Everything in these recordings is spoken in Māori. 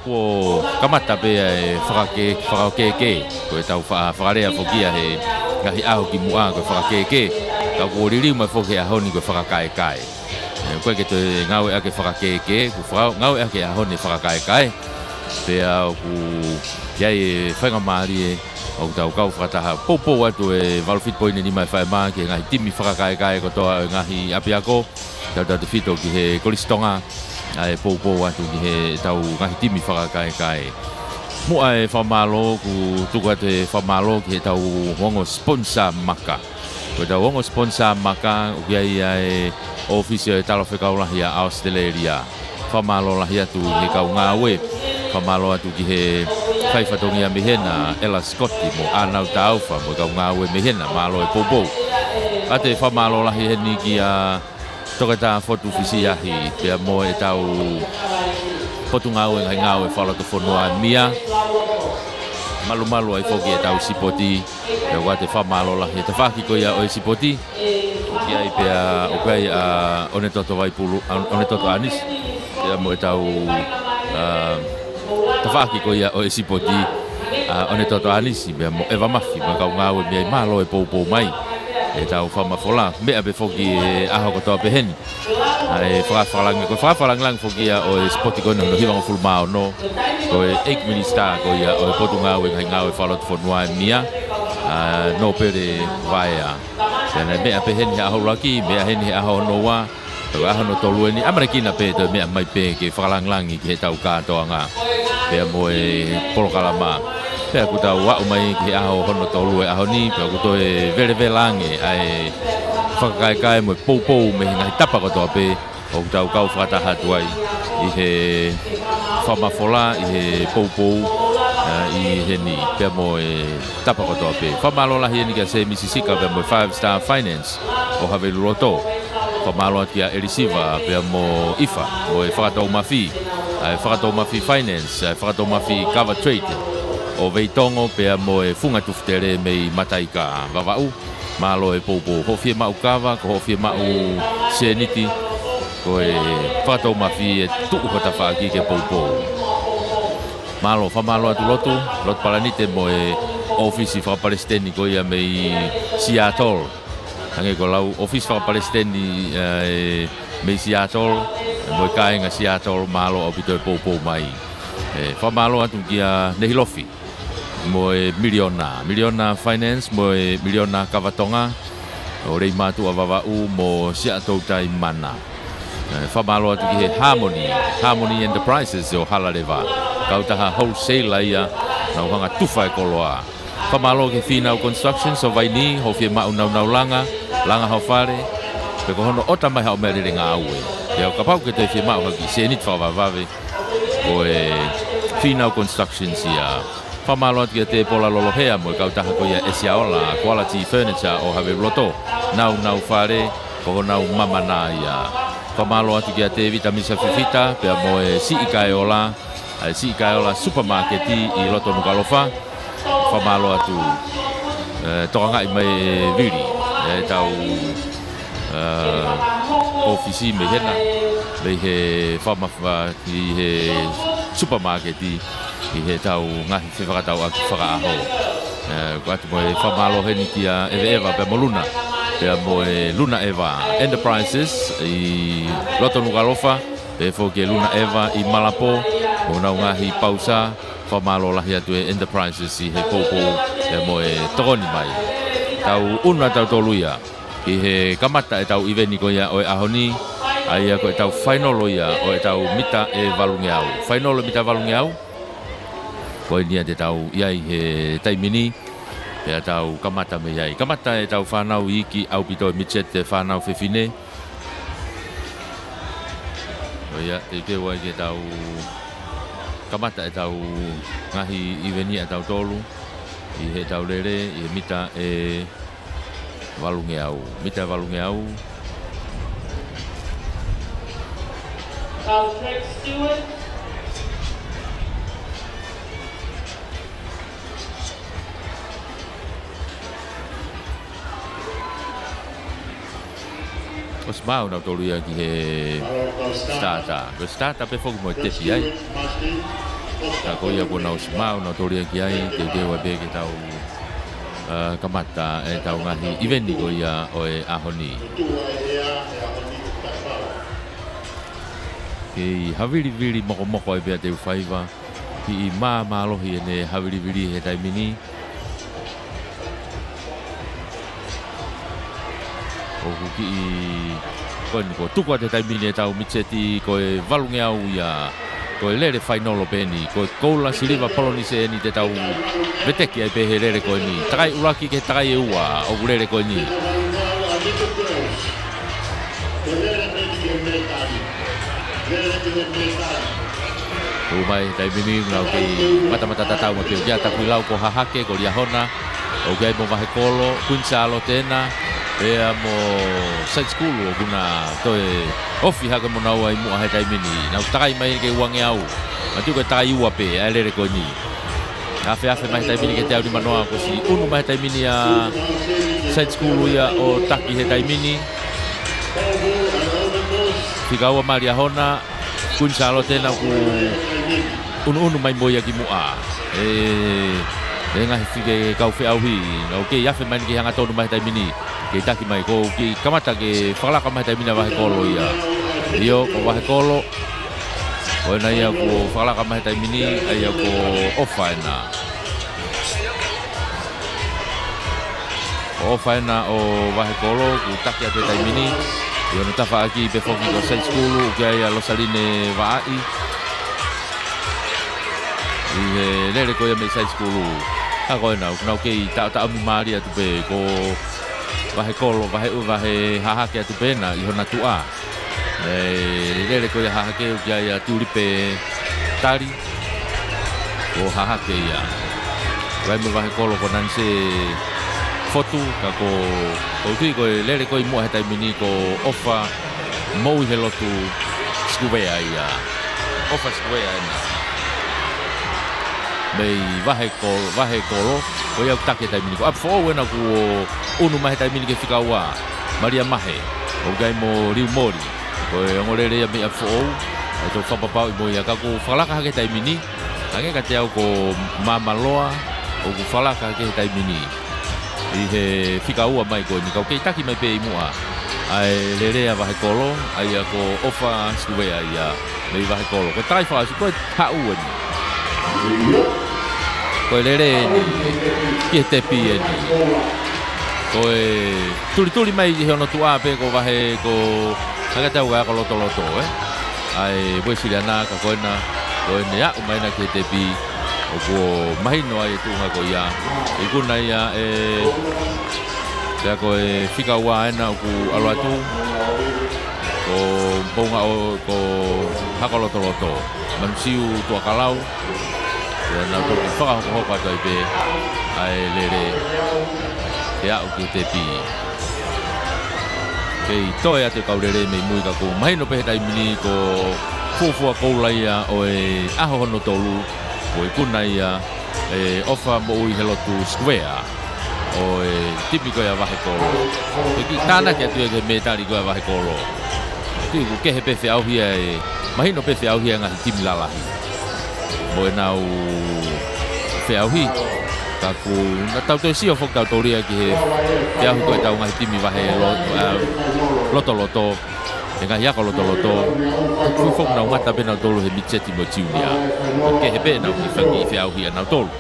po kamata pe e whakakeke ko e tau whakarea whokia he ngahi aho ki mua ko whakakeke ka ko riri mai whoke a honi ko whakakaekai koe ke te ngau ake whakakeke ko ngau ake a honi whakakaekai pe au ku iai e whainga maari e au tau kau whakataha popo atu e walfit poine ni mai whae maa ki ngahi timi whakakaekai ko toa ngahi apiako tau te whito ki he kolistonga ai popo atu ki he tau ngahi timi whakakaekai mua e whamalo ku tuka te whamalo ki he tau hongo sponsor maka ko tau hongo sponsor maka o ki ai ofisio e talo whekaulahi a Australia whamalo lahi atu he kau ngāwe whamalo atu ki he whaifatongi a mehena Ella Scotti mo anau tauwha mo kau ngāwe mehena malo e popo ate whamalo lahi heni ki a toka tā whotu whisi ahi pia mo e tau potu ngāwe ngai ngāwe whalato whanua mia malu ai whoki e tau sipoti pia wate whamalo lahi te whaki ko ia o e sipoti ki ai pia o kai a one toto waipulu one toto anis pia mo e tau te whaki ko ia o e sipoti one toto anis pia mo e wamafi ma kau ngāwe mia i malo e poupou mai e tau whamafola mea be whoki e aho kotoa peheni e whakawhalang whoki a o e spoti kona no hiwanga fulmao no ko e 8 minista ko ia o e potu ngāwe ngai ngāwe whalatu whanua e mia no pere vaea tēnei mea peheni he aho laki mea heni he aho noa tau aho no tolu eni amarekina pe te mea mai pe ke whakalangi ki he tau kātoa ngā pea mo e polokalama pea ku tau wau mai ki aho hono tolu e aho ni pea ku to e velevelange ai whakakaekai mo e poupou me ngai tapa kotoa pe o ku tau kau whakataha tuai i he whamafola i he poupou i he ni pea mo e tapa kotoa pe whamalo lahi eni kia se Misisika pea mo 5 Star Finance o Havelu Roto whamalo atia Elisiva pea mo Ifa o e whakatau mafi whakatau mafi Finance whakatau mafi Cover Trade o veitongo pea mo e funga tuftere mei mataika vavau malo e popo hofie mau kava ko hofie mau seniti ko e whakatau mafi e tuu kota whaaki ke popo malo whamalo atu lotu lot palanite mo e ofisi whakapalesteni ko ia mei Seattle hange ko lau ofisi whakapalesteni mei Seattle mo e kainga Seattle malo o pito e popo mai whamalo atu kia nehilofi mo e miliona finance mo e miliona kavatonga o rei matu a vavau mo sia tautai mana whamalo atu ki he Harmony Enterprises o Halaleva kautaha wholesale ia na uhanga tufa e koloa whamalo ki Finau Construction so vaini ho fie mau nau langa hawhare pe ko hono ota mai hao meri ringa aue pe o kapau ke te fie mau haki senit whawavave o e Finau Construction sia whamalo atu ki te pola lolohea mo e kautaha ko ia Esiaola Quality Furniture o Havelu Roto nau whare ko nau mamana ia whamalo atu ki te Vitamisa Fifita pe mo e Siikaeola supermarketi i Loto Nukalofa whamalo atu toka ngai mai viri tau ofisi me hena me he whamafa ki he supermarketi i he tau ngahi whakatau aku whakaaho ko atu mo e whamalo heni ki a Eva pe mo Luna pe mo e Luna Eva Enterprises i Loto Nukalofa pe fo ke Luna Eva i Malapo o nau ngahi pausa whamalo lahi atu e Enterprises i he popo e mo e tokoni mai tau una tau toluia i he kamata e tau iweni ko ia o e ahoni ai ko e tau whainolo ia o e tau mita e valungeau whainolo mita valungeau ko e nia te tau iai he taimini e tau kamata me iai kamata e tau whanau iki au pito e mitset te whanau whewhine o ia te pewa i ke tau kamata e tau ngahi iwenia e tau tolu i he tau lere i he mita e valungeau os mau na tolu ia ki he starta pe fogo mo te ai ka ko ia ko na usmau na toria ki ai te wa be ki tau kamata e tau ngahi iveni ko ia o e ahoni ke havili moko e be te faiva ki malohi ne havili he taimini o ki ko tuku te taimini e tau mitseti ko e valunge au ia ko e lere whainolo peni, ko e koula siliva polonise ni te tau veteki ai pehe lere ko ni. Takai uraki ke takai e ua o lere ko ni. Umai tai mini ngau ke mata tatau ma pio jata kuilau ko hahake ko liahona o gai mo vahe kolo kunsalo tena ea mo side school o guna toe ofi haka mo nau ai mo hai tai mini nau takai mai ke uange au matu ke takai ua pe ai lere ko ni afe mai tai mini ke te au di manoa ko si unu mai tai mini a side school ia o taki he tai mini Figawa Maria Hona kunsalo tena ku unu mai moia ki mua denga fige kau fe au hi okay ya fe man ki hanga tonu mai tai mini ke taki mai ko ki kamata ke fala ka mai tai mini wa kolo ia io ko wa kolo o na ia ko fala ka mai tai mini ia ko ofaina o wa kolo ku taki ate tai mini io no tafa aki pe foki ko side school ke ia lo saline vai lere ko ia me side school ha ko na ke ta mi maria tu pe ko vahe kolo vahe haha ke tu pe na iho na tua lere ko ia haha ke ia tulipe tari ko haha ke ia vai me vahe kolo ko nanse foto ka ko tu ko lere ko mo heta mini ko ofa mo helo tu skubea ia ofa skubea na mei vahe kolo o ia take tai mini ko apfo wena ku unu mai tai mini ke fika wa maria mahe o gai mo riu mori ko ngorere ia me apfo o to papa mo ia ka ku falaka ke tai mini age ka te au ko mama loa o ku falaka ke tai mini i he fika ua mai ko ni ka ke taki mai pe mua ai lere vahe kolo ai ko ofa skubea ia mei vahe kolo ko tai fa ko ta uen ko lere ni ki te pie ni ko tuli mai he ono tua pe ko vahe ko aga tau ga ko loto ai voi siliana ka ko na ya mai na ki te pi o ko mai no ai tu ha ko ia i ku na ia ya ko fika wa na ku alo atu ko bonga o ko ha ko loto mansiu tu kalau ya na to ki fa ko ko ta be ai lere ya o ki te pi ke to ya te ka lere me mui ka ko mai no pe tai mini ko fufu ko laia o aho no tolu o kuna ia ofa mo i helo tu square o tipiko ya vahe kolo ki tana ke tu ke metali ko vahe kolo tu ke he pe fe au hia mahino pe fe au hia nga tim lalahi mo na u fe au hi ka ku na tau te si o fok tau toria ki he au ko tau nga tim vahe loto nga ya ko loto fu fok na ngata pe na tolu he mitseti mo tiunia ke he pe na ki fangi fe au hia na tolu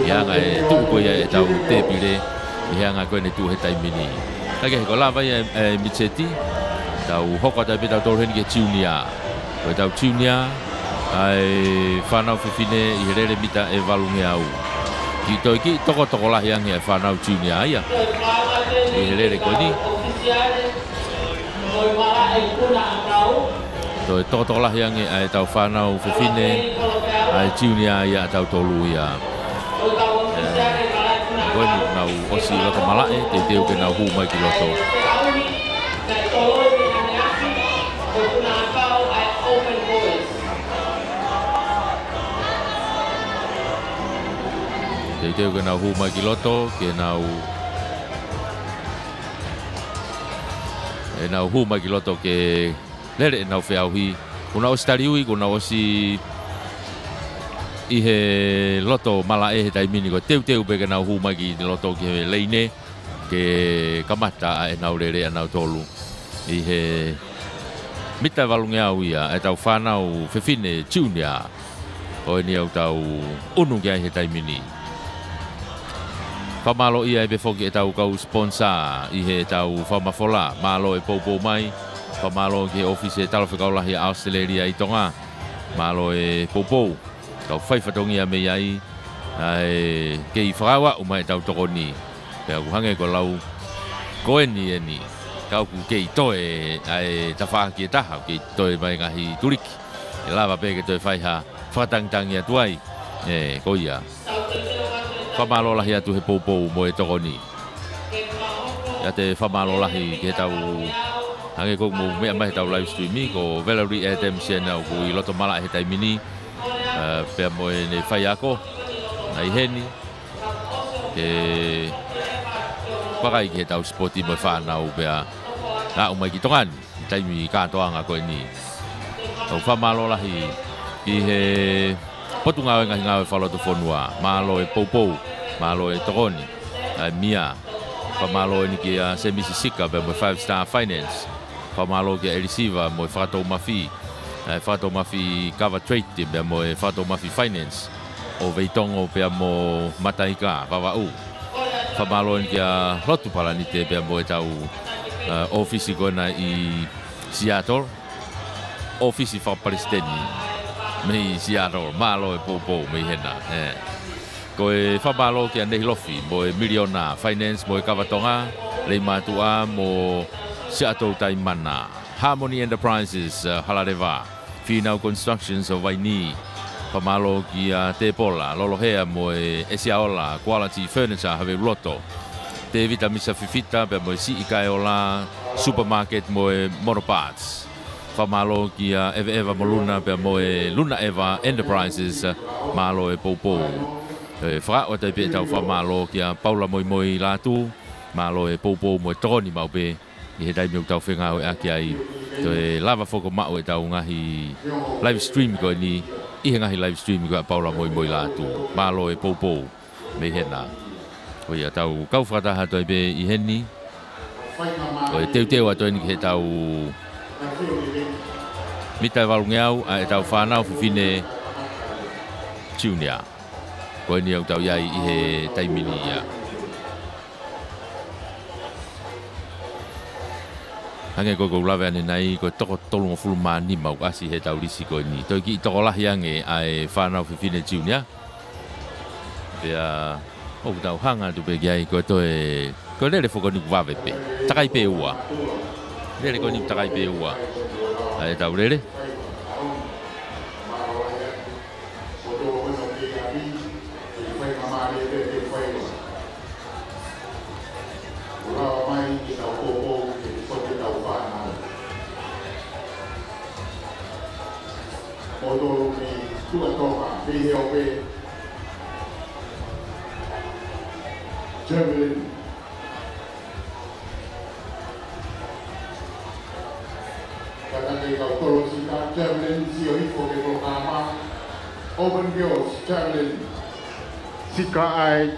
ya nga tu ko ya tau te pile ya nga ko ne tu he tai mini ka ke ko la vai mitseti tau hoko ta pe tau tolu he ke tiunia ko tau tiunia ai fanau fifine i rere mita e valunge au ki toko la yang e fanau tiunia ia i rere ko ni to toko la yang e tau fanau fifine ai tiunia ia tau tolu ia ko ni nau osi loto malae te teu ke nau hu mai ki loto te ke nau hu mai ki loto ke nau nau hu mai ki loto ke lere nau fe au hi kuna o stariui kuna o si I he loto mala e he taimini ko teu pe kana hu mai ki loto ki he leine ke kamata e nau rere anau tolu. I he mita valunge au ia e tau whanau Fefine Junior o ni au tau unu kia he taimini. Whamalo ia e befoki e tau kau sponsor i he tau whamafola malo e poupou mai. Whamalo ki he office e talo whikaulahi a Australia i tonga malo e poupou. Kau whaifatongi a mei ai ke i whakawa umai tau toko ni. Pea kuhange ko lau koeni e ni. Kau ku ke i toe ai tawhaki e taha ke i toe mai ngahi turiki. E lava pe ke toe whaiha whakatangtangi atuai. Ko ia. Whamalo lahi atu he poupou mo e toko ni. Ia te whamalo lahi ke tau hange ko mo mea mai tau live streami ko Valerie Adams e nau ku i loto mala he taimini. Pea mo e ne whai ako ai heni ke pakai ke tau sporti mo whanau pea na umai ki tongan i taimi katoanga ko ni tau whamalo lahi i he potu ngawe ngawe whaloto whonua malo e poupou malo e tokoni mia whamalo ni ki a Semisi Sika pea mo 5 Star Finance whamalo ki a Elisiva mo e whakatou mafi Whato Mafi Cover Trade Team pea mo e Whato Mafi Finance o Veitongo pea mo Mataika Vavau whamalo ni kia lotu palanite pea mo e tau ofisi kona i Seattle ofisi whapalesteni mei Seattle malo e poupou mei hena ko e whamalo kia nehi lofi mo e Miliona Finance mo e Kavatonga lei matua mo Seattle Taimana Harmony Enterprises Halareva Finau Constructions o Waini Pamalo ki a Te Pola Lolohea mo e Esiaola Quality Furniture have loto Te Vita Misa Fifita pe mo e Si Ikaiola Supermarket mo e Monoparts Pamalo ki a Eva Moluna pe mo e Luna Eva Enterprises malo e Poupou Fra o te pe tau Pamalo ki a Paula Moi Latu malo e Poupou mo e Troni mau pe I he taimi o tau whenga o e aki ai to e lava whoko mao e tau ngahi live stream ko ni I he ngahi live stream ko a Paula Moi Latu malo e poupou me hena ko ia tau kau whakataha to e be I heni o e teu ato ni he tau mita walungeau a e tau whanau Fefine Junior ko ni au tau iai I he taimini ia Hange ko lawe ane nai ko toko tolungo fulu mani mau asi he tau risi ko ni. Toi ki toko lahi ange ai whanau Fefine Junior. Pea o tau hanga tu pe giai ko toi ko lele foko ni kuwawe pe. Takai pe ua. Lele ko ni takai pe ua. Ai tau lele. Javelin. Katanya kau tolong singkat Javelin sio hifo ke programa Open Girls Javelin. Sika ai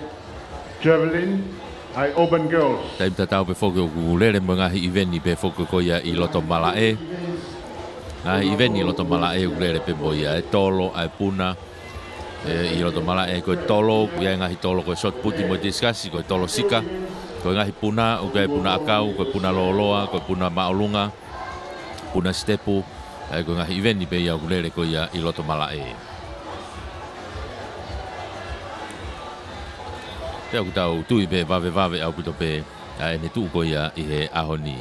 Javelin ai Open Girls. Taim tatau pe fogo ku lele mengahi event ni pe fogo ko ia I loto malae. Ai event ni loto malae ku lele pe boia e tolo ai puna I loto malae ko tolo ku ia ngahi tolo ko shot put mo discuss ko tolo sika ko ngahi puna o ko puna akau ko puna loloa ko puna maolunga puna stepu ai ko ngahi event ni pe ia ku lele ko ia I loto malae. Te aku tau tui pe vave au puto pe ai ne tu ko ia I he ahoni.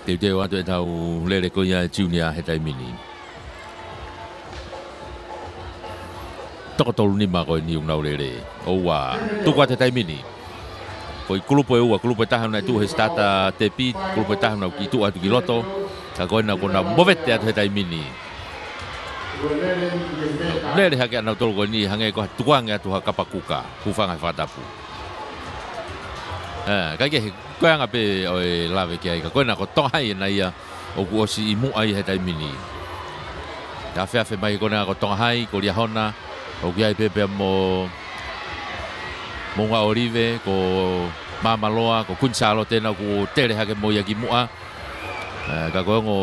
Te atu e tau lele ko ia Junior he taimini. Toko tolu ni mako ni unau lele. O wa tu ko te taimini. Ko I kulupo e ua kulupo taha na tu he stata tepi kulupo taha na ki tu atu ki loto. Ka ko na movete atu he taimini. Lele hake anau tolu ko ni hange ko tuang atu ha kapakuka kufanga fatapu. Kage ko anga pe o lave ki ai ka ko na ko tohai na ia o ku osi I mu ai he taimini. Ta fe mai kona ko tonga hai ko lia hona o kia pepe mo Monga Orive ko Mama Loa ko Kunsalo tena ko tere hake mo yaki mua ka ko ngo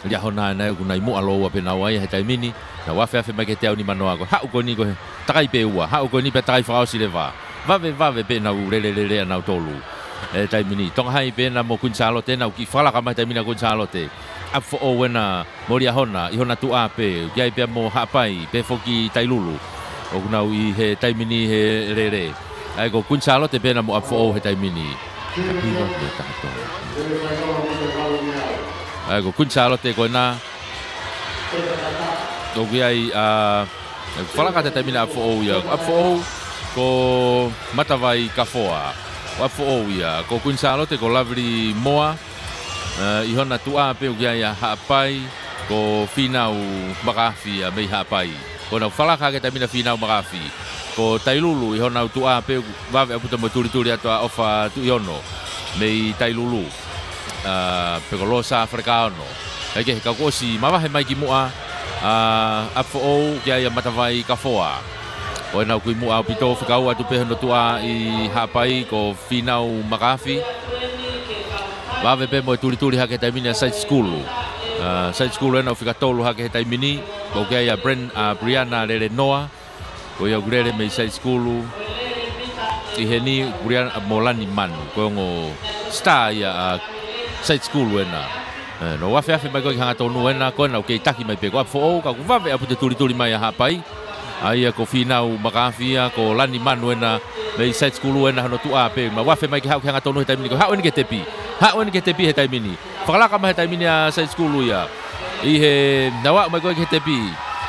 lia hona na ko nai mua loa pe na wai he taimini na wa fe mai ke te ni manoa ko ha ko ni ko takai pe ua ha ko ni pe takai fa o sileva vave pe na urele na tolu e taimini tonga hai pe na mo Kunsalo tena ki fala ka mai taimina Kunsalo te a fo o wena mo lia hona I hona tu a pe kia pe mo ha pai pe foki tailulu o kuna I he taimini he rere ai ko Kunsalo te pena mo a fo he taimini ai ko Kunsalo te ko na o kia I fala ka te taimini a fo ya a fo ko matavai kafoa a fo ya ko Kunsalo te ko lovely moa I hona tu a pe o kia ya ha pai ko finau makafi a mei ha pai ko na fala ka ke taimina finau makafi ko tailulu I hona tu a pe vave aputa mo turi ato ofa tu iono mei tailulu pe ko losa africano ai ke ka ko si mava he mai ki mua a fo kia ya matavai kafoa ko na ku mua pito fikau atu pe no tu a I ha pai ko finau makafi vave pe mo turi hake taimina side school na fika tolu hake taimini ko kia ya Brianna lele Noah ko ya gurele me side school I heni Brianna molani man ko ngo star ya side school wena no wa fe mai ko hanga tonu wena ko na ke taki mai pe ko fo ka ku vave apu turi mai ha pai ai ko finau makafia ko lani man wena me side school wena no tu a pe ma wa fe mai ki hanga tonu taimini ko ha wen ke tepi he taimini fakala ka mai taimini a side school ya I he nawa mai ko ke tepi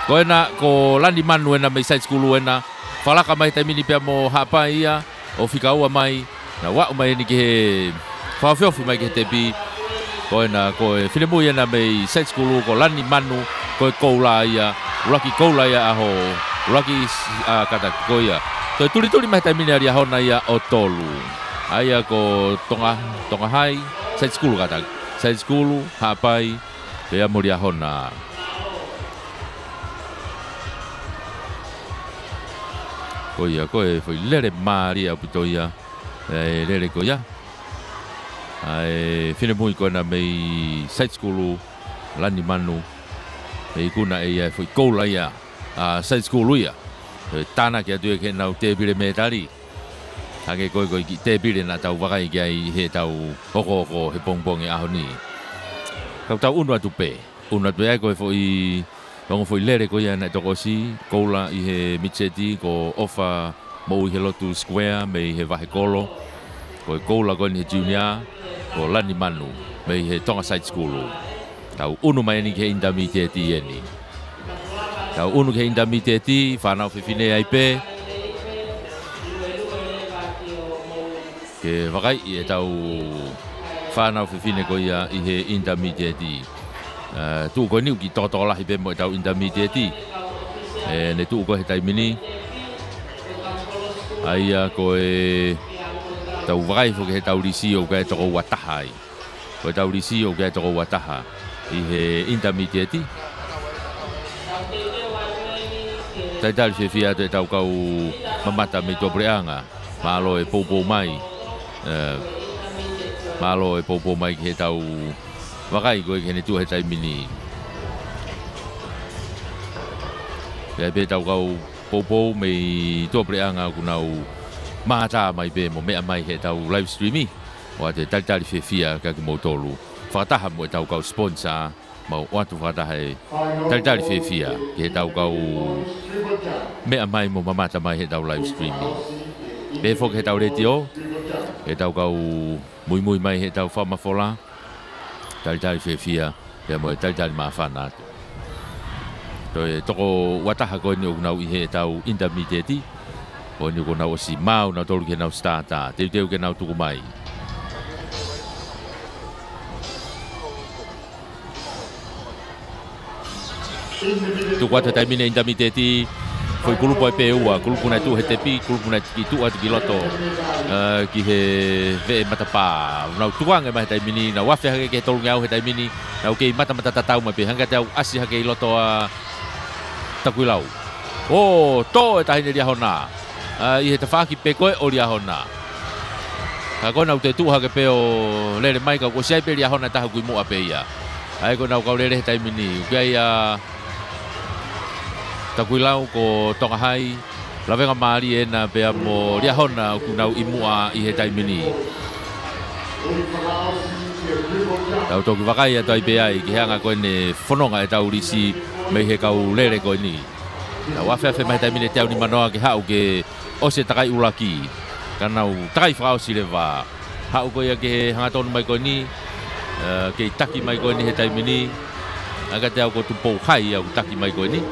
ko na ko lani man wena me side school wena fakala ka mai taimini pe mo ha pai ya o fika ua mai na wa mai ni ke fa mai ke tepi ko na ko filemu ya na me side school ko lani manu ko koula ya ulaki koula ya aho ulaki kata ko ya to turi mai taimini ari hona ya otolu aya ko tonga hai side school kata side school hapai pe amoria hona ko ya ko foi lere maria putoia lere ko ya ai fine muy ko na me side school lani manu e kuna e foi kola ya side school ya tana ke tu ke na te bile metali hake ko ki te bile na tau wakai ki ai he tau hoko he pongpong e ahoni tau unwa tu pe ko foi Tongo foi lere ko ia na tokosi koula I he micheti ko ofa mo I he lotu square me he vahekolo ko koula ko ni junior ko lani manu me he tonga side school tau unu mai ni ke intermediate ni tau unu ke intermediate whanau whiwhine ai pe ke wakai I tau whanau whiwhine ko ia I he intermediate tu ko ni ki toto la hibe mo tau intermediate ne tu ko he taimini ai ko tau vai fo ke tau risi o ke to wataha ko tau risi o ke to wataha I he intermediate tai dal se fia te tau kau mamata me to breanga malo e popo mai ke tau wakai ko ke ne tu he taimini ya be tau kau popo me to breanga kunau mata mai be mo me mai he tau live streaming wa te tal fe fia ka mo tolu fataha mo tau kau sponsor mau watu fataha he tal fe fia ke tau kau me mai mo mata mai he tau live streaming be fo ke tau retio ke tau kau mui mai he tau fama fola tal fe fia ya mo tal mafana to toko wataha ko ni unau I he tau intermediate o ni ko na o si mau na tolu ke na starta te ke na tu mai tu kwata taimine intermediate foi kulupu ai pe ua kulupu na tu he tepi kulupu na ki tu at ki loto ki he ve matapa na tuanga mai tai mini na wafe hake ke tolu ngau he tai mini na ke mata tatau mai pe hanga tau asi hake loto takuilau to ta hine dia hona i he tafaki pe koe o dia hona ka kona u te tu hake pe o lele mai ka ko sai pe dia hona ta ku mu ape ia ai ko na ka lele he tai mini ke ia takuilau ko tonga hai lavenga mari ena pe mo ria hona ku nau imua i he tai mini tau toki wakai a tai pe ai ki hanga ko ne fononga e tau risi me he kau lele ko ni na wafe mai tai mini tau ni manoa ki hau ke o se takai ulaki kanau takai frau si leva hau ko ia ke hanga tonu mai ko ni ke taki mai ko ni he tai mini aga te au ko tu pou khai au taki mai ko ni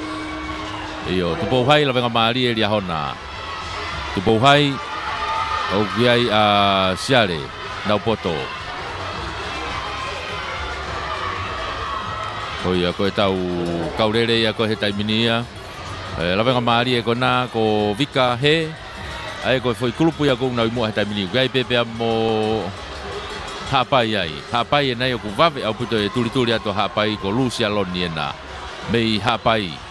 iyo tu pou hai la venga mari e lia hona tu pou hai o giai a siare na poto o ia ko tau kaurere ia ko he tai minia la venga mari e kona ko vika he ai ko foi kulupu ia ko na mo he tai mini giai pepe mo hapai nai o ku vave au puto e tuli ato hapai ko Lucia Loniena mei hapai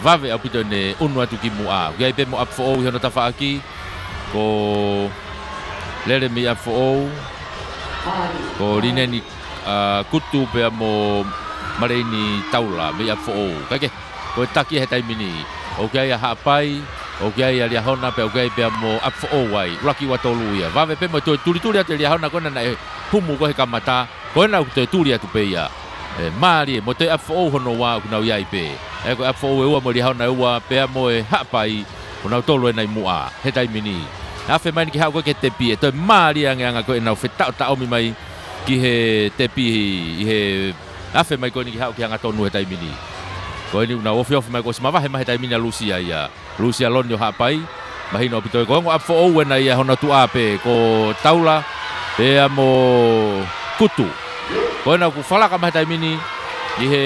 vave au pito ne unu atu ki mua gai pe mo ap fo o hono tafaki ko lele mi ap fo ko lineni kutu pe mo mareni taula mi ap fo kake ko taki he tai mini o gai hapai o gai ali hona pe o gai pe mo ap fo wai lucky watolu ia vave pe mo tuli atu ali hona kona na humu ko he kamata ko na te tuli atu pe ia mari mo te ap fo hono wa ku na ia pe e ko afo e ua mo ri hauna ua pe mo e hapai ona tolo e nai mua he tai mini afe mai ki hau ko ke tepi e to mari anga ko na feta ta o mi mai ki he tepi i he afe mai ko ni ki hau ki anga tonu he tai mini ko ni na ofi mai ko smava he mai tai mini Lucia lonyo hapai mai no pito ko afo o na ia hona tu ape ko taula pe mo kutu ko na ku fala ka mai tai mini i he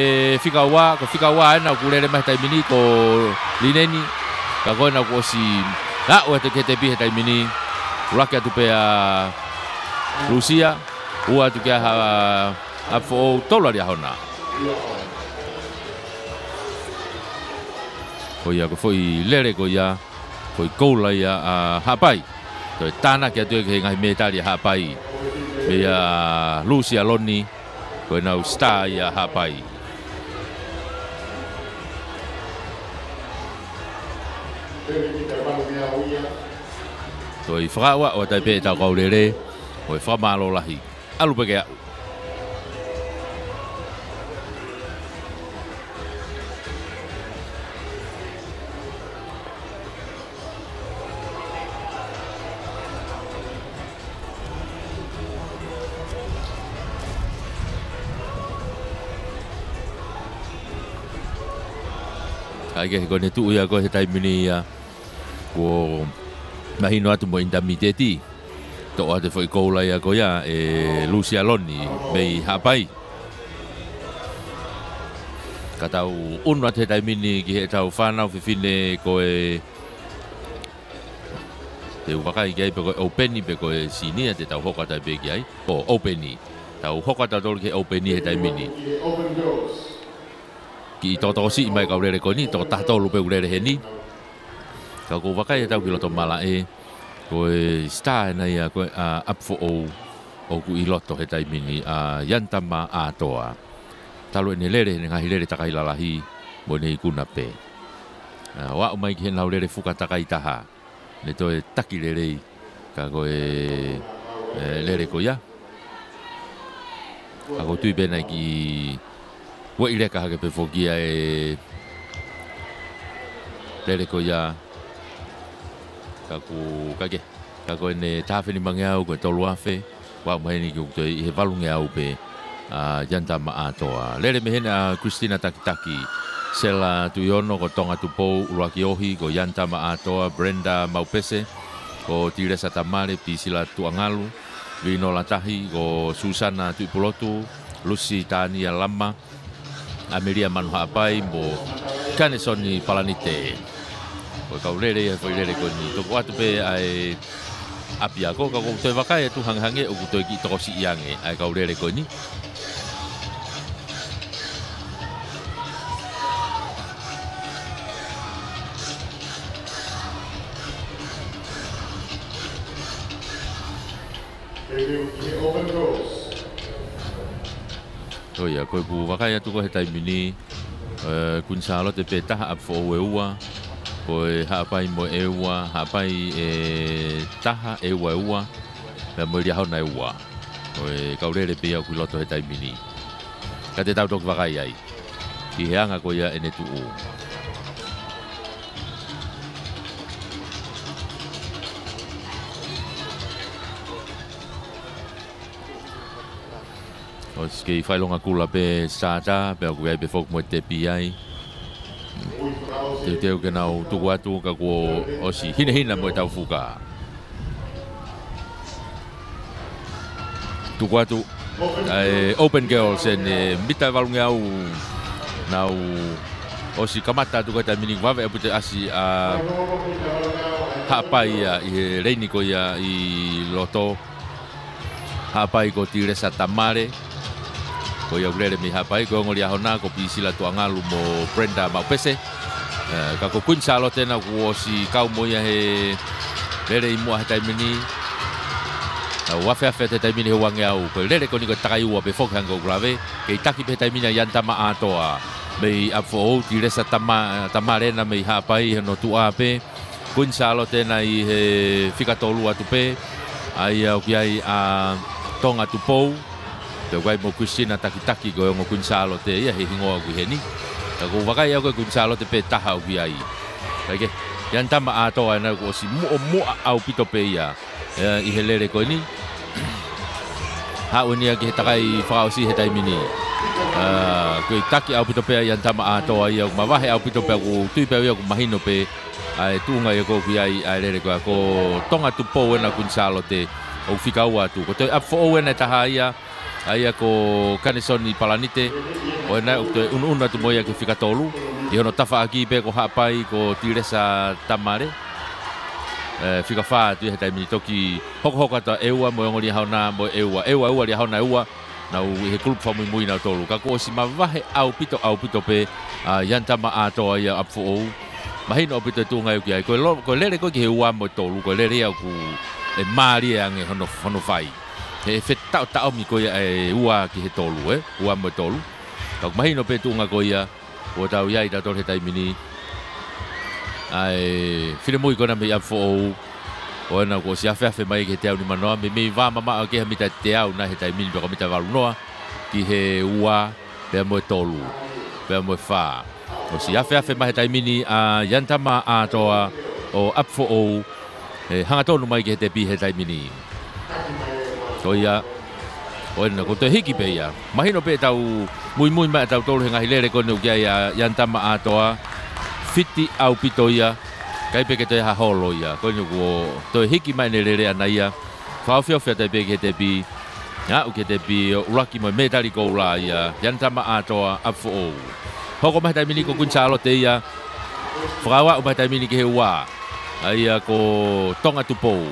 whikaua ena ku lele mai tai mini ko lineni ka koina ko si na o te kete pi he tai mini ulaki atu pe a Lucia ua tu kia a fo tola ria hona ko ia ko foi lele ko ia foi koula ia a hapai to tana kia tu ke ngai metali hapai pe a Lucia Loni ko na star ia hapai to i frawa o tai pe ta ko lele o fa malo lahi alu pe ke ai ke ko ne tu ia ko he tai mini ia ko mahino atu mo indamiteti to ate foi koula ia ko ia e Lucia Loni mei hapai katau unu ate tai mini ki he tau whanau whiwhine ko e te uwakai ki ai pe ko openi pe ko e sinia te tau hokata pe ki ai o openi tau hokata tolu ki openi he tai mini ki toto si mai ka urere ko ni to tato lupe urere he ni ka ko wakai tau ki loto mala e ko e star na ia ko up for o ku i loto he tai mini a yantama a toa talo ni lere ni ngahi lere takai lalahi mo nei kuna pe wa mai ki na urere fuka takai taha ne to e taki lere ka ko e lere ko ya ka ko tui be na ki wa ile ka hake pe fogia e lele ko ya ka ko ne tafe ni mangau ko to luafe wa mai ni ko he valunge au pe janta ma atoa lele me hena Christina Takitaki sela tu yono ko tonga tu po uruaki ohi ko janta ma atoa Brenda Maupese ko Tiresa Tamare Pisila Tuangalu Vino Latahi ko Susana Tuipulotu Lucy Tania Lama Amelia Manuhapai mo Kanesoni Palanite Ko kau lele e foi lele ko ni to watu pe ai apia ko ka ko te wakai tu hanghange o to ki to si iange ai kau lele ko ni. Oh ya, ko pu wakai tu ko hetai mini kun salo te peta ap fo weua ko hapai mo eua hapai taha eua la mo dia hona eua ko kaurele pe ku loto hetai mini ka te tau tok wakai ai ki hanga ko ya ene tu o o ske fai longa kula pe sata pe ku ai pe fok mo te pi ai te ke nau tu watu ka ko o si hina mo tau fuka tu watu open girls en mita valunga au nau o si kamata tu ka mini wave e pute asi a hapai i reini ko ia i loto hapai ko tire sa tamare ko ia grele mi hapai ko ngoli ahona ko pisila tu angalu mo Brenda ma pese ka ko kun salo tena ko si kau mo ia he lele i mo hatai mini wa fa fa te mini wangi au ko lele ko ni ko takai wa be fok hango grave ke taki be tai mini yanta ma atoa me afo tire sa tamare na me hapai no tu ape kun salo tena i he fika tolu atu pe ai au ki ai a tonga tu pou te wai mo kusina taki go ngo kun salo te ia he hingoa ku heni ka ko wakai au kun salo te pe taha au ki ai okay yan tama ato ana ko si mo au pito pe ia i helere ko ni ha unia ki takai fao si hetai mini ko taki au pito pe yan tama ato ia ma wahe au pito pe ko tui pe ia ko mahino pe ai tunga ia ko ki ai lere ko tonga tu pou na kun salo te o fika ua tu ko te afo ena taha ia aia ko kanisoni palanite o na una tu moia ke fika tolu i hono tafa aki pe ko hapai ko tiresa tamare fika fa tu hetai mini toki hoko ta eua mo ngoli hauna mo eua li hauna eua na u he klub fa mui na tolu ka ko si mavahe au pito pe yanta ma ato ia afo mahino pito tu ngai ki ai ko lele ko ki he ua mo tolu ko lele au ku e mari ange hono fai he fetau mi ko ia ua ki he tolu ua mo tolu ka mahino pe tu nga ko ia o tau ia da tol hetai mini ai file moi ko na me afo o na ko si afa mai ke te au ni manoa me va mama ke mi ta te au na hetai mini ko mi ta valu noa ki he ua pe mo tolu pe mo fa o si afa mai hetai mini a yanta ma a toa o afo hanga tonu mai ke te pi hetai mini ko ia o na ko te hiki pe ia mahino pe tau mui ma tau tolu henga hilere ko no ia yanta ma atoa fiti au pito ia kai pe ke te ha holo ia ko no ko to hiki mai ne lere ana ia fa fio te pe ke te pi ya o ke te pi rocky mo medali ko la ia yanta ma atoa afo hoko mai tai mini ko kun salo te ia frawa o mai tai mini ke wa aia ko tonga tupo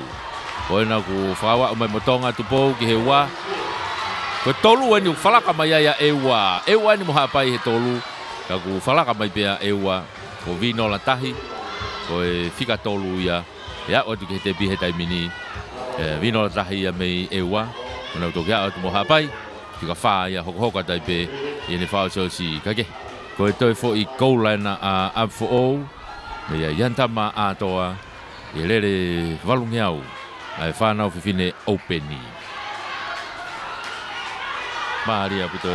ko na ko frawa o mai motonga tupo ki he wa ko tolu ani falaka mai ia ewa ni mo hapai he tolu ka ko falaka mai pe ewa ko vino la tahi ko fika tolu ia ya o tu ke te bi he tai mini vino la tahi ia mai ewa na to ya o mo hapai ki ka fa ia hoko tai pe ni fa so si ka ke ko to fo I ko lana a fo me ia yanta ma atoa e lere valungeau ai whanau whiwhine openi Maria puto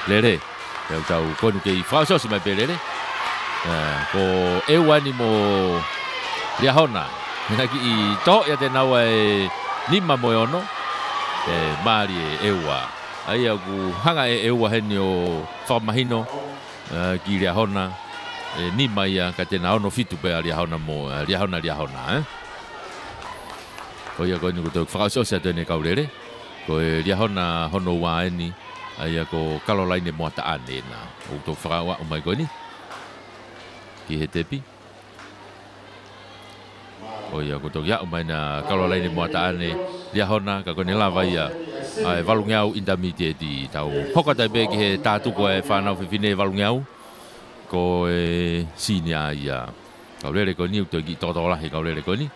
lere e tau konu kei whausosi mai pe lere ko ewani mo liahona hina ki I to ia te nau nima mo ono Maria ewa ai aku hanga ewa heni o whamahino ki liahona ni mai ka te na ono fitu pe ali hauna mo ali hauna ko ia ko ni ko to fraso sa te ne kaulere ko li hauna hono wa ni ai ko Caroline mo ta ane na o to frawa o mai ko ni ki he tepi O ia ko toki au mai na Caroline Moataane lia hona ka kone lava ia ai valungeau intermediate tau hoka tai be ki he tātu ko e whanau whiwhine valungeau ko e senior ia kau lere ko ni u toki tōtolahi kau lere ko ni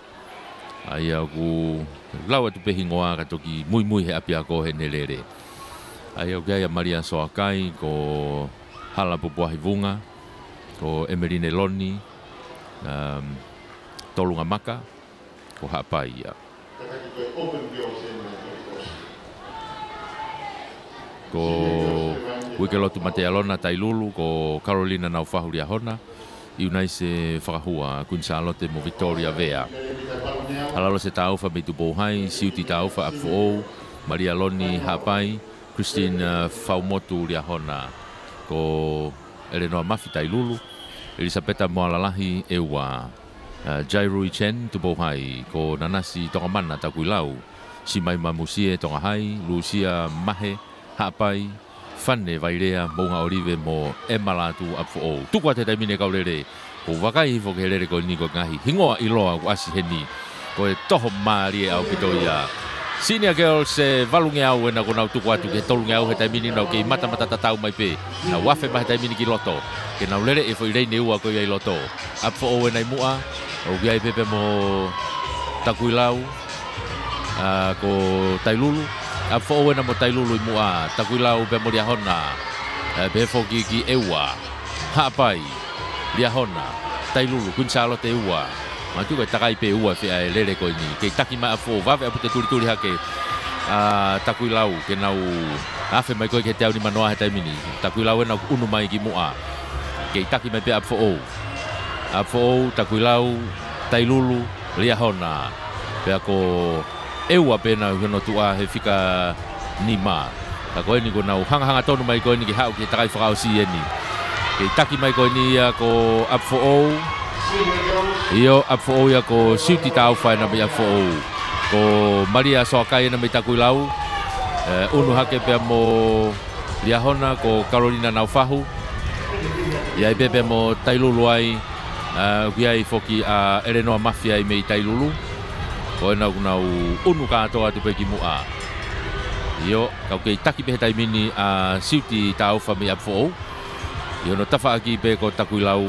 ai au ku lau atu pehi ngoa ka toki mui he api ako he nelere ai au kia Maria Soakai ko Hala Pupuahi Vunga ko Emeline Loni Tolunga Maka ko hapai ia ko Wikelotu Matealona Tailulu ko Carolina Naufahu Riahona iunai se whakahua Kunsalote mo Victoria Vea halalo se taufa me tupohai siuti taufa apfo Maria Loni hapai Christine Faumotu Riahona ko Eleanor Mafi Tailulu Elisabetta Moalalahi ewa Jairui Chen tupohai ko Nanasi Tongamana Takuilau Simai Mamusie Tongahai Lucia Mahe hapai Fane Vairea Monga Olive mo Emalatu apfo tukwa te taimine kaurere ko wakai fo ke lere ko ni ko ngahi hingoa iloa ko asi heni ko e toho mari au pitoia senior girls se valunge au na ko na tukwa tu ke tolunge au he taimine no ke mata tatau mai pe na wafe ba taimine ki loto ke na lere e fo ile ne ua ko ia loto apfo o na mua o ia pepe mo Takuilau ko Tailulu apfo o na mo Tailulu mua Takuilau pe mo Riahona be fo ki ewa hapai Riahona Tailulu Kunsalote ua ma tu ka takai pe ua fe ai lele ko ni ke taki ma afo va ve apute tuli hake Takuilau ke nau afe mai ko ke tau ni manoa heta mini Takuilau na unu mai ki mua ke taki mai pe afo Takuilau Tailulu Riahona pe ko ewa pena no tua he fika nima ka ko ni ko nau hanga tonu mai ko ni ki hau ki takai fakau si ni ke taki mai ko ni ko afo iyo afo ya ko siuti tau fa na be afo ko Maria Soakai na me Takuilau unu hake pe mo Riahona ko Carolina Naufahu ia pe mo Tailulu ai ia foki Eleanor Mafia i me Tailulu ko na unu ka to atu pe ki mua iyo ka ke taki pe taimini siuti tau fa me afo iyo no tafa aki pe ko Takuilau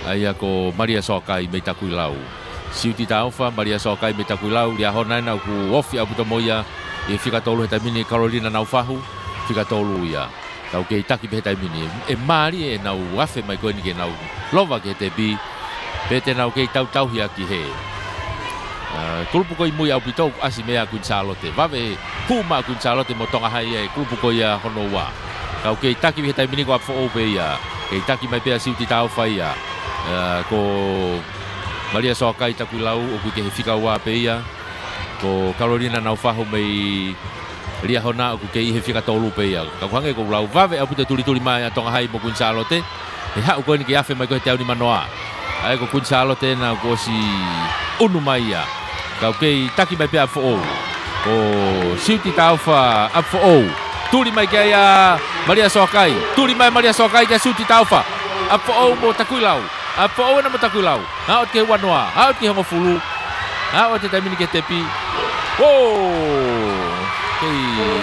Aya ko Maria Soakai me Takuilau siuti taufa Maria Soakai me Takuilau Riahona na ku ofi abuto moia e fika tolu heta mini Carolina Naufahu fika tolu ia tau ke taki pe heta mini e mari e nau afe mai ko ni ke nau lova ke te bi pe te nau ke tau hia ki he kulupu ko imui au pito asi mea Kunsalote vave huma Kunsalote mo tonga hai e kulupu ko ia hono wa tau ke taki pe heta mini ko afo pe ia ke taki mai pe siuti taufa ia ko Maria Soakai Takuilau o ke fika wa pe ia ko Carolina Naufahu mai Riahona o ke he fika tolu pe ia ka kwange ko lau vave apute tuli mai tonga hai mo Kunsalote e ha ko ni ke afe mai ko te ni manoa ai ko Kunsalote na ko si unu mai ia ka ke taki mai pe afo ko siuti taufa afo tuli mai ke ia Maria Soakai tuli mai Maria Soakai ke siuti taufa afo mo Takuilau Apo na mo Takuilau haot ke wanwa haot ke hongo fulu haot te tamini ke tepi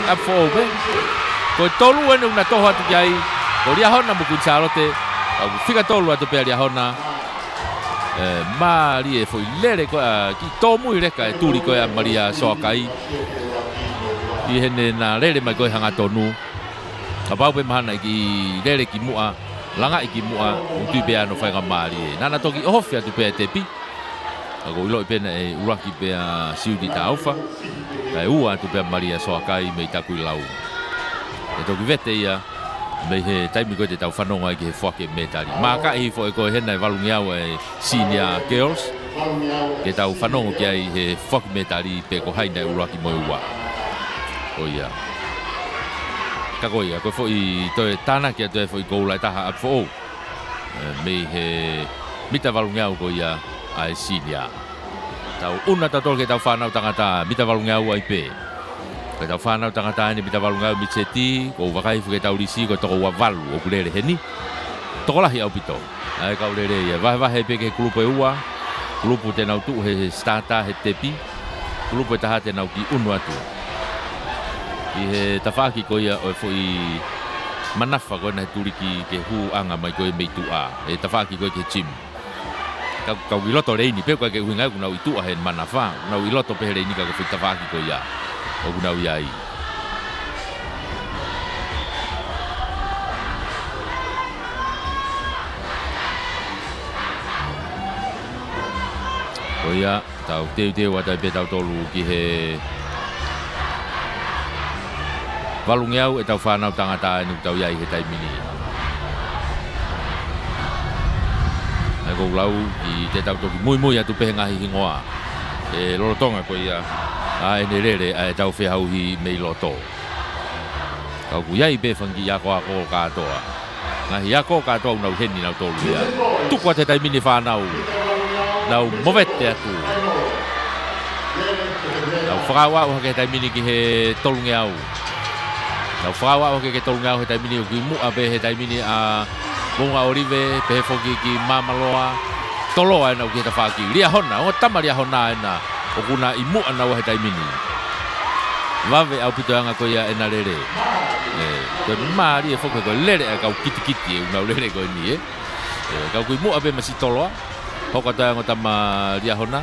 apo be ko tolu ene una toha tu jai ko Riahona mo Kunsalote fika tolu atu pe Riahona mari e foi lere ko ki tomu ile ka tuli ko Maria Soakai i hene na lere mai ko hanga tonu apa pe mahana ki lere ki mua langa iki mua tu be ano fa ngamari nana toki ofia tu pe tepi ago ilo pe na e uraki pe siuti taufa kai ua tu pe Maria Soakai me Takuilau e toki vete ia me he taimi ko te tau whanonga ki he whake metari maka i fo e ko hena e valungiau e senior girls ke tau whanonga ki ai he whake metari pe ko haina e uraki mo ua o ia kagoia ko foi to tana ki to foi gola taha apfo me he mita valungau ko ia ai sinia tau una tatol ke tau whanau tangata mita valungau ai pe ke tau whanau tangata ni mita valungau mitseti ko wakai fu ke tau lisi ko toko wavalu o kulere heni toko lahi au pito ai ka ulere ia vahe pe ke kulupo ua Kulupu te nau tu he stata he tepi. Kulupu taha te nau ki unu atu. I he tawhaki ko ia o foi manafa ko na turiki ke hu anga mai ko me tu a. E tawhaki ko ke chim. Kau iloto reini pe ko ke huinga ku nau itu a he manafa. Nau iloto pe reini ka ko foi tawhaki ko ia. O ku nau ia i. O ia, tau teu watai pe tau tolu ki he walungeau e tau whanau tangata anu tau iai he taimini. Ai kou lau ki te tau toki mui atu pehe ngahi hingoa. E lolotonga ko ia, a ene rere a e tau whehau hi mei loto. Kau ku iai pe whangi ako katoa. Ngahi ako katoa unau heni nau tolu ia. Tukua te taimini whanau. Nau movete atu. Nau whakawa o hake taimini ki he tolungeau. Nau whakawa o hake tolungeau he taimini o ki mua pe he taimini a Bunga Orive, pe he whoki ki Mamaloa. Toloa e nau ki he ta whaki. Ria hona, o tama ria hona e na. O kuna i mua nau he taimini. Wawe au pitoanga ko ia e na rere. Koe maari e whoka koe lere e kau kiti e unau lere koe ni e. Kau kui mua pe masi toloa. Hoka tae ngota ma ria hona.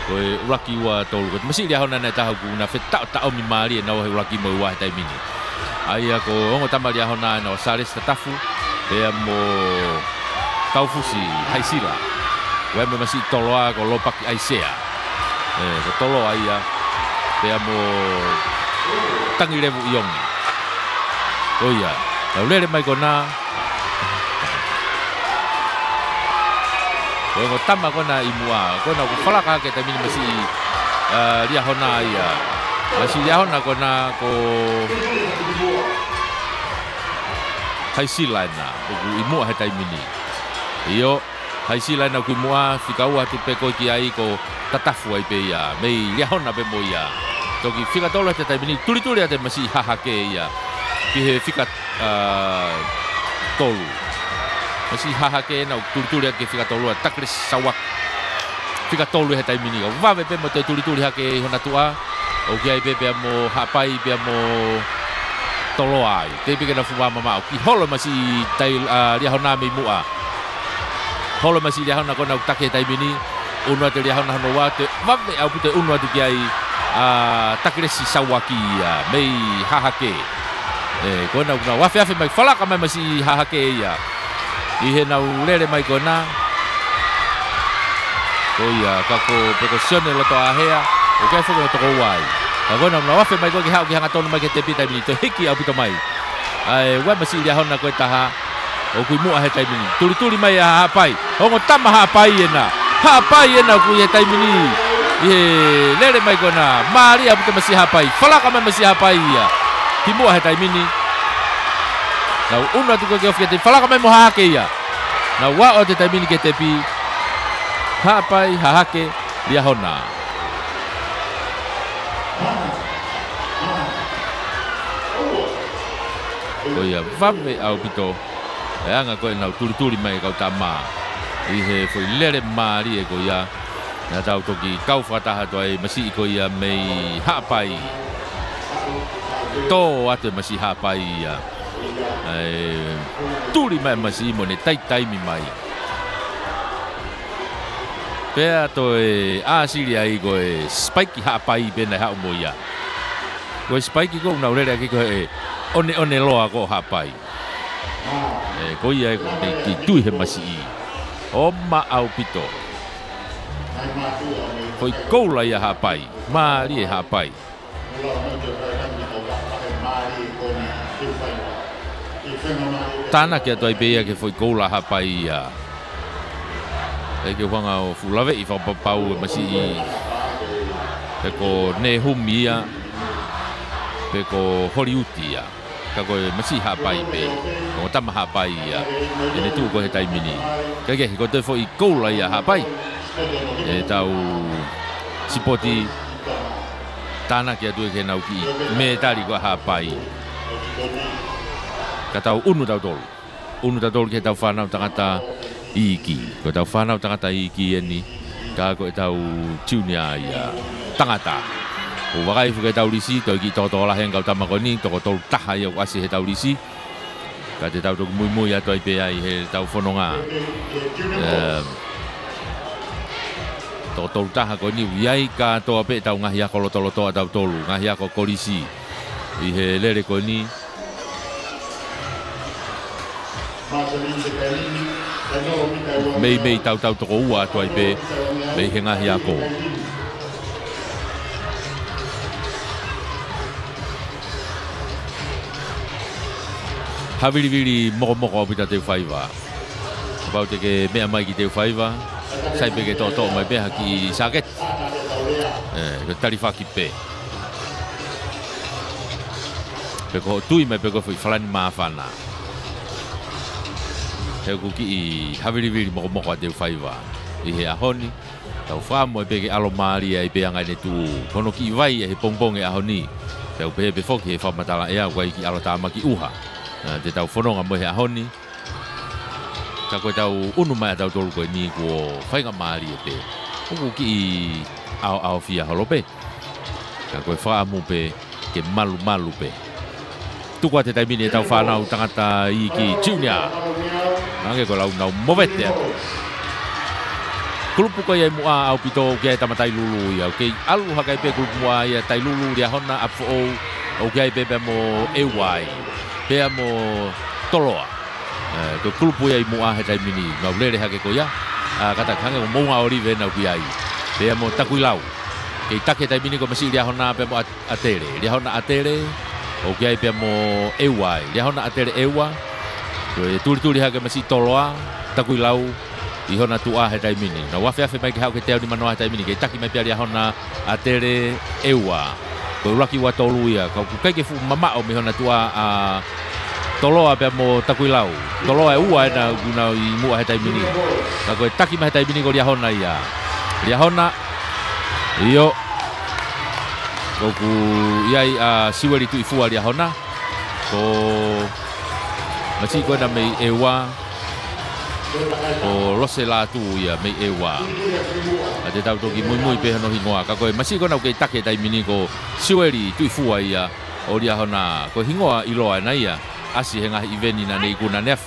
Koe uraki ua tolu. Koe masi ria hona nei taha ku na whetao tao mi maari e nau he uraki mo ua he taimini. Ai ako ongo tama ria hona e nau sares tatafu. Pea mo taufusi haisila. Koe me masi toloa ko lopaki aisea. Ko toloa ia. Pea mo tangi revu iongi. O ia. Lau lere mai kona. Ko tama kona i mua, kona ko falaka ke tamini masi ria hona ia. Masi ria hona kona ko haisila na ko i mua he taimini. Iyo haisila na ko i mua fikau atu pe ko ki ai ko tatafu ai pe ia, mei ria hona pe mo ia. Toki fika tolo he taimini tuli ate masi hahake ia. Ki he fika tolu. Masi hahake na tuli ake fika tolu takres sawak fika tolu he taimini ko vave pe mo te tuli hake hona tua o ki ai pe mo hapai pe mo tolo ai te pe na fuwa mama ki holo masi tai ria hona me mua holo masi ria hona ko na take taimini unwa te ria hona no wa te vave au pute unwa te ki ai takres sawaki ia mei hahake ko na wafe mai falaka mai masi hahake ia. I he nau lere mai kona. Ko ia, kako prekosione loto ahea. O kai whuka loto ko wai. Ka kona mna wafe mai koe ki hao ki hanga tonu mai ke te pita mini. To hiki au pito mai. Ai, wai masi lia hona koe taha. O kui mua he taimini. Tuli mai a hapai. Hongo tama hapai ena. Hapai ena kui he taimini. I he lere mai kona. Maari au pito masi hapai. Falaka mai masi hapai ia. Ki mua he taimini. Nau una tu koe ke te falaka mai mo hahake ia. Nau wa o te taimini ke te pi. Hapai, hahake, ria hona. Ko ia vave au pito. E anga koe nau tuli mai kau tama. I he foi lere maari e ko ia. Nā tau toki kau whataha toa e masi i ko ia mei hapai. Tō ate masi hapai ia. Tuli mai masi mo ne taimi mai. Pea to e asiri ai ko e spike hapai pena hau mo ia. Ko spike ko na urere ki ko e one loa ko hapai. Ko ia ko ki tui he masi i. O ma au pito. Foi koula ia hapai. Maari e hapai. Tana ke atoa i peia ke foi koula hapai ia. E ke whanga o fulawe i whapapau e masi i. Pe ko ne humi ia. Pe ko horiuti ia. Ka koe masi hapai pe. Ko tama hapai ia. E ne tuu ko he taimini. Ka ke ko te foi koula ia hapai. E tau sipoti. Tana ke atoa ke nau ki. Me tari ko hapai. Ka tau unu tau tolu. Unu tau tolu ke tau whanau tangata iki. Ko tau whanau tangata iki e ni. ka ko tau junior ia tangata o wakai fu ke tau lisi to ki to la hen ka tama ko ni to ko to taha ia wasi he tau lisi ka te tau to mui ia to i pe ai he tau fononga to taha ko ni iai ka to pe tau ngahi ko lo tau tolu ngahi ko kolisi i he lere ko ni mei tau toko ua to ai pe mei he ngahi ako Havili moko pita te whaiva. Pau te ke mea mai ki te whaiva. Sai pe ke tō mai peha ki saket. Ke tariwha ki pe. Pe ko tui mai pe ko whi whalani maa whana. He ku ki i havili moko a te whaiva. I he ahoni. Tau whamoe pe ke alo maari ai pe angai ne tu. Kono ki i vai e he pongpong e ahoni. Tau pe pe whoki he whamatala ea wai ki alo tāma ki uha. Te tau whanonga mo he ahoni. Ka koe tau unu mai tau tolu koe ni ko whainga maari e pe. Uku ki i ao fia holo pe. Ka koe whaamu pe ke malu pe. Tukua te taimini e tau whanau tangata i ki junior. Nange ko lau nau mowete atu. Kulupu koe ai mua au pito kia e tamatai lulu ia. Kei alu hakai pe kulupu mua ia tai lulu ria hona apu o kia e pepe mo ewai. Pea mo toloa. Ko kulupu ia i mua he taimini. Nau lere hake ko ia. Kata kange o mounga orive nau ki ai. Pea mo takuilau. Kei take taimini ko masi ria hona pe mo atere. Ria hona atere. O kia e pea mo ewai. Ria hona atere ewa. Turi hake masi toloa. Takuilau. I hona tua he taimini. Na wafe mai ke hau ke teo ni manoa he taimini. Kei taki mai pia ria hona atere ewa. Ko laki wa tolu ia. Kau kai ke fu mamao mi hona tua a toloa pe mo takuilau. Toloa e ua na guna i mua he taimini. Ka koe taki mai he taimini ko ria hona ia. Ria hona. Iyo. Koku iai a siweri tu i fua ria hona. Ko masi koe na mei ewa. O rose la tu ia mei ewa. A te tau toki mui pe hano hingoa. Ka koe masi koe nau kei take taimini ko siweri tu i fua ia. O ria hona ko hingoa iloa na ia. Asi he ngahi iveni na nei kuna nef.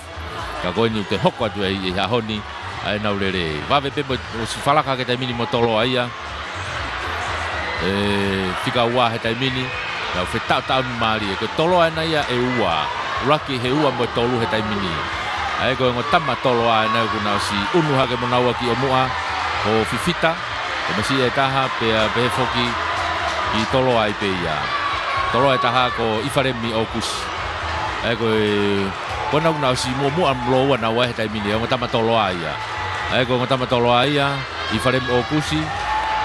Ka koe ni te hoko atu e hahoni. Ai nau lere. Wawe pe o si whalaka ke taimini mo toloa ia. Whika ua he taimini. Nau whetau ni maari. Ko toloa na ia e ua. Raki he ua mo tolu he taimini. Ai ko ngo tama toloa na kuna si unu hake mo naua ki o mua. Ko fifita. Ko masi e taha pe foki ki toloa i pe ia. Toloa e taha ko ifaremi o kusi. Ai ko kona kuna si mua mloa na wa he taimini. Ngo tama toloa ia. Ai ko ngo tama toloa ia. Ifaremi o kusi.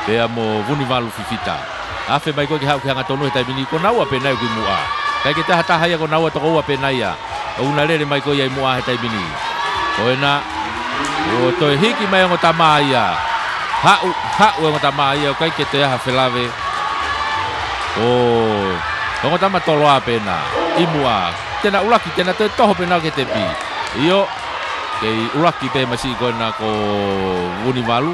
Pe mo vunivalu fifita. Afe mai ko ki hau ki hanga tonu he taimini. Ko naua pe nai ki mua. Kai ke taha ia ko naua toko ua pe nai ia. O una lere mai ko ia i mua he taimini. Ko ena. O toi hiki mai ngo tama ia. Hau ngo tama ia. Kai ke te aha whelave. O ngo tama toloa pena. I mua. Tena ulaki tena toi toho pena ke te pi. Iyo. Kei ulaki pe masi ko na ko Vunivalu.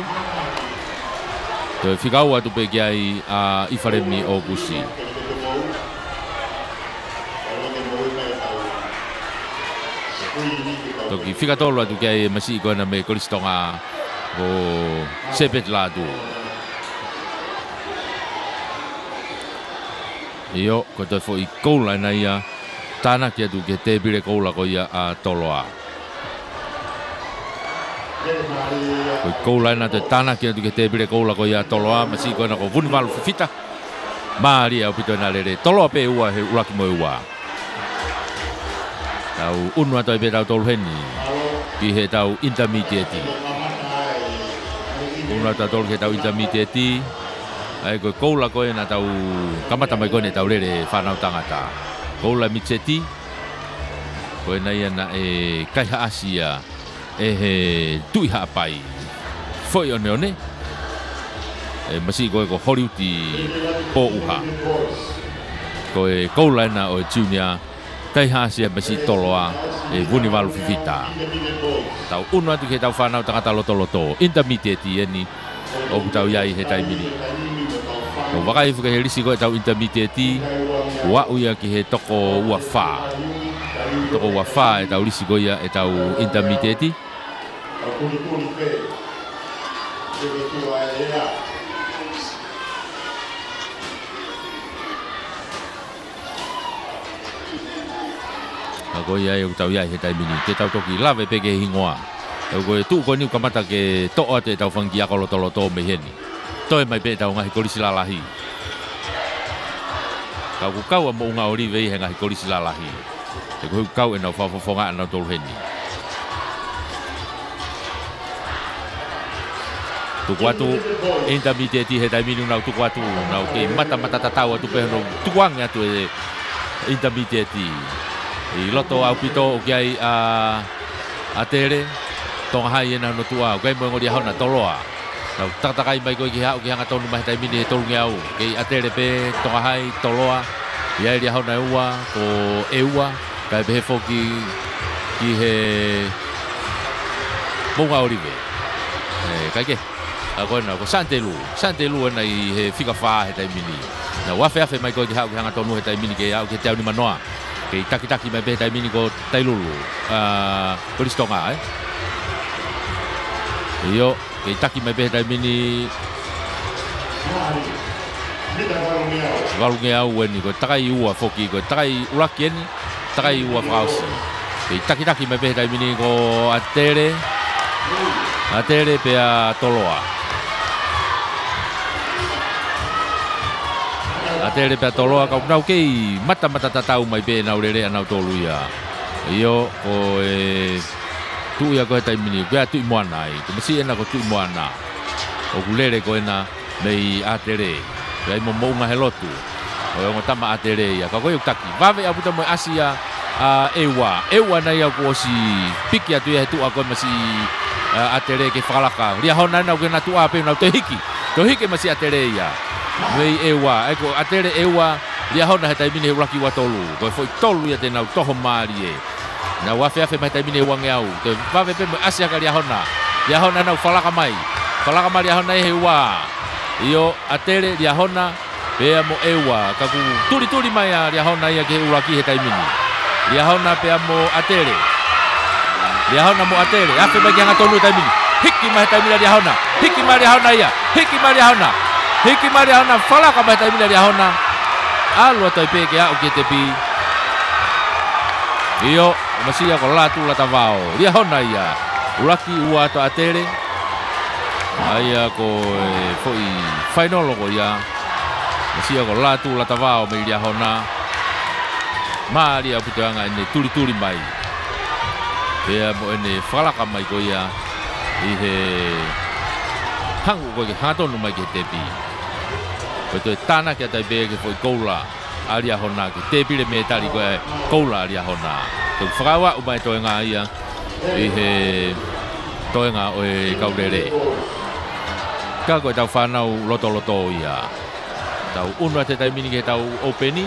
Toi whikau atu pe kia i Ifaremi o Kusi. Toki whikatolo atu kia i masi ko na me kolistonga o sepet la atu. Iyo, ko toi fo i koula na ia. Tāna kia tu ke te pire koula ko ia a toloa. Ko i koula na te tāna kia tu ke te pire koula ko ia a toloa. Masi ko na ko Vunivalu fifita. Maari au pito na lere. Toloa pe ua he ulaki mo ua. Tau unua toi pe tau tolu heni. Ki he tau intermediate. Unua tau tolu he tau intermediate. Ai ko koula ko na tau kamata mai ko ne tau lere whanau tangata. Koula mitseti. Ko na ia na e kaiha asia. E he tui haapai. Foi one. E masi ko horiuti po uha. Ko e koula na o junior. Kaiha asia masi toloa. E Vunivalu fifita. Tau unua tu ke tau whanau tangata loto. Intermediate ni. o tau iai he taimini. O wakai fuka he risi koe tau intermediate ua uia ki he toko ua wha. Toko ua wha e tau risi koe e tau intermediate. Ako ia e tau iai he taimini. Te tau toki lawe peke hingoa. E koe tuu koe niu kamata ke toa te tau whangia kolotoloto me heni. Toi mai pe tau ngahi kolisi lalahi. Kau kau a mo unga orive i he ngahi kolisi lalahi. Te koe kau e nau whafofonga anau tolu heni. Tuku atu intermediate he taimini unau tuku atu. Nau ke mata tatau atu pehono tukuang atu e intermediate. I loto au pito o kiai a tere. Tonga hai e nau no tua. Koe mo ngori ahona toloa. Nau tatakai mai koe ki hanga tonu mahi taimini he tolu ngeau. Kei atere pe tonga hai toloa. Ia eri ahona e ua ko e ua. Kai pe he foki ki he munga orive. Kai ke. A koe nau ko Santelu. Santelu ena i he whika wha he taimini. Nau wafe mai koe ki hanga tonu he taimini ke au ke te au ni manoa. Kei taki mai pe he taimini ko tailulu. Koristonga Iyo, kei taki mai pe tai mini Valunge au weni ko takai ua foki ko takai uraki eni takai ua frausi. Kei taki mai pe tai mini ko atere pe a toloa. Atere pe a toloa ka nau kei mata tatau mai pe nau rere anau tolu ia. Iyo ko tu ia ko tai mini ko tu moana ai ko masi ena ko tu moana o gulere ko ena nei atere ai mo nga helotu o ngo tama atere ia ka ko taki vave aputa mo asia ewa na ia ko si piki atu ia tu ko masi atere ke falaka ria hona na ko na tu ape na to hiki masi atere ia nei ewa ai ko atere ewa ria hona tai mini uraki wa tolu ko foi tolu ia te na toho marie. Na wafe mai taimine wange au. Te wafe pe asia ka ria hona na falaka mai ria hona he wa. Iyo atere ria hona pe mo ewa ka ku turi mai ria hona ia ke uraki he taimini. Ria hona pe mo atere. Ria hona mo atere. Afe mai nga tonu taimini. Hiki mai taimina ria hona. Hiki mai ria hona ia. Hiki mai ria hona falaka mai taimina ria hona. Alu atoi pe ke au ke te pi. Iyo masia ko latu la tavao ria hona ia uraki ua to atere aia ko foi final ko ia masia ko latu la tavao me ria hona maria putanga ene turi mai pe mo ene falaka mai ko ia i he hangu ko ke hatonu mai ke tepi ko to tana ke tai be ke foi koula aria hona ke tepi le metali ko koula aria hona. Tau whakawa umai toi ngā ia i he toi ngā o e kaurere. Ka koe tau whanau loto ia. Tau unua te taimini ke tau openi.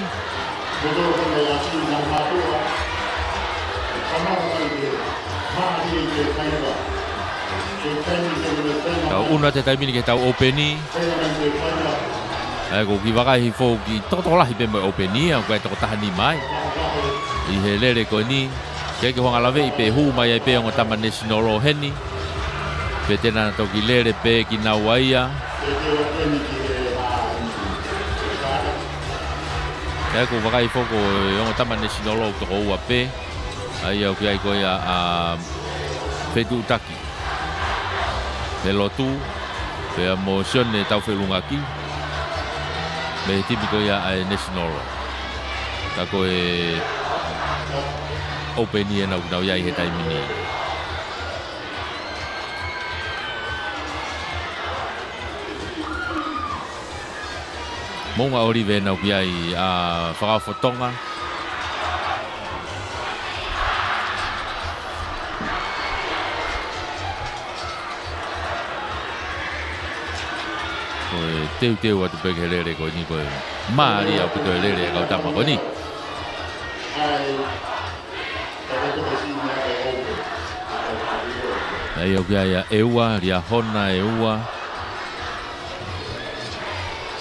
Tau unua te taimini ke tau openi. Ko ki wakai fo ki tokotolahi pe mo openi au koe tokotahani mai. I he lere ko ni ke honga lave i pe hu mai pe ngo tama national o heni pe tena toki lere pe ki na waia ke ko vakai foko ngo tama national o to ua pe ai au ki ai ko ia a fetu taki pe lotu pe emotion ne tau felunga ki me tipi ko ia ai national ta ko openi na nau iai he taimini. Monga orive nau iai a whakafotonga. Teu atu peke lere ko ni ko maari au pito lere kau tama ko ni. Ai au kia eua ria hona eua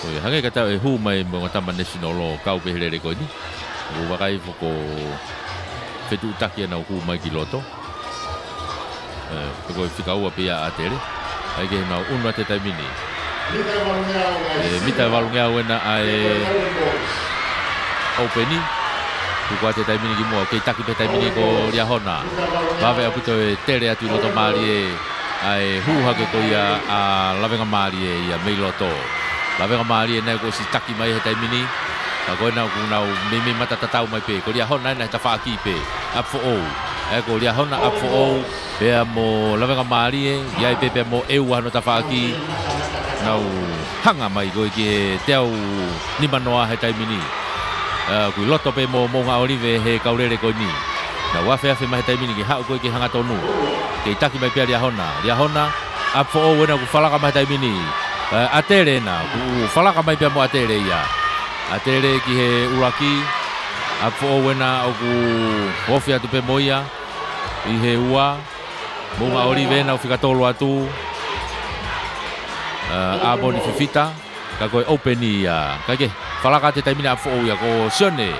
Koe hange kata e hu mai mo ngata national lo kau pe hele ko ni. O wakai foko fetu taki na hu mai ki loto. Ko fika ua pe a tere. Ai ke na unwa te taimini. Mita valungea wena ai openi. Tu kwa te taimini ki mo ke taki pe taimini ko ria hona. Bave apito e tere atu loto mari ai hu hake ko ia a lavenga mari ia mei loto. Lavenga mari na ko si taki mai he taimini. Ko na ku na me mata tatau mai pe ko ria hona na ta fa ki pe. Up for all. Ko ria hona up for all. Pe mo lavenga mari ia pe mo eu no ta fa ki. Nau hanga mai ko ki teu ni manoa he taimini. Ku loto pe mo nga olive he kaurere ko ni. Na wafe mai taimini ki ha ko ki hanga tonu. Ke taki mai pe ria hona up for all wena ku falaka mai taimini. Atere na ku falaka mai pe mo atere ia. Atere ki he uraki up for all wena ku wofia tu pe moia. I he ua mo nga olive na fika tolo atu. Aboni fifita ka koe open ia kage falaka te taimini a fo ia ko sone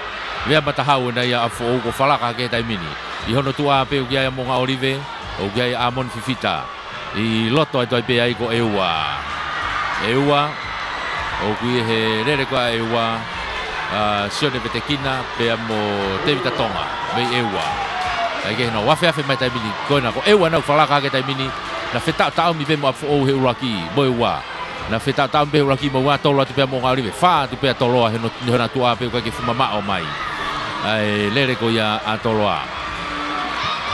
vea matahau na ia a fo ko falaka ke taimini I hono tua pe o gia mo nga olive o gia amon fifita I loto ai pe ai ko eua o kui he rere ko eua sone vetekina pe mo tevita tonga me eua kage no wafe mai taimini ko na ko eua na falaka ke taimini na feta tau mi pe mo fo he uraki boiwa na feta tau pe uraki mo wa tolo tu pe mo ngari fa tu pe tolo he no na tua pe ka fuma ma o mai ai lere ko ya atoloa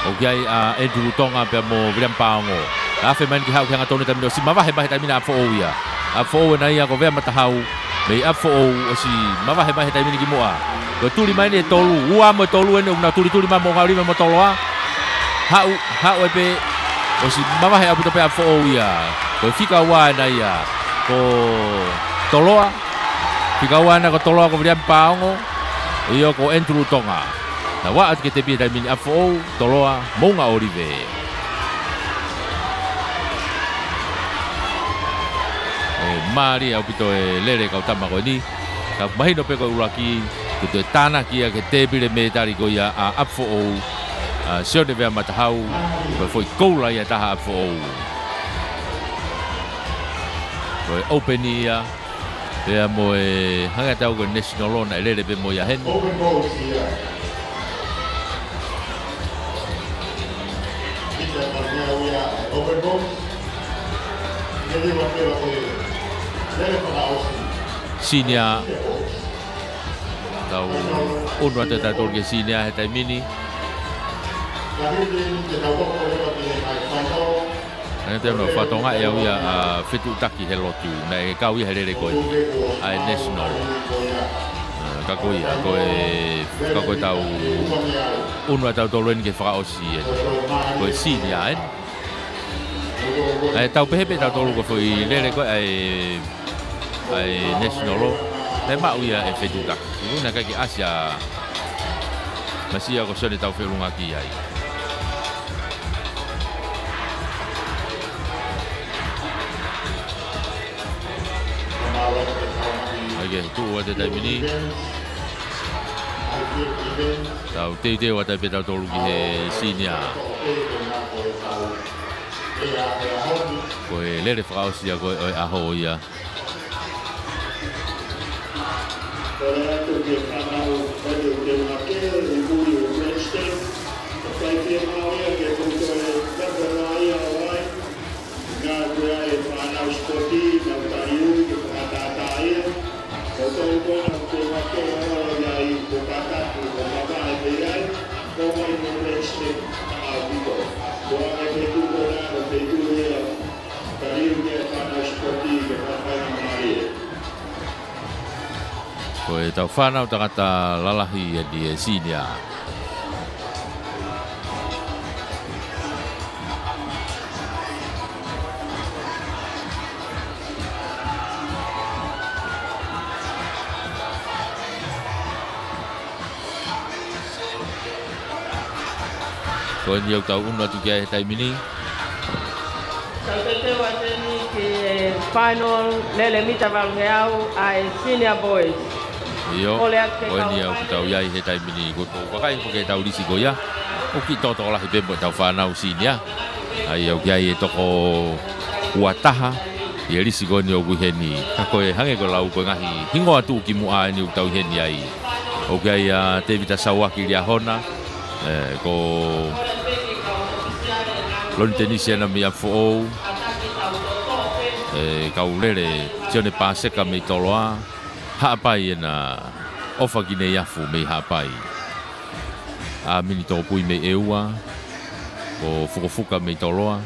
o gai a edru tonga pe mo vriam paongo a fe man ki hau nga tonu tamino si mava he ba tamina fo ya a fo na ia ko ve mata hau me a fo o si mava he ba tamini ki mo a ko tuli mai ne tolu ua mo tolu ene na tuli ma mo ngari mo toloa hau pe o si mama he apu pe afo ia ko fika wa na ia ko toloa fika wa na ko toloa ko brian paongo io ko entru tonga na wa at ke te pia mini afo toloa monga olive mari apu to lere ka tama ko ni ka mahino pe ko uraki ko te tana kia ke te bile me tari ko ia a afo sio de vea matahau ko foi koula ia taha fo ko open ia vea mo hanga tau ko national law na lele be mo ia hen sinia tau unwa te tator ke sinia he taimini Ana te no fatonga e ia fetu taki he lotu na e kau ia hele ko ai national ka ko ia ko tau unwa tau tolen ke fra osi ko sinia ai tau pepe tau tolu ko foi lele ko ai national na ma ia e fetu taki una ka ki asia masia ko sone tau felunga ki ai Oke, tu ada taimini. Tau te wa tai pe tau tolu ki he sinia. Ko lere frausi ya ko aho ia. Ko tau whanau tangata lalahi di sinia. Ko ni tau una tu kia taimini. final lele mita valngeau ai senior boys. Iyo, o ni au tau iai he taimini ko kai ko ke tau lisi ko ya. O ki toto la he bembo tau whanau senior. Ai au iai e toko uataha. Ia lisi ko ni o guheni. Kako e hange ko lau ko ngahi. Hingo atu ki mua ni tau heni ai. O iai te vita sawaki lia hona. Ko lon tenisi na mi afo. Kau lele tione paseka me toloa hapai na ofa gine yafu me hapai a mini to pui me eua o fuka me toloa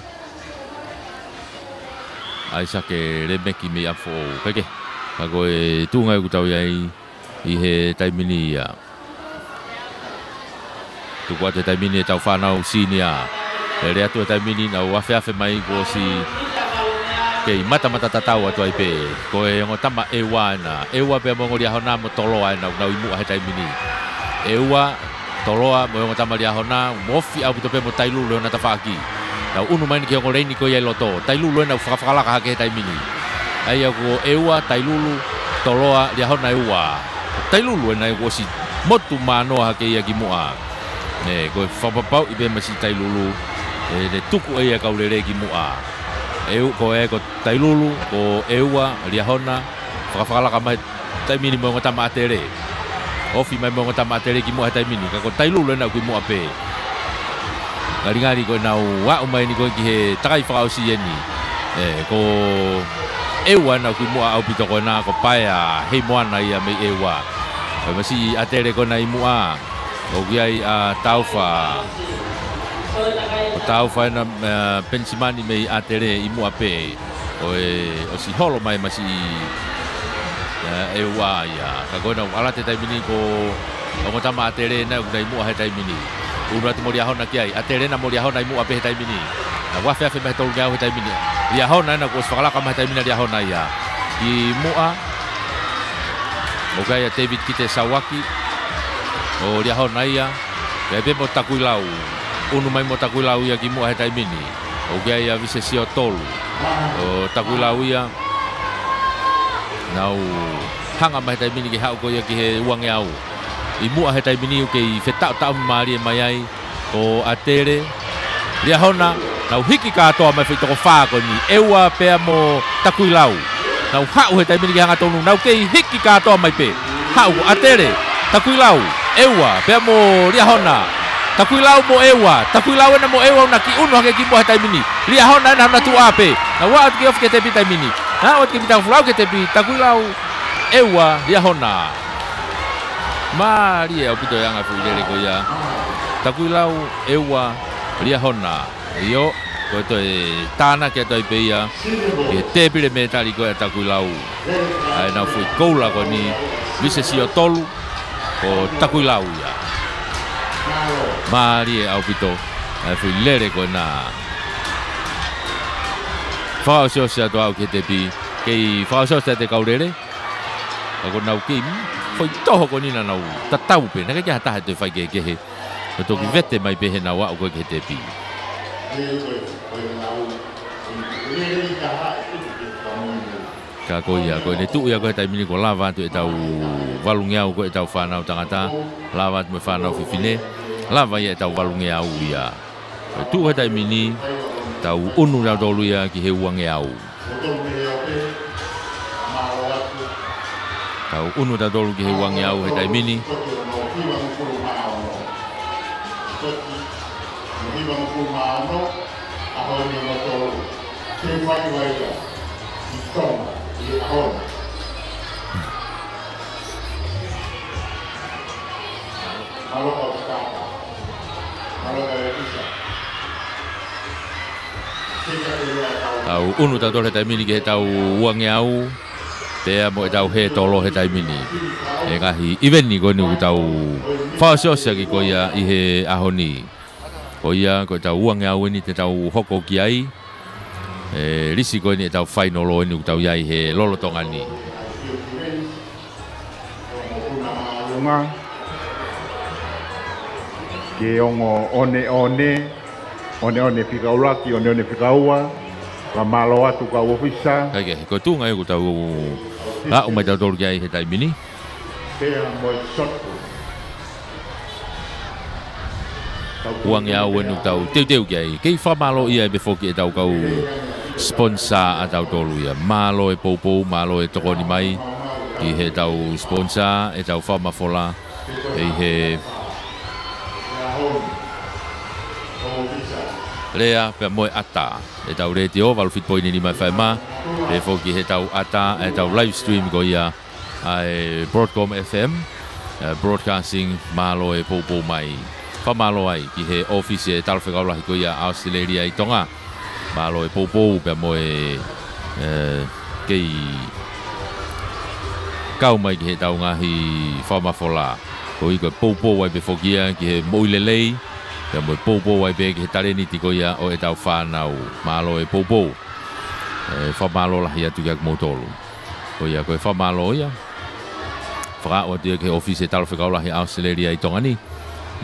ai sake le meki me afo kake ago e tunga ku tau ai I he taimini ya tu kwa te taimini tau whanau sinia e rea tu taimini na wafeafe mai ko si Kei mata tatau atu ai pe ko e ngo tama ewa na ewa pe mo ngoria hona mo toloa na na imu ai taimini ewa toloa mo ngo tama dia hona mofi au pe mo tailu lo na tafaki na unu mai ki ngo reini ko ye loto tailu lo na fakala ka ke taimini ai ko ewa tailu toloa dia hona ewa tailu lo na ko si motu mano ha ke ya ki mua ne ko fa pau ibe masi tailu de tuku e ka ulere ki mua Eu ko e ko tailulu ko eua liahona fakafala kama taimini mo ngota matere ofi mai mo ngota matere ki mo taimini ka ko tailulu na ku mo ape ngari ko na wa umai ni ko ki he takai fausi yeni ko eua na ku mo au pito ko na ko paia he mo na ia me eua masi atere ko na imua o giai a taufa tau fai na pensimani me atere imu ape o si holo mai masi e wa ya ka gona ala te taimini ko o tama atere na dai mu ha taimini ura te moria hona ki ai atere na moria hona imu ape taimini na wa fa me tol ga taimini ria hona na ko sfala ka ma taimini ria hona ya I mua o ga ya David Kite Sawaki o ria hona ya ya be mo takuilau unu mai mo takuilau ia ki mua he taimini o gia ia vise sio tolu o takuilau ia nau hanga mai taimini ki hau ko ia ki he uange au I mua he taimini o ki fetau tau maari e mai ai o atere lia hona nau hiki katoa mai fitoko wha ko ni eua pea mo takuilau nau hau he taimini ki hanga tonu nau kei hiki katoa mai pe hau atere takuilau eua pea mo lia hona takuilau mo ewa takuilau na mo ewa na ki unu hake ki mo taimini lia hona na tu ape na wa ki of ke te taimini na wa ki bita flau ke te takuilau ewa lia hona Maria o pito yang afu ile ko ya takuilau ewa lia hona yo ko to tana ke to pe ya ke te pile metali ko takuilau ai na fu kola ko ni vise sio tolu ko takuilau ya Maria au pito fu lere ko na fa so sia to au ke te pi ke fa so te kaurere ko na ki foi toho ko ni na nau tatau pe na ke hata te fai ke he to ki vete mai pe he na wa ko ke te pi ka ko ia ko ne tu ia ko tai mini ko lava tu tau valungia ko tau fana tangata lava me fana fifine lava ia tau valungia ia tu tai mini tau unu na dolu ia ki he uange au tau unu da dolu ki he uange au he tai mini tau unu tau tole tai mini ke tau uange au te mo tau he tolo he tai mini e ngahi eveni ko ni tau fa so ki ko ia I he ahoni ko ia ko tau uange au ni te tau hoko ki ai risi ko ni tau final lo ni tau ia I he lolo tongani ke ongo one pikaulaki one pikaua Kamalo atu ka ofisa. Kai ko tu ngai ko tau la o mai tau tolu kia he tai mini. Pea mo sotu. Uang ya wenu tau teu kia kei whamalo ia be foki e tau kau sponsor a tau tolu ia. Malo e poupou, malo e tokoni mai. I he tau sponsor e tau whamafola. E he lea pe moe ata e tau re te o walu fit poini ni mai whaima e foki he tau ata e tau live stream ko ia ai Broadcom FM broadcasting malo e poupou mai whamalo ai ki he office e tau whekaulahi ko ia Australia i tonga malo e poupou pe moe kei kau mai ki he tau ngahi whamafola ko i ko poupou ai pe foki ia ki he moilelei Pea moe poupou ai peke he tareni tiko ia o e tau whanau malo e poupou. Whamalo lahi atu kia kumotolu. Ko ia koe whamalo ia. Whaka o tia ke office e talo whekaulahi Australia i tongani.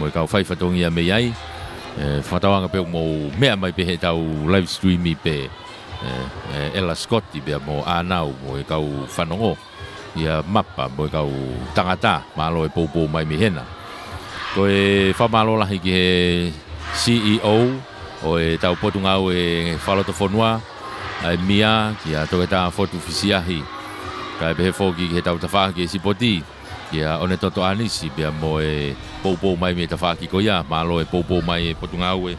Moe kau whaifatongi ia mei ai. Whatawanga peo mo mea mai pe he tau live stream i pe. Ella Scotti pea mo anau moe kau whanongo. Ia mapa moe kau tangata malo e poupou mai mihena. Ko e whamalo lahi ki he CEO o e tau potungau e whalotofonua ai mia ki a toke tā fotu fisiahi ka e pehe fōki ki he tau tawhaki e sipoti ki a one toto anisi pia mo e poupou mai me tawhaki ko ia malo e poupou mai e potungau e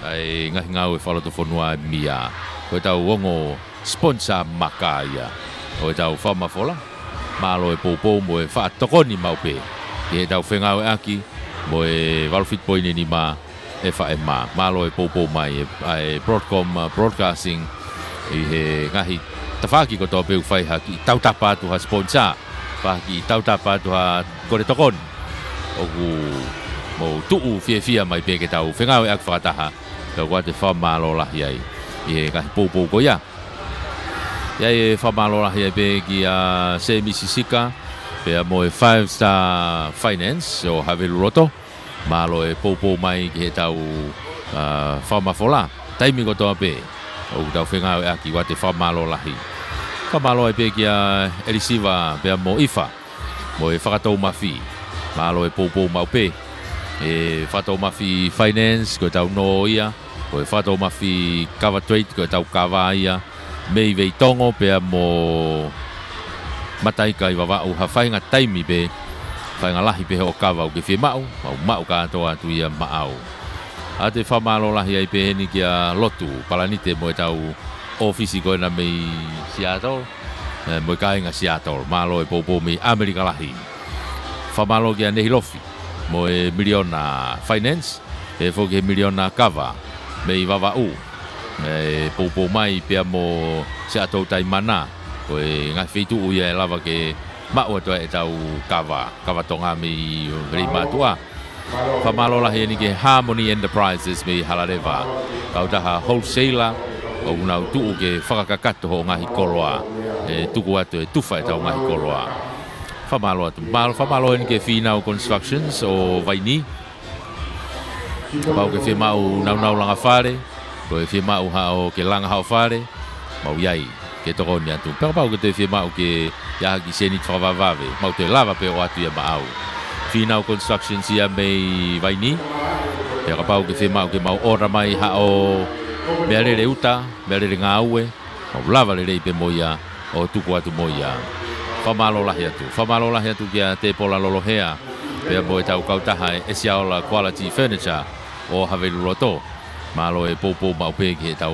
ai ngahi ngau e whalotofonua mia ko e tau ongo sponsor maka ia o e tau whamafola malo e poupou mo e whaatokoni maupe ki he tau whengau e aki mo e walfit poine ni ma e wha e ma malo e poupou mai e Broadcom broadcasting i he ngahi tawhaki ko tō peu whai ha ki tautapa atu ha sponsor whaki tautapa atu ha kore tokon oku mo tuu fia mai peke tau whengau e ak whakataha tau kua te whamalo lahi ai i he ngahi poupou ko ia ia e whamalo lahi ai pe ki a se Mississika pea mo e 5-star finance o Havelu Roto malo e poupou mai ki he tau whamafola taimi ko toa pe o tau whengau e aki wate whamalo lahi whamalo e pe ki a Elisiva pea mo ifa mo e whakatou mafi malo e poupou mau pe e whakatou mafi finance ko tau no ia ko e whakatou mafi cover trade ko tau kawa ia mei vei tongo pea mo matai kai wawau ha whainga taimi pe whainga lahi pe o kawa o ke whi mau katoa tu ia maau a te whamalo lahi ai pe heni ki a lotu palanite mo e tau ofisi koe na mei Seattle mo e kainga Seattle malo e poupou mei Amerika lahi whamalo ki a nehi lofi mo e miliona finance e whoki he miliona kawa mei wawau e poupou mai pe mo Seattle tai mana ko e ngai feitu uia e lava ke mau atua e tau kawa tonga mi veri matua whamalo lahi ni ke Harmony Enterprises mi Halareva kau taha wholesaler o unau tuu ke whakakakato ho ngahi koloa e tuku atu e tufa e tau ngahi koloa whamalo atu whamalo ni ke Finau Constructions o Vaini pau ke whemau nau langa whare ko e whemau ha o ke langa hao whare mau iai ke toko ni atu. Pera pau ke te whemau ke iaha ki senit whawawave. Mau te lava pe o atu ia maau. Finau Construction sia mei Vaini. Pera pau ke whemau ke mau ora mai ha o mea rere uta, mea rere ngā ue. Mau lava rere i pe moia o tuku atu moia. Whamalo lahi atu. Whamalo lahi atu kia te pola lolohea. Pea mo e tau kautaha e Esiaola Quality Furniture o Havelu Roto. Malo e poupou maupe ki he tau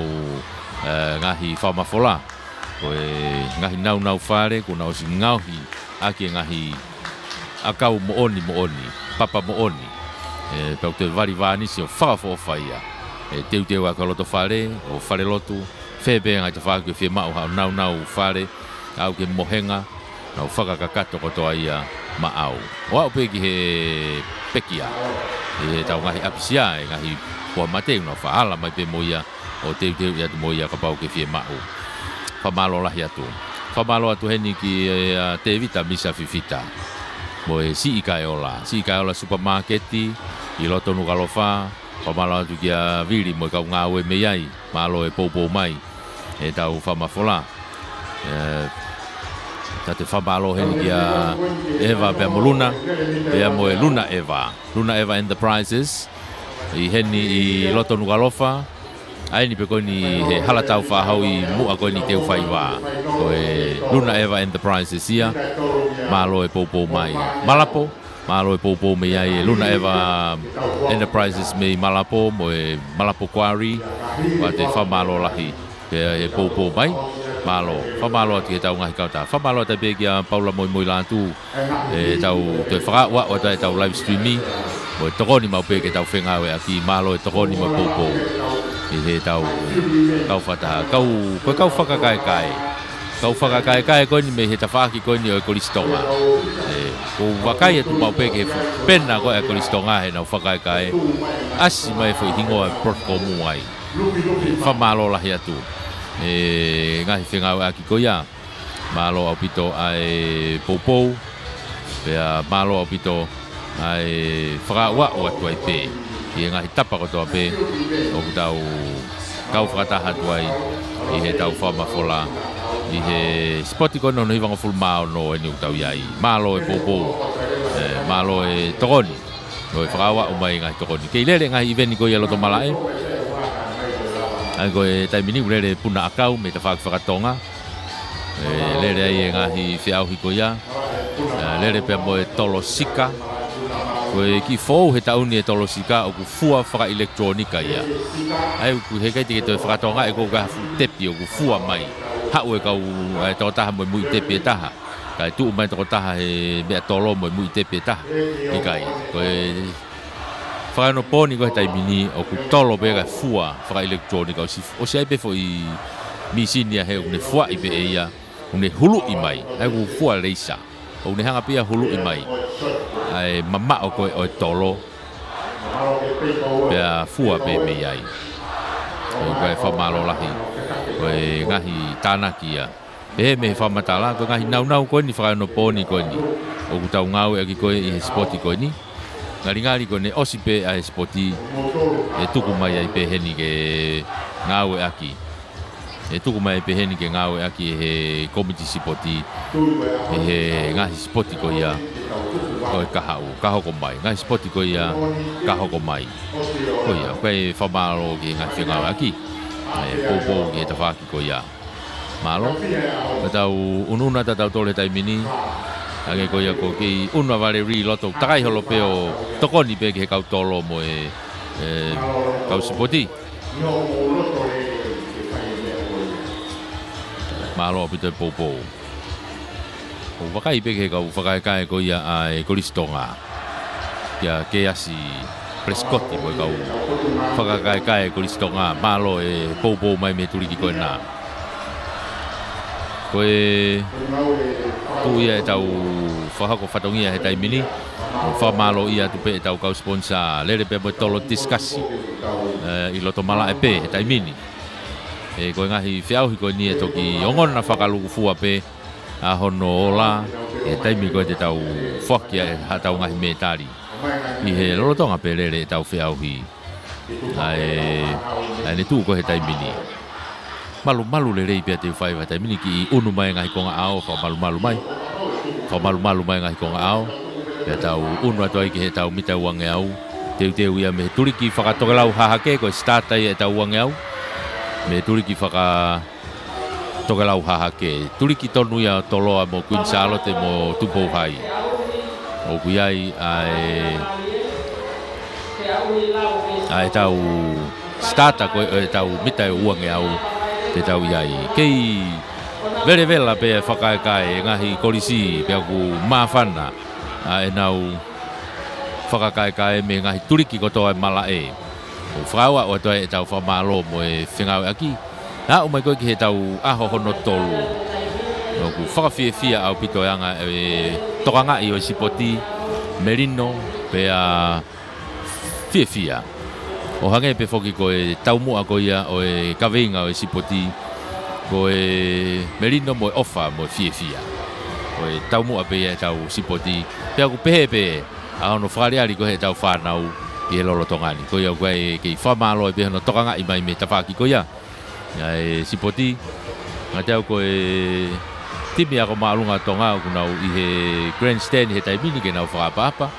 ngahi whamafola. Ko e ngahi nau whare, ko nau si ngauhi aki ngahi akau mo oni, papa mo oni. Pau te vari vani si o whakafo whaia. Teu a ka loto whare, o whare lotu, whebe ngai te whake whi mau hao nau whare, au ke mohenga, nau whakakakato kotoa ia maau. O au peki he pekia, he tau ngahi apisia, ngahi pua mateu no whaala mai pe moia, o teu ia tu moia ka pau ke whi mau. Whamalo lahi atu. Whamalo atu heni ki te vita misa fifita. Mo e si ika e ola supermarketi, i loto nukalofa, whamalo atu ki a viri mo e kau ngāwe mei ai, malo e poupou mai. e tau whamafola. Ta te whamalo heni kia Eva pia mo Luna, pia mo e Luna Eva Enterprises, i heni i loto nugalofa, ai ni pe koni he halatau whahau i mua koni teu whaiwa, ko e Luna Eva Enterprises ia, malo e popo mai Malapo, malo e popo me ai e Luna Eva Enterprises me Malapo, mo e Malapo Quarry, wa te whamalo lahi, pe e popo mai, malo, whamalo ati e tau ngahi kauta. Whamalo ati pe kia Paula moi lantu e tau te whakawa o tai tau live streami o e tokoni mau pe ke tau whengawe aki malo e tokoni mau popo i he tau whataha. Kau whakakaekai. Kau whakakaekai koni me he tawhaki koni o e kolistonga. Ko wakai atu mau pe ke pena ko e kolistonga he nau whakaekai. Asi mai fo i hingo e protoko muai. Whamalo lahi atu. Ngahi whengawe aki koia malo au pito ai poupou pea malo au pito ai whakaua o atu ai pe i ngahi tapa kotoa pe o kutau kau whakataha atu ai i he tau whamafola i he spoti kono no hiwanga fulmao no e ni kutau iai malo e poupou malo e tokoni no e whakaua o mai ngahi tokoni kei lere ngahi iveni koia loto malae ai koe taimini ulere puna akau me ta whakatonga lere ai e ngahi whiauhi koia lere pia mo e tolo sika koe ki fōu he tauni e tolo sika o ku fua whaka elektronika ia ai ku he kai tike toi whakatonga e ko ka tepi o ku fua mai hau e kau toko taha mo mui tepi e taha kai tuu mai toko taha he mea tolo mo mui tepi e taha i kai koe whakano pōni koe taimini o ku tolo pe kai fua whaka elektronika o si ai pe fo i misinia he une fua i pe e ia une hulu i mai ai ku fua leisa o une hanga pia hulu i mai ai mama o koe o tolo pea fua pe me iai o koe whamalo lahi koe ngahi tānaki ia e me whamatala koe ngahi nau koe ni whakano pōni koe ni o ku tau ngau e aki koe i he spoti koe ni ngari koe ne osi pe a he spoti e tuku mai ai pe heni ke ngau e aki e tuku mai pe heni ke ngau e aki he komiti spoti e he ngahi spoti koe ia koe kaho ko mai ngahi spoti koe ia kaho ko mai koe ia koe whamalo ke ngahi whengau aki e popo ke tawhaki koe ia malo e tau ununa ta tau tole taimini age ko ia ko ki una vale ri loto takai holo peo tokoni pe ke kau tolo mo e kau sipoti malo pito popo o wakai pe ke kau whakaekai ko ia ai kolistonga ia ke asi prescotti mo kau whakaekai kolistonga malo e popo mai me turiki ko na koe tu ia e tau whahako whatongia he taimini whamalo ia tu pe e tau kau sponsor lere pe mo tolo diskasi i loto mala e pe he taimini e koe ngahi whiauhi koe ni e toki ongon na whakaluku fua pe a hono ola e taimi koe te tau whakia e hatau ngahi me tari i he lolotonga pe lere e tau whiauhi ai ne tu koe he taimini malu le rei pia te whai whai mini ki unu mai ngahi konga ao wha malu malu mai ngahi konga ao pia tau unu atu ai ki he tau mita uange au teu ia me turiki whakatokelau hahake ko startai e tau uange au me turiki whakatokelau hahake turiki tonu ia toloa mo Queen Charlotte mo tupou hai o kuiai ai tau starta ko e tau mita uange au te tau iai. Kei vere vela pe whakaekai ngahi kolisi pe aku mawhana e nau whakaekai me ngahi turiki kotoa e mala e. O whaua o toa e tau whamalo mo e whengau aki. Nā umai koe ki he tau aho hono tolu. O ku whakawhiawhia au pito anga e tokanga i o sipoti merino pe a whiawhia. O hange pe foki ko e taumua ko ia o e kaweinga o e sipoti ko e merino mo e ofa mo e whiawhia. O e taumua pe e tau sipoti. Pe aku pehe a ono whareari ko he tau whanau i he lolo tongani. Ko ia koe kei whamalo e pe hono tokanga i mai me tawhaki ko ia. ai sipoti ngatau ko timi ako maalunga tonga kuna I he grandstand he taimini ke na whakapapa.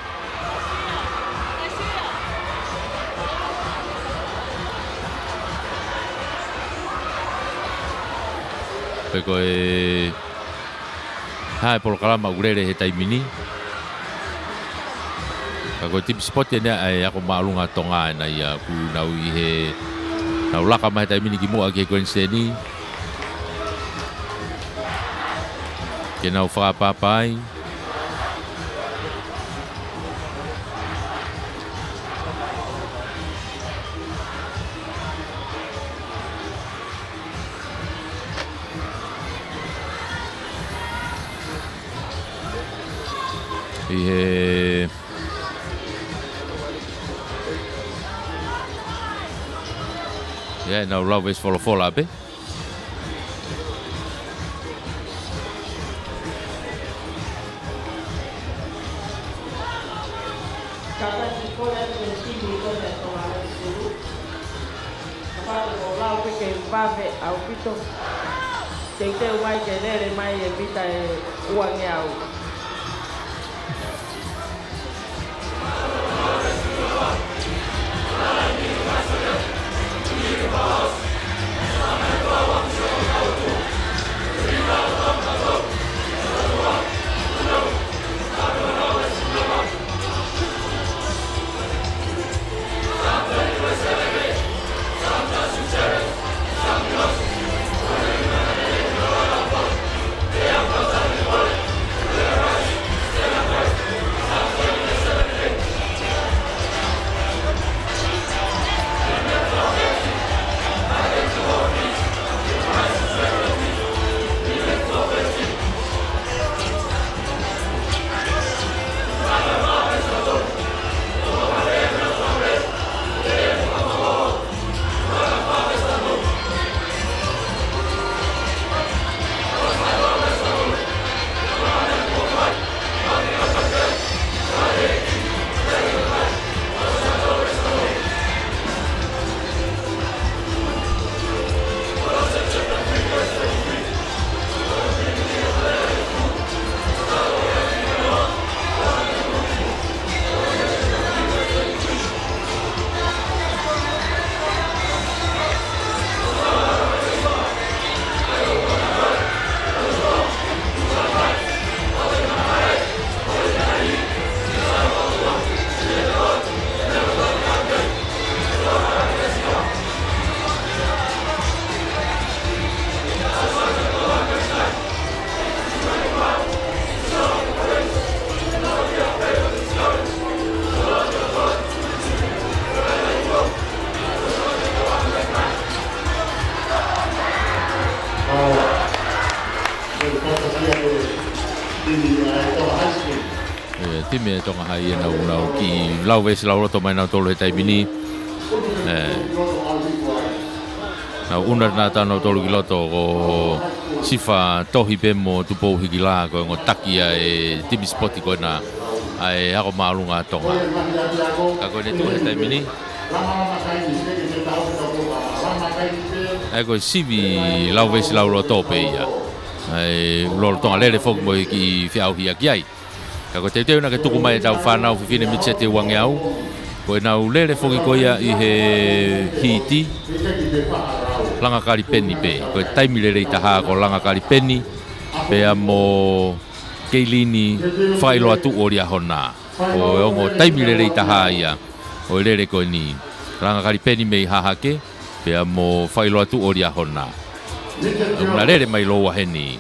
Peko hae polokalama urere he taimini. Kako tip spot ya ai ako maalunga tonga na ia ku nau I he nau laka mai taimini ki mua ke grandstand ni. Ke nau whakapapai. I he nau lau wes fola pe. Bave au pito te wai ke nere mai e vita e uange au. Timi e tonga hai e nau ki lau wesi lau roto mai nau tolu he taimini. Nau una nā tānau tolu ki loto o sifa tohi pe mo tupou hiki la ko ngo takia e timi spoti ko na ai ako maalunga tonga. Ka ko ne tu he taimini. Ai ko sivi lau wesi lau roto pe ia. Ai lo tonga lele fok mo ki fiau hi aki ai. Kako te na ke tuku mai tau whanau whiwhine mitse te wange au. Koe nau lere whoki koia I he hiti. Langakari peni pe. Koe taimi lere I taha ko langakari peni. Pea mo keilini whailo atu ori ahona. Koe ongo taimi lere I taha ia. Koe lere koe ni. Langakari peni mei hahake. Pea mo whailo atu ori ahona. Muna lere mai loa heni.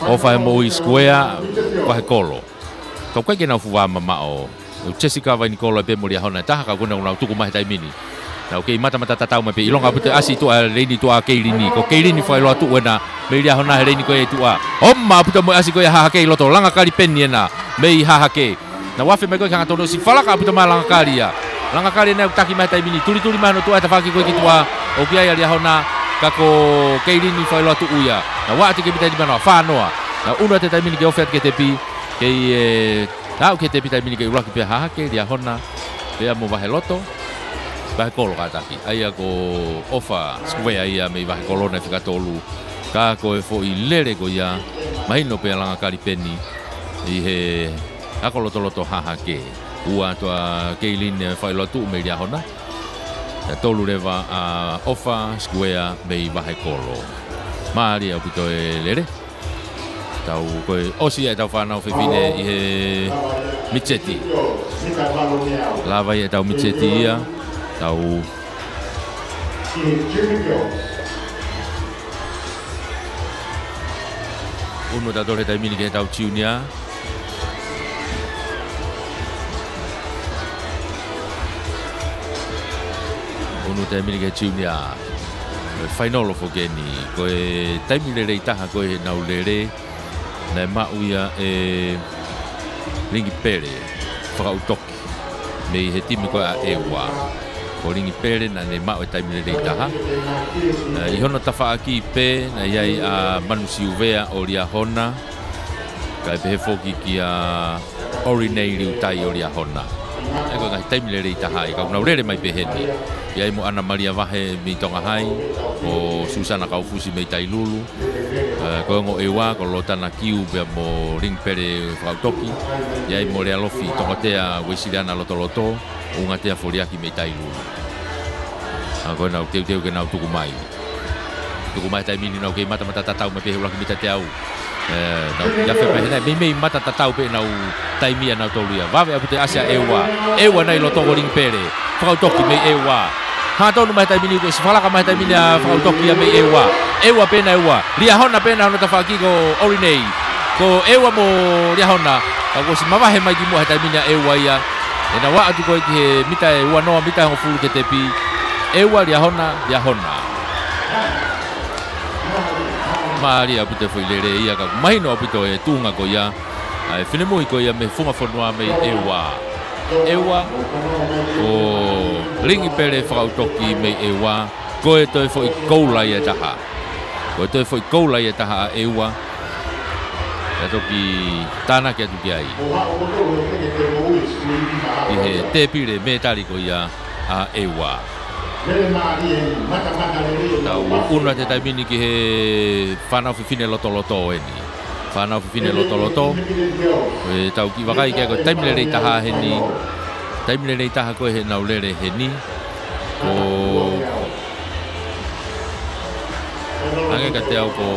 O whae mo I square wahe kolo. Kau kai ke nau fuwa mamao. Jessica vai Nicola pe mo lia hona taha ka kuna una tuku mai taimini. Na okay mata tatau mai pe ilonga pute asi tu a reini tu a keilini. Ko keilini foi lo tu wena me lia hona reini ko e tu a. Omma pute mo asi ko ya ha ke loto langa kali penni na me ha ke. Na wafe mai ko kanga tono si fala ka pute ma langa kali ya. Langa kali na taki mai taimini. Tuli mai no tu a tafaki ko ki tu a. O kia ya lia hona ka ko keilini foi lo tu uya. Na wa ti ke bita di mana fa noa. Na una te taimini ke ofet ke te pi. Kei tau ke te pita mini ke uraki pe haha ke dia hona pe mo vahe loto vai kolo kataki ai ko ofa square ia me vai kolo na fika tolu ka ko fo I lere ko ia mai no pe langa kalipeni I he akolo toloto haha ke ua to keilin fai lotu me dia hona tolu leva a ofa square me vai kolo mari au pito lere tau ko osi e tau whanau whiwhine I he Micheti lava e tau Micheti ia tau unu tau he taimini ke tau Junior unu taimini ke Junior final of geni ko e taimini rei taha ko e nau lere na mauia Ringi Pere whakautoki me he timi ko a ewa ko Ringi Pere na ne mau e taimile rei taha I hono tawha aki pe na iai a manusi uvea o ria hona ka e pehe foki ki a orinei riu tai o ria hona e ko ngai taimile rei taha I ka unau rere mai peheni iai mo Ana Maria Vahe mi tonga hai o Susana Kaufusi me tai lulu ko ngo ewa ko lotana kiu be mo Ring Pere whakautoki iai mo rea lofi tongatea weisiriana lotoloto unga tea foriaki me tai lulu ko nau teu ke nau tukumai tai mini nau ke mata tatau me pehe ulaki mita te au nau iafe pehena me mata tatau pe nau taimia nau toluia wawe apute asia ewa nai lotongo Ring Pere whakautoki me ewa ha tonu mai tai mini ko sifalaka mai tai mini a whakautoki me ewa pena ria hona pena hono tawhaki ko orinei ko ewa mo ria hona ka ko si mawahe mai ki mo tai mini ewa ia e na wa atu ko ki he mita e ua noa mita ho fulu ke tepi ewa ria hona Maria pute foi lere ia ka mai no pito e tunga ko ia ai finemui ko ia me funga fonua me ewa o Ringi Pere whakautoki me ewa ko e toi foi koulai e taha ko toi foi koulai e taha ewa e toki tana ke atu ki ai I he te pire me tari ko ia a ewa tau una te taimini ki he whanau whiwhine lotoloto eni whanau whiwhine lotoloto e tau ki wakai kia ko taimile rei taha heni taimile rei taha ko he nau lere heni ko ange ka te au ko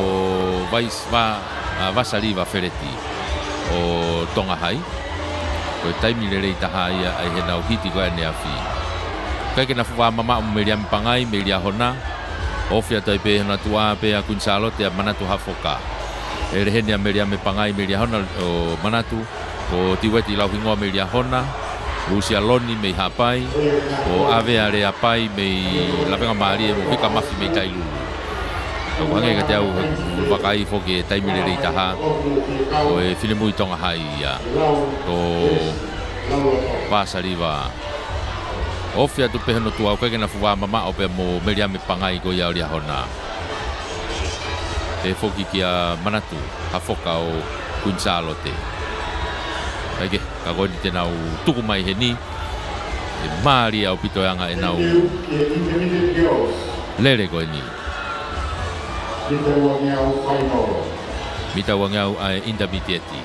Vasaliva Fereti o Tonga Hai ko taimile rei taha ia ai he nau hiti ko ane afi kai ke na fuwa mama me ria mpangai me ria hona ofia tai pe na tua pe a kunsalo te manatu hafoka e rehenia me ria me pangai me ria hona o manatu ko tiweti lau hingoa me ria hona Rusia loni me hapai o ave are apai me la venga mari mo fika mafi me tai lu ko hange ka te au wakai foke taimile rei taha o e filemui Tonga Hai ia ko Vasaliva ofia tu peheno tua ko ke na fuwa mama o pe mo meria me pangai ko ia ria hona e foki kia manatu hafoka o kunsalo te ake ka go te nau tuku mai heni e maria o pito anga e nau lere ko ni mita wangau ai intermediate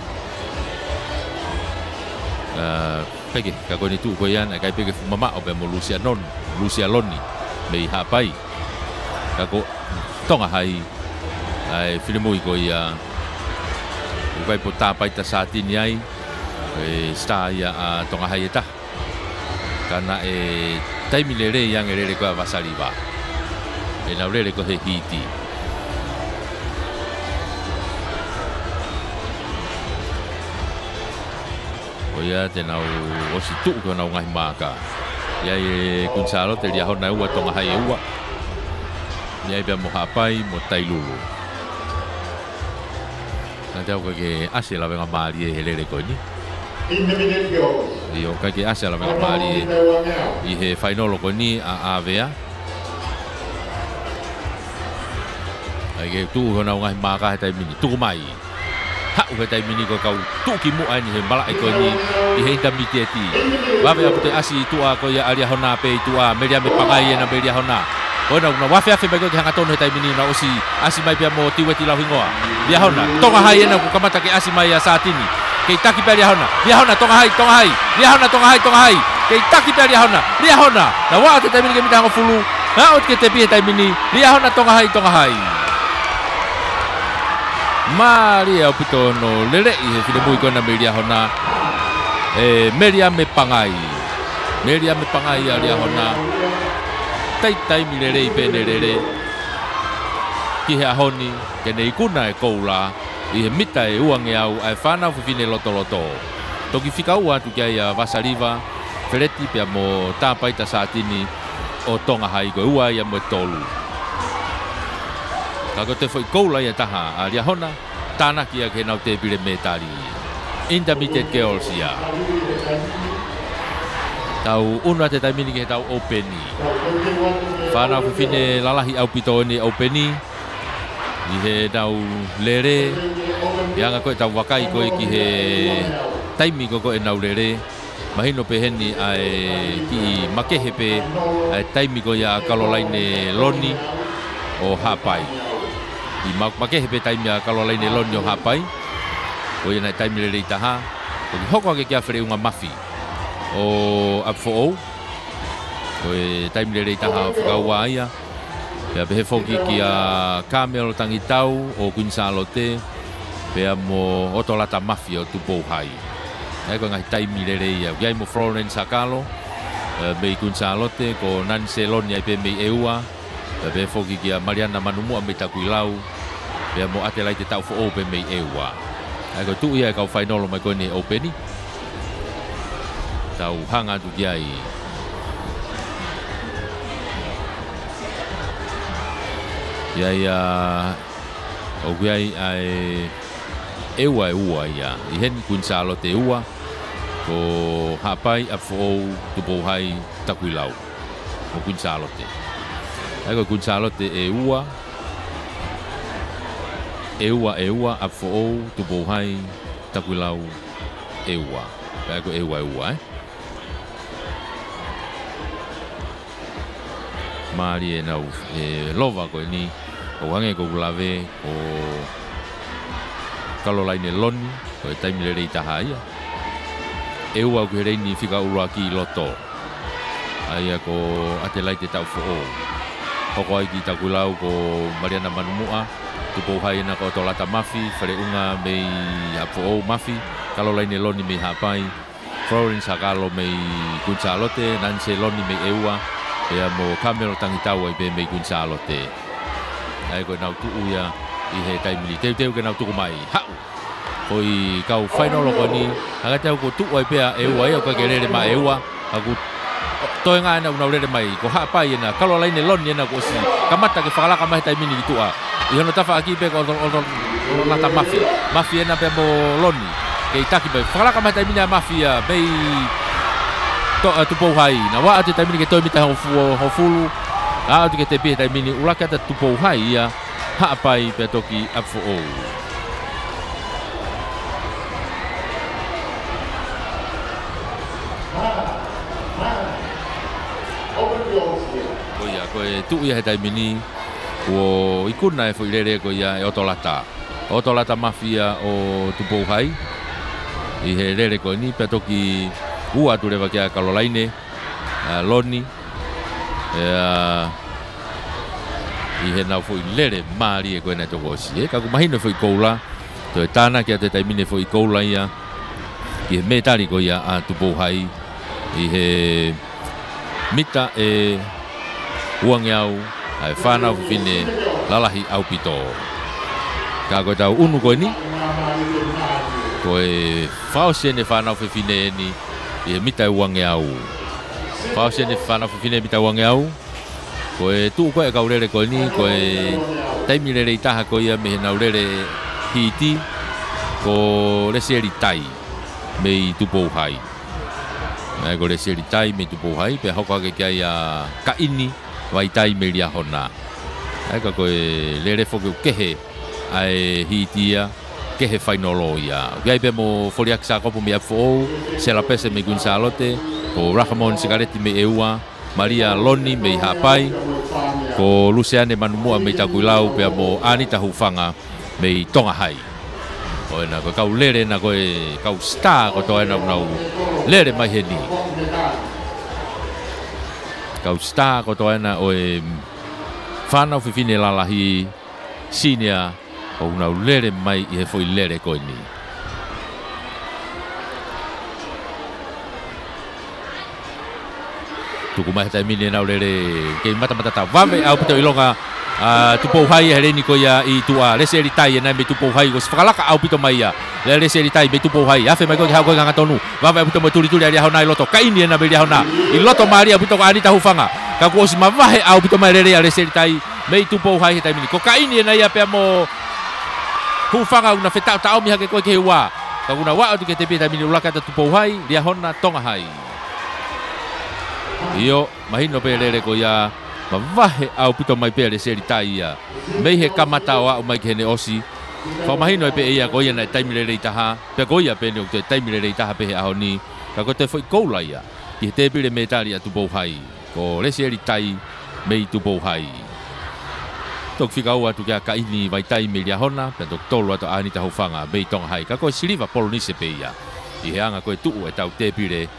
pege ka ko ni tu ko yan kai pege mama o be mo Lucia Loni me hapai ka ko Tonga Hai ai filemui ko ia vai pota pai ta satini ai e sta ia a Tonga Hai eta kana e taimile re yang re ko Vasaliva e na re ko he hiti ia te nau o si tu ko nau ngai maka ia e kunsalo te ria hona ua Tonga Hai ua ia be mo hapai mo tai lulu na te ko ke ase la venga mari e helere ko ni io ka ke ase la venga mari I he final ko ni a avea ai ke tu ko nau ngai maka tai mini tu mai hau he taimini ko kau tuki mu ai ni he mala ko ni I he intermediate wawe apute asi tua ko ia alia hona pe tua media me pagai na media hona ona una wafe afe mai ko hanga tonu he taimini na osi asi mai pia mo tiwe ti lahingoa dia hona tonga hai na ku kamata ke asi mai ya saat ini ke taki pe dia hona tonga hai dia hona tonga hai ke taki pe dia hona na wa te taimini ke mita ngo fulu na ot ke te pi taimini dia hona tonga hai Maria Pitono lele I fide bui ko na media hona media me pangai alia hona tai mi lele I pene lele ki he ahoni ke nei kuna e koula I he mita e uange au ai whana fine loto toki whika ua tu kia ia Vasaliva Fereti pia mo tāpaita saatini o tonga hai ko ua ia mo tolu Kako te foi koula ia taha a lia hona tāna kia ke nau te pire metari intermediate girls ia tau una te taimini ke tau openi whana fine lalahi au pito ni openi I he tau lere ianga koe tau wakai koe ki he taimi ko koe nau lere mahino pe heni ai ki makehe pe ai taimi ko ia Caroline Loni o hapai I makehe pe taimi a Caroline Loni o hapai o ia nai taimi lere I taha o ki hoko ake kia where unga mafi o apfo o e taimi lere I taha o whikaua aia pea pehe foki ki a Camel Tangitau o Queensalote pea mo otolata mafi o tupou hai ai ko ngai taimi lere ia ia mo Florence Akalo me Queensalote ko Nancy Loni ai pe me eua pe foki ki a Mariana Manumu me takuilau pea mo ate lai te tau fo open me eua ai ko tu ia ka final mai ko ni openi tau hanga tu kiai ia o kiai ai eua ia I hen Queensalote eua ko hapai apfo tupo hai takuilau o Queensalote ai ko Queensalote eua apfo tupo hai takuilau eua ai ko eua Mari nau lova ko ni o wange ko lave o Caroline Loni ko taimi lere I taha ia eua ko reini fika ura ki loto ai ko ate lai te tau fo hoko ai ki takulau ko Mariana Manumua tupo hai na ko tolata mafi fere unga mei apfo mafi Caroline Loni me hapai Florence Akalo me Queensalote Nancy Loni me eua pea mo Camel Tangitau ai pe me Queensalote ai ko nau tu ia I he taimini teu ke nau tuku mai hau koi kau final ko ni aga tau ko tu ai pea eua ia ko kelele ma eua aku toenga na una lele mai ko hapai na Caroline Loni na ko si kamata ke fala ka mai taimini tu a I hono tafa aki pe ko lata mafia na pe mo Loni ke taki pe fala ka mai taimini mafia bei to tupo hai na wa ate taimini ke to mita ho fulu a ate ke te pe taimini ula ka tupo hai ia hapai pe toki apfo ko ia ko tu ia he taimini o ikuna e foi lere ko ia e otolata mafia o tupo hai I he lere ko ni pe toki ua tu lewa kia Caroline Loni I he nau foi lere mari e koe na toko osi kaku mahino foi koula to e tāna kia te taimine foi koula ia I he metari ko ia a tupo hai I he mita e uange au ai whanau fine lalahi au pito ka koe tau unu koe ni koe whaosene whanau fine ni I mita uange au whaosene whanau fine mita uange au koe tu koe kau rere koe ni koe taimi rere I taha koe ia me nau rere hiti ko reseri tai me I tupo hai ko reseri tai me tupo hai pe hoko ake kia ia ka ini wai tai me lia hona ka koe rere foke kehe ai hitia ke he whainolo ia. Gai pe mo foliak sa kopo me afo, se la pese me Gonzalote, ko Ramon Sigareti me eua, Maria Loni me hapai, ko Luciane Manumua me takuilau pe mo Anita Hufanga me tonga hai. O ena ko kau lere na ko kau star ko to ena nau lere mai heni. Kau star ko to ena o whanau whiwhine lalahi sinia o nau lere mai i he foi lere koe ni. Tuku mai tai mini nau lere kei mata ta wame au pito ilonga tupo hai he reni ko ia i tua lese ri tai na me tupo hai ko sfakalaka au pito mai ia le lese ri tai me tupo hai afe mai ko ha ko nga tonu wame pito mo tuli ari hona i loto kaini na be ri hona i loto mari au pito ko Anita Hufanga ka ko si mawahe au pito mai lere lese ri tai me tupo hai he tai mini ko kaini na ia pe mo Hufanga una feta ta mi hake ko ke wa ka una wa tu ke te pita mini ulaka ta tupo hai ri hona tonga hai io mahino pe lere ko ia mawahe au pito mai pere se ritai ia mei he kamata wa mai kene osi fa mahino pe ia ko ia na taimile rei taha pe ko ia pe no te taimile rei taha pe ahoni ka ko te foi koula ia i te pile metali atu bo hai ko le se ritai mei tu bo hai tok fika wa tu ka ini vai tai me lia hona pe tok tolo to Anita Hufanga mei tong hai ka ko siliva polonise pe ia i hanga ko tu e tau te pile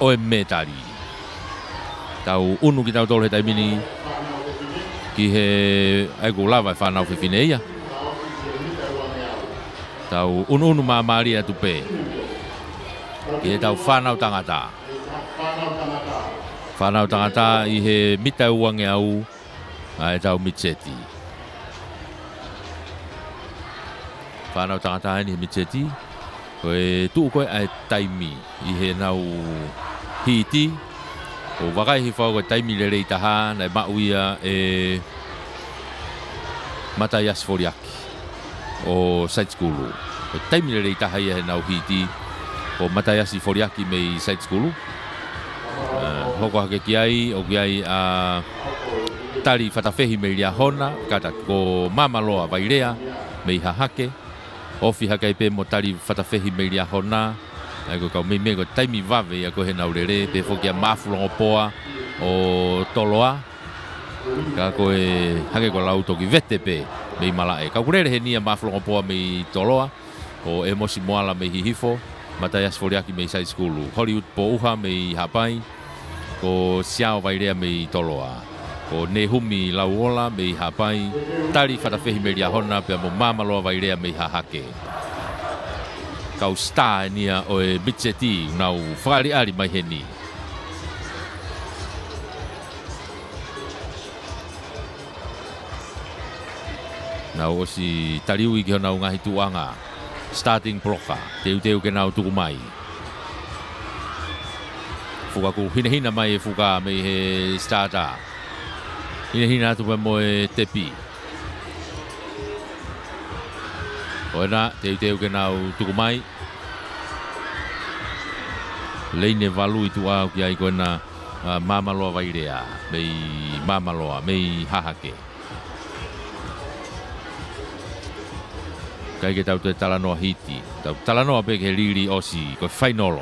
o metali tau unu ki tau tolo he tai mini ki he aiku lava e whanau whiwhine ia. Tau unu maamari atu pe. Ki he tau whanau tangata. Whanau tangata i he mita uange au e tau Mitseti. Whanau tangata ni he Mitseti. Koe tuu koe ai taimi i he nau hiti. O wakai hi whau koe taimi le rei taha nai mauia e Mataias Foriaki o Side School. O taimi le rei taha ia he nau hiti o Mataias Foriaki mei Side School. Hoko hake ki ai o ki ai a tari whatawhehi mei lia hona kata ko mamaloa vairea mei hahake. Ofi hake pe mo tari whatawhehi mei lia hona. Ai ko kau me ko taimi vave ia ko he naurere pe fokia mafulongo poa o toloa ka ko e hake ko lauto ki vete pe me mala e ka kurere he nia mafulongo poa me toloa o emosi moala me hihifo Mataias Foriaki me Side School Hollywood po uha me hapai ko siao vairea me toloa ko nehumi lauola me hapai tari whatawhehi me lia hona pe mo mamaloa vairea me hahake kau star nia o e Mitseti nau whakari ari mai heni. Nau o si tariui ki nau ngahi tuanga starting blocker teu ke nau tuku mai. Fuka ku hina mai e fuka me he starter. Hina tu mo e tepi. Oena teu ke nau tuku mai. Leine valu itu au ki ai kona mamaloa vairea mei mamaloa mei hahake. Kai ke tau te talanoa hiti. Tau talanoa pe ke liri osi ko whainolo.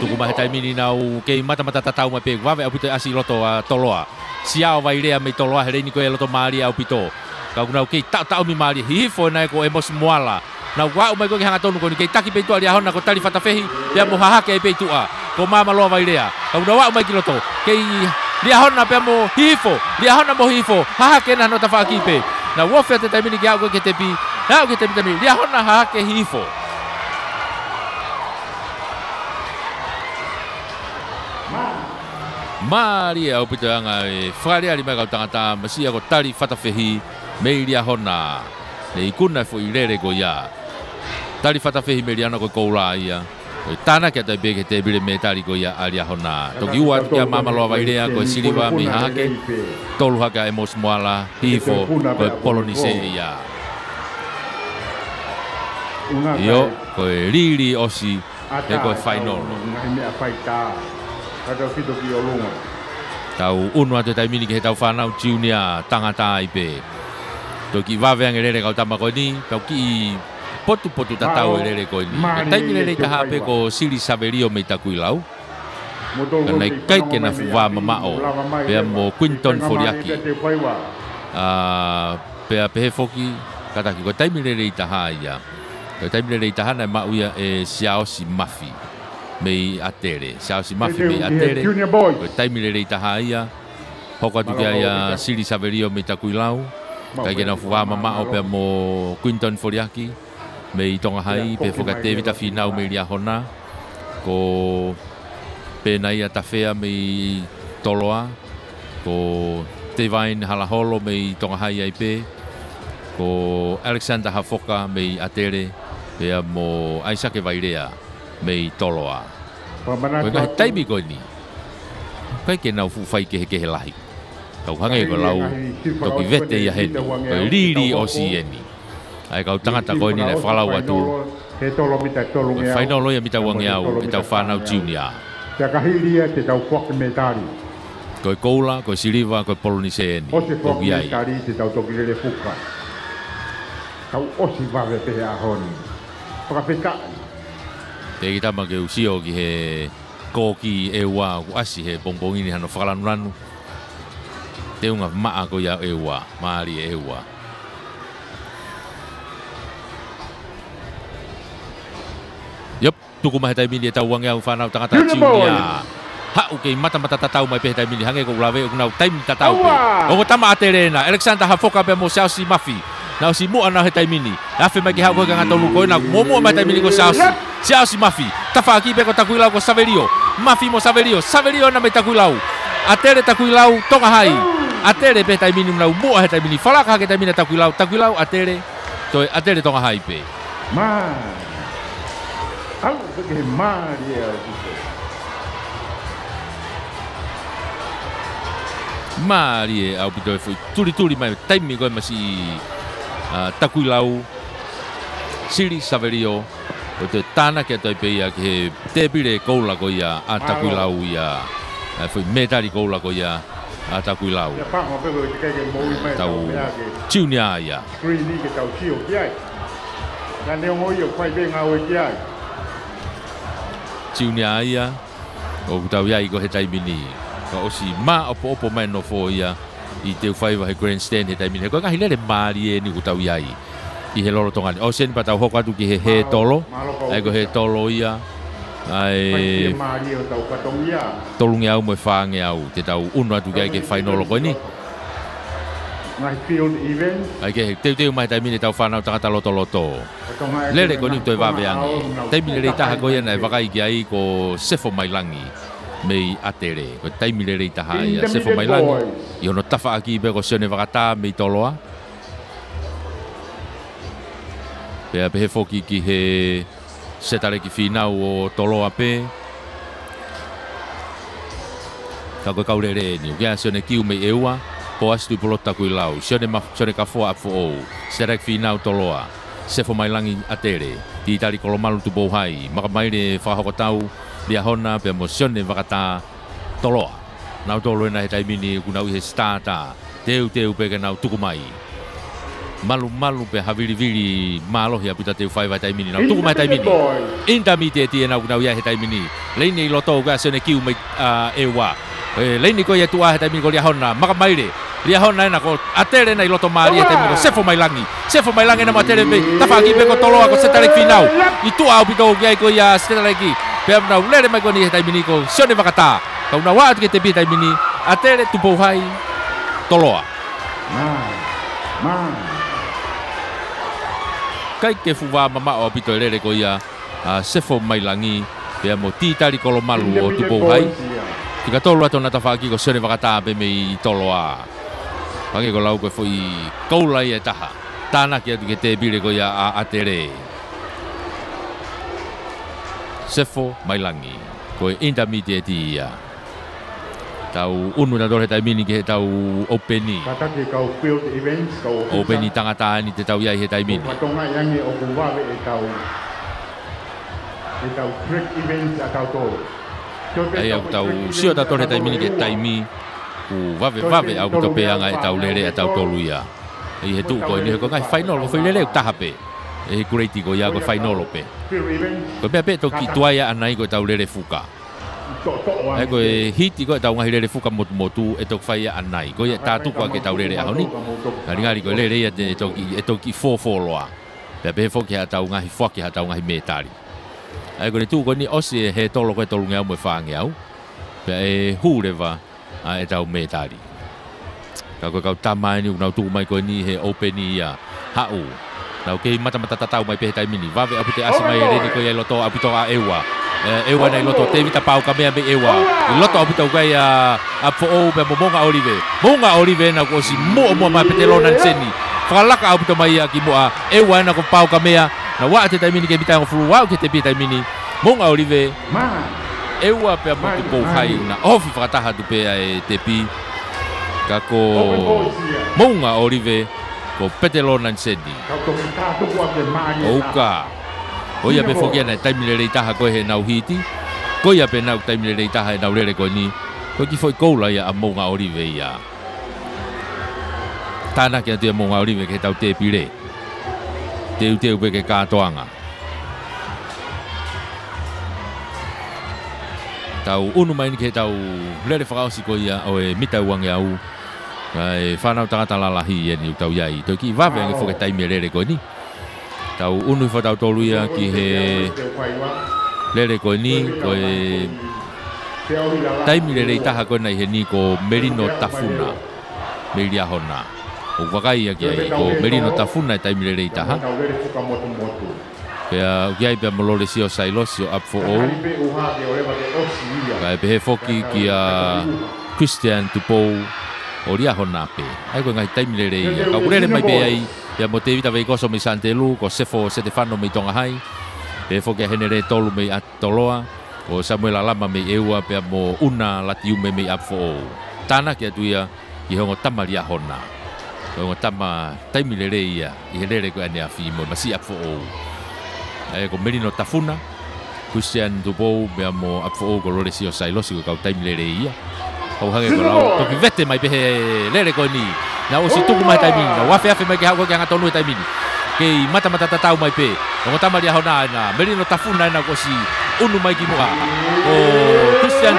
Tuku mai tai mini nau kei mata tatau mai pe wave au pito asi loto toloa. Siao vairea mei toloa hereini ko e loto maari au pito. Kau nau kei tau mi maari hifo nai ko emos moala. Nau wau mai ko ke hanga tonu ko ni kei taki pe tua lia hona ko tali whatawhehi pia mo hahake e pe tua. Ko mamaloa vairea. Kau nau wau mai ki loto. Kei lia hona pia mo hifo. Lia hona mo hifo. Hahake na nota whaakipe. Na wofia te taimini ki au ko ke te pi. Au ke te pi tamini. Lia hona hahake hifo. Maria au pito anga e whakari ari mai kau tangata masia ko tali whatawhehi mei lia hona. Nei kuna fo i rere ko ia. Tali whatawhehi mei lia ko koula ia. Tana kia tai beke te bile me tali ko ia alia hona. Toki ua kia mamaloa vairea ko e siliva mi hake. Tolu haka e mos moala hifo ko e polonise ia. Io ko e riri osi e ko e whainolo. Tau unua te taimini ke he tau whanau tiunia tangata i pe. Toki waweange rere kau tamako ni, tau ki potu tatau lele ko ni. Taimi lele taha pe ko Sili Saverio me takuilau. Kana kai ke na fuwa mamao pe mo Quinton Foriaki. Pe pe foki kata ki ko taimi lele taha ia. Ko taimi lele taha na ma uia e Xiao Si Mafi. Me atere, Xiao Si Mafi me atere. Ko taimi lele taha ia. Hoko tu kia Sili Saverio me takuilau. Kai ke na fuwa mamao pe mo Quinton Foriaki. Me i tonga hai, pe whakate vita whinau me ria hona. Ko pēnei a tawhea me i toloa. Ko te vain halaholo me i tonga hai ai pe. Ko Alexander Hafoka me i atere. Pea mo Aisake Vairea me i toloa. Koe kai taimi koe ni. Kai ke nau fuwhai ke he lahi. Kau hange ko lau toki vete ia heni. Koe riri o si eni. Ai kau tangata koe ni na whalau atu. Whainolo ia mita wangi au, i tau whanau junior. Te kahiria te tau whaki me tari. Koe koula, koe siliva, koe polonise eni. Ose whaki me tari te tau toki rere fuka. Tau osi wawe pehe a honi. Whakawhekai. Te ki tama ke usio ki he kōki e ua, ku asi he bongbongini hano whakalanu. Te unga maa ko ia e ua, maari e ua. Yep, tuku mahe taimini e tau wangi au whanau tangata junior. Hau kei mata tatau mai pehe taimini hange ko ulawe o kunau taimini tatau pe. Ongo tama aterena, Alexander Hafoka pe mo Xiao Si Mafi. Nau si mua na he taimini. Afe mai ki hau koe kanga tolu koe na momo mai taimini ko Xiao Si Mafi. Tawhaki pe ko takuilau ko Saverio. Mafi mo Saverio. Saverio na me takuilau. Atere takuilau tonga hai. Atere pe taimini nau mua he taimini. Falaka hake taimini takuilau. Takuilau atere. Toi atere tonga hai pe. Au ke Maria Marie au pito foi turi mai taimi koe masi takuilau Sili Saverio o te tana ke toi peia ke te pire koula ko ia a takuilau ia foi metari koula ko ia a takuilau tau junior ia ni ke tau tio kiai na ne ngoi o kwai be ngau kiai junior ia o tau ia i ko he taimini ko osi ma opo mai no fo ia i te whaiwa he grandstand he taimini ko ngahi lere Marie ni ko tau ia i he loro tongani o sen patau hoko atu ki he tolo ai ko he tolo ia ai tolungi au mo whaange au te tau unu atu ki ai ke whainolo ko ni ai ke teu mai taimini tau whanau tangata loto lere ko ni toi waweangi taimini rei taha ko ia nai wakai ki ai ko sefo mai langi mei atere ko taimini rei taha ia sefo mai langi i ono tafa aki be ko sione wakata mei toloa pea pehe foki ki he setare ki whinau o toloa pe ka koe kaurere ni ukia sione kiu mei eua po astu polota kui lau sione ka foa afu ou setare ki whinau toloa sefo mai langi atere ti itari kolomalu tu bohai maka maire whahokotau lia hona pe mo sione wakata toloa nau tolo na he taimini ku nau he stata teu pe ka nau tukumai malu pe haviri malo ya pita teu fai vai taimini nau tukumai taimini intermediate nau nau ya he taimini leini loto ga sione kiu mai ewa leini ko ya tua he taimini ko lia hona maka maire lia hona na ko atere na loto mari he taimini ko sefo mai langi na matere pe tafaki pe ko toloa ko setare finau i tua au pito ga ko ya setare ki pe na lere mai ko ni he taimini ko sione wakata kau na wa ke te bi taimini atere tu pohai toloa kai ke fuwa mama o pito lere ko ia sefo mai langi pe mo titari kolomalu o tu pohai tika tolo ato na tafaki ko sione wakata pe me toloa pange ko lau ko foi koula ia taha tana ke te bi ko ia atere sefo mai langi ko intermediate ia tau unu na dore taimini ke tau openi pataki kau field events kau openi tangata ni te tau ia he taimini patonga yangi o kuwawe e tau track events atau to ai au tau sio ta dore taimini ke taimi ku vave au to peanga e tau lere e tau tolu ia ai he tu ko ni ko ngai final ko foi lere ta hape e kureti ko ia ko final pe Philippines. ko pe to ki tua ia anai ko tau lele fuka ai ko hiti ko tau ngahi lele fuka motu e to fai ia anai ko ia tatu ko ke tau lele ahoni ngari ko lele ia to ki fo loa pe fo ki ha tau ngahi fo ki ha tau ngahi metali ai ko tu ko ni osi he tolo ko tolu ngau mo fangi au pe e huleva ai tau metali ka ko tamai ni unau tu mai ko ni he open ia hau na ke mata tau mai pe tai mini va ve apute asi mai ni ko ia loto apito a ewa nei loto te vita pau ka me ewa loto apito ga ia a fo o pe monga olive na ko si mo mai pe lona seni falaka apito mai ki mo a ewa na ko pau ka me na wa te tai mini ke vita flu wa ke te pi tai mini monga olive ewa pe mo tu po hai na ofi fataha tu pe te pi ka ko monga olive ko petelona sedi oka o ia be fokia na taimile le taha ko he nau hiti ko ia be nau taimile le taha nau lele ko ni ko ki foi koula ia amonga olive ia tana ke atu amonga olive ke tau te pile te ube ke katoanga tau unu mai ke tau lele frausi ko ia o e mita wange au ai whanau tangata lalahi e ni tau iai to ki wawe ange whoke taimi lere ko ni tau unu whatau tolu ia ki he lere ko ni ko e taimi lere i taha ko nei he ni ko Merino Tafuna Meria hona o wakai ia ki ai ko Merino Tafuna e taimi lere i taha pea ukiai pea molole sio sailosio up for all kai pe he foki ki a Christian Tupou o ria hona pe ai ko ngai taimi lere ia ka urele mai pe ai ia mo te vita veikoso mi Santelu ko Sefo Stefano mi tonga hai pe foki henere tolu mi atoloa o Samuel Alama mi eua pe mo una latiume mi apfo tana ki atu ia i hongo tama ria hona hongo tama taimi lere ia i helere ko ane afi mo masi apfo ai ko Merino Tafuna Christian Tupou me mo apfo ko lore sio sailosi ko taimi lere ia au hange ko lau toki vete mai pe lere ko ni na o si tuku mai taimi na wafe afe mai ke hako ke anga tonu taimi ni ke mata tatau mai pe o tama dia hona na Merino Tafuna na ko si unu mai ki mo o Christian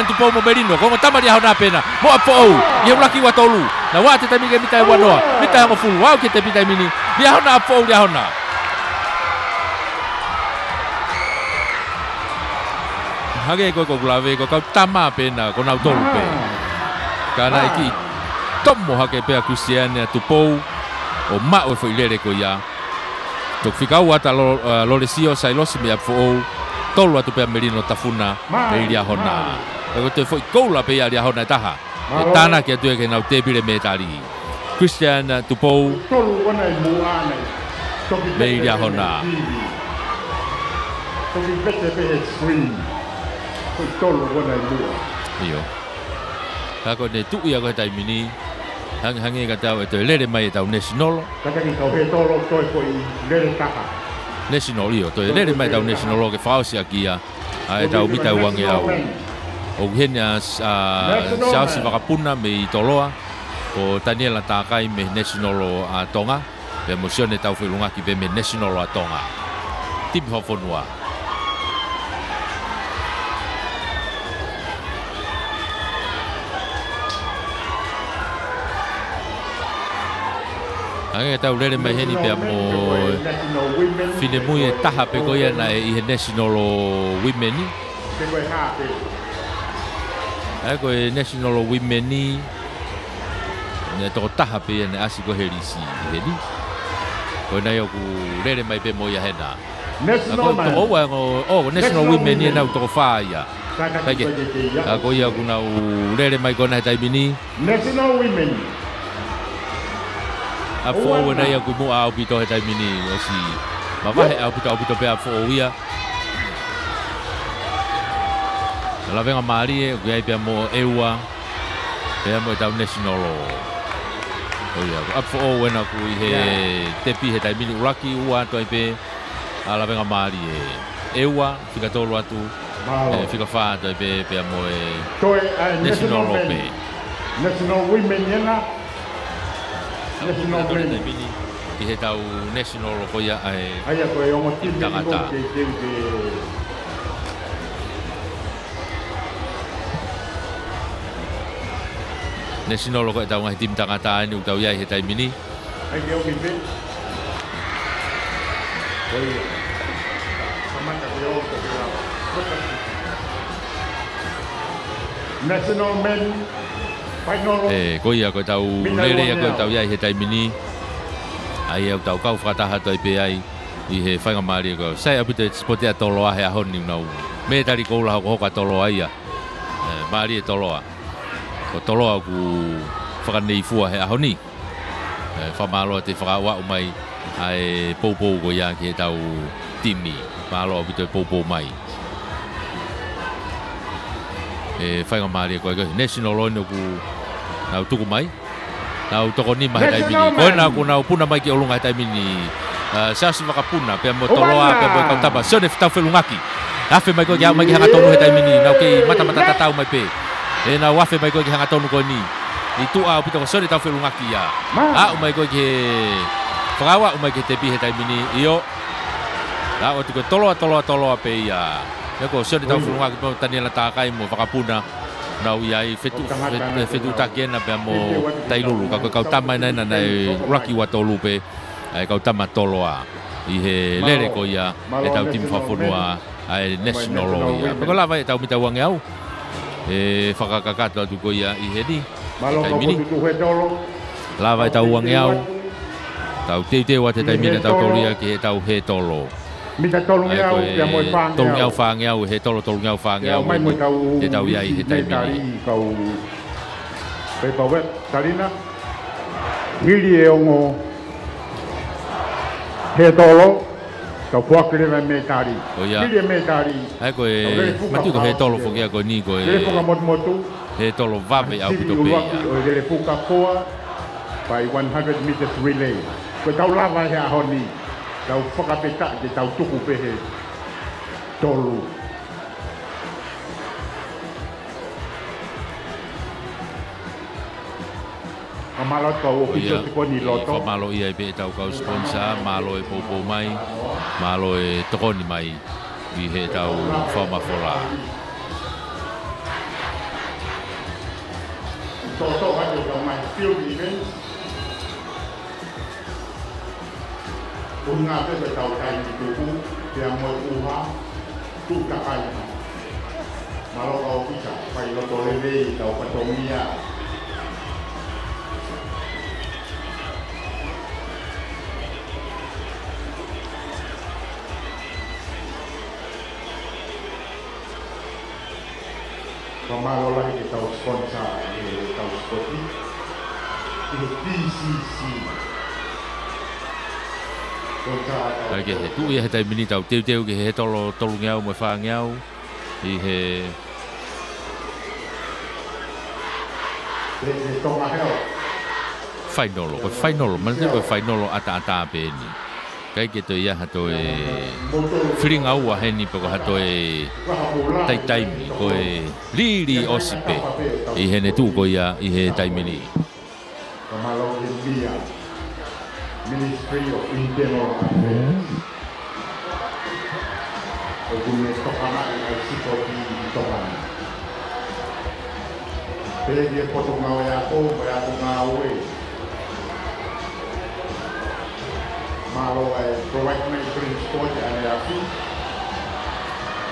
Tupou mo Merino ko tama dia hona pe na mo apo ye laki wa tolu na wa te taimi ke mitai wa noa mitai mo fulu wa ke te mitai mini dia hona apo dia hona hage ko glave ko tama pena ko nau tolu pe kana iki tomo hage pe Christian Tupou o ma o foi lere ko ya to fika wa ta loresio sailosi me afo tolu atu pe Merino Tafuna pe ria hona ko te foi koula pe ria hona taha tana ke tu ke nau te bile metali Christian Tupou tolu wana mu ana pe ria hona to be better be screen tolu wana mu iyo ka ko ne tu ia ko tai mini hangi ka tau e lere mai tau national kata ki kau he tolu toi foi lere taha national iyo to lere mai tau national ke fausi akia ai tau mita wange au o henia sa si vakapuna me toloa o Daniela Takai me national a Tonga pe emosione tau filunga ki be me national a Tonga tip hofonua Ange tau lere mai heni pe mo fine mui taha pe ko ia na i national women ni ai ko national women ni ne to taha pe na asi ko helisi hedi ko na yo ku lere mai pe mo ia hena ko to o national women ni na to fa ia kage ko ia ku na lere mai ko na tai bini national women a fo na ia ku mo a pito tai mini o si ma va a pito pe a fo ia la venga mari ku ai pe mo eua pe mo tau national o ia a fo na ku he te pi he tai mini lucky ua to pe a la venga mari eua fica tolo atu fica fa to pe mo national pe national women yana national women ki he tau national ko ia ai Ai ko e o tim tangata. National ko tau ngai tim tangata ni tau ia he tai mini. Ai ke o mi pe. Oi. Samanta ke o ko National Men Final. Ko ia ko tau lele ko tau ia he tai mini. Ai au tau kau whakataha toi pe ai i he whainga maari ko. Sai apu te spotea toloa he ahoni nau. Me tari koula hoko hoka toloa ia. Maari e toloa. Ko toloa ku whakanei fua he ahoni. Whamaloa te whakawa umai ai poupou ko ia ki he tau timi. Maloa apu te poupou mai. Whainga maari ko national ono ku nau tuku mai. Nau toko ni mai tai mini. Koe na ku nau puna mai ki olunga tai mini. Sasi wakapuna pe mo toloa pe mo taba. Sone tau felungaki. Afe mai ko ki mai ki hanga tonu he tai mini. Nau ke mata tatau mai pe. Nau afe mai ko ki hanga tonu ko ni. I tua pito ko sone tau felungaki ya. Mai ko ki whakawa mai ki te pi he tai mini. Iyo. La o tiko toloa pe ia. Ko sone tau felungaki pe tani la takai mo wakapuna. Nau iai fetu takena pe mo tailulu kau tama nana nei raki wa tolu pe kau tama toloa i he lere ko ia e tau tim fafonua ai national ia ko lava e tau mita wange au whakakakato atu ko ia i he ni tai mini lava e tau wange au tau te wa te tai mini tau tolia ki he tau he tolo Mita tolong au ya mo fang. Tolong au fang au he tolo tolong au fang au. Mai mo tau. Te tau ia i he tai mini. Kau pe pawet Tarina. Hili e ongo. He tolo. Kau puak le me tari. Hili me tari. Ai ko e mati ko he tolo fo kia ko ni ko e. Le foka motu. He tolo vave au pito pe. Le foka poa by 100 meters relay. Ko tau lava he ahoni. Tau whakapeta te tau tuku pehe tolu. Kamalo tau ofiso te koni loto. Malo ia pe tau kau sponsor, malo e popo mai, malo e tokoni mai i he tau whamafola. Toto hatu tau mai field events. Unga pe tau kai di tuku yang mo uha tu kakai. Malo kau bisa pai loto lele tau patomia. Kamalo lagi kita sponsor ini tahu seperti ini PCC. Oke, tu ia he tai mini tau teu ke he tolo ngau mo fa ngau i he final man te ko final ata pe ni kai ke to ia hato e feeling au a he ni pe ko hato e tai mi ko e lili osipe i he ne tu ko ia i he tai mini Kamalo dia Ministry of Internal Affairs. Ogune tokana ai sipoti tokana. Pele dia potong ngau ya ko ngau e. Malo ai provide me transport ane afi.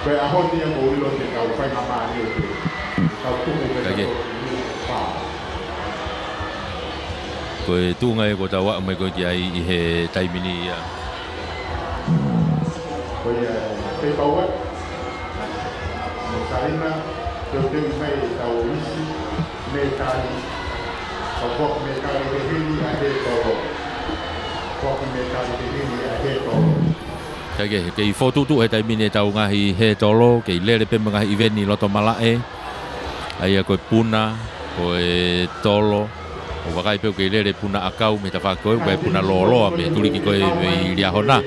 Pe ahon dia mo ilo te kau pai mama ni o. Kau tu mo ke ko e tunga e ko tawa mai ko ki ai i he tai mini ia ko ia pe pawa mo salina te mai tau isi me tali ko me tali de hili a he tolo ko me tali de hili a he tolo ke i foto tu he tai mini tau ngahi he tolo ke i lere pe ngahi event ni loto malae ai ko puna ko e tolo o wakai pe ke lere puna akau me tafa ko e puna lolo me tuli ki ko e ria hona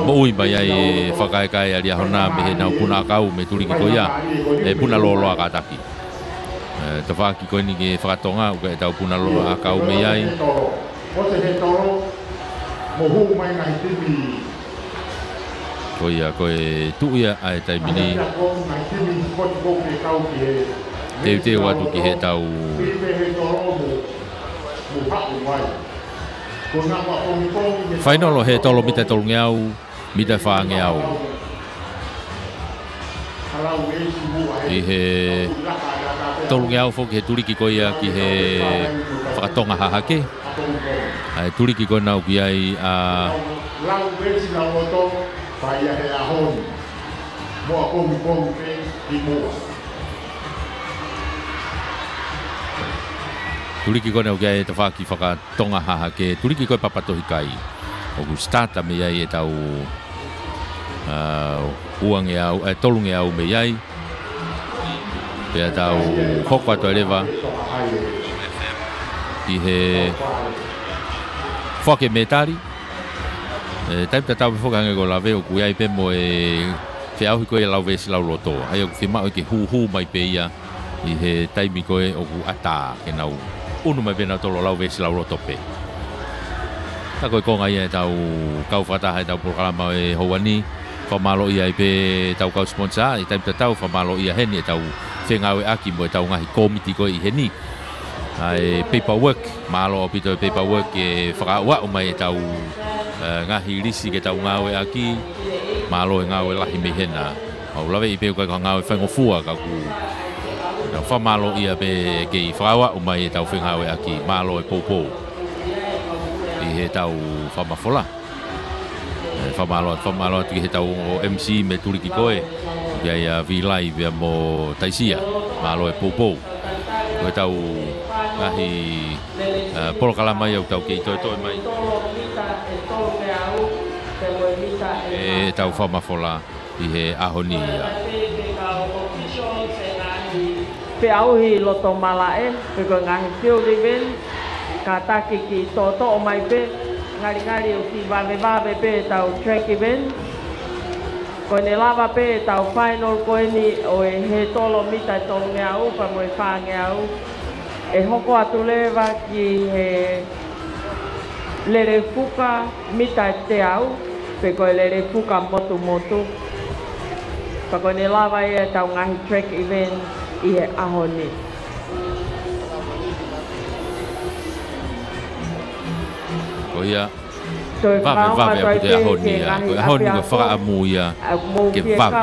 mo ui ba ai fakai kai ria hona me na puna akau me tuli ki ko ya e puna lolo aka taki tafa ki ko ni ke fakatonga o ke tau puna lolo akau me ai o se he tolo Mohu mai ngai timi. Koia koe tuia ai taimini. Ngai timi spot kong e kau ki he. Te watu ki he tau. Pipe he toro mo haku mai. Ko ngā wa kongi kongi. Whainolo he tolo mita tolu ngeau, mita wha ngeau. I he tolu ngeau fo ki he turiki koia ki he whakatonga hahake. Ai turiki koe nau ki ai a... Lau besi na oto, whaia he ahoni. Moa kongi kongi pe ki mua. Turiki koe nau ki ai e ta whaki whakatonga hahake. Turiki koe papatohi kai. Oku starta me iai e tau uange au, tolunge au me iai. Pea tau hoko ato elewa. I he whake metari. Taipta tau me whakange ko lawe o ku iai pe mo e whiauhi koe lau vesi lau loto. Hai o ku whimau ke hu mai pe ia. I he taimi koe o ku ata ke nau. Unu mai pe nau tolo lau vesi lau loto pe. Ta koe konga ia e tau kau whataha e tau programa e Houani. Whamalo ia e pe tau kau sponsor. I taimta tau whamalo ia heni e tau whengau e aki mo e tau ngahi komiti koe i heni. Ai paperwork, malo o pito paperwork e whakaua o mai e tau ngahi risi ke tau ngau e aki. Malo e ngau e lahi me hena. Au lawe i pe koe ka ngau e whengofua ka ku. Whamalo ia pe ke i whakaua o mai e tau whengau e aki. Malo e poupou. I he tau whamafola. Whamalo ati he tau o MC me turiki koe. Ia ia vilai via mo taisia. Malo e poupou. Koe tau ngahi polokalamai au tau kei toi toi mai. E tau whamafola i he ahoni ia. Pe auhi loto malae, pe koe ngahi field event, ka taki ki toto o mai pe, ngari o ki wawe pe tau track event. Ko ne lava pe tau final ko ni o e he tolo mita tolo ngea u pa mo e wha ngea u. E hoko atu lewa ki he lere fuka mita te au, pe ko e lere fuka motu. Pa ko ne lava e tau ngahi track event i he ahoni. Ko ia. Vave a pute ahoni ia. Ko ahoni ko whakaamu ia. Ke vave.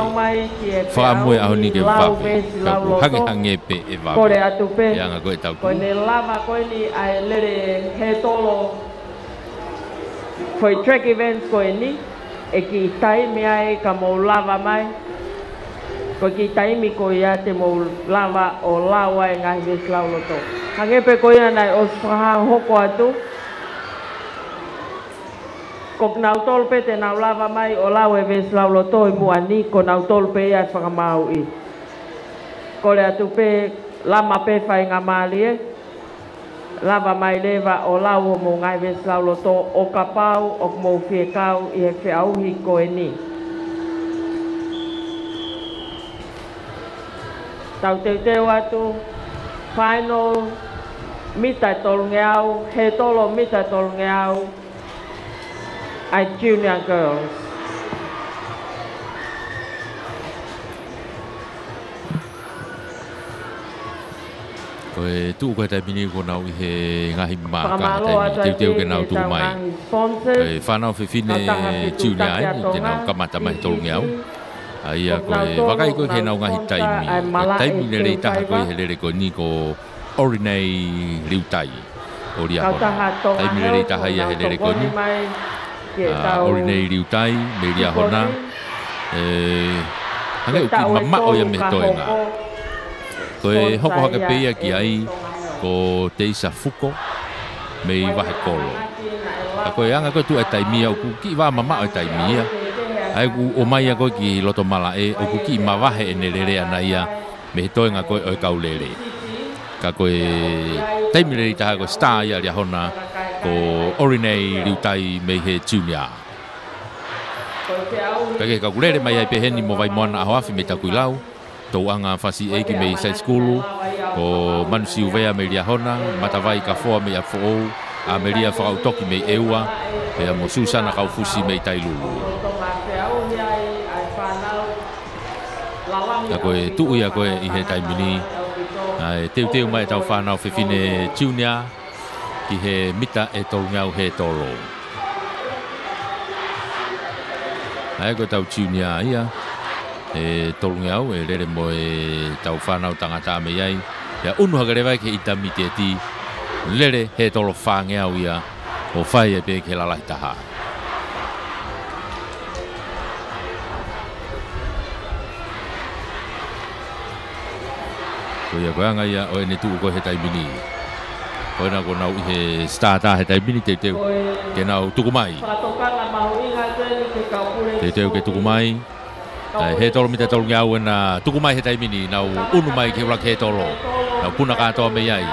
Whakaamu e ahoni ke vave. Ka ku hange pe e vave. Kore atu pe. Ianga koe tau ku. Ko ne lava koe ni ai lere he tolo. Foi track events koe ni. E ki taimi ai ka mou lava mai. Ko ki taimi ko ia te mou lava o lawa e ngahi ves lau loto. Hange pe ko ia nai o whaha hoko atu. Ko nau tolpe te nau lava mai o lau e ves lau loto i muani ko nau tolpe ia whakamau i. Ko le atu pe lama pe whai ngā mali e. Lava mai lewa o lau o mo ngai ves lau loto o kapau o mo fie kau i he whiauhi ko e ni. Tau teu atu final mita tolu ngeau, he tolo mita tolu ngeau. Ai junior girls. Koe tuu koe taimini ko nau i he ngahi maa ka taimini teu ke nau tuu mai. Koe whanau whiwhine junior ai, te nau kamata mai tolu ngeau. Aia koe wakai koe ke nau ngahi taimi. Taimi le rei taha koe he lere koe ni ko Orinei Riutai. Ori ahona. Taimi le rei taha ia he lere koe ni. Orinei Riutai, me ri ahona. Hange uki mama o ia me toe ngā. Koe hoko hake peia ki ai ko Teisa Fuko me i wahe kolo. A koe anga koe tu e taimia o ku ki wā mama o e taimia. Ai o mai a koe ki loto mala e o ku ki ma wahe e nerere ana ia me he toe ngā koe o e kau lere. Ka koe taimi rei taha koe star ia ria hona ko Orinei Riutai me he junior. Ka ke kau lere mai ai pe heni mo vai moana aho afi me ta kui lau. Tau anga whasi eiki me i side school ko manusi uvea me ria hona matawai ka foa me a fo'ou a me ria whakautoki me eua Pea mo Susana Kaufusi me Tailulu. Ka koe tuu ia koe I he taimini. Ai teu mai tau whanau whiwhine Junior ki he mita e tolu ngau he tolo. Ai koe tau Junior ia. E tolu ngau e rere mo e tau whanau tangata me iai. Ia unu hagarewai ke itami te ti. Lere he tolo whangeau ia. O whai e pe ke lalai taha. Ko ia koanga ia o ene tuu ko he taimini. Ko ena ko nau I he starta he taimini te teu. Ke nau tukumai. Te teu ke tukumai. He tolo mita tolo ngiau ena tukumai he taimini. Nau unu mai ke ulak he tolo. Nau puna katoa me iai.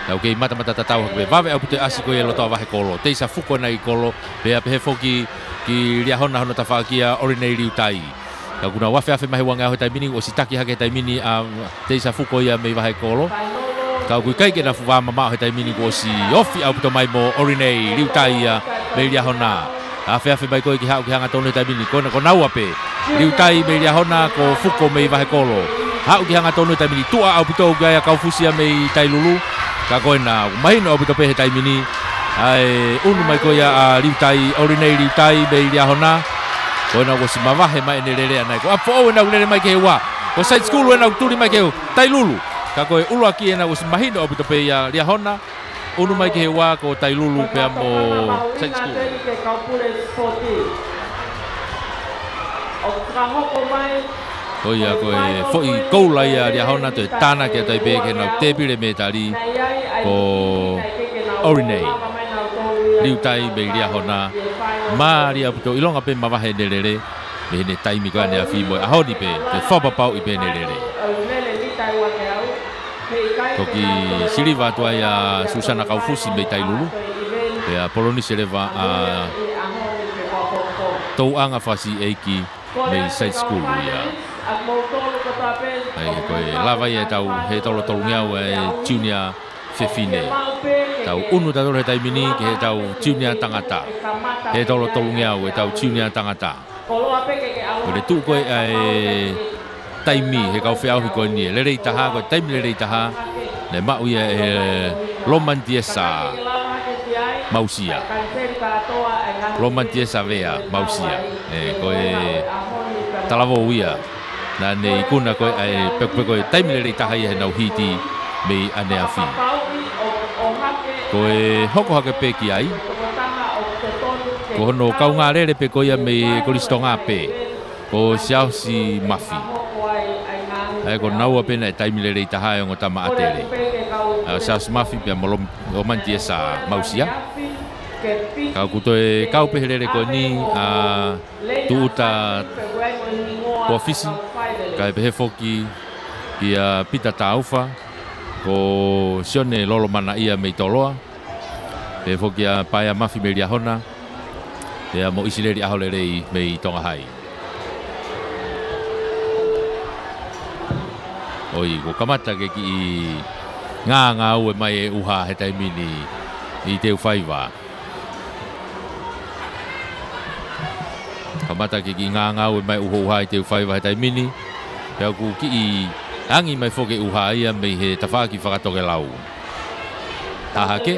Nau kei mata tatau hake. Wawe au pute asi ko ia lotoa wahe kolo. Teisa fuko na I kolo. Pea pehe foki ki ria hona hono tawhakia orinei riu tai. Ka kuna wafe mahi wanga ho taimini o sitaki hake taimini a teisa fuko ia me wahe kolo. Ka kui kai ke na fuwa mama ho taimini ko si ofi au puto mai mo orinei riu tai ia me ria hona. Afe mai ko ki hau ki hanga tonu taimini ko na ko nau ape. Riu tai me ria hona ko fuko me wahe kolo. Hau ki hanga tonu taimini tua au puto gaya Kaufusi me Tailulu. Ka ko na mahino au puto pe he taimini. Ai unu mai ko ia riu tai orinei riu tai me ria hona. Ko na ko si mawahe mai ne rere anai ko apo o na rere mai ke wa ko side school na tuli mai ke Tailulu ka ko ulu aki na ko si mahino o bito pe ya ria hona unu mai ke wa ko Tailulu pe mo side school ko ya ko foi ko la ya ria hona te tana ke tai be ke na te pile me tali ko orinei riu tai be ria hona Maria puto ilonga pe mawahe nerere me ne taimi ko ane afi mo ahoni pe te fopa pau I pe nerere ko ki siliva to ya Susana Kaufusi me Tailulu pe a poloni seleva a tou anga fasi eiki me side school ya ai ko lava ia tau he tolo ngau e Junior Fefine tau unu tau he taimini ke he tau Junior tangata he tolo ngiau e tau Junior tangata ko le tu ko e taimi he kau feau ko ni le rei taha ko taimi le rei taha le mau ia e romantiesa mausia romantiesa vea mausia e ko e talavo ia na ne ikuna ko e pe taimi le rei taha ia na hiti me ane afi ko e hoko hake pe ki ai ko hono kaunga rere pe ko ia me kolistonga pe ko siau si mafi ai ko naua pena e taimi le rei taha e ngota ma atere siau si mafi pe mo romantiesa mausia ka kuto e kau pe rere ko ni a tuuta ko fisi ka pe foki ia pita taufa ko sione lolo mana ia me toloa e foki a paia mafi me ria hona e mo isileri ahole rei me tonga hai oi ko kamata ke ki nga u mai e uha he taimini I te ufaiva kamata ke ki nga u mai uha I te ufaiva he taimini pe ku ki angi mai foke uha ia me he tawhaki whakatoke lau. Tahake,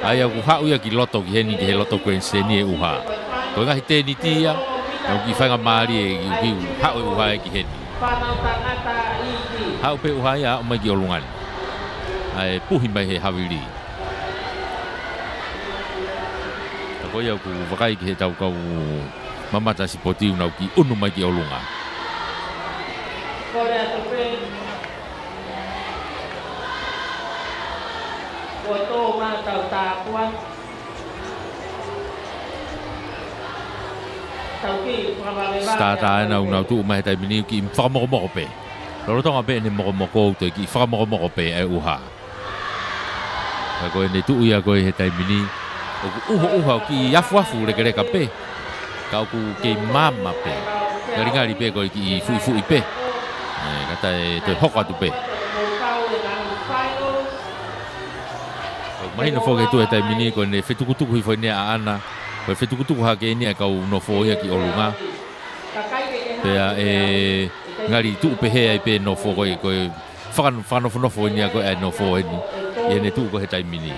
ai aku hau ia ki loto ki heni ki he loto koen seni e uha. Ko ngahi tēni tia, au ki whanga maari e ki hau e uha e ki heni. Hau pe uha ia o mai ki olungani. Ai puhi mai he hawiri. Tako ia ku wakai ki he tau kau mamata si potiu nau ki unu mai ki olunga. Stata na una tu mai tai mini ki whakamoko pe. Loro tonga pe ne moko te ki whakamoko pe e uha. Ka koe ne tu ia koe he tai mini. Uha ki yafu le kere ka pe. Ka ku ke mama pe. Ngari pe koe ki fu pe. Kata e te hoka tu pe. Mahina foke tu e tai mini ko ne fetukutuku I foi ne a ana Koe whetukutuku hake ni kau no fo ia ki olunga. Pea ngari tu pehe ai pe no fo koe whano no fo ni koe ai no fo ni. Ia ne tu ko he taimini.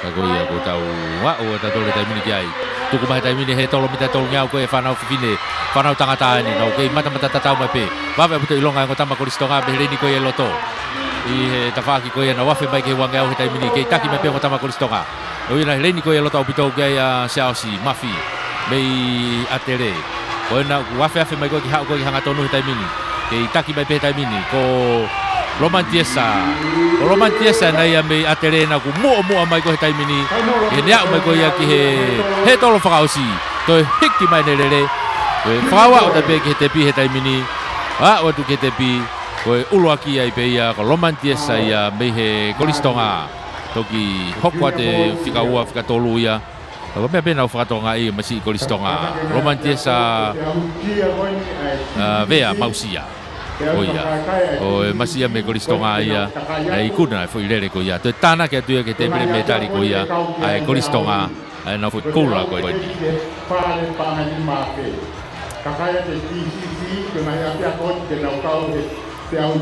Koe ia ko tau o ta tole taimini ki ai. Tuku mai taimini he tolo mita tolo ngau koe whanau whiwhine. Whanau tangata ni no koe mata tatau mai pe. Wawe puto ilonga ngo tama koristonga behere ni koe loto. I he tawhaki koe na wafe mai ke wangau he taimini ke taki mai pe ngo tama koristonga. O ina he ni koe loto au pito koe a Siaosi, Mafi, mei atere. O ina wafe mai koe ki hao koe ki hanga tonu he taimini. Ke taki mai pe he taimini ko romantiesa. O romantiesa na ia mei atere na ku mua mai koe he taimini. E nea mai koe ia ki he tolo whakaosi. Toi hiki mai nerere. Koe whawa o ta pe ki he tepi he taimini. O tu ke tepi. Koe uloaki ai pe ia ko romantiesa ia mei he kolistonga. Toki hokwa te whikaua whikatolu ia. Ko mea pena o whakatonga i masi kolistonga. Romantiesa vea mausia. O ia. O masia me kolistonga ia. Ai kuna foi lere ko ia. Toi tana ke atu ke te mele metali ko ia. Ai kolistonga. Ai na foi kula ko ia.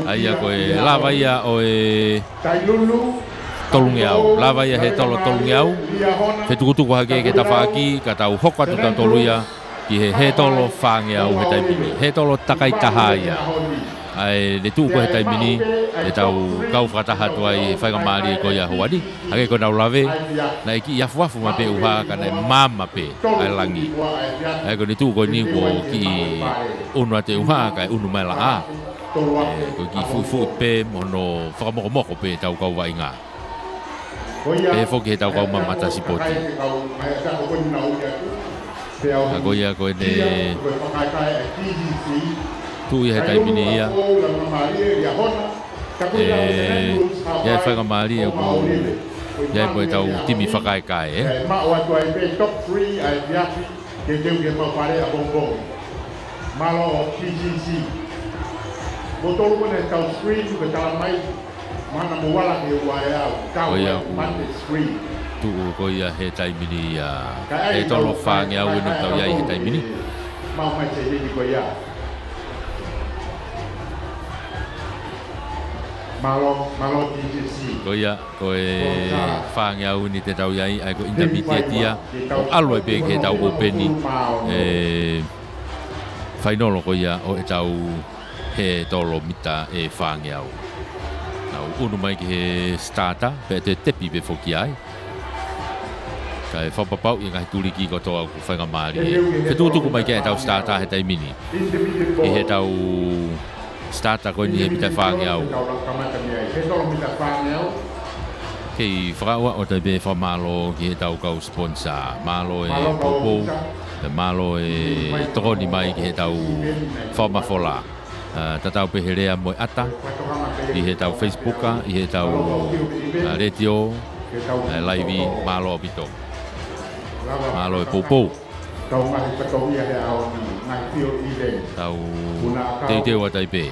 Ai ia ko lava ia o tolungeau, lava ia he tolo tolungeau. He tukutuku hake ke tawhaki, ka tau hokwa tu tau tolu ia, ki he tolo whangeau he taimini. He tolo takai taha ia. Ai le tuku he taimini, e tau kau whakataha tu ai whainga maari ko ia hoani. Hake ko nau lave, na iki iafuafu ma pe uha ka nai mama pe ai langi. Ai ko ni tuku ko ni ko ki unua te uha ka unu mai la a. Ko ki fu pe mono whakamoko pe tau kau wainga. E foki he tau kau mamata sipoti. Ako ia koe ne tu ia he taimini ia. Ia e whainga maari e ko ia e koe tau timi whakaekae e. Botol pun tau screen ke dalam mai mana mewala ke waya kau mate screen tu ko ia he taimini ia e tolo whangia au no tau ia he taimini mau mai se ni ko ia malo TGC ko ia ko e whangia au ni te tau ia ai ko intermediate ia o alo e pe ke tau openi whainolo ko ia o e tau he tolo mita e whangeau. Nau unu mai ki he starter, pe te tepi pe whoki ai. Ka e whapapau i ngahi turi ki kotoa ku whainga maari e. Ke tūtuku mai ki e tau starter he taimini. I he tau starter koe ni he mita whangeau. Kei whakaua o te be whamalo ki he tau kau sponsor. Malo e popo, malo e tokoni mai ki he tau whamafola. Tatau peherea moe ata i he tau Facebooka, i he tau radio, live malo apito. Malo e poupou. Tau teiteo a taipe.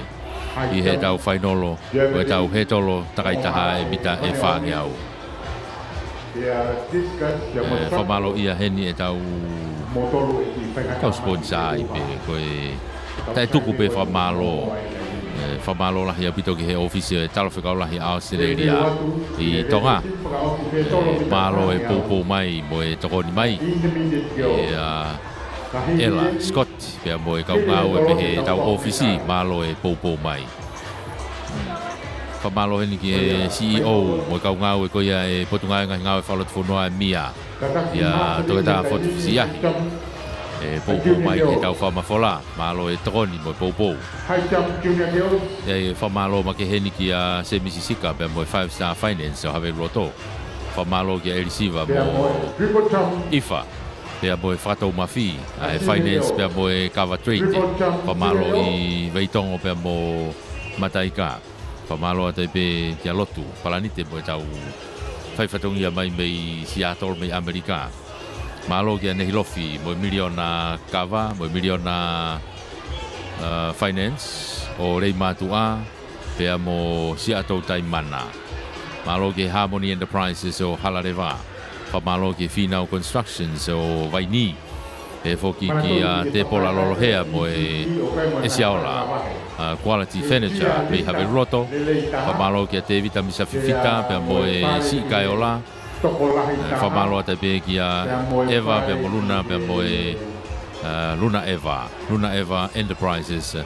I he tau whainolo, o e tau he tolo takaitaha e mita e whangeau. Whamalo ia heni e tau sponsor i pe koe tai tuku pe whamalo lahi a pito ki he ofisi e talo whikau lahi a Australia i tonga malo e poupou mai mo e tokoni mai Ella Scott pia mo e kau ngau e pehe tau ofisi malo e poupou mai whamalo heni ki he CEO mo e kau ngau e koia e potungai ngahi ngau e whalot whunua e Mia ia toeta whotufisi ahi e poupou mai ke tau whamafola malo e tokoni mo e poupou e whamalo ma ke heni ki a se Mississika pe mo e 5 Star Finance o have roto whamalo ki a Elisiva mo IFA pe mo e whatou mafi a e finance pe mo e Cover Trade whamalo i Veitongo pe mo Mataika whamalo a teipe ki a lotu palanite mo e tau whaifatongia mai mei Seattle mei Amerika malo ki ane hilofi mo miliona kava mo miliona finance o rei matua pea mo Seattle tai mana malo ki Harmony Enterprises o Halareva whamalo ki Finau Constructions o Vaini. E foki ki te pola lolohea mo e siaola Quality Furniture me have roto whamalo ki te vita misa fifita pe mo e si kai ola whamalo te pe ki Eva pe mo Luna pe mo e Luna Eva Enterprises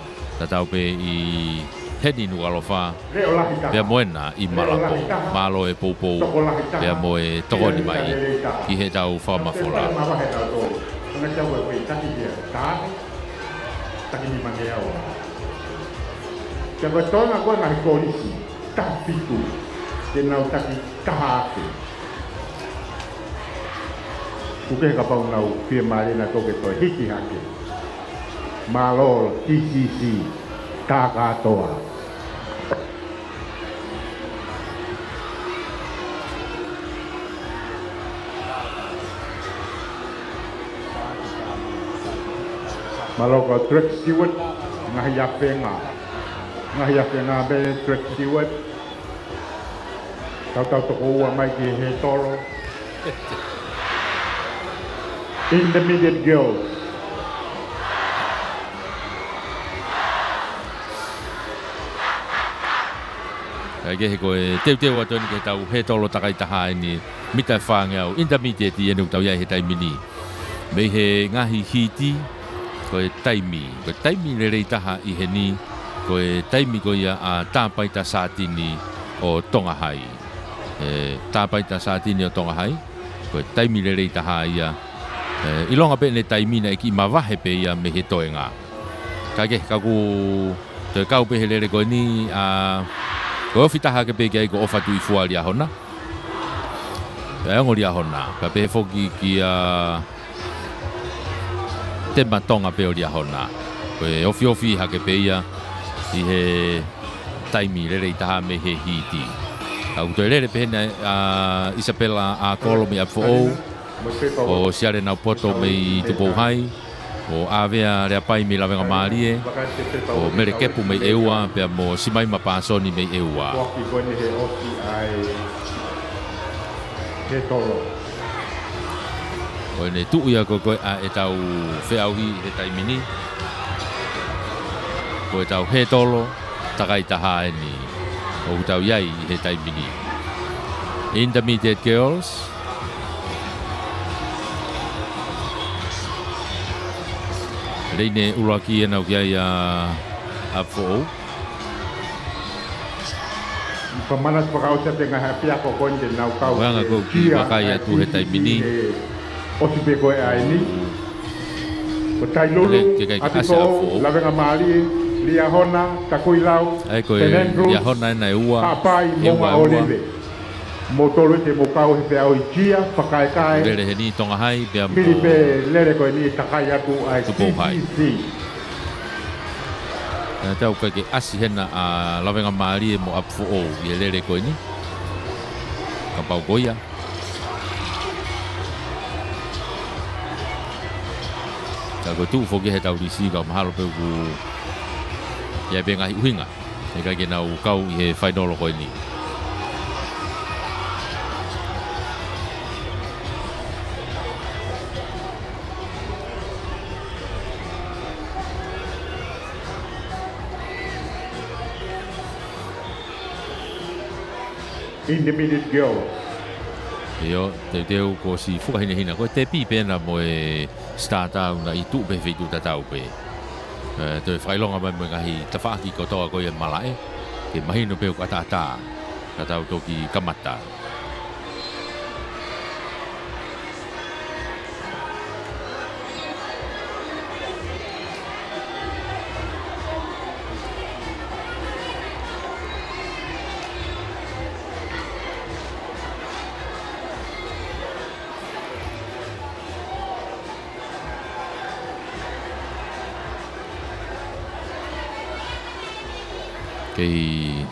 tatau pe i hedi nu alofa pe moena i Malapo malo e poupou pe mo e tokoni mai ki he tau whamafola. Nga tawa ko taki dia taki ni mangeau Kaya tona ko na kolisi tapiku kenau taki kahake Kuke ka pau nau pia mare na toke to hiki hake Malo TCC kakatoa Maloko Trek Stewart ngahiapenga be Trek Stewart tau toko ua mai ki he toro Intermediate Girls Ke he koe teu atoni ke tau he tolo takai taha ni mita whangau Intermediate i enu tau iai he taimini me he ngahi hiti koe taimi le rei taha i he ni koe taimi koe ia a tāpaita sātini o Tongahai tāpaita sātini o Tongahai koe taimi le rei taha ia i longa pe ne taimina e ki mawahe pe ia me he toenga kage kaku te kau pe he lere koe ni koe ofi taha ke pe kia i ko ofatu i fuari ahona e angori ahona ka pe foki ki te matonga pe o ria hona. Koe ofi hake pe ia i he taimi lere i taha me he hiti. Au toi lere pe hena Isabella a kolo me a fo o siare nau poto me i te pouhai o avea rea pai me lawenga maarie o mere kepu me eua pe mo simai ma pasoni me eua. He tolo. O ne tuu ia koe a e tau whiauhi he taimini. Ko e tau he tolo, takai taha e ni. O tau iai he taimini. Intermediate Girls. Reine uraki e nau kiai a fōu. Pamanas pakau sa te ngaha pia ko konde nau kau. Wanga ko ki wakai atu he taimini. O si pe koe ai ni. O tai lulu, ati ko, lawenga maali, lia hona, takui lau, lia hona e nai ua, papai, monga olive. Mo tolu te mo kau he pe au i kia, pakai kai. Lere he ni Tongahai, pia mo. Pili pe lere koe ni takai atu ai TCC. Tau kai ke asi hena a lawenga maali e mo apu o, i lere koe ni. Kapau goia. Ko tu foge he tau risi ka mahalo pe ku ia be ngai uhinga e ka ke nau kau i he final ko ni Intermediate Girl yo te teu ko si fuka hina ko te pi pena mo e starta una i tu be fitu tatau pe te whailonga mai mo ngahi tawhaki ko toa ko e malae ke mahino pe ko ata tatau toki kamata kei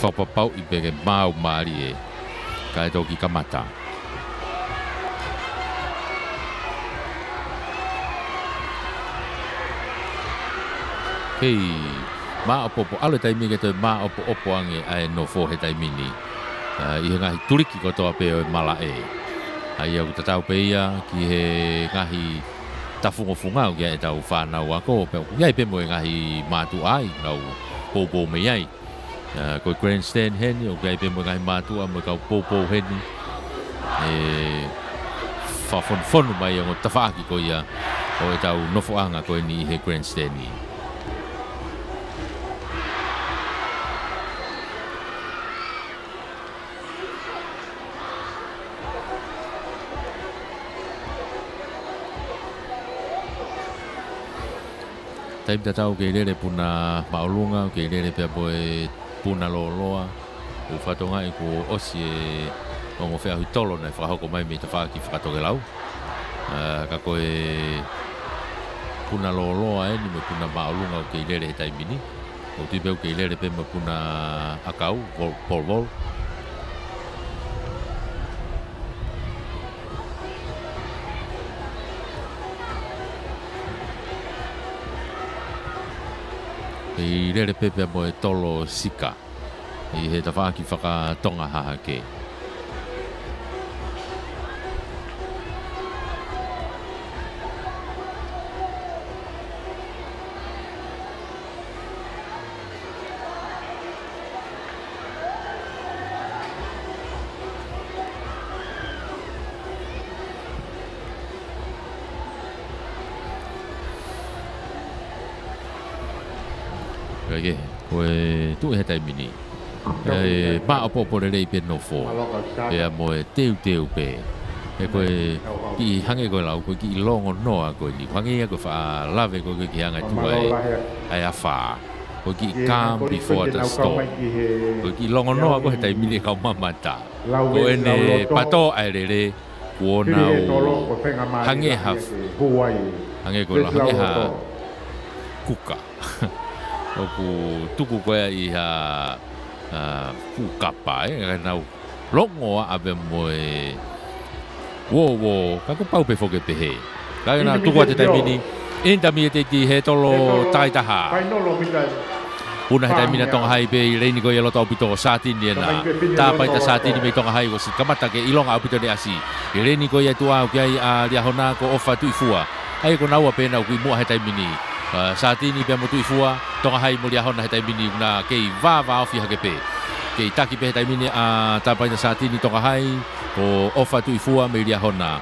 whapapau i pere mau maari e kai toki kamata. Kei maa opo ale taimi ke toi maa opo ange ai no fo he taimi ni. I ngahi turiki ko toa pe o mala e. ai au tatau peia ki he ngahi tafunga o kia e tau whanau ako pe iai pe mo ngahi matu ai nau popo me iai ko grandstand heni o iai pe mo ngahi matu a mo kau popo heni e fonu mai o tawhaaki ko ia o e tau nofoanga ko ni he grandstand ni Taim tatau ke lere puna maulunga ke lere pe boe puna loloa o fatonga e ko osi e o mo fea hitolo na fa hoko mai me te fa ki fa to gelau ka ko e puna loloa e ni me puna maulunga ke lere tai mini o ti be ke lere pe mo puna akau vol I rere pepe mo e tolo sika I he tawhaki whakatonga haha ke Kage, koe tu he tai mini. Ma opo po rei pe no fo. Pe mo e teu pe. E koe ki hange koe lau koe ki longo noa koe ni. Hange koe fa lave koe ki hanga tu ai afa. Koe ki calm before the storm. Koe ki longo noa koe he tai mini kau mamata. Koe ne pato ai rere kuona o hange hafu. Hange koe lau hange ha kuka. Oku tuku koe I ha kukapa nau longo abe moe wo kako pau pe foke pe he kai na tuku te tai mini inta mi te he tolo tai taha Puna he tai mini tonga hai pe reini koe lo tau pito satin ni na ta pai ta satin me tonga hai ko si kamata ke ilonga pito de asi reini koe tu au kai a dia hona ko ofa tu ifua ai ko nau pe na ku mo he tai mini saat ini pia motu ifua tonga hai mulia hona he tai mini na kei va ofi hakepe kei taki pe he tai mini a tapai na saat ini tonga hai ko ofa tu ifua me lia hona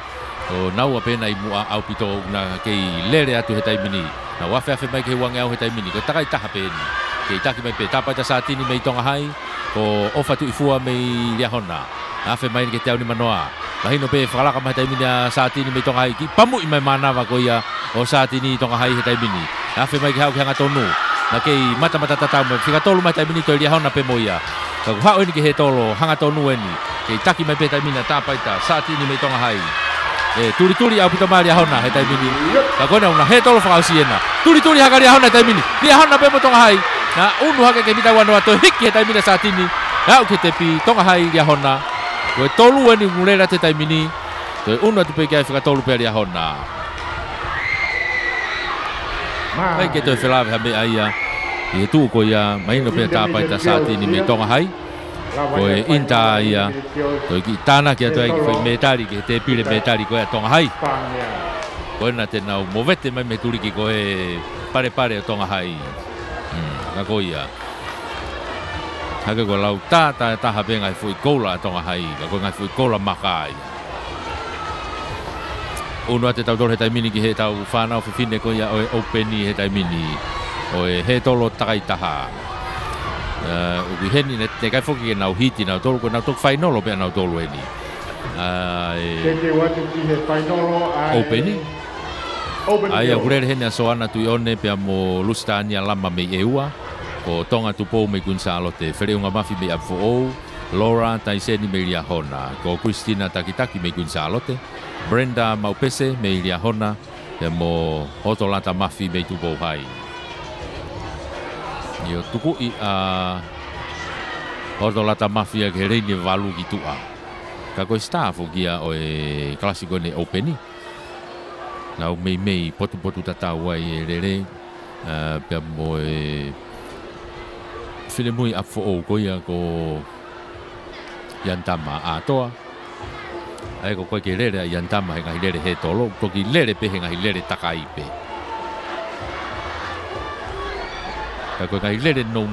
o nau apena I mua au pito na kei lere atu he tai mini na wafe mai ke wange au he tai mini ko takai taha pe ni kei taki mai pe tapai na saat ini me tonga hai ko ofa tu ifua me lia hona afe mai ke tau ni manoa lahino pe whakalaka mai tai mini saat ini me tonga hai ki pamu I mai manawa ko ia o saat ini tonga hai he tai mini afe mai ke hau ke hanga tonu na kei mata tatau me whika tolu mai tai mini to lia hona pe moia ka hau ni ke he tolo hanga tonu eni kei taki mai pe tai mini tapai ta saat ini me tonga hai turi au pito mai lia hona he tai mini ka kona una he tolo whakausiena turi haka lia hona tai mini lia hona pe mo tonga hai na unu hake ke mita wanoa to hiki he tai mini saat ini au ke tepi tonga hai lia hona koe tolu eni ngulera te tai mini koe unu atu pe kia whika tolu pe lia hona Hai ke toi whelawe ha me aia I tu ko ia mahino pe tapai ta saat ini me tonga hai koe inta ia koe ki tana kia toi ki metari ki te pile metari koe tonga hai koe na te nau movete mai me turi ki koe pare tonga hai na ko ia hake ko lau ta habe ngai fui kola tonga hai ka koe ngai fui kola makai Uno ate tau tolo he tai mini ki he tau whanau whiwhine ko ia oe openi he tai mini oe he tolo takai taha uki heni ne kai whoki ke nau hiti nau tolo ko nau tok whainolo pia nau tolo heni Keke watu ki he whainolo openi ai a kurere heni a soana tui one pia mo lustania lama mei eua ko tonga tupou mei kunsa alote whereunga mafi mei apfo ou Laura taiseni mei lia hona ko Christina takitaki mei kunsa alote Brenda Maupese me lia hona te mo hotolata mafi me tu hai. Yo tuku I hotolata mafi ke reini valu ki tua. Ka ko staff o gia o e klasiko ne openi. Na o mei potu tata wai rere pe mo e filemui afo o ko ia ko yantama atoa. ai ko ke lere ai antama he lere he tolo toki lere pe he lere takai pe ka ko lere no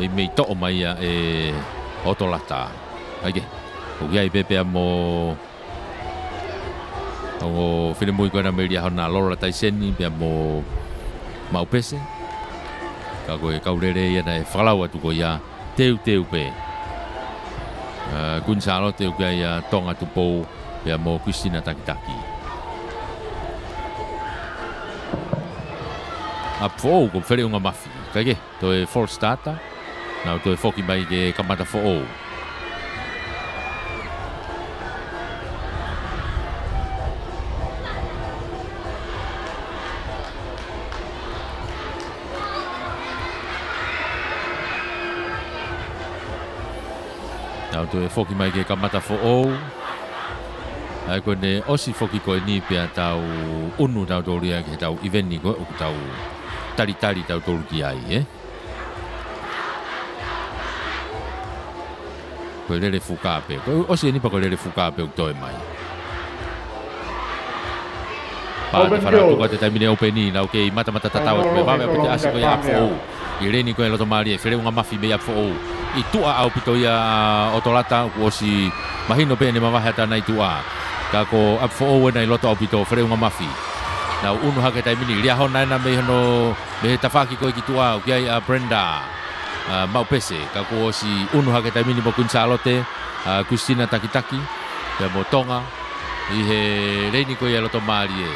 me to mai ya e otolata ai ke ko ia pe pe mo o file moi ko na meria hona lora tai seni pe mo mau pese ka ko ka lere ia na falau atu ko ia teu pe Gonzalo teu ka ia tonga tu po pe mo Christina Takitaki apo ko fere unga mafi kage to e full starter na to e foki mai ke kamata fo o na to e foki mai ke kamata fo o ai ko ne osi foki ko ni pe tau unu tau to ria ke tau event ni ko tau tari tau to ki ai ko le fuka pe ko osi ni pa ko le fuka pe to mai pa de fara ko te termine open ni na okay mata tatau me va me pe asi ko ya fo i ni ko lo tomari e fere unha mafi me ya fo i tua au pito ia otolata osi mahino pe ne mava hata nai tua ka ko up fo na loto au pito fere unha mafi na unu hake tai mini ria hona na me hono me tafaki ko ki tua ki ai Brenda mau pese ka ko osi unu hake tai mini mo Gonzalote Christina Takitaki ya motonga i he reini ko ia loto mari e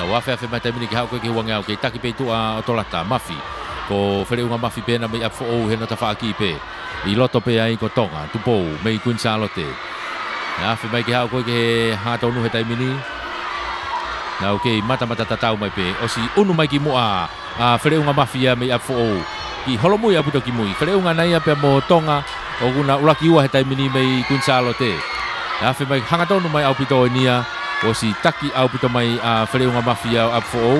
na wafe afe mai tai mini ki hau ko ki wanga ki taki pe tua otolata mafi ko fere unha mafi pena me afo o he na tafaki pe i loto pe ai ko tonga tupo me Gonzalote na afe mai ki hau ko ki ha tonu he tai mini na okay mata tatau mai pe osi unu mai ki moa fere unha mafia me afo o ki holomu ya puto ki mui fere unha nai pe mo tonga o guna ulaki ua he tai mini me Gonzalote na afe mai hanga tonu mai au pito nia osi taki au pito mai fere unha mafia afo o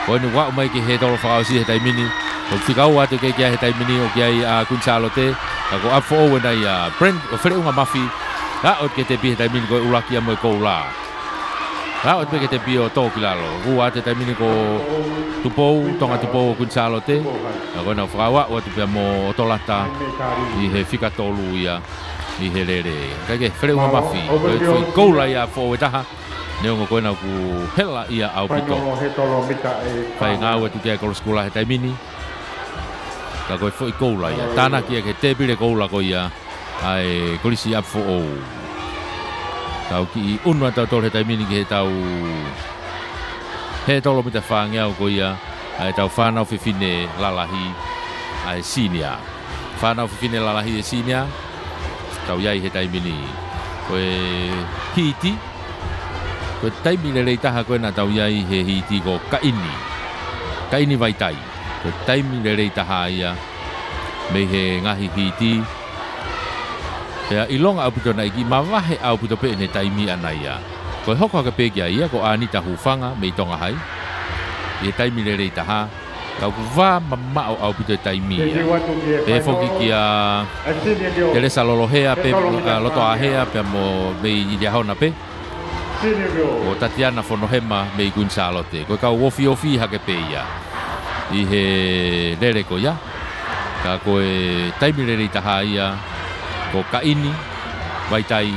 ko ni wa mai ki he tolo fa osi he tai mini o fikau atu ke he tai mini o ki ai Gonzalote ko afo o na ia brand fere unha mafi na o ke te bi he tai mini ko ulaki mo ko la na o ke te bi o to kilalo wa te tai mini ko tupo tonga tupo Gonzalote ko na frawa o te mo tolata i he fika tolu ia i he lere ke fere unha mafi ko la ia fo taha Neongo koe na ku hela ia au pito. Whai ngāua tu kia kolo skula he tai mini. Ka koe fo i koula ia. Tāna kia ke te pire koula ko ia. Ai kolisi ap fo ou. Tau ki i unua tau tolo he tai mini ki he tau. He tolo mita whaangeau ko ia. Ai tau whanau whiwhine lalahi. Ai sinia. Whanau whiwhine lalahi e sinia. Tau iai he tai mini. Koe hiti. Ko taimi le taha ko na tau iai he hiti ko kaini vai tai ko taimi le taha ia me he ngahi hiti ya ilonga au puto na iki mawahe au puto pe ne taimi ana ia ko hoko ka pe ia ko anita hufanga me tonga hai e taimi le taha ka ku va mama au puto taimi ia e foki kia ele salolohea pe loto ahea pe mo me ia hona pe o Tatiana Fonohema me Gonzalote ko ka ofi hake pe ia i he lere ko ia ka ko e taimi lere taha ia ko kaini vai tai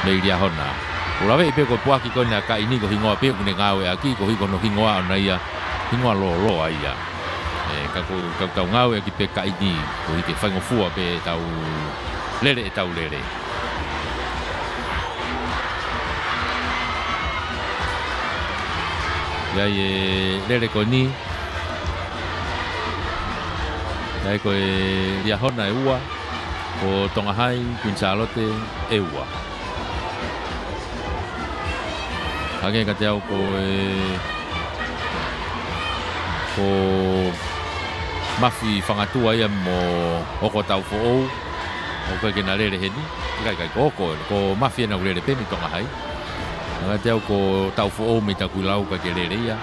me ia hona o lave pe ko puaki ko na kaini ko hingoa pe ne ngau e aki ko hiko no hingoa na ia hingoa lo ia ka ko ka tau ngau e ki pe kaini ko i ke fango fua pe tau lere ya ye lere ko ni dai ko dia hona e ua ko tonga hai Gonzalote e ua hage ka te au ko mafi whangatua ia mo oko tau fo ou o koe ke na lere heni kai ko mafi na lere peni tonga hai nga te au ko tau fo o me ta kulau ka ke lere ia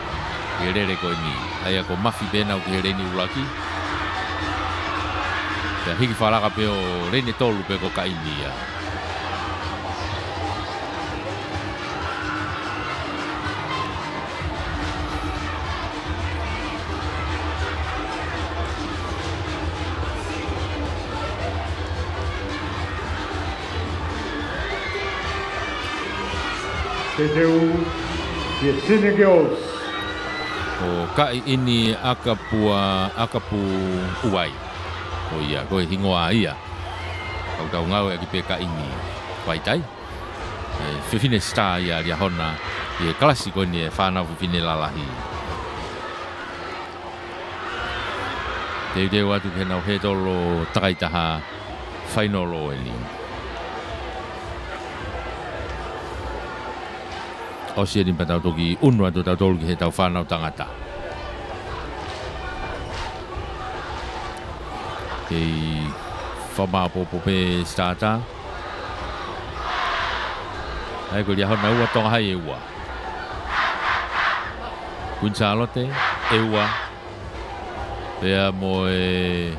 ke lere ko ni ai ko mafi bena o ke lere ni ulaki ta hiki whalaka pe o rene tolu pe ko ka india Te teu Te Senegal's. O kai ini akapu uai. O ia koe hingoa ia. Kau ngau e ki pe ka ini. Waitai. Fifine star ia ria hona. Ia klasiko ni e whanau fifine lalahi. Te watu ke nau he tolo takaitaha whainolo e ni. O sia ni patau toki unua tu tau tolu ki he tau whanau tangata. Kei whamapopo pe stata. Ai ko lia hona ua tonga hai e ua. Kunsalote e ua. Pea mo e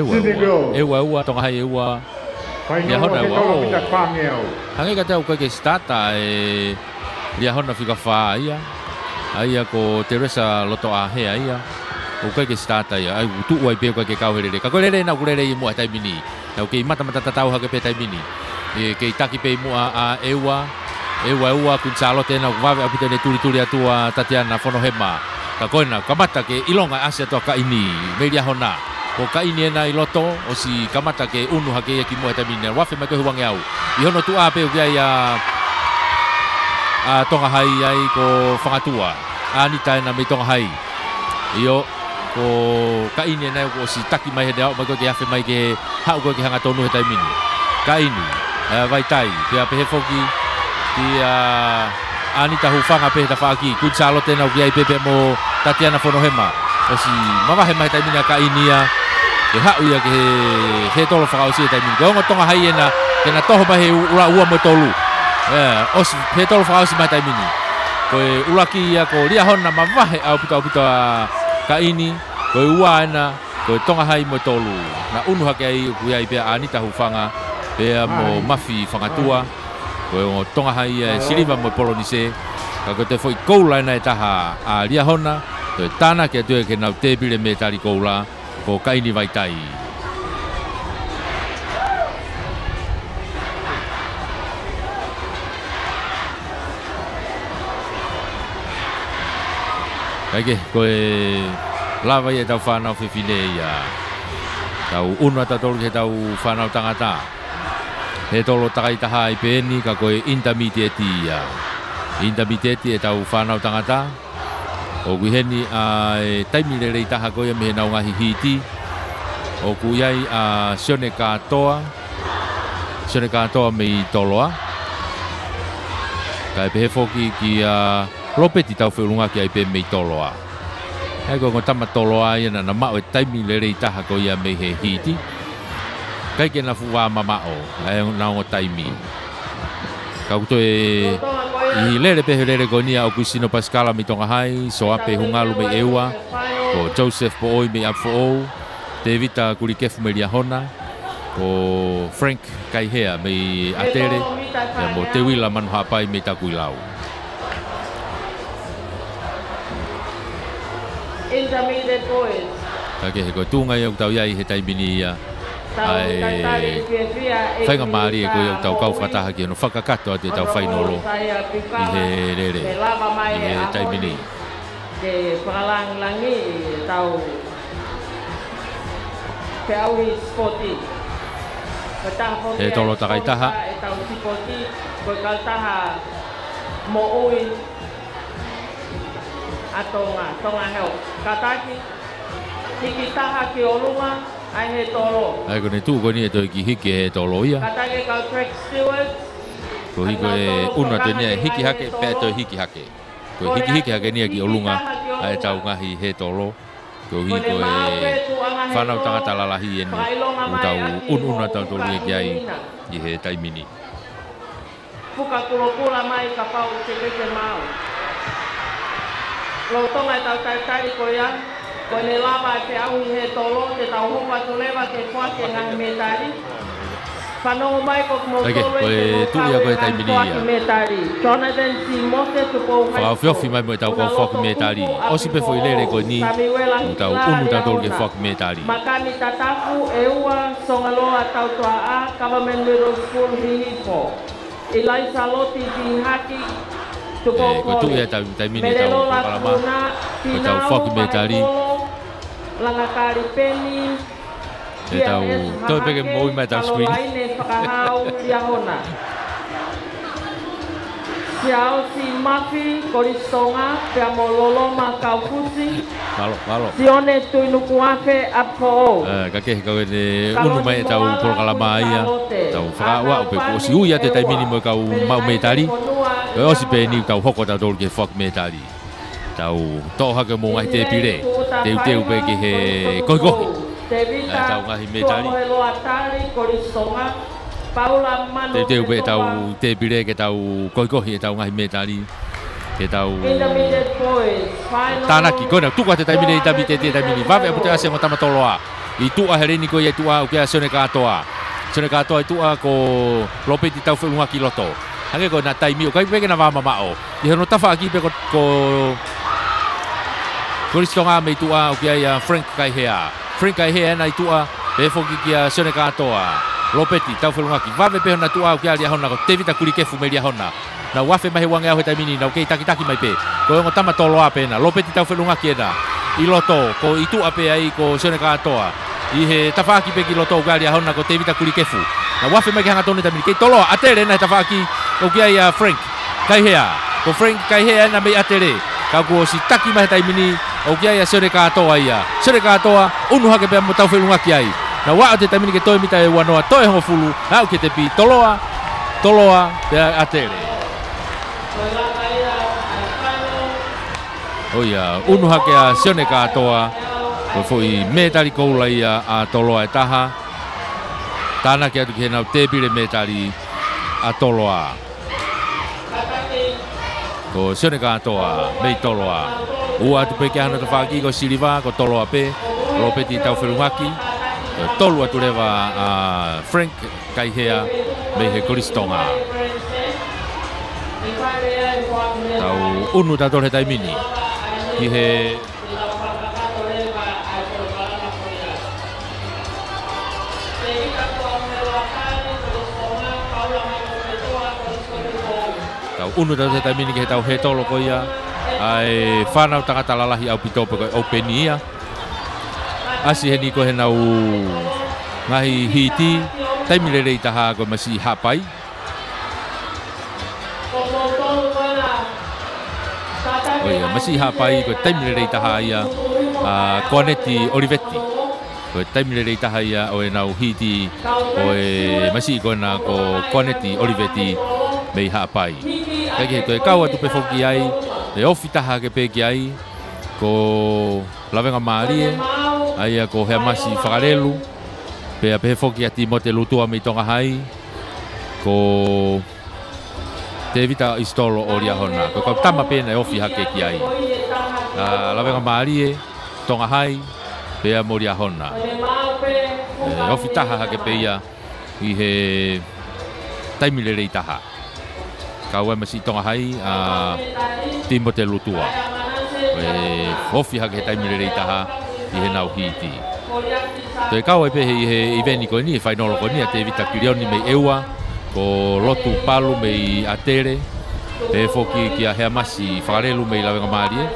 ua tonga hai e ua. Lia hona ua o. Hange ka tau ke stata e lia hona fika wha ia. Aia ko Teresa loto a hea ia. O ke stata ia. Ai tu ua i peo ke kau herere. Ka koe rere na kurere i mua tai mini. Nau ke mata tatau hake pe tai mini. Ke taki pe mua a eua Kunsalote na wawe apita ne turi atua Tatiana Fonohema. Ka koe na kamata ke ilonga asia toa ka ini. Melia hona. Ko ka ini na iloto o si kamata ke unu hake ki mua tai mini. Wafe mai koe huange au. I hono tu a pe o kia ia tonga hai ai ko whangatua. Anita na me tonga hai. Iyo ko ka ini na ko si taki mai hede au mai koe ke hafe mai ke hau koe ke hanga tonu he tai mini. Ka ini Vaitai, pia pehe foki pia Anita hufanga pehe ta whaaki Kunsalote na ukiai pepe mo Tatiana Fonohema o si mawahe mai taimina ka inia ke hau ia ke he tolo whakao si taimina ke ongo tonga hai ena ke na toho mahe ura ua mo tolu o si he tolo whakao si mai taimini koe ulaki ia ko lia hona mawahe au puta ka ini koe ua ena koe tonga hai mo tolu na unu hake ai ukiai pia Anita hufanga pea mo mafi whangatua koe o tonga hai siliva mo polonise ka koe te foi koula ena e taha a lia hona koe tana ke atue ke nau tebile me tari koula ko kaini Vaitai kaike koe lava ia tau whanau whiwhine ia tau unua tau tolu ke tau whanau tangata he tolo takaitaha i peni ka koe intermediate ia. Intermediate e tau whanau tangata. O kuheni a taimile rei taha koe me nau ngahi hiti. O kuiai a Sione katoa. Sione katoa me i toloa. Ka e pehe foki ki a lopeti tau whiulunga ki a i pe me i toloa. Hei koe tama toloa ia na mao e taimile rei taha koe ia me he hiti. Kai ke na fuwa mamao ai na o taimi ka uto i lere pe lere gonia o kusino Pascala mi tonga hai so ape hungalu me eua ko Joseph po oi me afo Devita Kurikef me lia hona ko Frank kai hea me atere ya mo tewila man hapai me takuilau Intermediate boys ka ke ko tunga ia tau ia he taimini ia ai whainga maari e koe au tau kau whataha ki ano whakakato ate tau whainolo i he rere i he taimini ke whakalangi tau te aui spoti he tolo takaitaha e tau spoti koe kaltaha mo ui atonga heo kataki hiki taha ki olunga ai he tolo. Ai kone tu koni e toi ki hiki he tolo ia. Katake kau track steward. Ko hiko e una te nia hiki hake pe toi hiki hake. Ko hiki hake nia ki olunga ai tau ngahi he tolo. Ko hiko e whanau tangata lalahi e ni. U tau una tau tolu e ki ai i he taimini. Puka kula mai ka pau te keke mau. Lo tonga tau tai ko ia. Ko ne lava te au he tolo te tau hopa tu lewa te whake ngahi metari. Whanongo mai ko mo tolo e tu ia koe taimini ia. Metari. Jonathan C. Mose tu pou hai. Whawhiofi mai mo e tau ko whake metari. Osi pe foi lere ko ni. U tau unu tau tolu ke whake metari. Makani tataku e ua songaloa tau toa a Government Middle School Hihipo. Ilaisa loti bihaki ko tu ya tai mini tau kalama ko tau foki me tali langa kali peni tau to pege moi mai tau screen Siao si mafi koristonga pea mololo makaufusi. Malo. Sione tu inukuafe apo. Kake kau ni unu mai tau por kalama ia. Tau frawa pe ko si uia te tai mini mo kau mau metali. O si pe ni tau hoko tau dol ke fok metali. Tau to ha ke mo ngai te pire. Teu pe ke he koi. Tau ngai metali. Te ube tau te pire ke tau koi tau ngai metali ke tau tanaki kona tuka te taimine tabi te taimine vave apu te ase mo tamatoloa i tua hereni ko i tua o ke asone katoa i tua ko lopeti tau felunga kiloto hange ko na taimi o kai peke na vama mao i hono tafa aki pe ko koristonga me tua o ke ia Frank Kaihea na i tua pe foki kia sone katoa Lopeti tau felungaki vave pe hona tua ke ali hona ko tevita kulikefu me lia hona na wafe mai wange au tamini na ke taki mai pe ko ngo tama tolo ape na Lopeti tau felungaki na iloto ko itu ape ai ko sone katoa i he tafaki pe kiloto ke ali hona ko tevita kulikefu na wafe mai hanga toni tamini ke tolo atere na tafaki o ke ai Frank Kaihea na me atere ka ko si taki mai tamini o ke ai sone katoa unu hake pe mo tau felungaki ai na wa te tamini ke toi mita e wanoa toi hongo fulu au ke te pi toloa te atere oia unu hake a sione katoa ko foi metali koula ia a toloa e taha tana ke atu ke nau te pire metali a toloa ko sione katoa mei toloa ua tu pe ke hana te whaki ko siliva ko toloa pe Lopeti tau wherumaki tolu atu rewa Frank Kaihea me he koristonga tau unu tato he taimini ki he tau unu tato he taimini ki he tau he tolo ko ia ai whanau tangata lalahi au pitope ko openi ia asi he niko he nau ngahi hiti taimile rei taha ko masi hapai oia masi hapai ko taimile rei taha ia Koneti Olivetti ko taimile rei taha ia o e nau hiti o e masi ko na ko Koneti Olivetti mei hapai kake ko e kaua tupe foki ai e ofi taha ke peki ai ko lavenga marie aia ko he masi whakarelu pea pehe foki ati mo te lutua me tonga hai ko te vita istolo o ria hona ko kau tama pena e ofi hake ki ai lawenga maarie tonga hai pea mo ria hona ofi taha hake peia i he taimile rei taha kau e masi tonga hai ti mo te lutua ofi hake taimile rei taha i he nau hiti. Te kau e pehe i he iveni ko ni e whainolo ko ni a te vita kirioni mei eua ko lotu palu mei atere pe foki ki a hea masi whakarelu mei lawenga maarie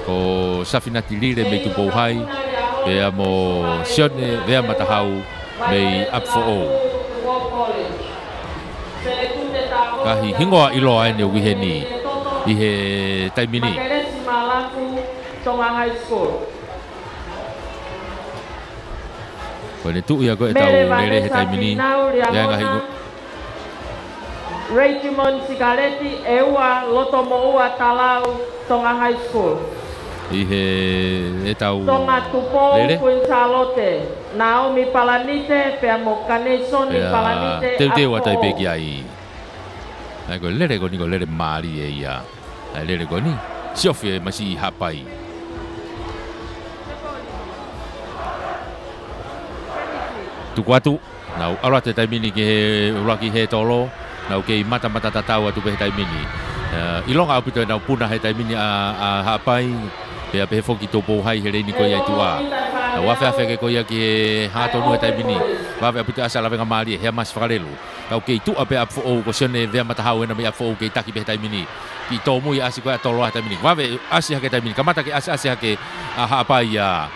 ko safinati lire mei tupou hai pe a mo sione vea matahau mei apfo o kahi hingoa iloa ene uihe ni i he taimini Tonga High School. Ko le tu ia ko e tau lere he taimini ia ngahi Richmond Sigaleti eua loto mo ua talau Tonga High School. I he e tau Tonga tupo Puinsalote Naomi Palanite pea mo Kanesoni Palanite te wa tai peki ai ai ko lere ko ni ko lere mari e ia ai lere ko ni Sofia masih hapai tu kuatu nau ala te taimini ke he ulaki he tolo nau ke mata tatau atu pe taimini ilonga apito nau puna he taimini a hapai pe foki topo hai he ni ko ia tua Na wafe afe ke koia ki hato no tai bini. Wafe aputa asa lawe ngamali he mas farelu. Kau ke tu ape apfo o ko sone ve mata hau na me apfo ke taki be tai bini. Ki to mu ya asi ko to lo tai bini. Wafe asi hake tai bini. Kamata ke asi hake ha pa ya.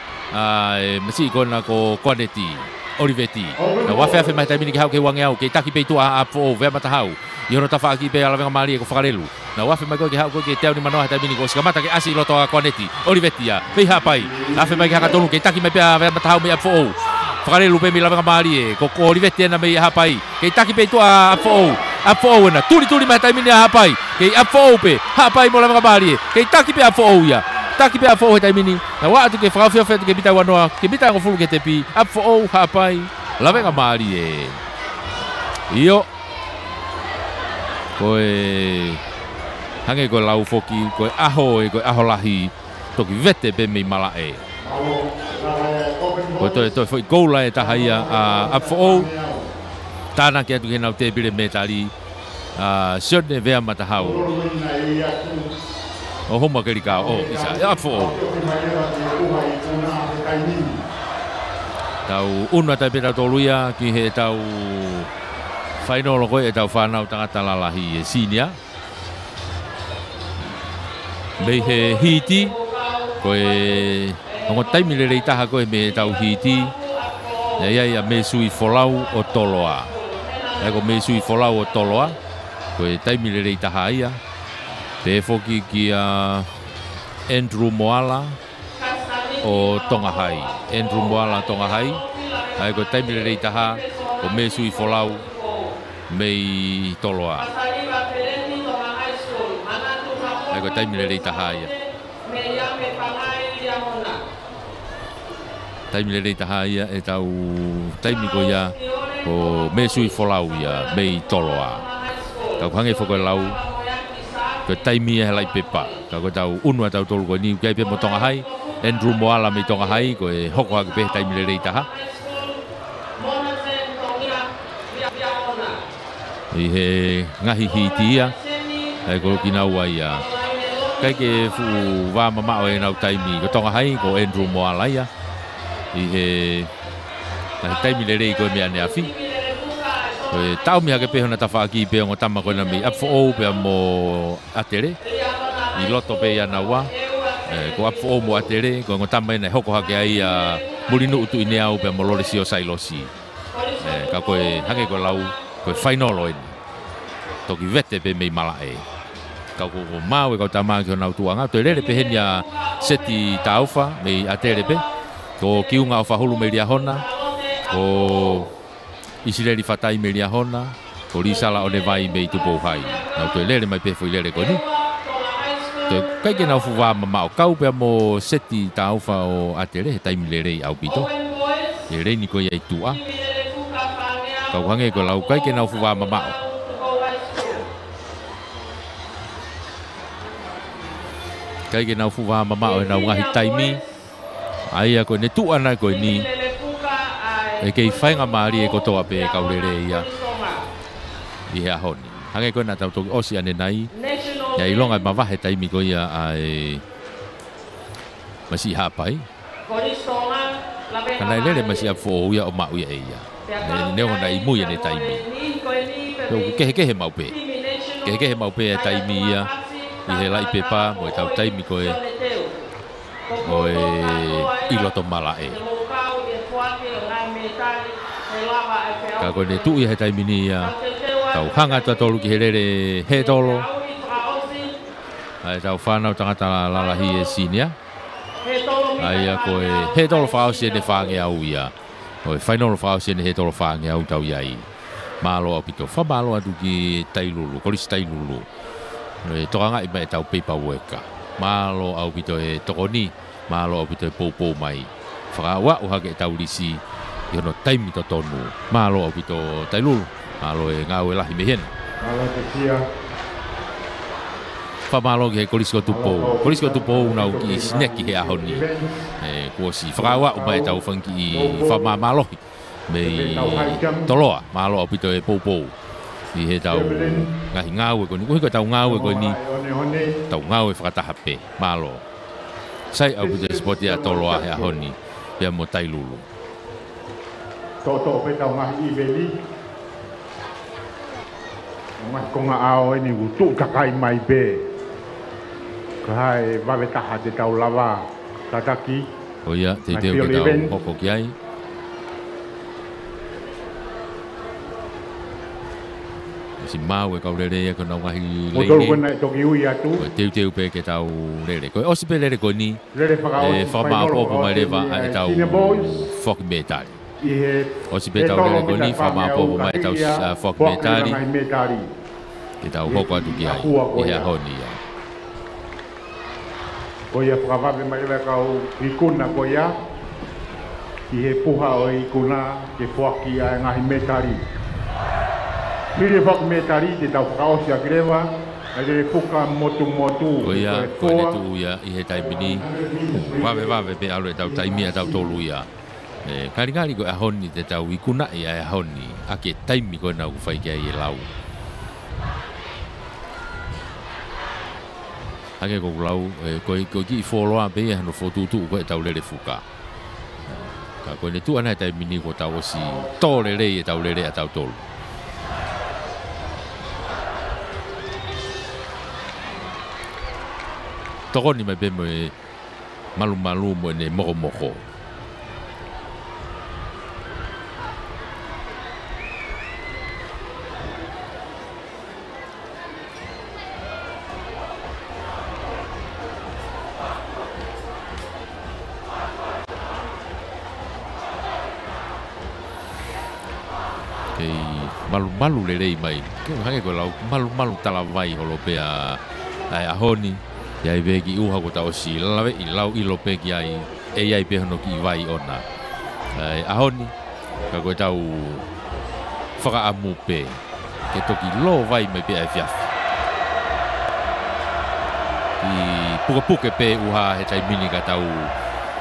Mesti ko na ko quality Olivetti. Na wafe afe mai tai bini ki hau ke wangi au ke taki be tu apfo ve mata hau. Yono tafa ki be lawe ngamali ko farelu. Na wafe mai ko ki hau ko ke teu ni manoa tai bini ko kamata ke asi lo to quality Olivetti ya. Be ha pai. Afe mai ka tolu ke taki me pe ve mata hau me apfo. Fakare lupe mi lawe ngamali ko Olivetti na me ha pai. Ke taki be tu apfo na tuli mai tai bini ha pai. Ke apfo pe ha pai mo lawe ngamali. Ke taki be apfo ya. Taki pe apfo tai bini. Na wa tu ke frafia fe ke bita wanoa. Ke bita ngo fulu ke tepi. Apfo ha pai. Lawe ngamali Iyo. Koe hange ko lau foki koe aho lahi toki vete be me mala Ko to foi gola e tahaia apfo tana ke tu hena te bile metali sone vea matahau o homa ke rika o isa apfo tau una ta pera toluia ki he tau final ko e tau whanau tangata lalahi e sinia. Mei he hiti, koe ongo taimi le reitaha koe me tau hiti. Ia me sui folau o toloa. Eko me sui folau o toloa, koe taimi le reitaha ia. Te foki ki Andrew Moala o Tongahai. Andrew Moala Tongahai. Eko taimi le reitaha ko me sui folau mei toloa. Eko taimi le reitaha ia. Taimi le reitaha ia e tau taimi ko ia ko me sui folau ia mei toloa. Tau hange foko lau ko taimi e lai pepa. Ko tau unua tau tolu ko ni kai pe mo Tongahai. Andrew Moala mei Tongahai ko e hoko hake pe taimi le reitaha. I he ngahi hitia ai ko kina ia kai ke fu wa mama o nau taimi ko Tongahai ko Andrew Moala ia i he taimi le rei ko me ane afi ko tau mi hake pe hona tafa ki pe ngo tama ko na mi apfo o pe mo atere i loto pe ia na wa ko apfo o mo atere ko ngo tama ina hoko hake ai mulinu utu ine au pe mo lole sio sailosi ka ko hake ko lau ko final oi toki vete pe mei mala Kau ko mau e kau tama ki ona tuanga to lele pe henia seti taufa mei atere pe ko kiunga o fahulu mei lia hona ko isireli fatai mei lia hona ko risala o le vai mei tupo hai na to lele mai pe foi lele ko ni to kai ke na fuwa mama kau pe mo seti taufa o atere tai milere au pito le ni ko ia tua kau hange ko lau kai ke na fuwa mama kai ke na fuwa mama o na ngahi taimi ai ko ne tu ana ko ni e ke fainga mari e ko to ape ka lele ia ia honi hange ko na tau to osi ane nai ya ilonga ma vahe taimi ko ia ai masi hapai kana lele masi afo ia o ma ia ia ne ona i mui ane taimi ke mau pe ke mau pe taimi ia i he lai pepa mo tau taimi ko e o i loto mala e ka ko ne tu i he taimi ni ia tau hanga tolu ki hele he tolo ai tau whanau tangata lalahi e sinia ai ko e he tolo whao se ne whange au ia o e whainolo whao se ne he tolo whange au tau iai malo au pito whamalo atu ki tailulu kolis tailulu e tokanga i mai tau pepa weka malo au pito e tokoni malo au pito e popo mai whakawa uhake tau lisi i hono taimi to tonu malo au pito tailulu malo e ngau e lahi mehen malo te tia whamalo ki he kolisko tupo nau ki sneki he ahoni e kuosi whakawa umai tau whanki i whamamalohi mei toloa malo au pito e popo i he tau ngahi ngau e koni kuhi ko tau ngau e koni tau ngau e whakatahape malo sai au pito e spoti a toloa he ahoni pea mo tai lulu. Toto pe tau ngahi i beli. Ngai konga ao ini utu kakai mai be. Kai vawe taha te tau lava tataki. O ia, te teo ke tau hoko ki ai. Si mau e kau lere ia kona ngahi leine. Motor kona e toki ui atu. O teu pe ke tau lere. Koe osi pe lere koe ni. Lere whakao. E whama apopo mai lewa e tau whoki metari. Osi pe tau lere koe ni, whama apopo mai tau whoki metari. Ke tau hoko atu ki ai. E a honi ia. Ko ia whakawape mai lewa kau ikuna ko ia. I he puha o ikuna ke whoki a ngahi metari. Pire whak metari te tau whakaosi a kirewa, a te puka motu. O ia, koe ne tu ia, i he taimini. Wawe pe alo e tau taimia tau tolu ia. Karingari koe a honi te tau ikuna i a honi. A ke taimi koe nau whai kia i e lau. Ake kou lau, koe ki i wholoa pe hano whotutu koe tau lere fuka. Ka koe ne tu ana e taimini ko tau osi tō lere e tau lere a tau tolu. Toko ni mai pe mo e malu mo ne moko. Kei malu lelei mai. Kei hange ko lau malu tala vai holo pe a honi. Ia i vegi uha ko tau si lawe i lau i lope ki ai e iai pe hono ki vai ona. Ahoni, ka koe tau whakaamu pe. Ke toki lo vai mai pe ai fiafi. I puke pe uha he tai mini ka tau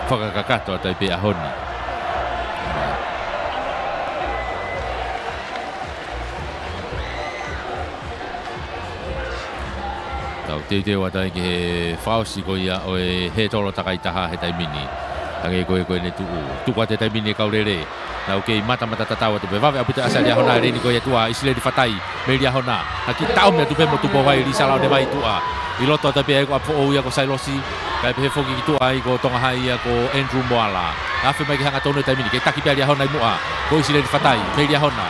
whakakakato a tai pe ahoni. Teo atai ke he whaosi ko ia o e he tolo takai taha he taimini. Tange koe ne tuku a te taimini e kaurere. Nau kei mata tatau atu pe wawe apute asa lia hona reni ko ia tua isile di fatai me lia hona. Haki tau mea tupe mo tupo wai risa lau ne vai tua. I loto ata pia ko apo o ia ko sailosi. Kai pe he foki ki tua i ko tonga hai ia ko Andrew Moala. Afe mai ki hanga tonu taimini ke taki pia lia hona i mua. Ko isile di fatai me lia hona.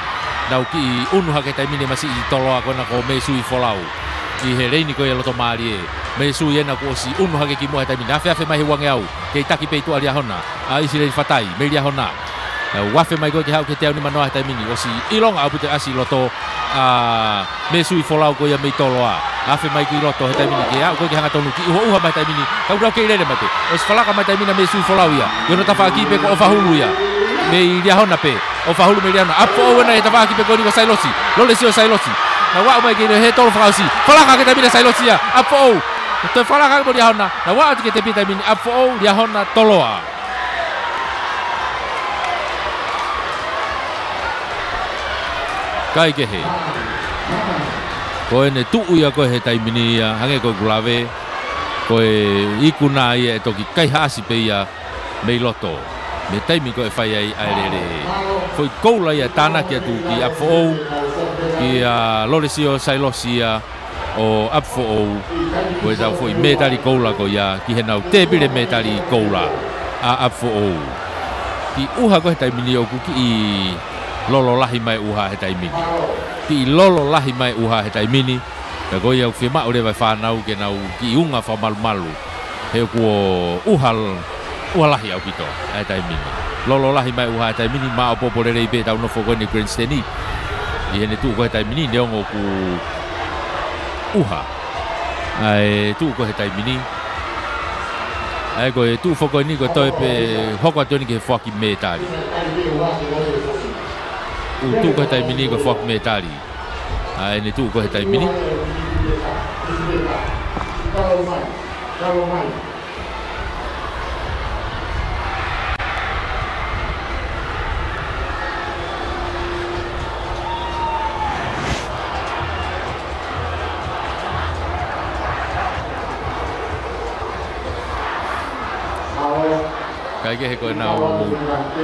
Nau ki unu hake taimini masi i toloa ko na ko me sui folau. I he reini ko ia loto maari e. Me su iena ko si unu hake ki mua he taimini. Afe mai he wange au. Kei taki pe tua lia hona. A isi le fatai. Me lia hona. Wafe mai ko ki hau ke te au ni manoa he taimini. O si ilonga au pute asi loto. Me su i folau ko ia me toloa. Afe mai ki loto he taimini. Ke au ko ki hanga tonu ki uha mai taimini. Kau rau kei lele mate. O si falaka mai taimini me su i folau ia. Yono tawha ki pe ko ofa hulu ia. Me lia hona pe. Ofa hulu me lia hona. Apo o wena he tawha ki pe ko ni ko sailosi. Lole si o sailosi. Na wa mai ke he tolo fakausi. Falaka ke taimini sailosi ia. Apo o. Toi falaka ke lia hona. Na wa ke te pi taimini. Apo o lia hona toloa. Kai ke he. Koe ne tuu ia koe he taimini ia. Hange koe kulawe. Koe ikuna ia e toki kai haasi pe ia. Mei loto. Me taimi koe whai ai aerere. Foi koula ia tāna ki atu ki Apfo ou. Ki Loresio Sailosi ia. O Apfo ou. Koe tau foi metari koula ko ia. Ki he nau tepire metari koula. A Apfo ou. Ki uha koe he taimini o kuki i lolo lahi mai uha he taimini. Ki lolo lahi mai uha he taimini. Ka koe au whima o rewa whanau ke nau ki unga wha malu malu. He kuo uha lahi au pito he taimini. Lolo lahi mai uha he taimini ma o popo rerei pe tau nofo koe ni grandstani. I hene tuu koe he taimini neongo ku uha. Ai tuu koe he taimini. Ai koe tuu fo koe ni koe toi pe hoko atoni ke he whaki me tari. Tuu koe he taimini koe whaki me tari. Ai ne tuu koe he taimini. kai ke ko na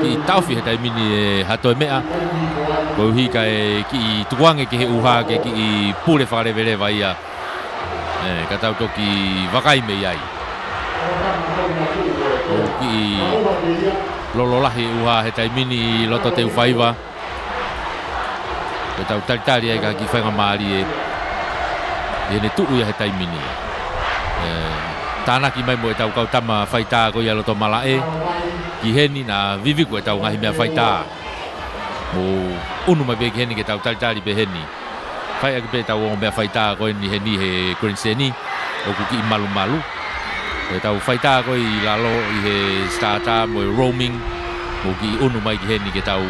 ki taufi he taimini hato mea ko hi kai ki tuange ki he uha ke ki pule fare vele vai ia ka tau toki vakai me ai o ki lololahi uha he taimini loto te ufaiva ka tau taritari ai ka ki whainga maari e ne tuu ia he taimini tānaki mai mo e tau kautama whaita ko ia loto malae ki heni na vivi ko e tau ngahi mea whaita mo unu mai be ki heni ke tau taritari be heni whai aki be tau o mea whaita ko ni heni he kurenseni o kuki i malu malu e tau whaita ko i lalo i he starter mo e roaming mo ki unu mai ki heni ke tau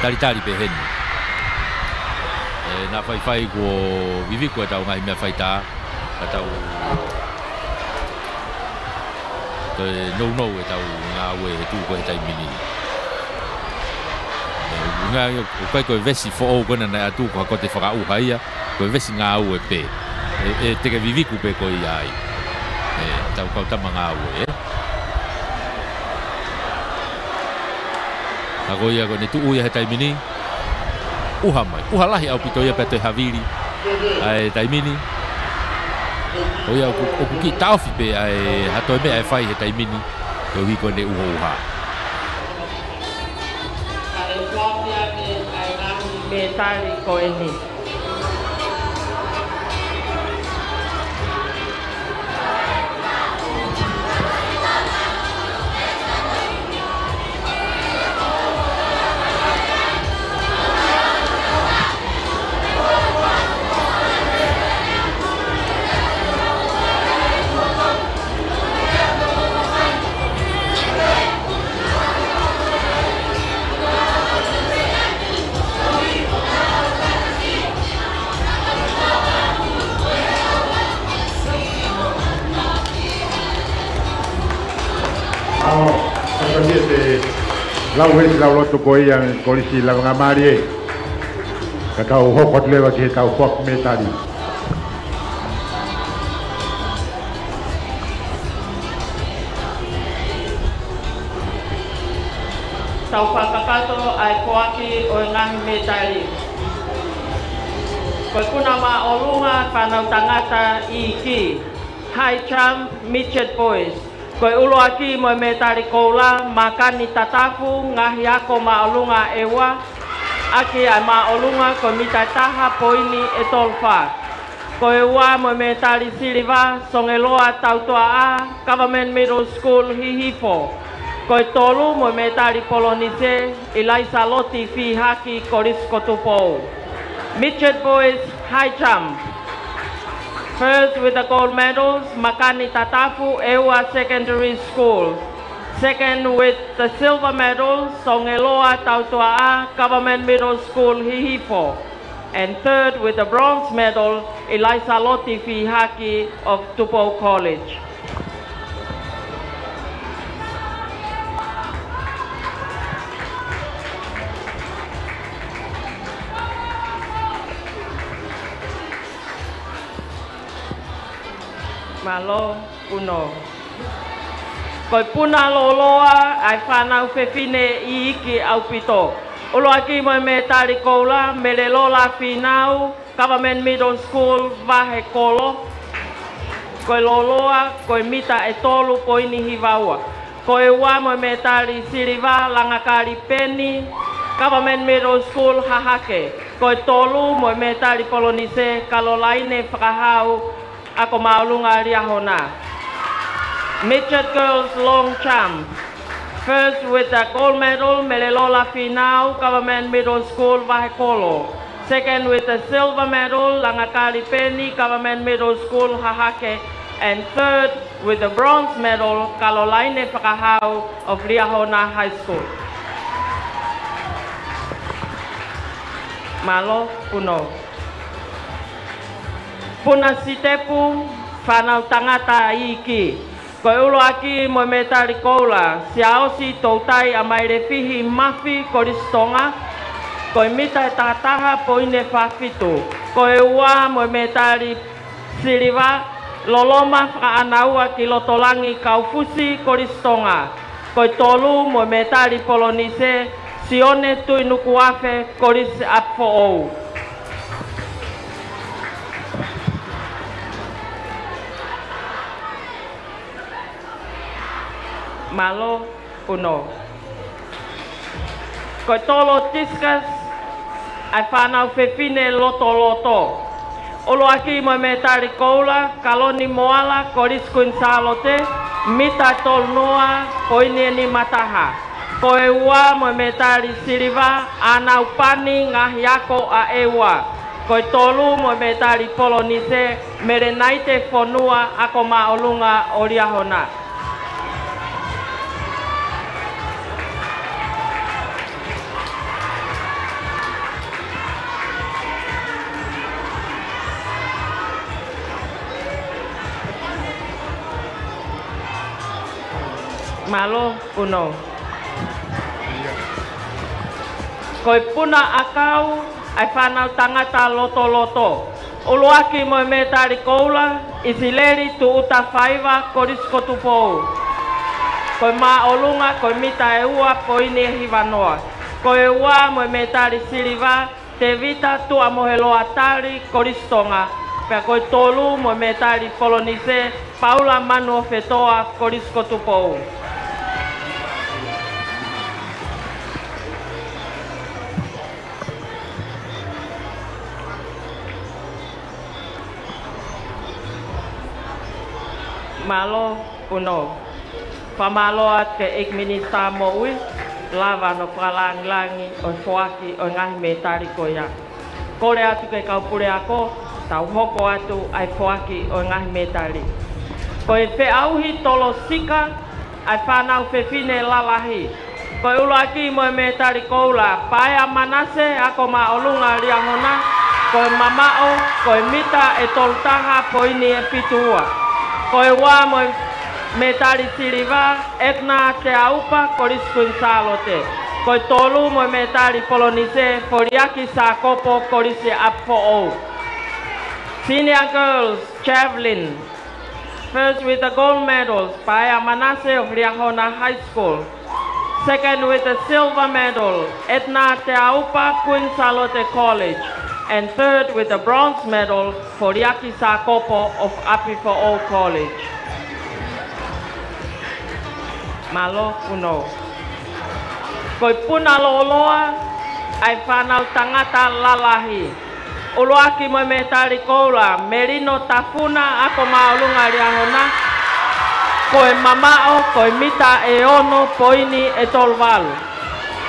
taritari be heni na whai ko vivi ko e tau ngahi mea whaita ka tau no e tau ngā ue he tū koe tai mini. Ngā koe koe vesi fo o kona nei atu ko hako te whakau haia, koe vesi ngā ue pe. Teke viviku pe koe ia ai. Tau kautama ngā ue, Ako ia ko ne tu ia he tai mini. Uha mai, uha lahi au pito ia pe te haviri. Ai tai mini. O ia o ki taufi pe ai hato me ai fai he tai mini. Ko hi ko ne uha. Me tali ko eni. Lau hesi lau loto ko yang polisi lau ngamari katau hokot lewa ki tau fok me tadi. Tau whakakato ai koaki o ngahi me tari. Koe kuna ma o lunga whanau tangata i ki. High Jump Midget Boys. Koe ulo aki mo me tari koula makani tatafu ngahi ako maolunga ewa aki ai maolunga ko mitai taha poini e tolfa. Koe ua mo me tari siliva songeloa tautua a Government Middle School hihifo. Koe tolu mo me tari polonise Ilaisa Loti fi haki koris kotupo. Midget Boys High Jump. First with the gold medals, Makani Tatafu Ewa Secondary School. Second with the silver medal, Songeloa Tautua'a Government Middle School Hihifo. And third with the bronze medal, Ilaisa Loti Fihaki of Tupou College. Malo uno. Koe puna loloa ai whanau whewhine i iki au pito. Ulo aki mo me tari koula me le lola whinau Government Middle School vahe kolo. Koe loloa koe mita e tolu poini hivaua. Koe ua mo me tari siriva langakari peni Government Middle School hahake. Koe tolu mo me tari polonise kalolaine whakahau ako maulunga riahona. Midget Girls Long Jump. First with the gold medal, Melelola Finau, Government Middle School, Vahekolo. Second with the silver medal, Langakari Peni, Government Middle School, Hahake. And third with the bronze medal, Kalolaine Whakahau of Riahona High School. Malo, Puno. Puna sitepu whanau tangata iki. Koe ulo aki mo me tari koula. Si aosi toutai a mai re fihi mafi koristonga. Koe mita e tataha poine whawhitu. Koe ua mo me tari siriva Loloma whakaanaua ki lotolangi kaufusi koristonga. Koi tolu mo metari polonise sione tuinuku afe koris apfo ou. Malo uno. Koi tolo tiskas ai whanau fefine loto. Olo aki mo metari koula, kaloni moala, koris kuin salote, mita tol noa, koini ni mataha. Koe ua mo metari siriva, ana upani ngahiako a ewa. Koe tolu mo metari polonise, merenaite fonua ako maolunga oriahona. Malo uno. Koi puna akau ai whanau tangata loto. Uluaki mo metari koula, isileri tu uta whaiva korisko tupou. Koi maolunga, koi mita e ua poini e hiwanoa. Koi ua mo metari siriva, te vita tu amoheloa tari koristonga. Pea koi tolu mo metari polonise, paula manu fetoa korisko tupou. Malo uno. Pamaloa ke ik minista mo ui. Lava no pralang-langi o fuaki o ngahi metari koia. Kore atu ke kaupure ako, tau hoko atu ai fuaki o ngahi metari. Koe fe auhi tolo sika, ai whanau fe fine lalahi. Koe ulaki mo metari koula, paea manase ako maolunga riahona. Koe mamao, koe mita e toltaha poini e pitua. Koe wā mo metari siriva, etna te aupa koriskun salote. Koe tolu mo metari polonise, foriaki sa kopo korisi apfo ou. Senior girls, javelin. First with the gold medals, Paea Manase of Riahona High School. Second with the silver medal, Etna Te Aupa Queen Salote College. And third with the bronze medal, Foriaki Sakopo of Apifo College. Malo uno. Koi puna loloa, ai whanau tangata lalahi. Uluaki mo metari koula, merino tafuna ako maolunga riahona. Koe mamao, koe mita e ono, poini e tolvalu.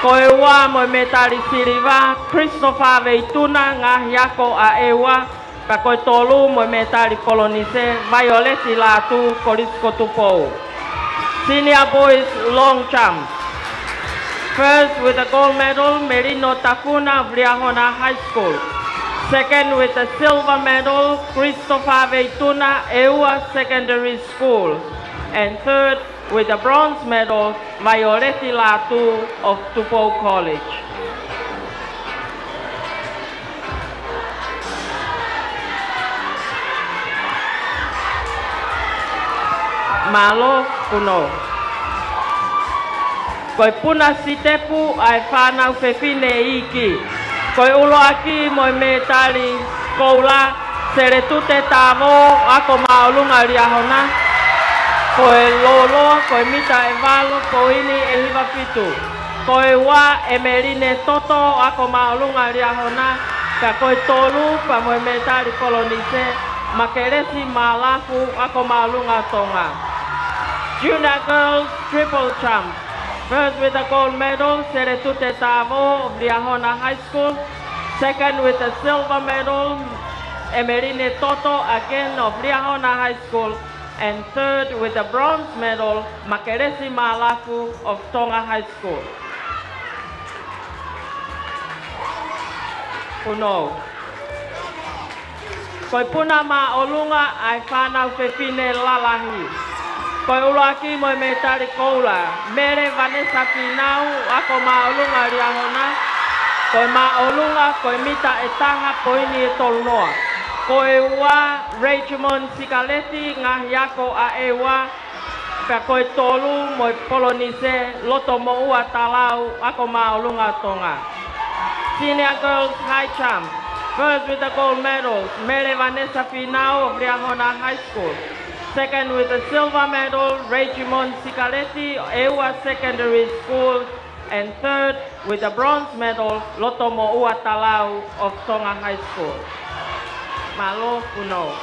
Koe ua mo metari siriva, Christopher Veituna ngahiako a ewa. Pa koe tolu mo metari polonise, Violeti latu korisko tupou. Senior boys long jump. First with the gold medal, Merino Tafuna of Riahona High School. Second with the silver medal, Christopher Veituna, Ewa Secondary School. And third with the bronze medal, Violeti Latu of Tupou College. Malo uno. Koe puna sitepu ai whanau fefine iki. Koe ulo aki mo metari koula seretute tamo ako maolunga riahona. Koe lolo, koe mita e valo, koini e hiva pitu. Koe wa e merine toto ako maolunga riahona. Ka koe tolu pa mo metari kolonise. Makeresi malafu ako maolunga tonga. Junior girls triple jump. First with the gold medal, Seretute Tavo of Riahona High School. Second with the silver medal, Emerine Toto again of Riahona High School. And third with the bronze medal, Makeresi Malafu of Tonga High School. Uno. Koe puna maolunga ai whanau fefine lalahi. Koe uloaki mo metari koula, mere Vanessa Pinau ako maolunga riahona. Koe maolunga, koe mita e taha poini e tolunoa. Ko ewa Richmond Sikaleti ngahiako a ewa pa koe tolu mo polonise loto mo ua talau ako maulunga tonga. Senior girls high champ. First with the gold medals, Mele Vanessa Finau of Riahona High School. Second with the silver medal, Regimon Sikaleti, Ewa Secondary School. And third with the bronze medal, Lotomo Uatalau of Tonga High School. Malo puno.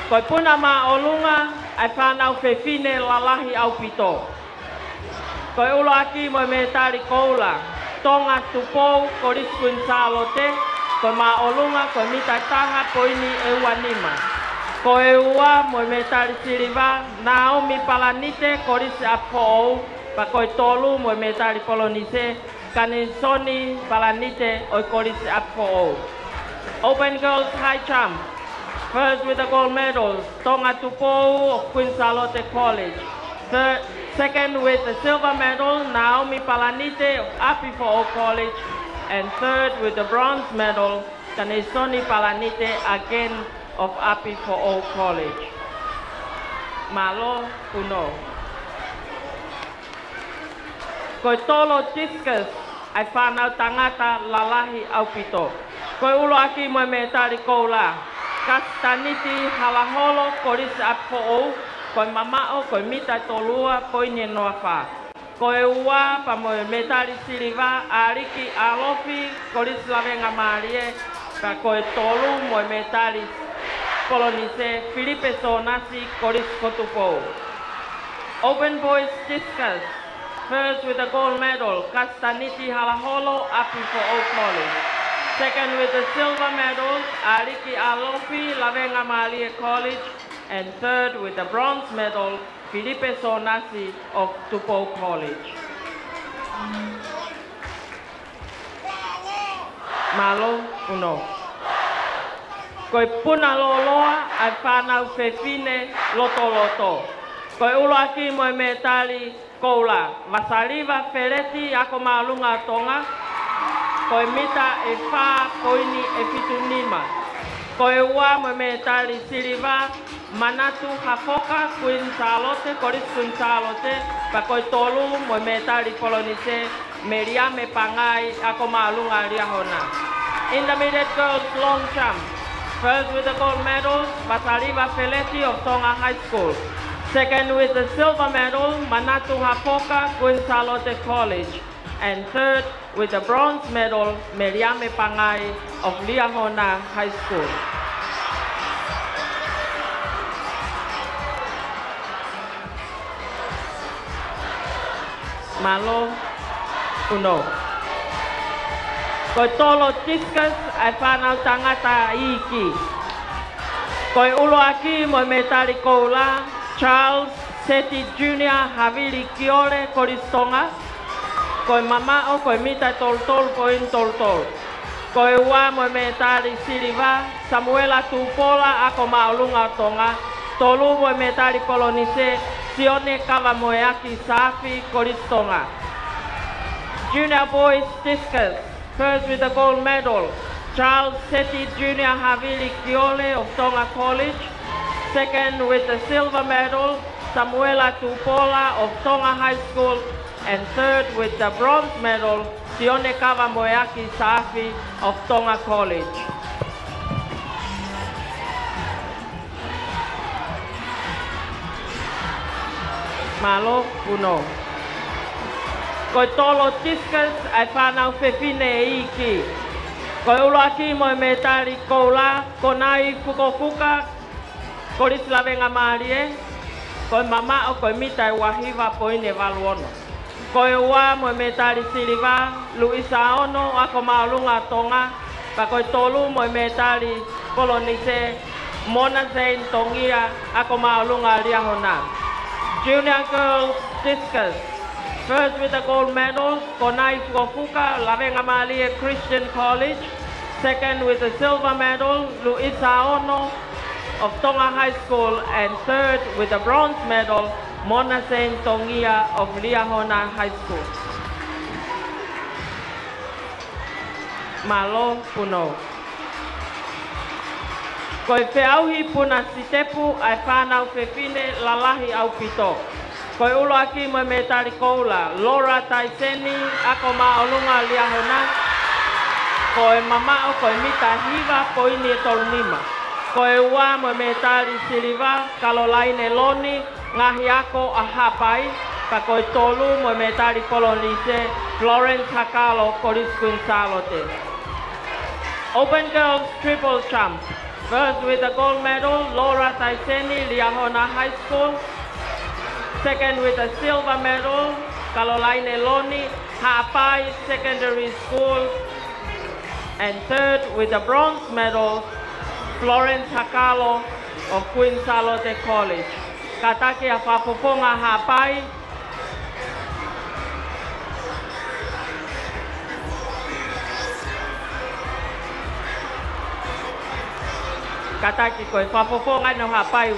Koi puna ma olunga, ai whanau fefine lalahi au pito. Koi ulo aki mo me tari koula, Tonga tupou koriskun salote, koi ma olunga koi mita taha poini ewa nima. Koi ua mo me tari siriva, Naomi Palanite korisi apou, pa koi tolu mo me tari polonise, Kanisoni Palanite oi korisi apou. Open Girls High Champ. First with the gold medals, Tonga Tupou of Queen Charlotte College. Second with the silver medal, Naomi Palanite of Api4O College. And third with the bronze medal, Kanisoni Palanite again of Api4O College. Malo puno. Koi tolo discus, ai whanau tangata lalahi au pito. Koi ulo aki mo me tari koula. Kastaniti halaholo korisi Api4O, koi mamao koi mita tolua poine noa wha. Koi ua pa mo me tari siriva ariki alofi korisi lavenga marie, pa koi tolu mo me tari polonise Filipe Sonasi korisi kotupou. Open boys discus. First with the gold medal, Kastaniti halaholo Api4O College. Second with the silver medals, Ariki Alofi, Lavenga Malie College. And third with the bronze medal, Filipe Sonasi of Tupou College. Malo puno. Koi puna loloa, ai whanau fefine loto loto. Koi ulo aki mo me tali koula. Vasaliva fereti ako malunga tonga. Koi mita e wha koini e fitunima. Koi ua mo me tali siliva manatu hafoka Queen Charlotte, koris Queen Charlotte, pa koi tolu mo me tali polonise Meriame Pangai ako malunga riahona. Intermediate girls long jump. First with the gold medal, Vasaliva Feleti of Tonga High School. Second with the silver medal, Manatu Hapoka, Queen Charlotte College. And third with the bronze medal, Meriame Pangai of Liahona High School. Malo puno. Koi tolo discus ai whanau tangata iki. Koi ulo aki mo me tari koula, Charles Seti Jr. Havili Kiore Koristonga. Koi mamao koi mita tol poin tol. Koi ua mo me tari siliva, Samuela Tupola ako maulunga tonga. Tolu mo me tari polonise, Sione Kavamoeaki Safi Koristonga. Junior boys discus. First with the gold medal, Charles Seti Jr. Havili Kiole of Tonga College. Second with the silver medal, Samuela Tupola of Tonga High School. And third with the bronze medal, Sione Kavamoeaki Safi of Tonga College. Malo puno. Koi tolo discus ai whanau fefine iki. Koi ulo aki mo me tari koula, konai fukofuka, koris lavenga marie. Koi mama o koi mita wahiva poine valuono. Koi ua mo me tari siliva, Luisa Ono ako maulunga tonga. Pa koi tolu mo me tari polonise, Mona Zain Tongia ako maulunga riahona. Junior girls discus. First with the gold medal, Konai Fukufuka, Lavenga Malie Christian College. Second with the silver medal, Luisa Ono of Tonga High School. And third with the bronze medal, Mona Saint Tongia of Liahona High School. Malo puno. Koe whiauhi puna si tepu ai whanau whiwhine lalahi au pito. Koe ulo aki mo me tari koula, Laura Taiseni, ako maolunga liahona. Koe mamao koe mita hiva poini e tolunima. Koe ua mo me tari siliva, Caroline Loni, ngahi ako a hapai. Pa koe tolu mo me tari kolonise, Florence Hakalo, Coris Quinsalote. Open Girls Triple Champ. First with the gold medal, Laura Taiseni, Liahona High School. Second with the silver medal, Caroline Loni, Hapai Secondary School. And third with the bronze medal, Florence Hakalo of Queen Charlotte College. Kataki a Fapoponga Hapai. Kataki koe Fapoponga no Hapai.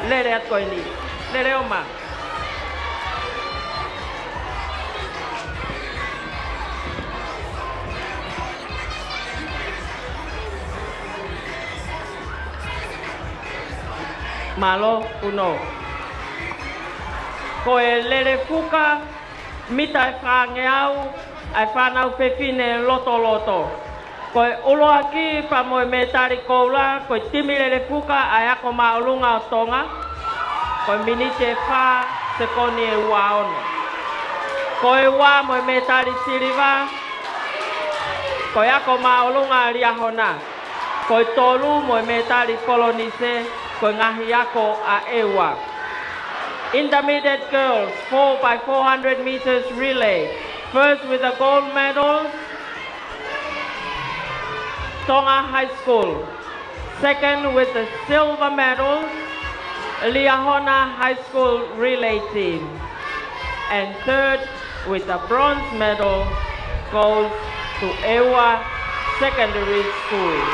Lere at koe ni. Lere oma. Malo uno. Koe lere fuka, mita e whangeau, ai whanau whiwhine loto loto. Koe ulo aki pa moe me tari koula, koe timi lere fuka ai ako maulunga o tonga. Koe minite wha se koni e ua ono. Koe ua moe me tari siriva, koe ako maulunga riahona. Koe tolu moe me tari kolonise, koe ngahi ako a ewa. Intermediate girls, 4x400 meters relay. First with the gold medal, Tonga High School. Second with the silver medal, Liahona High School relay team. And third with the bronze medal goes to Ewa Secondary School.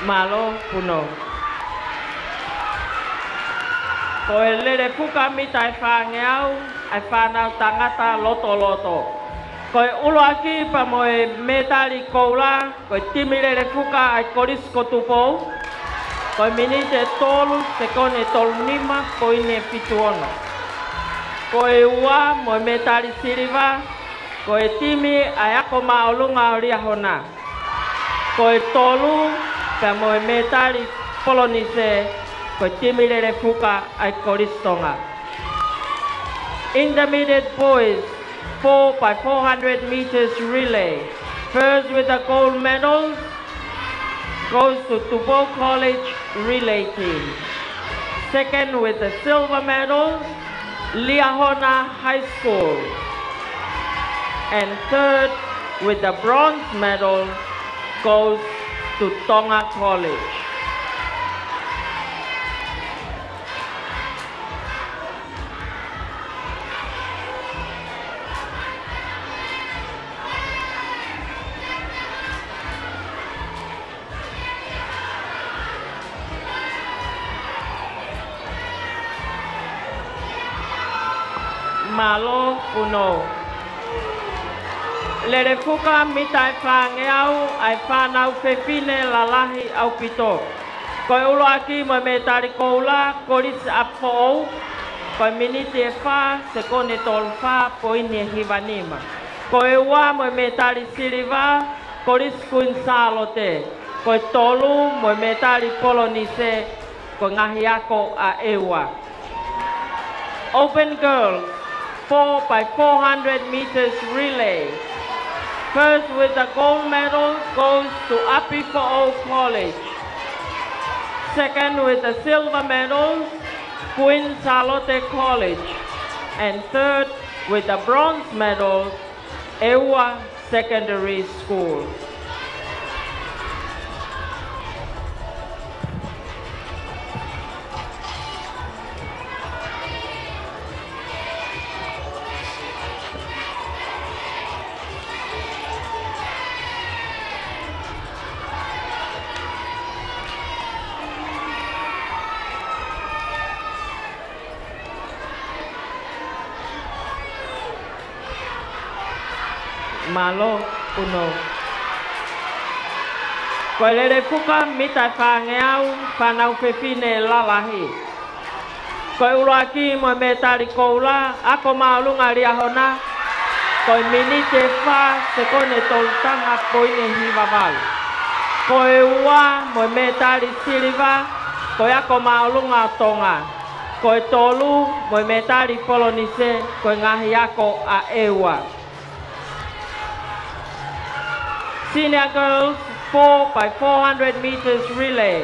Malo puno. Koe lere puka mita e whangeau, ai whanau tangata loto loto. Koe ulo aki pa moe metari koula, koe timi lere puka ai korisko tupou. Koe minite tolu, se kone tolu nima, koine pituona. Koe ua moe metari siriva, koe timi ai ako maolunga o riahona. Koe tolu, ka moe metari polonise, koe timi lere fuka ai koristonga. Intermediate boys, 4x400 meters relay. First with the gold medal goes to Tupou College relay team. Second with the silver medal, Liahona High School. And third with the bronze medal goes to Tonga College. Malo puno. Lere fuka mita e whangeau, ai whanau whiwhine lalahi au pito. Koe ulo aki mo me tari koula, koris apou, koe miniti e wha, se kone tolu wha, poini e hivanima. Koe ua mo me tari siriva, koris Quinsalote. Koe tolu mo me tari polonise, koe ngahi ako a ewa. Open girls, 4x400 meters relay. First with the gold medal goes to Apifo'ou College. Second with the silver medal, Queen Charlotte College. And third with the bronze medal, Ewa Secondary School. Malo uno. Koe lere puka mita whangeau whanau whewhine lalahi. Koe uruaki mo me tari koula, ako maulunga riahona, koe minite wha se kone toltanga koine hivawal. Koe ua mo me tari siliva, koe ako maulunga tonga. Koe tolu mo me tari polonise, koe ngahi ako a ewa. Senior girls 4 by 400 meters relay.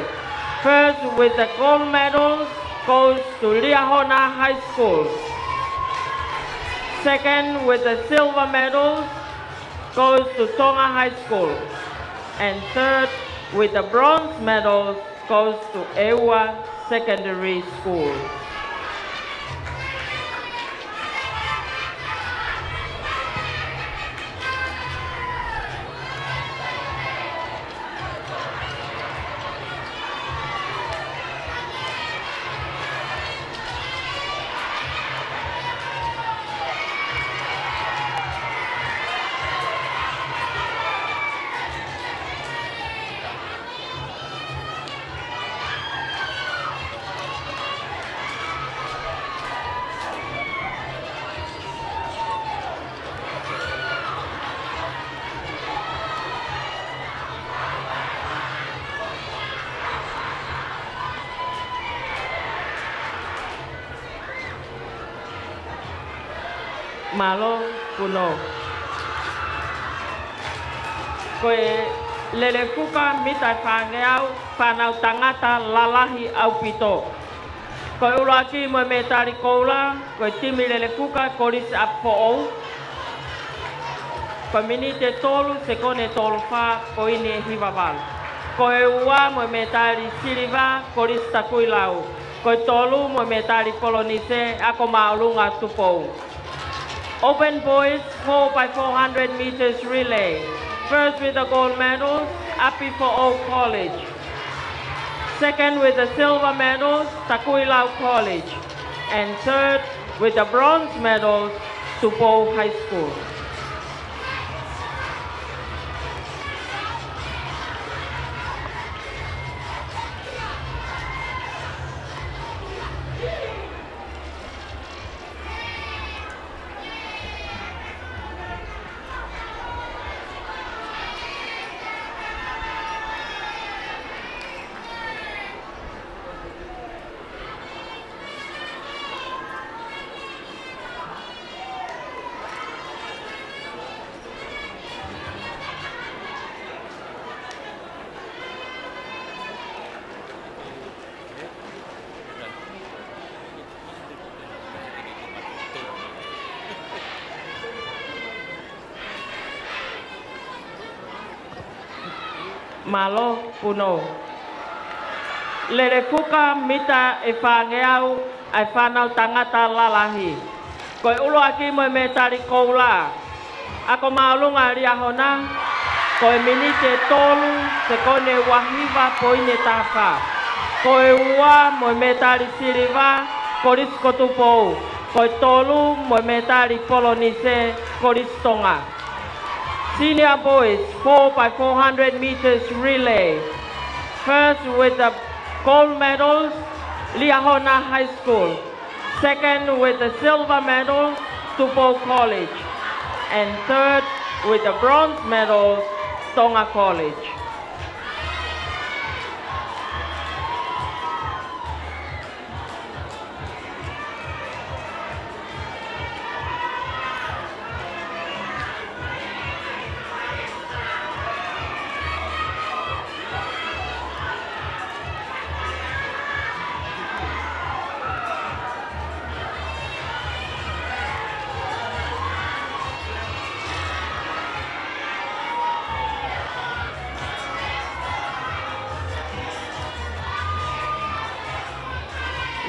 First with the gold medals goes to Liahona High School. Second with the silver medals goes to Tonga High School. And third with the bronze medals goes to Ewa Secondary School. Malo puno. Koe lele kuka mita whangeau whanau tangata lalahi au pito. Koe uraki mo me tari koula, koe timi lele kuka koris ap fo'ou. Koe minite tolu se kone tolu wha koine hivawal. Koe ua mo me tari siliva koris takui lau. Koe tolu mo me tari polonise ako maulunga tupou. Open boys 4 by 400 meters relay. First with the gold medals, Api Fo'ou College. Second with the silver medals, Takuilau College. And third with the bronze medals, Tupou High School. Malo puno. Lere kuka mita e whangeau ai whanau tangata lalahi. Koe ulo aki mo me tari koula. Ako maulunga riahona. Koe minite tolu se kone wahiva poine tafa. Koe ua mo me tari siliva koris kotupou. Koe tolu mo me tari polonise koris tonga. Senior boys 4 by 400 meters relay. First with the gold medals, Liahona High School. Second with the silver medal, Tupou College. And third with the bronze medal, Tonga College.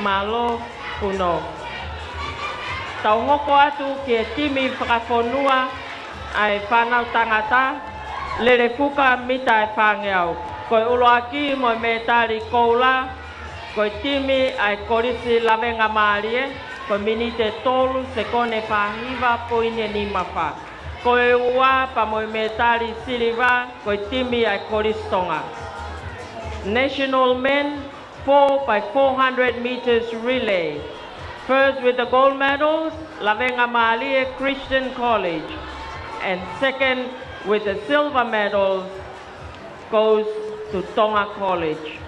Malo puno. Tau ngoko atu ke timi whakafonua ai whanau tangata, lere fuka mita e whangeau. Koe uloaki mo me tari koula, koe timi ai korisi lawenga maarie, koe minite tolu se kone whahiva poine ni mawha. Koe ua pa mo me tari siliva, koe timi ai koristonga. National men 4 by 400 meters relay. First with the gold medals, Lawenga Maalie Christian College. And second with the silver medals goes to Tonga College.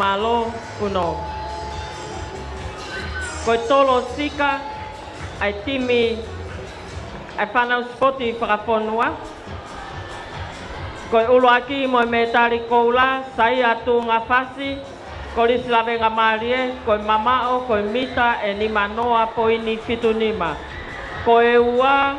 Malo puno. Koe tolo sika ai timi ai whanau spoti whakafonua. Koe uloaki mo me tari koula, sai atu ngā whasi, korisi Lawenga Maalie, koe mamao, koe mita e ni manoa poini fitunima. Koe ua,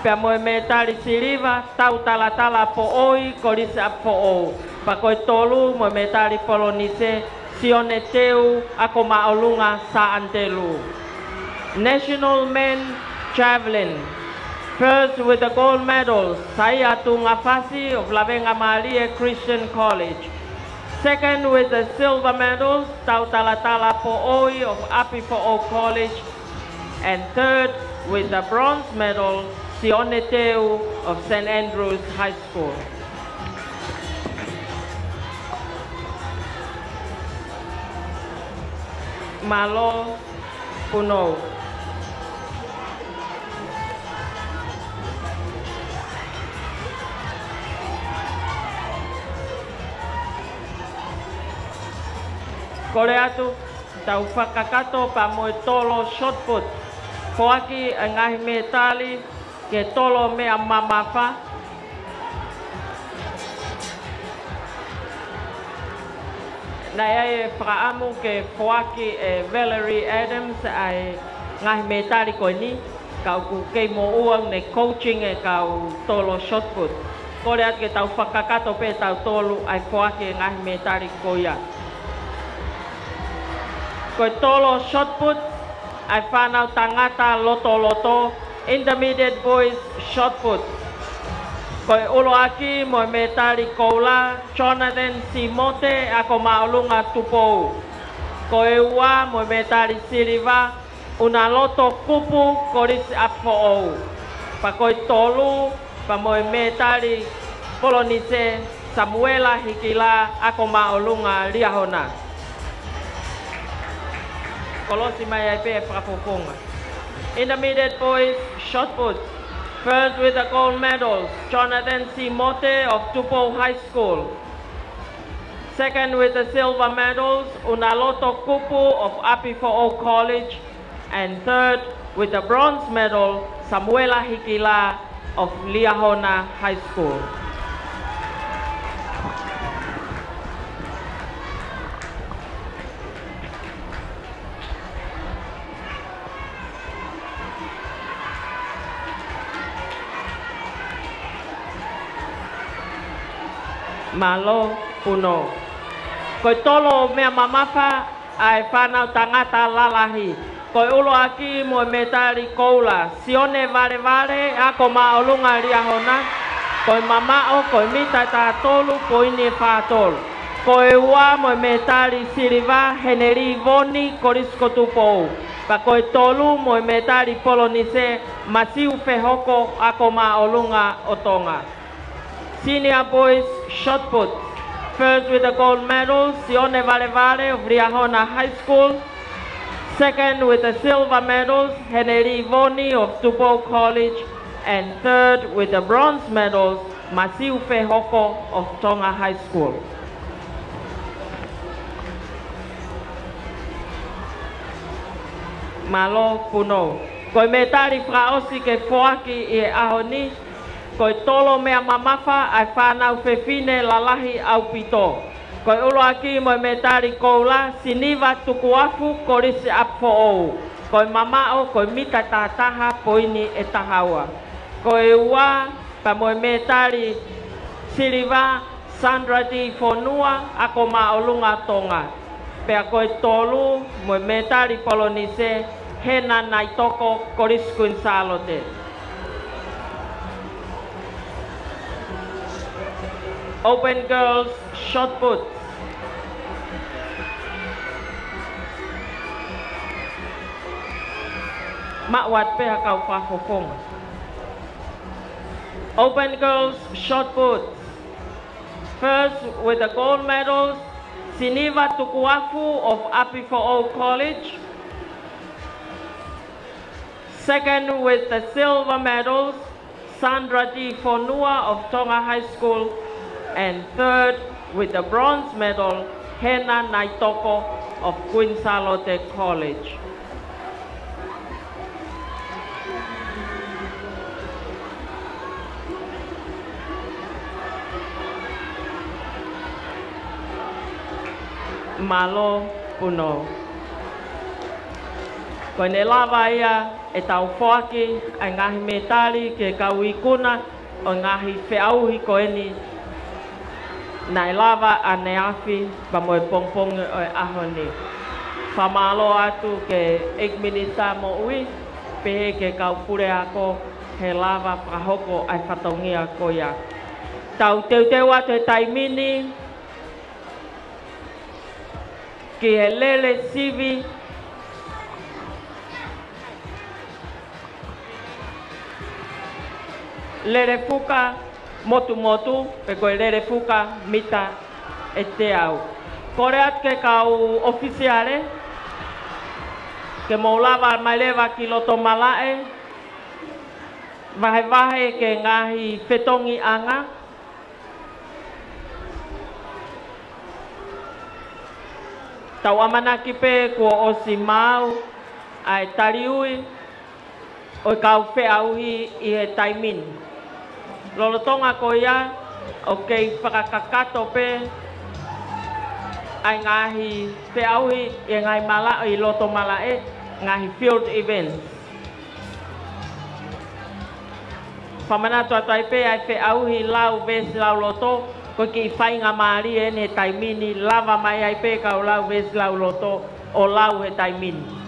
pia mo me tari siliva, tau talatala po oi, korisi a po ou. Pa koe tolu mo me tari polonise, sione teu ako maolunga sa antelu. National men javelin. First with the gold medal, Sayatu Ngafasi of Lawenga Maalie Christian College. Second with the silver medals, Tautalatala Po'oi of Api Po'o College. And third with the bronze medal, Sione Teu of St. Andrews High School. Malo Puno. Kore atu, tau whakakato pa moe tolo shot put. Koaki a ngahi me tali, ke tolo mea mamafa. Nai ai whakaamu ke koaki e Valerie Adams ai ngahi me tali koe ni. Kau ku kei mo uang ne coaching e kau tolo shot put. Kore atu ke tau whakakato pe tau tolu ai koaki e ngahi me tali koe ia. Koe tolo shot put, ai whanau tangata loto, intermediate boys shot put. Koe uloaki mo me tari koula, Jonathan Simote ako maolunga tupou. Koe ua mo me tari siliva, una loto kupu koris apo'ou. Pa koe tolu, pa mo me tari polonise, Samuela Hikila ako maolunga liahona. Kolosi mai ai pe whakapoponga. Intermediate boys shot put. First with the gold medals, Jonathan Simote of Tupou High School. Second with the silver medals, Unaloto Kupu of Apifo'o College. And third with the bronze medal, Samuela Hikila of Liahona High School. Malo puno. Koe tolo mea mamafa ai whanau tangata lalahi. Koe ulo aki mo me tari koula. Sione vare ako maolunga liahona. Koe mamao koe mita ta tolu poini whātolu. Koe ua mo me tari siliva heneri voni korisko tupou. Pa koe tolu mo me tari polonise masiu fehoko ako maolunga o Tonga. Senior boys shot put. First with the gold medal, Sione Valevale of Riahona High School. Second with the silver medals, Henry Voni of Tupou College. And third with the bronze medals, Masiu Fehoko of Tonga High School. Malo puno. Koi metari fraosi ke foaki I ahoni. Koi tolo mea mamafa ai whanau fefine lalahi au pito. Koi ulo aki mo metari koula siniva tukuafu korisi apfo ou. Koi mamao koi mita tataha poini e tahaua. Koi ua pa mo metari siliva Sandra Di Fonua ako maolunga tonga. Pea koi tolu mo metari polonise Hena Naitoko Koriskuin Salote. Open girls shot put. Makwat pe kau fafofong. Open girls shot put. First with the gold medals, Siniva Tukuafu of Apifo'o College. Second with the silver medals, Sandra Di Fonua of Tonga High School. And third with the bronze medal, Hena Naitoko of Queen Salote College. Malo puno. Koe ne lava ia e tau whoaki ai ngahi metali ke kau ikuna o ngahi whiauhi koe ni nai lava a ne afi pa moe pongpong o e aho ni. Whamalo atu ke 8 minita mo ui pehe ke kau pure ako he lava prahoko ai whatongia ko ia. Tau teu atu e taimini ki he lele sivi lere fuka motu pe koe lere fuka mita e te au. Kore at ke kau ofisiare ke maulawa mai lewa ki loto malae vahe ke ngahi fetongi anga tau amana ki pe kua osi mau ai tariui o kau whiauhi I he taimin. Lolotonga ko ia o kei whakakakato pe ai ngahi whiauhi I ngai mala I loto malae ngahi field events. Whamana tuatai pe ai whiauhi lau ves lau loto ko ki whainga maari e ne taimini lava mai ai pe kau lau ves lau loto o lau he taimini.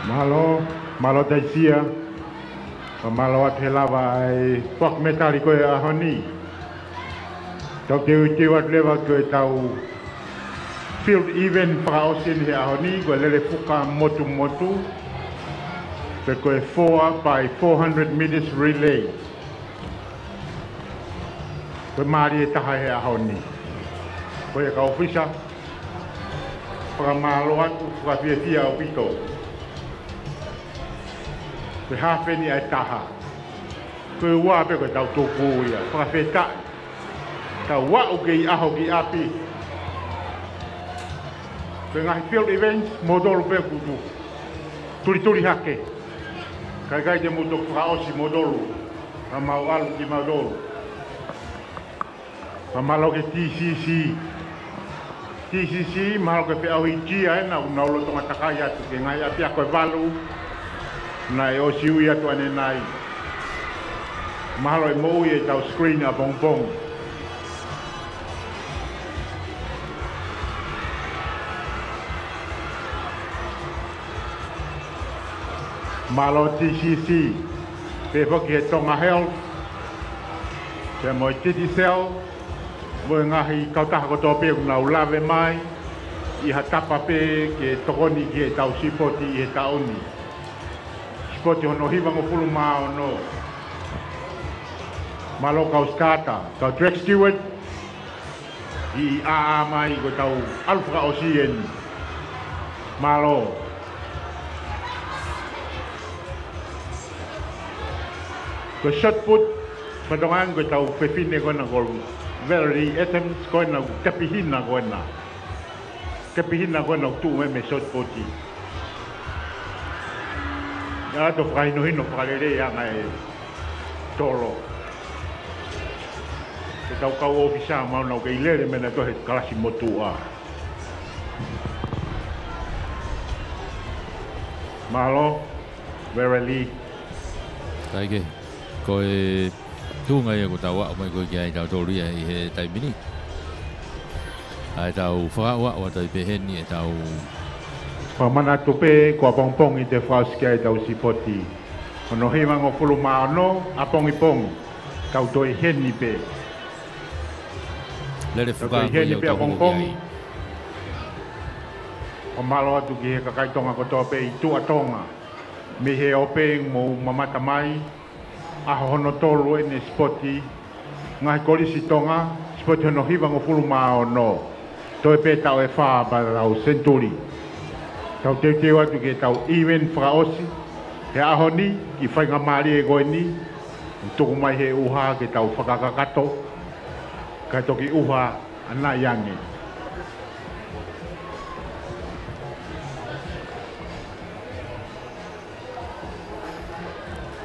Malo taisia, malo at he lava ai whak metali koe ahoni. Tau te wat lewa koe tau field event whakaosin he ahoni, koe lele fuka motu. Pe koe 4 by 400 meters relay. Koe maari e taha he ahoni. Koe ka ofisa, whakamalo atu, whakawhiawhia o pito. Koe hawheni ai taha. Koe ua pe koe tau tōpū ia, whakawhetai. Tau wau ke I aho ki api. Koe ngahi field events, modoro pe kutu. Turi hake. Kai te muto whakaosi modoro. Ka mau alu ki modoro. Ka malo ke TCC, malo ke whiauhi kia e na unaulo tonga takai atu ke ngai api a koe valu. Nai o siui atu ane nai. Mahalo e moui e tau screen a bongbong. Malo TCC. Pe whaki he Tonga Health. Pe moi Titi Cell. Mo ngahi kautaha ko tō pe unau lawe mai. I ha tapa pe ke tokoni ki e tau sipoti I he taoni. Poti hono hiwa mo pulu mao no. Malo kau skata, kau track steward. I a mai ko tau Alfa Osien. Malo. Ko shot put padongan ko tau pepine ko na gol. Very items ko na kapihin na ko na. Kapihin na ko na tu me shot puti. Ya to fai no hino palere ya ngai tolo. Kau kau ofisa mau nak ilere mena tu kelas motua. Malo, verily. Taike, kau tu ngai aku tahu apa kau kiai tahu tu dia he tai bini. Ai tahu faham apa tahu behen ni tahu. Pamana tu pe kau pong itu faham kiai tahu si poti. Ono hima ngopulu mano apong ipong. Kau tu hen ni pe. Lele fuka ko yo Hong Kong. O malo atu ki he kakai tonga ko tope i tu atonga. Me he openg mo mamata mai. Aho hono tolu e ne spoti. Ngai kolisi tonga. Spoti hono hiva ngo fulu mao no. Toi pe tau e wha ba rau senturi. Tau te te watu ki tau iwen fraosi. He aho ni ki whainga maari e goe ni. Tuku mai he uha ki tau whakakakato. Ka toki uha ana yangi.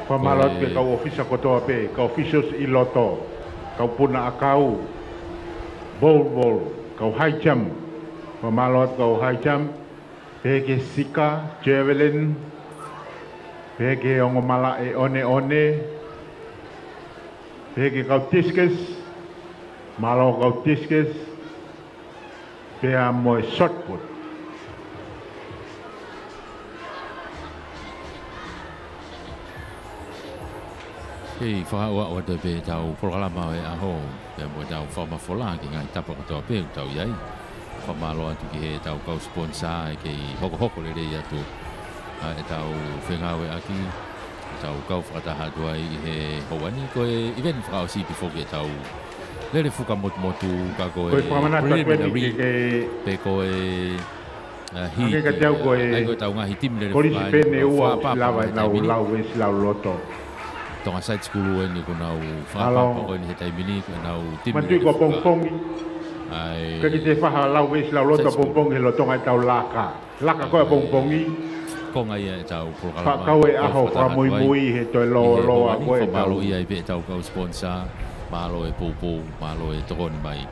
Pamalot ke kau ofisa kotoa pe, kau officials i loto, kau puna akau, bol, kau high jump, pamalot kau high jump, peke sika, javelin, peke ongomala e one, peke kau discus, malo kau discus, pea moe shot put. Hei, whaawa o te pe tau programa e aho, pe mo tau whamafola ki ngai tapa katoa pe tau iai. Whamalo atu ki he tau kau sponsor e kei hoko le rei atu. E tau whengau e aki, tau kau whakataha tuai i he houani ko e event whakao si pifo ki tau lere fuka motu ka ko e preliminary pe ko e hit. Ai ko tau ngahi tim lere Kolisi pene ua lava lau loto. Tonga side school ni ko nau fa ko ni hetai mini ko nau tim matu ko pongpongi ai ka kite fa lau wes lau loto pongpongi lo tonga tau laka ko pongpongi ko ngai tau programa fa kau e aho fa mui he to lo a ko e malo ia be tau ko sponsor malo e popo malo e tron mai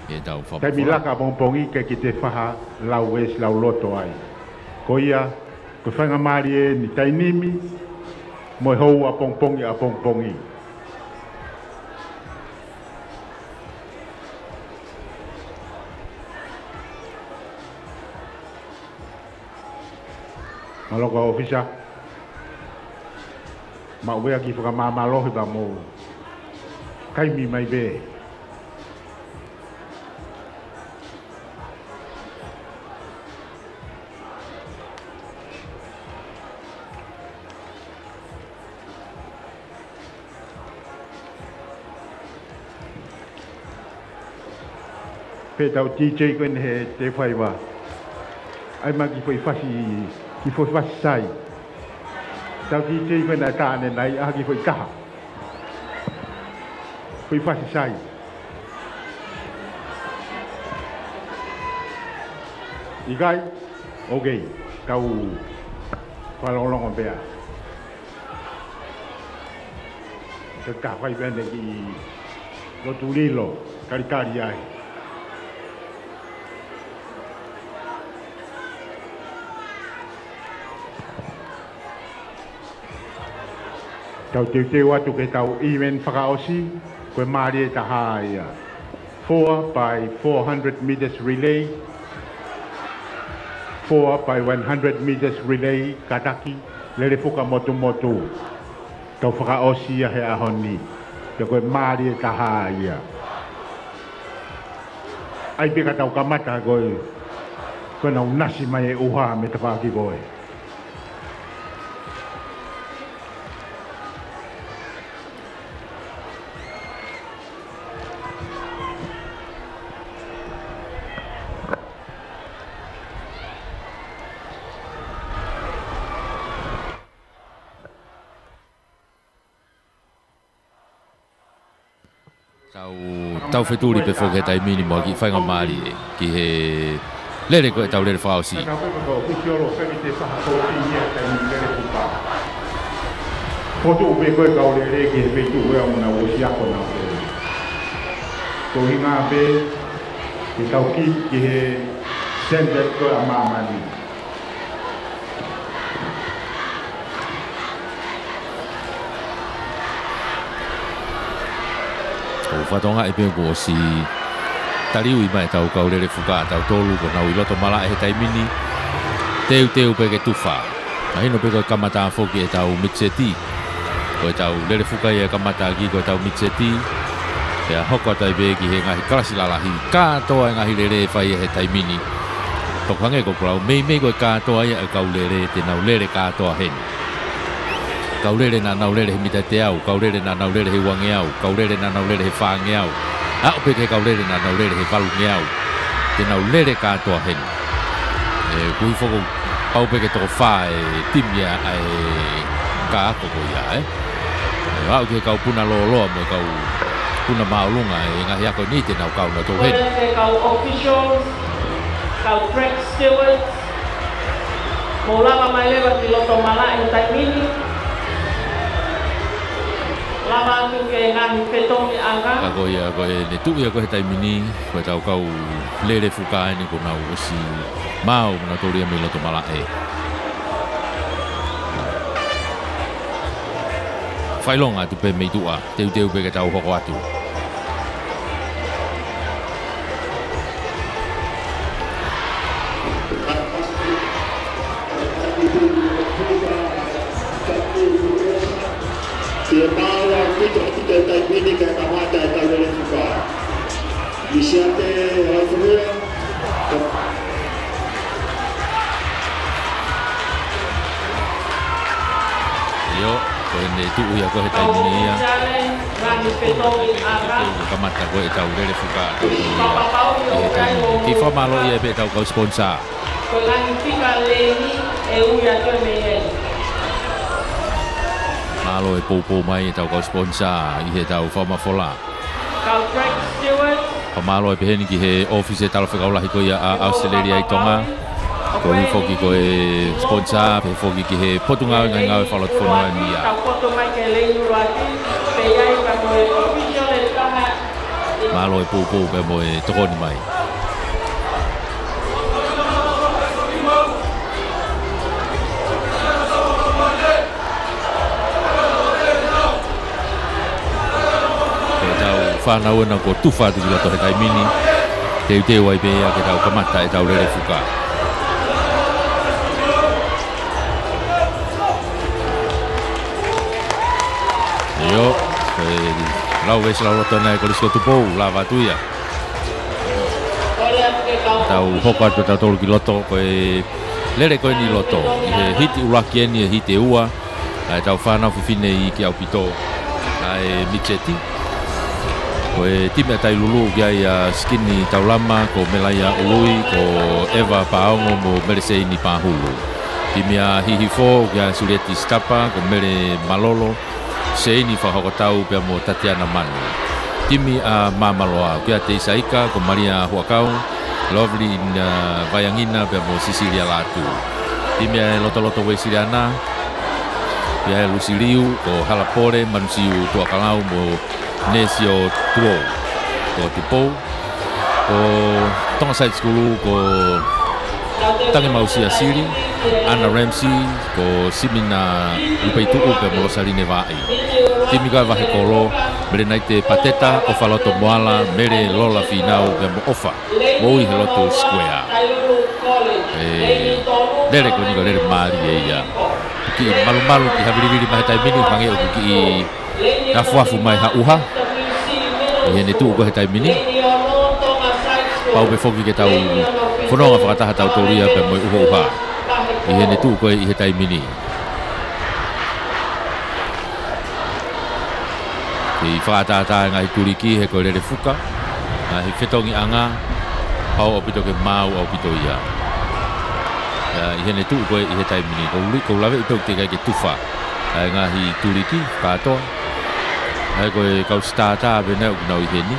e tau fa ta milaka pongpongi ka kite fa lau wes lau loto ai ko ia ko fa ngamari ni tainimi moi hou a pongpongi. Malo ka ofisa. Ma wea ki whaka mamalohi ba mo. Kaimi mai be. Pe tau DJ ko he te whai wa. Ai ma ki foi fasi sai. Tau DJ ko na tāne nai a ki foi kaha. Foi fasi sai. Igai, okay, kau whalolongo bea. Te ka whai bende ki Lotulilo, karikari ai. Tau te watu ke tau imen whakaosi, koe maari e taha ia. 4 by 400 meters relay, 4 by 100 meters relay, kataki, lere fuka motu. Tau whakaosi ia he ahoni, te koe maari e taha ia. Ai peka tau kamata koe nau nasi mai e uha me te whaki koe. tau feturi pe foke tai mini mo ki whainga maari ki he lere koe tau lere whaosi. Foto upe koe kau lere ki he peitu ue o muna o siako na o ko hinga pe ki tau ki he sendet koe a maamani. O whatonga e pēngu o si tariu i mai tau kau lere whuka tau tolu ko nau i loto mala e he tai mini teu peke tuwha. Na hino pe koe kamata whoki e tau mitseti koe tau lere whuka i e kamata ki koe tau mitseti pea hoko tai pe ki he ngahi kalasi lalahi kātoa e ngahi lere e whai e he tai mini tokhange ko kurau mei koe kātoa i e kau lere te nau lere kātoa heni. Kau lere na nau lere he mita te au, kau lere na nau lere he wange au, kau lere na nau lere he whaange au. Au peke kau lere na nau lere he walunge au. Te nau lere kātoa heni. Kui whoko pau peke toko wha e timia e ka ako ko ia Au ke kau puna loa mo kau puna maulunga e ngahi ako ni te nau kau na tō heni. Kau officials, kau track stewards, mo lava mai lewa ki loto mala e tai mini. Lama tu ke ngahi petongi anga. Kako ia koe ne tu ia koe tai mini koe tau kau lere whuka ni ko nau osi mau na tōria me loto mala e. Whailonga tu pe mei tua, teu pe ke tau hoko atu. Dia tahu kita tai mini ke kamata tau lere whuka. Disiate haifurua. Yo, koe ne tu ia koe tai mini ia. Ngahi petongi anga. Kamata koe tau lere whuka tau ia. Ki whamalo ia pe tau kau sponsor. Ko ngahi pika leni e uia koe me e. Malo e pou mai e tau kau sponsor i he tau whamawhola. Kau track steward. Pamalo e peheni ki he office e talo whakaulahi koe a Australia i tonga. Ko hi foki ko e sponsor, pe foki ki he potunga ngai ngau e whalot whono e mia. Kau poto mai ke leinu raki, pe iai ka mo e official e taha. Malo e pou pe mo e tokoni mai. Whanau na ko tuwha tu kila tohe tai mini. Teu ai pea ke tau kamata e tau lere whuka. Yo, lau wesi lau roto nai ko lisko tupou, lava tuia. Tau hoko atu tau tolu ki loto, koe lere koe ni loto. I he hiti uraki eni e hiti ua. Tau whanau whiwhine i ki au pito. E Micheti. Koe time tai lulu kia ia skini taulama ko Melaya Ului ko Eva Paongo mo Meresei ni Pahulu. Time a hihifo kia Sulieti Stapa ko Mere Malolo Seini whahokotau pia mo Tatiana Manu. Time a Mamaloa kia Te Isaika ko Maria Huakau. Lovely Vayangina pia mo Sicilia Latu. Time a Loto Weisiriana pia Luciliu ko Halapore Manusiu Tuakalau mo Nesio Tuo ko Tupou ko Tonga Side School ko Tangi Mausia Siri Anna Ramsey ko Simina Lupeitu pe Molosaline Vai Timi ka vahe kolo mere naite Pateta o Faloto Moala mere Lola Finau pe mo ofa mo i Heloto Square dere ko ni ko dere mari ia ki malu ki habiri mai tai mini pange o ki na fuafu mai ha uha i hene tu ko he tai mini pau pe foki ke tau whanonga whakataha tau tauria pe moi uha i hene tu ko i he tai mini i whakatata ngai turiki he ko lere fuka he whetongi anga pau opito ke mau opito ia i hene tu ko i he tai mini ko lawe i tau te kai ke tufa ngahi turiki katoa Ai koe kau stata bena u nau heni.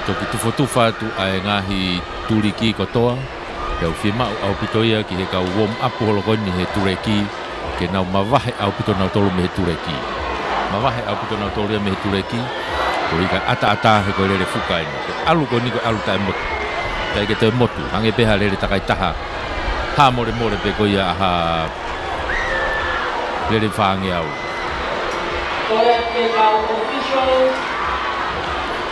Toki tufa tu ai ngahi turiki kotoa. Dau fima au pitoia ki he kau warm up holokoni he tureki ke nau mawahe au pito nau tolu me he tureki. Mawahe au pito nau tolu me he tureki. Koi ka ata he koe lere fuka ina. Alu koni ko alu tae motu. Tae ke te motu. Hange peha lere takai taha. Ha more pe koe aha lere whaange au.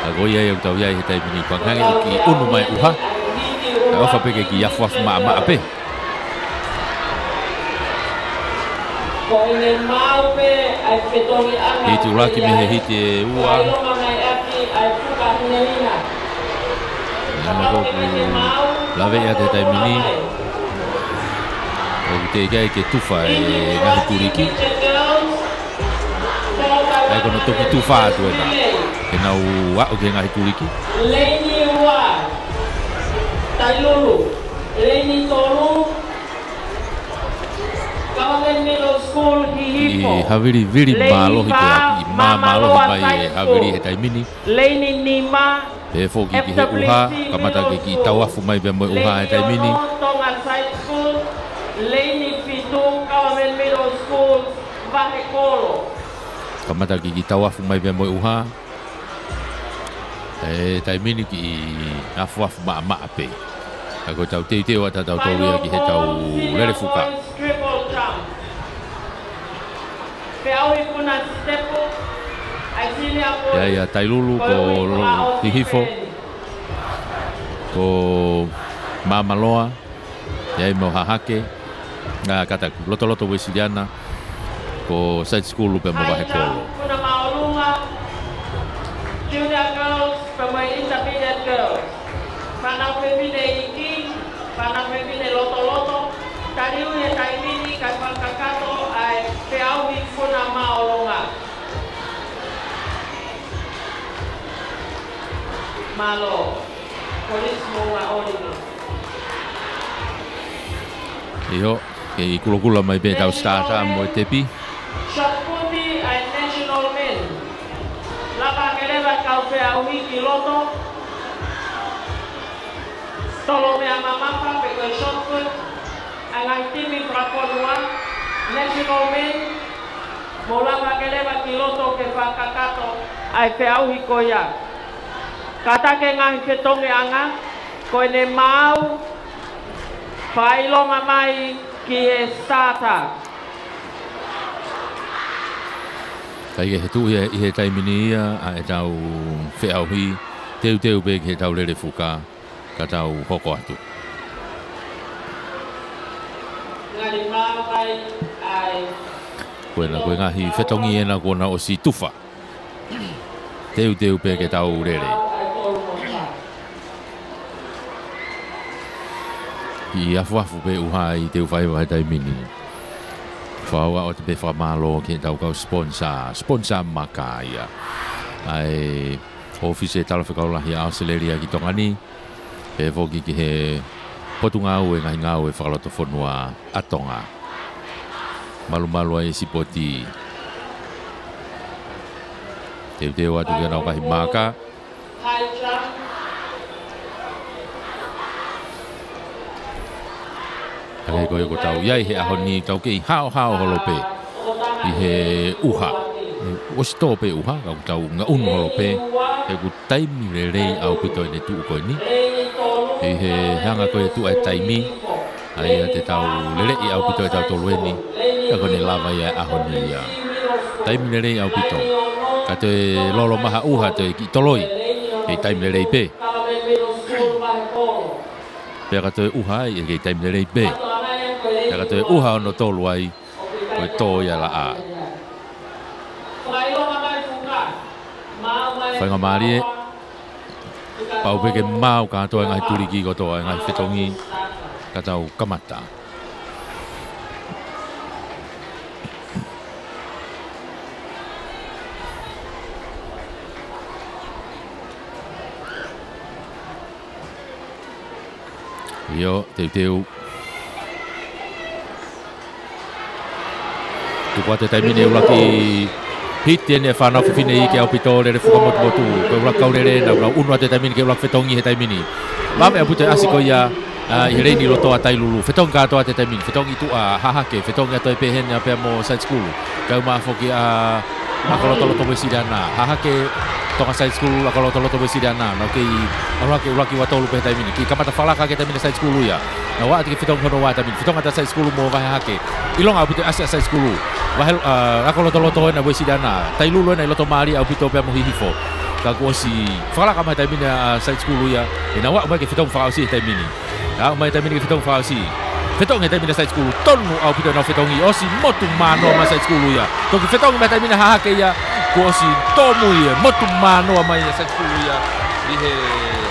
A koe iai au tau iai he tae mini kwa hange ki unu mai uha. Ka ofa peke ki yafu maa pe. Hiti uraki me he hiti e ua. Nana koku lawe ia te taimini. Koku te ikai ke tufa e ngahi turiki. Ai kono toki tufa atu ena. Ke nau wau ke ngahi turiki. Tailulu, Leni Tolu, Government Middle School, Hihipo. I haviri malo hito aki, malo hipai e haviri he taimini. Leni Nima, Pe foki ki he uha, kamata ke ki tawafu mai pe mo uha he taimini. Tongan Side School, Leni Pitung, Government Middle School, Vahekolo. Kamata ki tawafu mai pe mo uha. Taimini ki afu maa pe. Ako tau teo ata tau tolu ki he tau lere fuka. Ya tailulu ko hihifo. Ko mamaloa. Ya mo hahake. Na kata loto wesiliana. Ko side school pe mo Vahekolo. Junior girls, pemain intermediate girls. Panang pembina iki, panang pembina loto. Tadi uye taimini kapal kakato ay peawi kuna maolonga. Malo, polis mua olimi. Iyo, ke kula mai be tau stata mo tepi. Shot puti ay national men. Lapa keleba kau peawi kiloto. Tolong me amamapa peko shot put. Ang timi praponua national men. Mola pa keleba kiloto ke pakakato ay peawi koya. Kata ke ngang ketonge anga ko ne mau failo mamai ki stata. Kai ke tu i he taimini ia a e tau whiauhi teu pe ke tau lere fuka ka tau hoko atu. Ngari mau kai ai Koe ngahi whetongi ena kona o si tufa. Teu pe ke tau lere. I afu pe uha i teu whai wai taimini. Whaua o te pe whamalo ke tau kau sponsor maka ia. Ai office e talo whakaulahi a Australia ki tongani. Pe voki ki he potunga ue ngahi ngau e whakaloto whanua atonga. Malu ai sipoti. Teu atu ke nau kahi maka. Hei koe ko tau iai he aho ni tau kei hao holope i he uha. Osi tō pe uha, kau tau nga unu holope. He ku taimi le rei au pito e ne tuu koe ni. Hei he hanga koe tuu e taimi. Ai a te tau le rei au pito e tau tolu e ni. Ka kone lava ia aho ni ia. Taimi le rei au pito. Ka te lolo maha uha te ki toloi. Hei taimi le rei pe. Pea ka te uha i e kei taimi le rei pe. Taka te uha ono tolu ai, koe tō ia la a. Whainga maari e, pau peke mau katoa ngai turiki kotoa, ngai whetongi, katau kamata. Iyo, teu. Tuku te taimini ulaki hiti ene whanau whiwhine i ke au pito le whukamotu ko ulaki kaurere na unu te taimini ke ulaki whetongi he taimini. Mame a pute asiko ia i reini roto a tailulu. Whetong katoa te taimini, whetong i tu a hahake, whetong ato e pehene a pia mo side school. Kau maa whoki a kolotoloto me sirana. Hahake tonga side school a kolotoloto me sirana. No kei ulaki watolu pe taimini. Ki kamata whalaka ke taimini side school ia. Na waa tiki whetong hono waa taimini. Whetong ata side school mo vahe hake. Ilong a pute asa side school. Vahel a kolotoloto na we sirana. Tailulu na iloto maari au pito pia mo hihifo. Kako si whalaka mai taimini a side school ia. E na waa mai ke whetong whakausi he taimini. Na mai taimini ke whetong whakausi. Whetong e taimini side school. Tonu au pito na whetongi. Osi motu mano ma side school ia. Toki whetong mai taimini hahake ia. Ko si tomu ia. Motu mano mai side school ia. I he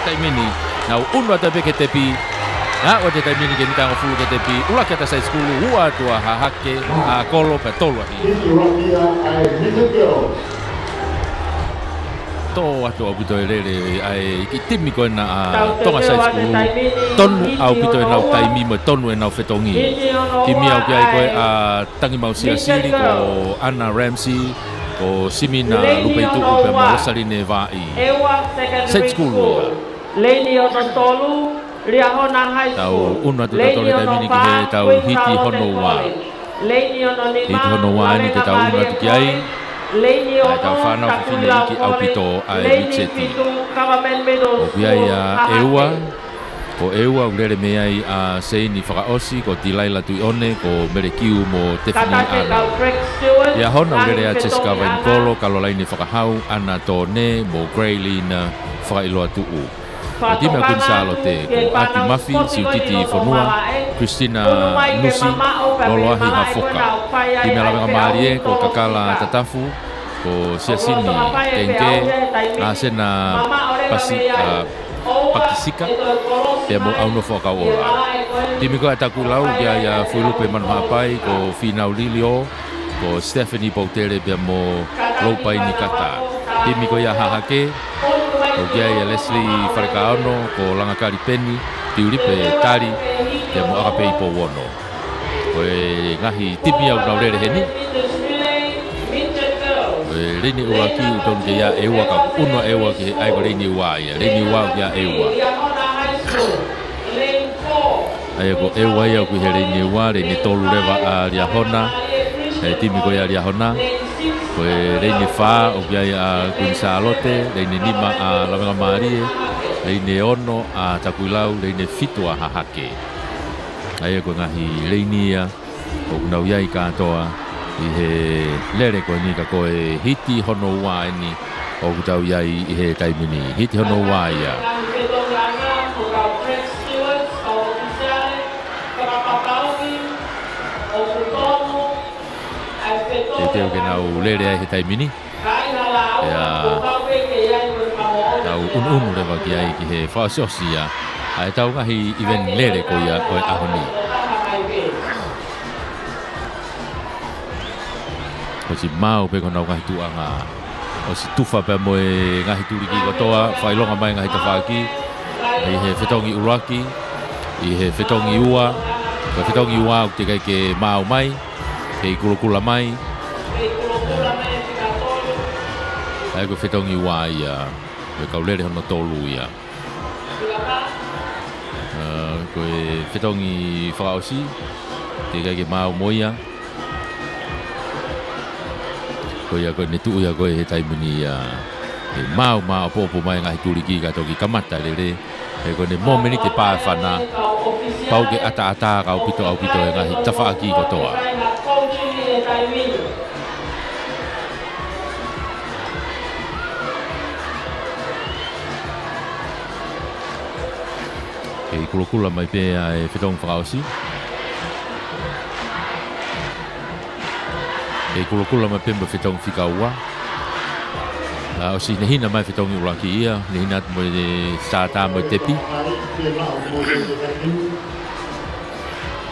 taimini. Na unwa te peke tepi. Na o te taimini ke nitango fulu ke tepi. Ula ke ta side school. Ua tua hahake. A kolo pe tolua hi. Tō atu au pito e rere ai ki timi koe na tonga side school tonu au pito e nau taimi mo tonu e nau whetongi ki mi au ki ai koe a tangi mausia siri ko Anna Ramsey ko Simina Lupeitu upe mo Rosaline Vai side school Leini o tolu ria hona high school tau unu atu tatole taimini ki he tau hiti hono wa hiti hono wa ni te tau unu atu ki ai ai tau whanau whiwhine iki au pito ai Micheti. O pia ia eua, ko eua ulere mea i a seini whakaosi, ko Tilaila tui one, ko Merekiu mo Tefini ana. Ia hona ulere a Jessica Vainkolo, kalolaini whakahau, ana tōne mo Graylina whakailoa tuu. O time a kunsalo te, ko Ati Mafi, siutiti Fonua, Christina Nusi, loloahi hafoka. Time a lawenga maarie, ko Kakala Tatafu, ko Siasini Kenke, a sena Pakisika, te mo au no whakau ora. Time ko ataku lau, ia Fuilupe Manmapai, ko Finau Lilio, ko Stephanie Pautere, pia mo Loupai Nikata. Time ko ia hahake, ko ia Leslie Farekaono, ko Langakari Penny, Tiuripe Tari, pia mo Akape Ipo Wono. Ko e ngahi tipi au naurere heni. Reini ua ki utonu ke ia eua ka unwa eua ke aigo reini ua ia. Reini ua ke ia eua. Aigo eua ia ku he reini ua, reini tolu rewa a Riahona. Timi ko ia Riahona. Ko e reini wha o kia ia Kunsalote, reini nima a Lawenga Marie, reini ono a Takuilau, reini fitu a Hahake. Aigo ngahi reini ia, o kunau iai katoa. I he lere koe ni ka koe hiti hono ua ni o kutau iai i he taimini. Hiti hono ua ia. Te teo ke nau lere ai he taimini. Ea tau unu rewa ki ai ki he whaosiosi ia. Ai tau ngahi iwen lere koe ia koe ahoni. O si mau pe kona ngahi tuanga. O si tufa pe mo e ngahi turiki kotoa, whailonga mai ngahi tawhaki. I he whetongi uraki, i he whetongi ua. Ka whetongi ua o te kai ke mau mai, ke kulakula mai. Ai ko whetongi ua ia, ko kaulere hono tolu ia. Ko e whetongi whakaosi, te kai ke mau moia. Ko ia ko ne tu ia ko he taimini ia e mau popo mai ngahi turiki ka toki kamata lere e ko ne momeni te pa fana pau ke ata ka au pito e ngahi tawhaaki ko toa e kulokula mai pe e whetong whakaosi e kulakula mai pemba whetong whikaua. O si nehina mai whetongi uraki ia, nehina atu mo e sātā mo tepi.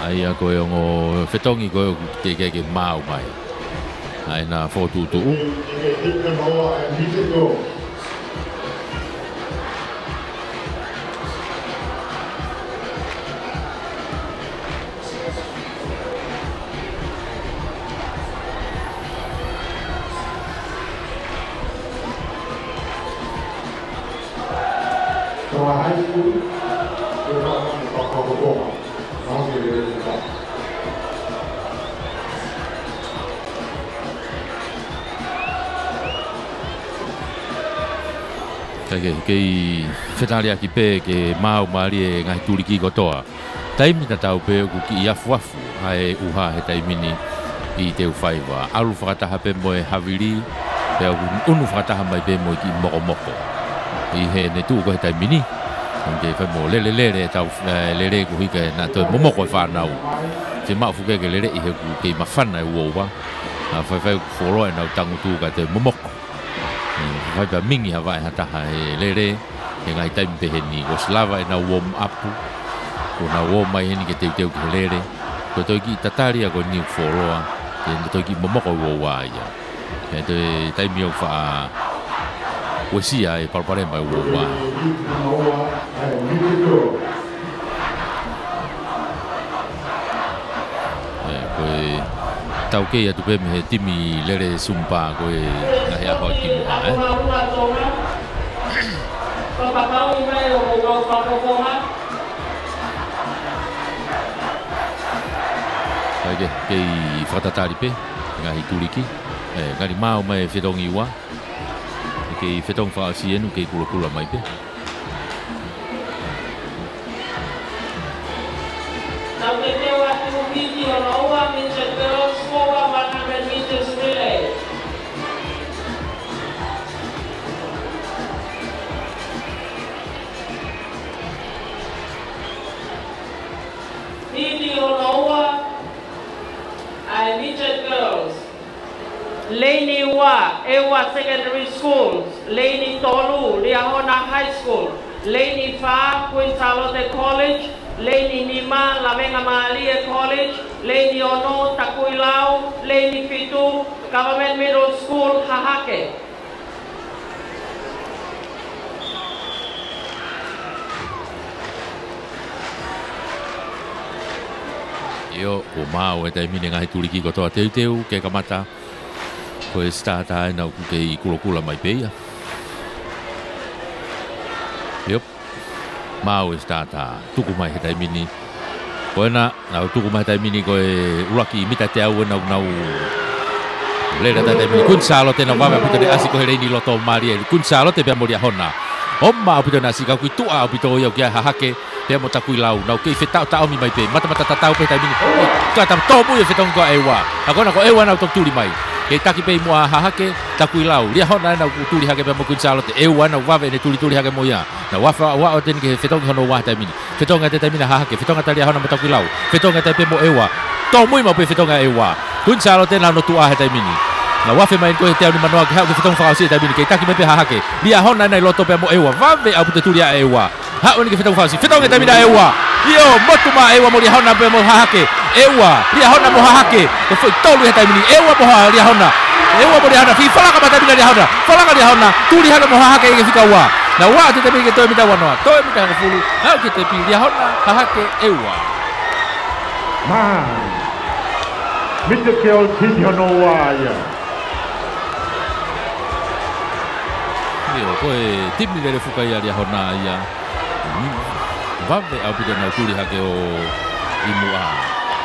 Ai a koe o ngō whetongi koe o te keke mau mai. Ai nā whōtūtū. high school. Kei whetaria ki pē ke māu maari e ngai turiki kotoa. Taimi ta tau pē ku ki afu hae uha he taimini i te uwhaiwa. Alu whakataha pē mo e hawiri, pē unu whakataha mai pē mo i ki moko. I he ne tū ko he taimini. Ke whai mo lele tau lele ku hika e nā toi momoko e whanau. Te maa fuke ke lele i he ku kei mawhana e uowa. Whai ku whoroa e nau tangu tū ka te momoko. Vai pa mingi hawa e hataha e lere e ngai taimi peheni ko slava e na warm up ko na warm mai heni ke teu ke lere ko toi ki tataria ko ni foroa ke toi ki momoko wo wa ia e te taimi o fa wesia e parpare mai wo wa ko tau ke atu pe me timi lere sumpa ko e ngai a ho ki kei whatatari pe, ngahi turiki, ngari mau mai whetong iwa, kei whetong whaasi enu kei kula mai pe. Now the Dewa Tumiti on Owa means the girls forward 100 meters relay. Midget girls. Laini Wa, Ewa Secondary Schools. Laini Tolu, Liahona High School. Laini Fa, Queen Charlotte College. Laini Nima, Lavenga Maalia College. Laini Ono, Takuilau. Laini Fitu, Government Middle School, Hahake. Yo, o mau e taimine ngahi turiki ko toa teu ke kamata. Ko e stata e nau ke i kula mai peia. Yo, mau e stata. Tuku mai he taimini. Ko ena, nau tuku mai taimini ko e uraki mita te au e nau lera ta taimini. Kun Charlotte nau wawe apito ne asi ko he reini loto maria. Kun Charlotte pia moria hona. Oma apito nasi kau kui tua apito iau kia hahake. Pea mo takui lau, nau kei whetau tau mi mai pe, mata tatau pe taimini. Ka tam tōmu e whetong ko ewa. Ako na ko ewa nau tōk tūri mai. Kei taki pe mua hahake, takui lau. Lia hona nau tūri hake pe mo Queen Charlotte. Ewa nau wawe ne tūri hake mo ia. Nau wafa o teni ke whetong hono wah taimini. Whetong te taimina hahake, whetong ta lia hona mo takui lau. Whetong te pe mo ewa. Tōmu i mau pe whetong ewa. Queen Charlotte nau no tua he taimini. Na wafe mai ko te au ni manoa ke hau ke whetong whakausi e taimini. Kei taki me pe hahake. Lia hona nei loto pe mo ewa. Wawe au pute tūri a ewa. Hau ni ke whetong whakausi. Whetong e taimina ewa. Io, motu ma ewa mo lia hona pe mo hahake. Ewa, lia hona mo hahake. Ko foi tolu he taimini. Ewa mo lia hona. Ewa mo lia hona. Fi falaka ma taimina lia hona. Falaka lia hona. Tuli hana mo hahake e ke whika ua. Na wa te taimini ke toi mita wanoa. Toi mita hana fulu. Hau ke te pi lia hona hahake ewa. Man, Mr. Keo titi hono waya. Io, koe timi lere fuka ia lia hona ia. Wawe au pita nau turi hake o imua.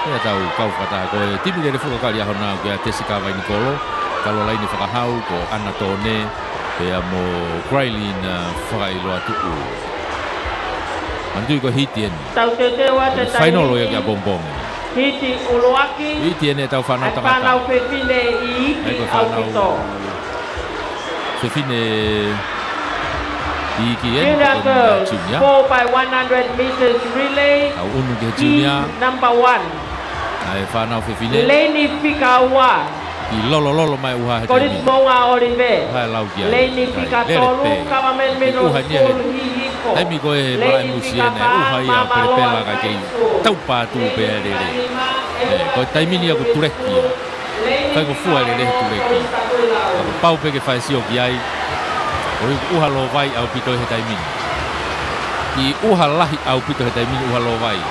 Ea tau kau whakataha koe timi lere fuka ka lia hona o kia Tessika vai Nikolo. Kalo laini whakahau ko Anna Tone. Pea mo Krailin whakailoa tuku. Manitui ko hiti eni. Tau te tewa te taimini. Final o ia kia bongbong. Hiti Uluaki. Hiti eni tau whanau Ai tangata. whanau whewhine i iki au kito. Whewhine iki eni. Junior girls, 4 by 100 meters relay. Au unu ke junior. Number 1. Ai whanau whewhine. Laini Whikaua. I lolo mai uha he Koris taimi. Moa Olive. Hai lau kia. Laini Whikatolu, Government Middle School, Hihiko. Taimi koe mai musiene uha ia perepela ka kei taupatu pe rere. Koe taimi ni aku turekia. Kai ko fua rere tureki. Ako pau pe ke whaesio ki ai. Uha lo vai au pito he taimi. I uha lahi au pito he taimi uha lo vai.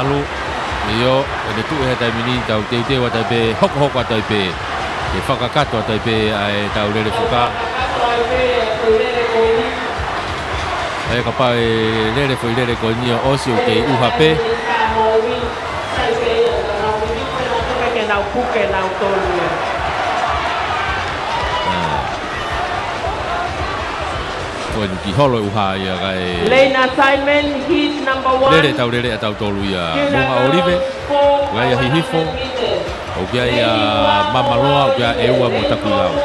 malu. Iyo, ene tu e tai mini tau te wa tai pe hok wa tai pe. E whakakato tai pe ai tau lere fuka. E ka pa e lere foi lere ko ni o si o ke uha pe. Koe ki holo uha ia kai. Lane assignment, heat number 1. Lere tau lere atau tolu ia Monga Olive. Koe ia hihifo. O kia ia mamaloa o kia eua mo taku lau.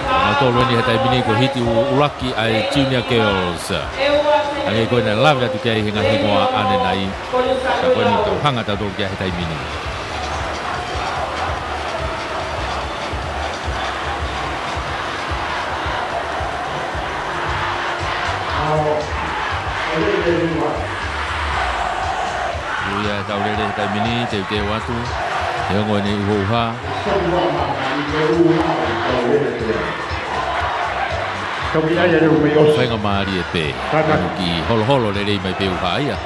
Na tolu ni hetai bini ko hiti ulaki ai Junior Girls. Ange koe na lawe atu kia hinga hingoa ane nai. Ka koe ni tau hanga tau tolu kia hetai bini. Ia tau lele tai mini te watu. Ia ngoi ni uha. Whainga maari e pe. Ki holo lele mai pe uha ia.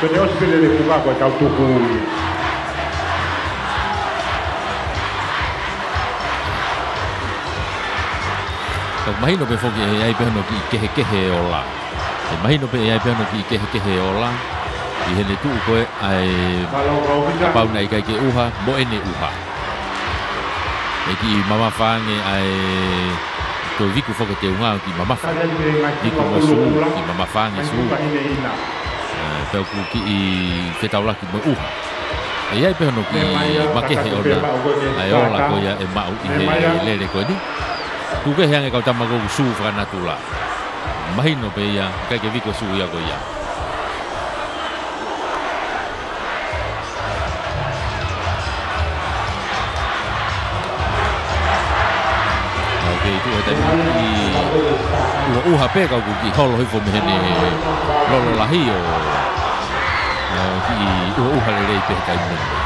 Kone osi lele kuka koe tau tuku. Kau mahino pe foki e ai pehono ki kehe o la. E mahino pe e ai pehono ki kehe o la. I hene tuu koe ai kapau nei kai ke uha, mo ene uha. E ki mama whange ai toi viku foka te unga ki mama whange. Viku mo suu ki mama whange suu. Peo ku ki i whetaulaki mo uha. E ai pehono ki makehe o na. Ai ola koia e mau i he lere koe ni. Tuke heange kau tamago su whanatula. Mahino pe ia, kai ke viko su ia ko ia. Ok, tu e tai i uha pe kau ki holo hifo me hene lolo lahi o ki uha lelei pe kai mene.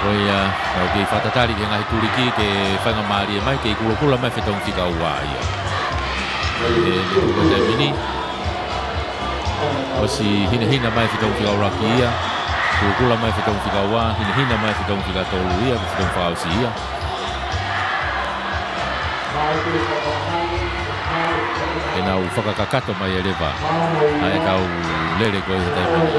Koe ia, ke whatatari ke ngahi turiki ke whainga maari e mai ke kula mai whetong whika ua ia. E tuko te mini. Osi hina mai whetong whika ua ki ia. Kula mai whetong whika ua, hina mai whetong whika tolu ia, whetong whaosi ia. E nau whakakakato mai e rewa. Ai tau lere koe he tai mini.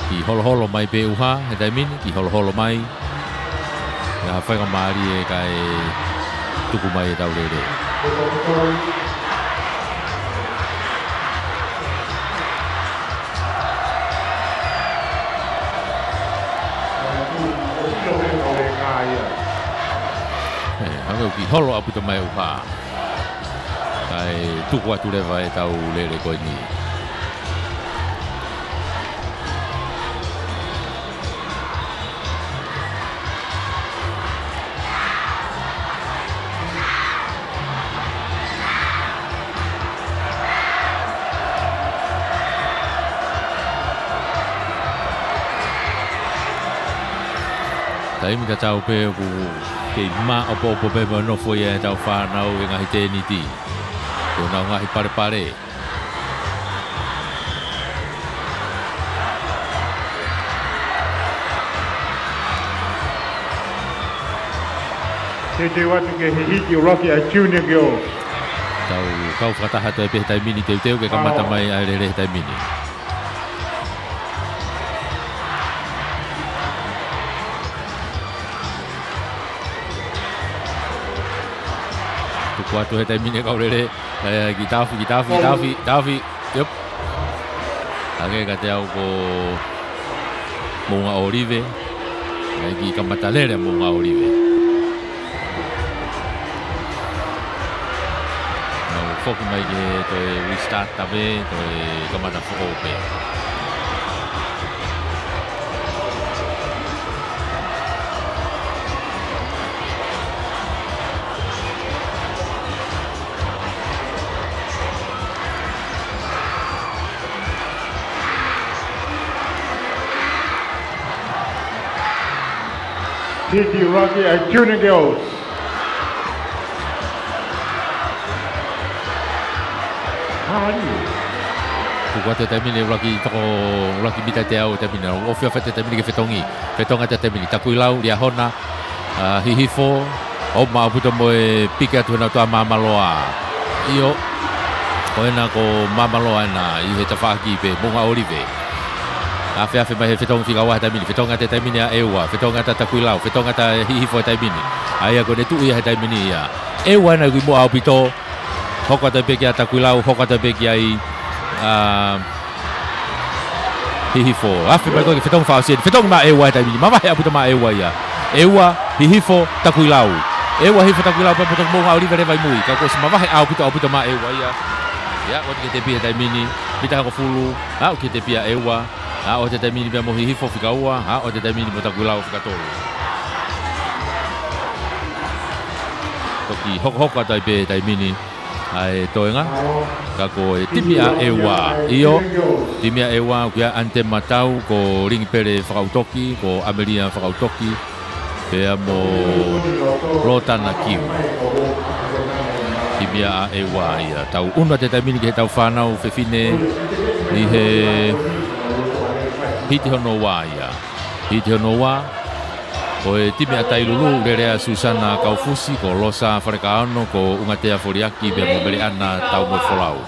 Ki holo mai pe uha he tai mini, ki holo mai. Ia whainga maari e kai tuku mai e tau lere. Hangau ki holo aputa mai uha. Kai tuku atu lewa e tau lere koe ni. Tai mi ka tau pe ku ke ma opo pe no foi e tau whanau e ngahi tēni ti. Ko nau ngahi pare. Te watu ke hihiti o Rocky a Junior Girls. Kau whakatahato e pe tai mini teu ke kamata mai ai rere tai mini. Tuku he tai mini kau rere. Ki tafi. Yup. Ake ka te au ko Monga Olive. Ki kamata lere Monga Olive. Foki mai ke toi restart tabe toi kamata fokope. Hiti Uraki ai Junior Girls. Kua te taimini ulaki toko ulaki bita te au taimini o fia fete taimini ke fetonga te taimini takui lau lia hona hihifo o ma puto moe pike atu na toa mamaloa io ko ena ko mamaloa na I he tawhaki pe munga olive a fea mai he fetonga fika wa taimini fetonga te taimini a ewa fetonga ta takui lau fetonga ta hihifo taimini aia ko ne tu ia he taimini ia ewa na kui mo au pito hoko te peke a takui lau hoko te peke ai hihifo afi mai ko fetong fa sen fetong ma ewa ta mi mama ya puta ma ewa ya ewa hihifo takui lau ewa hihifo takui lau pa puta mo ngau li vai mui ka ko mama au puta ma ewa ya o te pia ta mini pita ko fulu o te pia ewa o te mini pe mo hihifo fika ua o te mini mo takui lau fika tolu toki hok ta pe ta mini ai toenga ka ko timia ewa io timia ewa kia ante matau ko ring pere whakautoki ko Amelia whakautoki pe mo rotana kiu timia ewa ia tau una te taimini ke tau whanau whewhine I he hiti hono wā ia hiti hono wā ko e timia tailulu lerea Susana Kaufusi ko Losa Farekaano ko Ungatea Foriaki be mo bele ana tau mo folau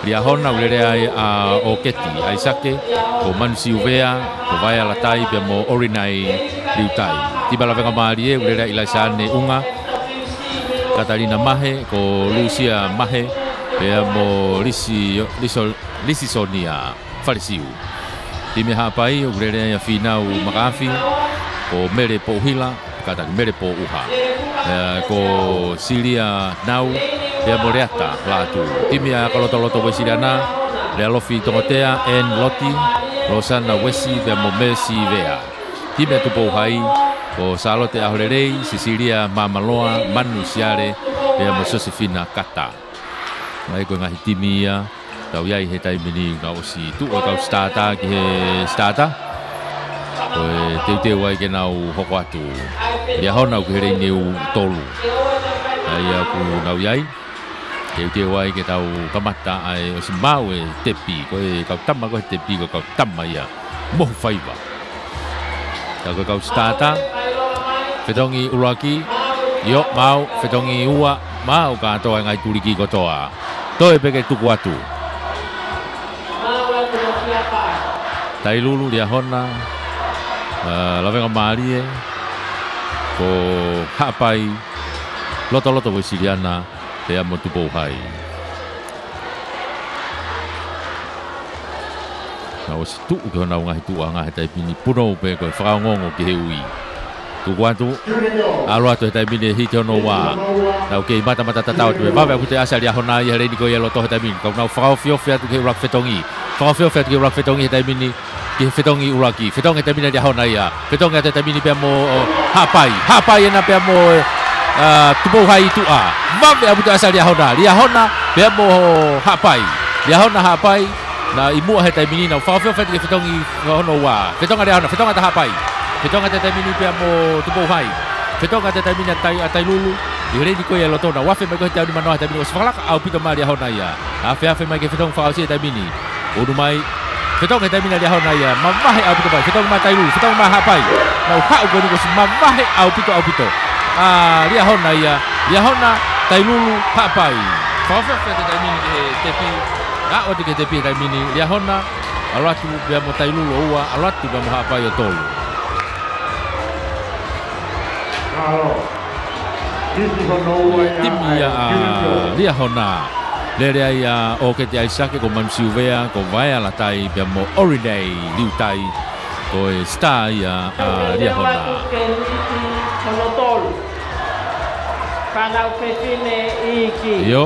lia hona lerea o Keti Aisake ko Mansi Uvea ko Vaya Latai be mo Orinai Liutai tibala venga marie lerea Ilaisane Unga Katarina Mahe ko Lucia Mahe be mo Lisi Sonia Farisiu timia hapai lerea ya finau Makafi ko mere po hila kata mere po uha ko Silia nau dia moreata latu timia kalau toloto wesiliana dia lofi tomotea en loti Rosana wesi dia mo Messi vea timia tu po hai ko Salote ahorerei Sicilia mamaloa manusiare dia mo Josefina kata mai ko ngahi timia tau yai he taimini ngau si tu o kau stata ki he stata te wai ke nau hoko atu ia hona ku here neu tolu ai aku nau yai te wai ke tau kamata ai o si mau e tepi ko e kau tama ko tepi ko kau tama ia mo faiva kau stata fetongi ulaki yo mau fetongi ua mau ka toa ngai tuliki ko toa toe peke tuku atu tai lulu dia hona la venga marie ko hapai loto wesiliana te amo tupo hai na o situ ko na nga hitu nga tai pini puno pe ko whaongongo ki heui tu kwatu alo to tai pini hito no wa na okay mata tatau tu ba ba ku te asa dia hona ia ni ko ia loto tai pini ko na fio tu ke rak fetongi fio tu ke rak fetongi tai pini ki fetongi uraki fetongi tamina dia hona ia fetongi te tamini pe mo hapai na pe mo tubo hai tu a va abu asal dia hona pe mo hapai dia hona hapai na imu he tamini na fa ki fetongi hono wa fetongi dia hona fetongi ta hapai fetongi te tamini pe mo tubo hai fetongi te tamini tai lulu dire di ko ia lotona wa fe me ko tau di mano tamini o sfalak au pito ma dia hona ia afe mai ke fetong fa si tamini o mai fetong kita mina dia hona ya mamahe au pito bai fetong matai lu fetong ma hapai na ha u goni ko mamahe au pito dia hona ya dia hona tai lulu hapai fa fete mini tepi o te tepi tai mini dia hona alatu dia mo tai lulu ua alatu dia mo hapai o tolu timia dia hona Lere ia o ke te aisake ko Mansi Uvea ko Vaya Latai pe mo Orinai Liutai ko e sta ia lia hona. Yo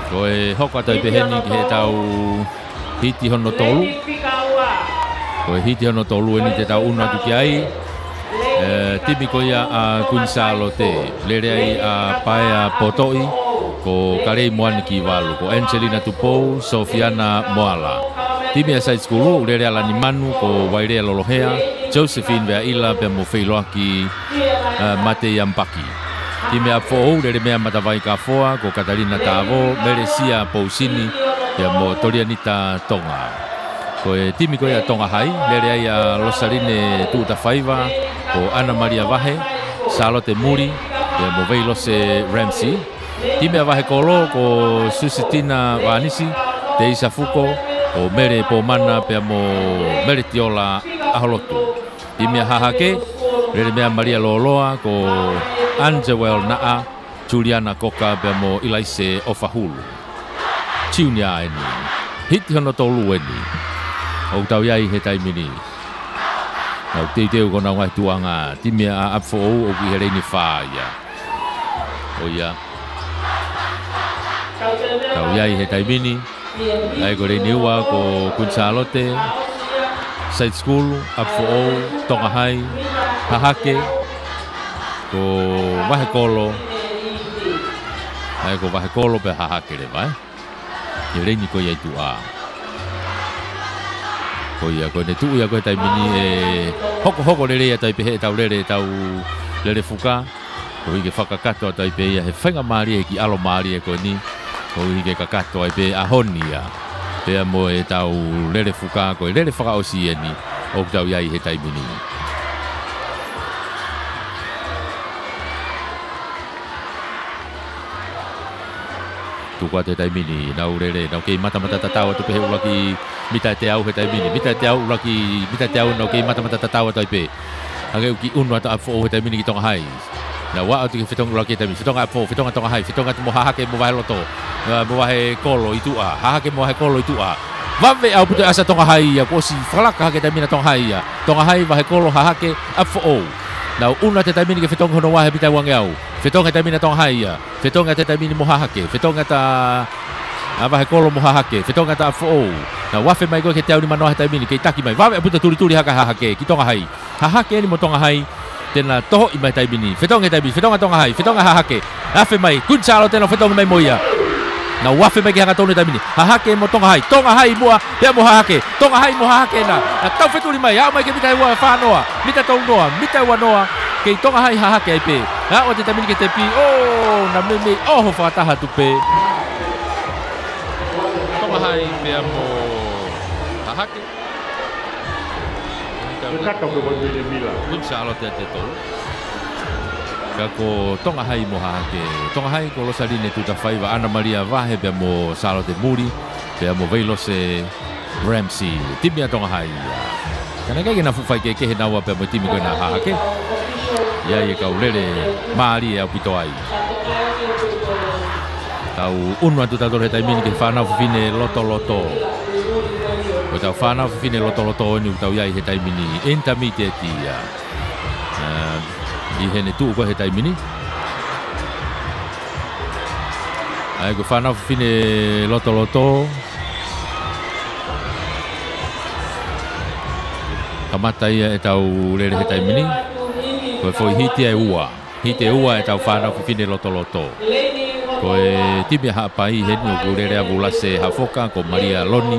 ko e hoko tai pe heni ki he tau hiti hono tolu. Ko e hiti hono tolu ni te tau una tu ki ai. Timi ko ia Kunsalo te lere ai paia potoi ko Karei Moani ki walu ko Angelina Tupou Sofiana Moala timi asai skulu lere ala ni manu ko Wairea Lolohea Josephine Vea Ila pe mo feiloaki mate yampaki. Time a fo'ou le mea matawai ka foa ko Katarina Tavo Meresia Pousini ya mo Torianita Tonga. Ko e timi ko ia Tonga hai le ai a Losarine Tuta Faiva ko Ana Maria Vahe Salote Muri ya mo Veilo se Ramsey. Time a Vahe Kolo ko Susitina Vanisi Te Isafuko o Mere Pomana pe mo Mere Tiola Aholotu. Time a Hahake le mea Maria Loloa ko Angewell Naa, Juliana Koka Bemo Ilaise Ofahulu. Chiunia eni. Hiti hono tolu eni. O tau iai he taimini. Nau teiteu kona ngai tuanga. Timia a apfo o ki hereini whaia. O ia. Tau iai he taimini. Ai ko reini ua ko Kunsalote. Side School, apfo o, Tongahai, Hahake. Ko Vahe Kolo ai ko Vahe Kolo pe Hahake le vai e reini ko ia tua ko ia ko ne tu ia ko tai mini e hoko le ia tai pe he tau le fuka ko i ke whakakato tai pe ia he whenga maari e ki alo maari e ko ni ko i ke kakato ai pe ahonia pe mo e tau le fuka ko le whaka osi e ni o tau iai he tai mini. Tukua te taimini nau rere nau kei mata tatau tu pe ulaki mita te au he taimini mita te au nau kei mata tatau tai pe age ki unu ata afo he taimini ki Tonga hai na wa atu ki fitong ulaki taimini fitonga afo fitonga Tonga hai fitonga mo hahake mo vai loto mo vai kolo itu a hahake mo vai kolo itu a vave au puto asa Tonga hai ya ko si falaka hake taimini Tonga hai ya Tonga hai vai kolo hahake afo na una te taimini ke fitonga hono wa he bita wange au fitonga taimini Tonga hai ya fitonga te taimini mo hahake fitonga ta ava he kolo mo hahake fitonga ta fo na wafe mai go ke te au ni manoa taimini ke taki mai vave puta tuli haka hahake ki Tonga hai hahake ni mo Tonga hai tena toho i mai taimini fitonga Tonga hai fitonga hahake afe mai Kunsalo tena fitonga mai moia na wafe mai ke haka tonu taimini hahake mo Tonga hai mua pe mo hahake Tonga hai mo hahake na tau fetuli mai au mai ke mita wa fa noa mita tau noa mita wa noa ke Tonga hai hahake ai pe ha o te taimini ke te pi na me ho whakataha tu pe Tonga hai pe mo hahake Kaka ko mo ni mila. Kunsalo te tolu ka ko Tonga hai mo hahake Tonga hai ko Losarine Tuta Faiva Ana Maria Vahe pe mo Salote Muri pe mo Veilo se Ramsey timia Tonga hai kana kai na fufai ke he nawa pe mo timi ko na hahake ia e kau lele maari e au pito ai tau unu atu tato he taimini ke whanau fine loto o tau whanau fine loto ni tau iai he taimini intermediate ia i hene tuu ko he taimini ai ko whanau fine loto kamata ia e tau lele he taimini ko foi hiti e ua e tau whanau fine loto ko e timi ha pai he ni o rere avula se hafoka ko Maria Loni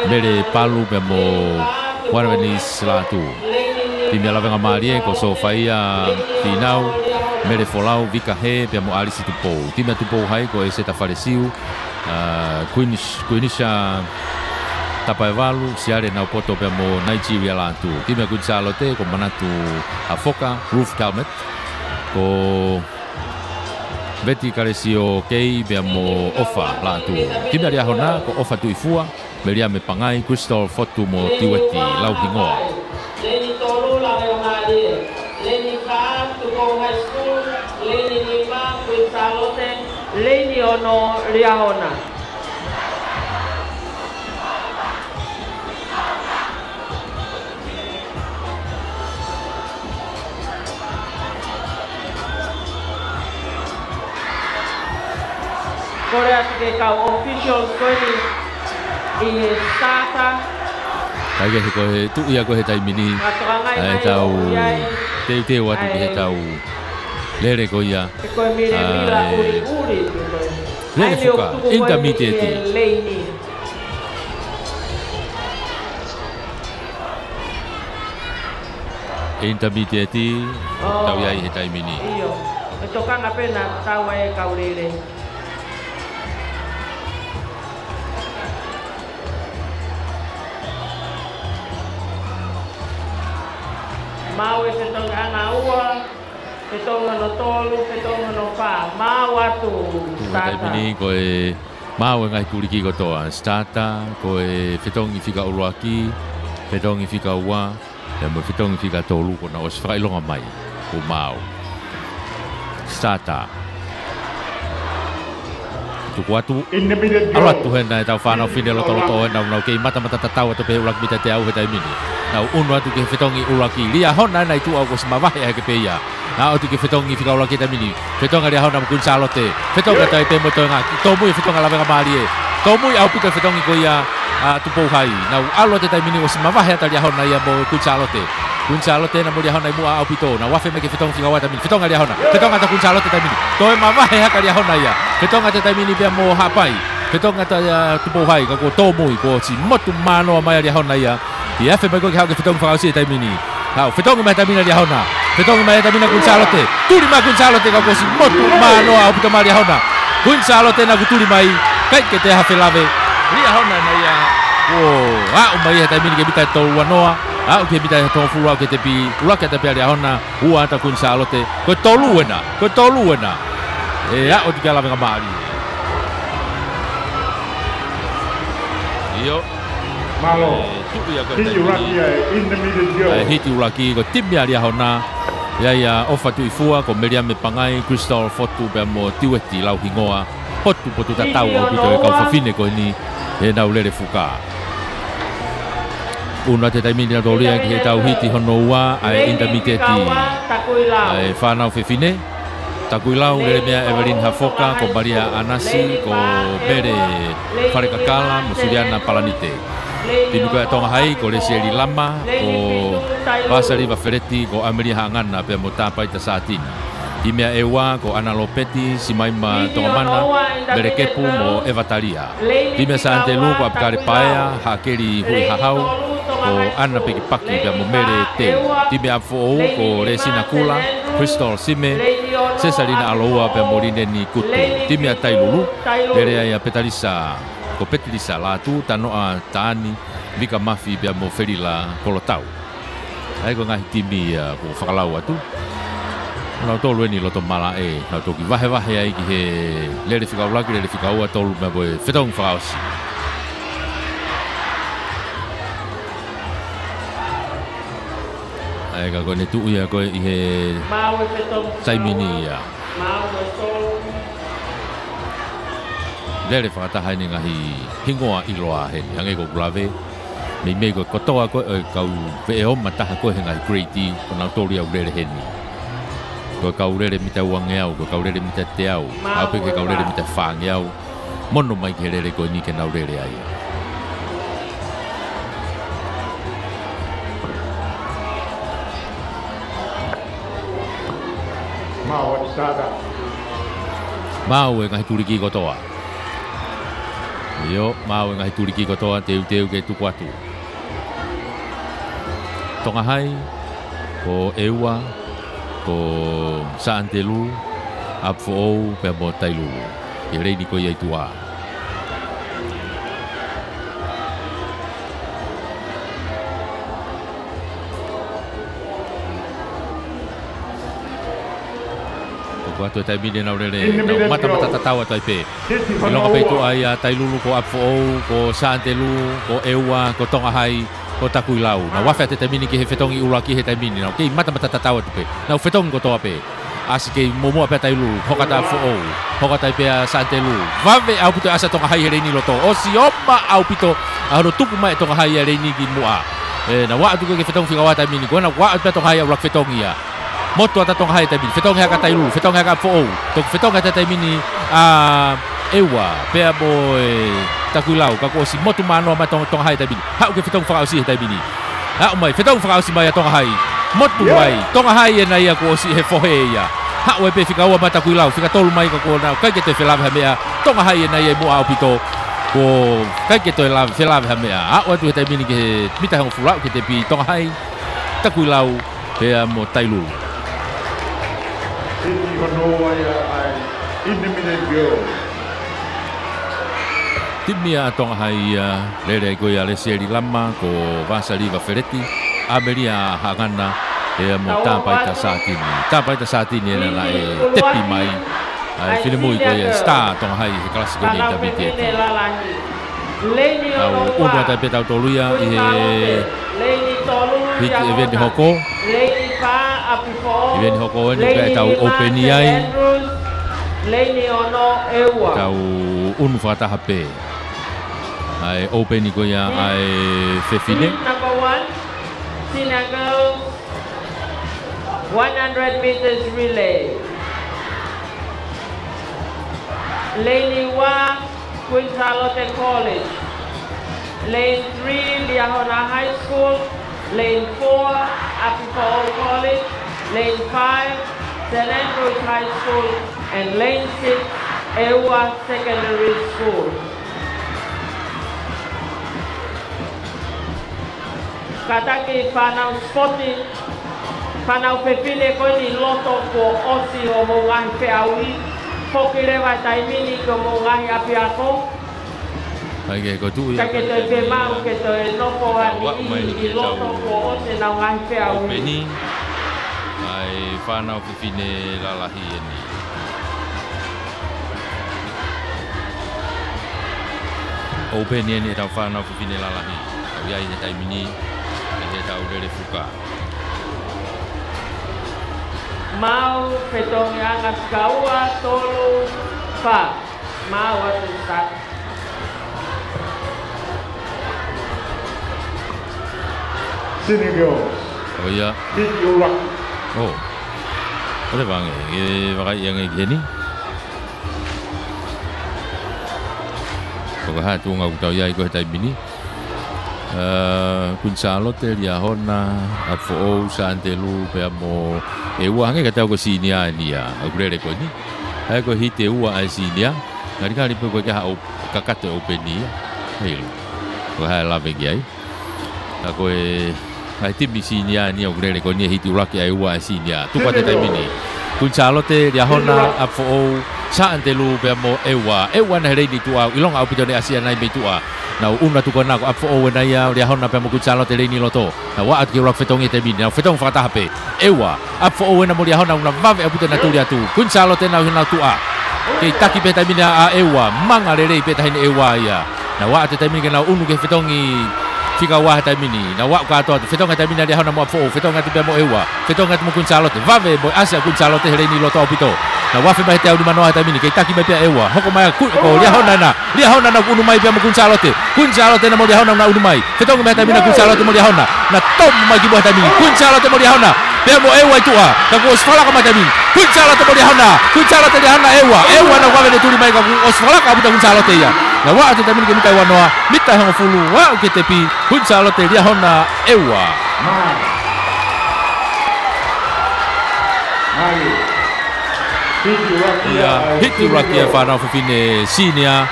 mere palu pe mo Warvenis latu timi ala venga marie ko so faia finau mere folau vika he pe mo alisi tupo timi tupo hai ko e seta faresiu Queenisha Tapaevalu siare na poto pe mo Nigeria latu timi Kunsalote ko manatu hafoka Ruth Calmet ko Betty Karesio kei be mo ofa latu timi ari hona ko ofa tu ifua meria me pangai Crystal Fotu mo tiweti lau hingoa Leni tolu la ngadi Leni ka tu ko high school Leni lima Kunsalote Leni ono riahona Korea ke kau official koni i stata kage ko he tu ia ko he taimini ai tau te watu he tau lere ko ia ko mire mila uri lere fuka intermediate intermediate tau iai he taimini. Iyo. Ito ka nga pena tawa e kaulele. Mau e setong anga ua, setong ano tolu, setong ano pa. Mau atu. Taimini ko e mau ngai tuliki ko toa. Stata ko e fetongi fika uruaki, fetongi fika ua, ya mo fetongi fika tolu ko na os fai longa mai. Ko mau. Stata. Tukuatu. Alat tuhen na tau whanau whine loto nau kei mata tatau atu pe ulak mita te au he taimini. Nau unu atu ke fetongi ulaki. Lia hona nai tu au ko semawahi ai ke peia. Nau atu ke fetongi fika ulaki taimini. Fetonga lia hona mukun salote. Fetonga tai pe moto nga. Tomui fetonga lawe malie. Tomui au pito fetongi ko ia tupou hai. Nau alo te taimini o semawahi ata lia hona ia mo kun salote. Kun salote na mo lia hona mua au pito. Na wafe me ke fetongi fika wa taimini. Fetonga lia hona. Fetonga ta kun salote taimini. Toe mawahi haka lia hona ia. Fetonga te taimini pia mo hapai. Fetonga ta tupou hai ka ko tomui ko si motu mano mai lia hona ia. Ia fe me ko ke fetongi fa si taimini. Hau fetongi mai taimini lia hona. Fetongi mai taimini kun salote. Tuli mai kun salote ka ko si motu mano au pito mai lia hona. Kun salote na ku tuli mai. Kai ke te hafe lave. Lia hona na ia. O mai he taimini ke bita to wanoa. Ke bita to fulu ke te pi. Ula ke te pi lia hona. Ua ta kun salote. Ko tolu ena. Ko tolu ena. O tika lave ka mali. Iyo. Malo. Hiti uraki intermediate girl. Hiti uraki ko timia lia hona. Ia ofa tu ifua ko meria me pangai Crystal fotu pe mo tiweti lau hingoa. Potu potu tatau o pito e kau fafine ko ni e nau lere fuka. Una te taimini na doria ki he tau hiti hono ua ai intermediate ai whanau fefine. Takuilau lere mea Evelyn Hafoka ko Maria Anasi ko Bere Wharekakala mo Suriana Palanite. Tinu koe tonga hai ko Lesieli Lama ko Vasari Vafereti ko Ameria Hangana pe mo tapai ta saatina. Imea Ewa ko Ana Lopeti Simaima Tongamana Bere Kepu mo Eva Talia. Imea Saantelu ko Apkare Paea Hakeri Hui Hahau ko Ana Pekipaki pe mo Mere Teu. Imea Afou ko Resina Kula Crystal Sime Cesarina Aloa pe mo Rineni Kutu. Imea Tailulu Bere Aia Petalisa ko Petilisa Latu Tanoa Taani Vika Mafi pe mo Ferila Kolotau. Ai ko ngahi timi ko whakalau atu. Nau tolu ni loto mala nau toki wahe ai ki he lere whikau laki, lere whikau a tolu mea boe whetong whakaosi. Ai ka koe ne tuu ia koe i he taimini ia. Lere whakatahai ni ngahi hingoa iloa he ni hange ko kulave. Mei koe kotoa koe kau veo mataha koe he ngahi greati ko nau tolu ia ulere he ni. Ko kaurere mita uangeau, ko kaurere mita teau, au pe ke kaurere mita whangeau, mono mai ke rere ko ni ke naurere ai. Mau at sada. Mau e ngahi turiki kotoa. Iyo, mau e ngahi turiki kotoa, teu ke tuku atu. Tonga hai, ko eua, ko Saantelu Apfo pe mo Tailu e reini ko ia tua ko atu taimini na rere mata tatau atu pe longa pe tu ai Tailu ko Apfo ko Saantelu ko eua ko Tonga hai ko Takuilau na wafe te taimini ki he fetongi ulaki he taimini na ke mata tatau atu pe na fetongi ko toa pe asi ke momo pe Tailu hokata fo hokata pe Saantelu vave au pito asa Tonga hai he ni loto o si oma au pito aro tuku mai Tonga hai he ni ki mua na wa atu ke fetongi figa wa taimini ko na wa pe Tonga hai ulak fetongi ya moto ata Tonga hai taimini fetongi ha ka Tailu fetongi ha ka fo to fetongi ta taimini ewa pe boy Takuilau ka ko si motu mano ma Tonga hai taimini ha ke fetong fa si taimini ha mai fetong fa si mai Tonga hai motu mai Tonga hai na ia ko si he fo he ia ha we pe fika wa ma Takuilau fika tolu mai ka ko na ka ke te fela ha mea Tonga hai na ia mo au pito ko ka ke to la fela ha mea ha wa tu taimini ke mita hong fula ke te pi Tonga hai Takuilau pea mo Tailulu. Hiti honoa ia ai Independent Girls. Timia atonga hai lere ko ia le seri lama ko Vasaliva Ferretti Amelia hangana e mo tapai ta satini ena la e tepi mai ai filmui ko ia sta atonga hai klasiko ni tabiti au uno ta peta toluia e hiki event hoko event hoko ni ka tau open ai tau unu fata hape ai open ko ia ai fefine number 1 Sinagel 100 meters relay Lane 1 Queen Charlotte College Lane 3 Liahona High School Lane 4 Apipao College Lane 5 St. Andrews High School and Lane 6 Ewa Secondary School. Kataki whanau spoti, whanau pepine koe ni loto ko osi o mo ngahi whiaui, poki rewa taimini ko mo ngahi api ako. ai ke ko tu Ka ke toi pe mau ke toi noko hani i loto ko osi na ngahi whiaui. Beni ai whanau fifine lalahi ni. Open ni tau whanau fifine lalahi. Au iai he taimini he tau lere fuka. Mau petong angas kaua tolu fa. Mau atu sat. Sydney Girls. Oh iya. Hiti urak. Oh. Ada bang bagai yang ini. Kau tu ngau tau iai ko taimini. Queen Charlotte Liahona Afo Santelu pe mo e ua nge kata ko sinia ni ya agrere ko ni ai ko hite ua ai sinia ngari kali pe ko ka kakate open ni helo ko ha la ve gai ta ko ai tibi sinia ni agrere ko ni hite ua ki ai ua sinia tu pa te mini Queen Charlotte Liahona Afo Santelu pe mo ewa na rei tu au ilong au pitone asia nai be tu a na una tu kona ko afo o na ia ria hona pe mo ku chalo te ni loto na wa at ki ro fetong e te bin na fetong fata hape ewa afo o na mo ria hona una vave apu te na tu ria tu kun chalo te na tu a ke taki pe ta bin a ewa manga le pe ta ni ewa ia na wa te min na unu ke fetong i fika wa ta mini na wa ka to fetong ta bin ria hona mo afo fetong te pe mo ewa fetong te mo kun chalo te vave bo asia kun chalo te ni loto opito na wa fe mai te au di manoa ta mini ke taki me pe ewa hoko mai ku ko ria hona na unu mai pe mo kun chalo te na mo ria hona na unu mai fetong me ta mini kun chalo te mo ria hona na tom mai ki bo ta mini kun chalo te mo ria hona pe mo ewa tu a ka ko sfala ka mai ta mini kun chalo te mo ria hona ewa na wa ve tu mai ka ko sfala ka bu ta kun chalo te ya na wa ta mini ke mi tai wa noa mi ta hong fulu wa ke te pi kun chalo te ria hona ewa Hiti rakia whanau whiwhine sinia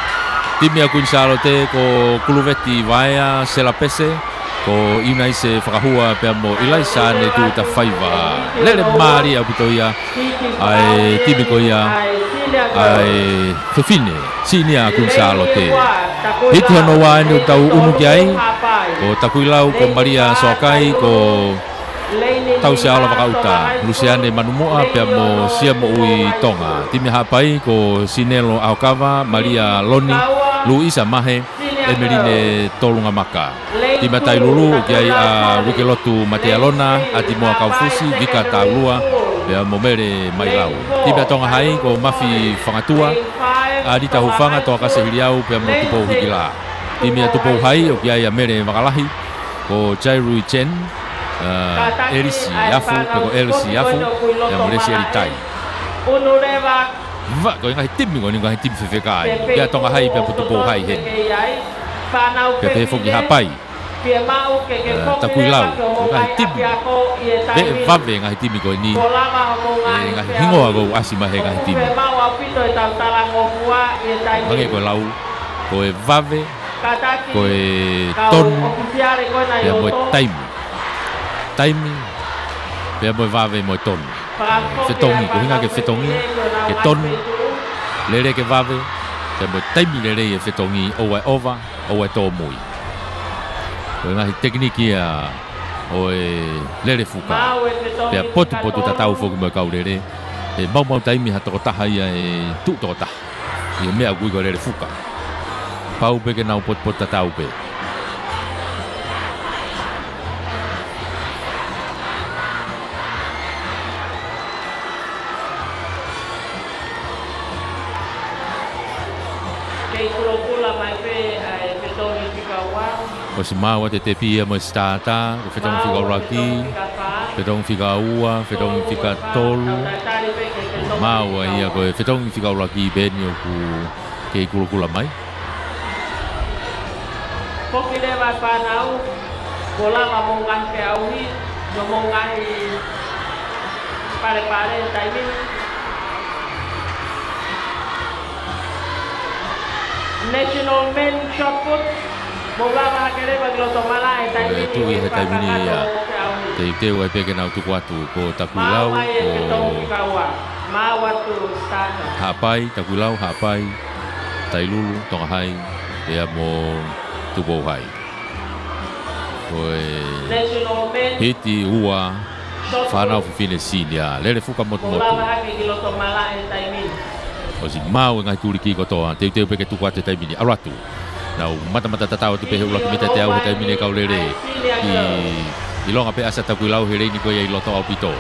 Timia Queen Charlotte ko kuluveti vaia sela pese ko ina se whakahua pia mo ilai sa ne tu ta whaiva lele maari au pitoia ai timi ko ia ai whiwhine sinia Queen Charlotte hiti hono wa ni tau unu kiai ko takuilau ko Maria Soakai ko tau se ala wakauta Luciane Manumua pia mo sia mo ui tonga timi hapai ko Sinelo Aokava Maria Loni Luisa Mahe Emeline Tolunga Maka timi tai lulu kiai a Wikilotu Matialona Atimoa Kaufusi Vika Taulua pia mo mere mailau timi tonga hai ko Mafi Fangatua Adita Hufanga toa kasehiliau pia mo tupou hikila timi tupou hai o kiai a mere makalahi ko Jairui Chen Elisi Yafu peko Elisi Yafu yang Malaysia ritai va ko ngai tim ko ngai tim FFK ya tonga hai pe putu po hai hen pe fogi hapai takuilau ngai tim be va be ngai tim ko ni ngai hingo go asima he ngai tim ngai ko lau ko vave ko ton ya mo time Pea mo vave mo ton. Fetongi ko hinga ke fetongi ke ton lele ke vave. Pea mo taimi lele e fetongi o e ova o e to mui. Ko nga tekniki a o e lele fuka. Pea potu tatau foku mo kau lele. E mau taimi ha toko taha ia e tu toko taha. Ia mea gui ko lele fuka. Pau pe ke nau pot tatau pe. O si maua te pia mo stata, o fetong fika uraki, fetong fika ua, fetong fika tolu. Maua ia ko fetong fika uraki beni o ku ke kula mai. Poki le vai panau, bola mamongan ke auhi, mamongan pare timing. National men shot put. Bola makere bagi lo tomala timing. Tu ia timing ia. Te wa peke na tu kwatu ko takulau ko mawatu start. Hapai takulau hapai. Tailulu tongahai ia mo tubo hai. Oi. Hiti ua. Fana fine sinia. Lele fuka moto. Bola makere lo tomala timing. O si mau ngai tuliki ko toa. Te peke tu kwatu timing. Aratu. Nau mata tatau tu pehe ulah mita te au hetai mine kau lere i longa pe asa taku lau here ni ko ia i loto au pito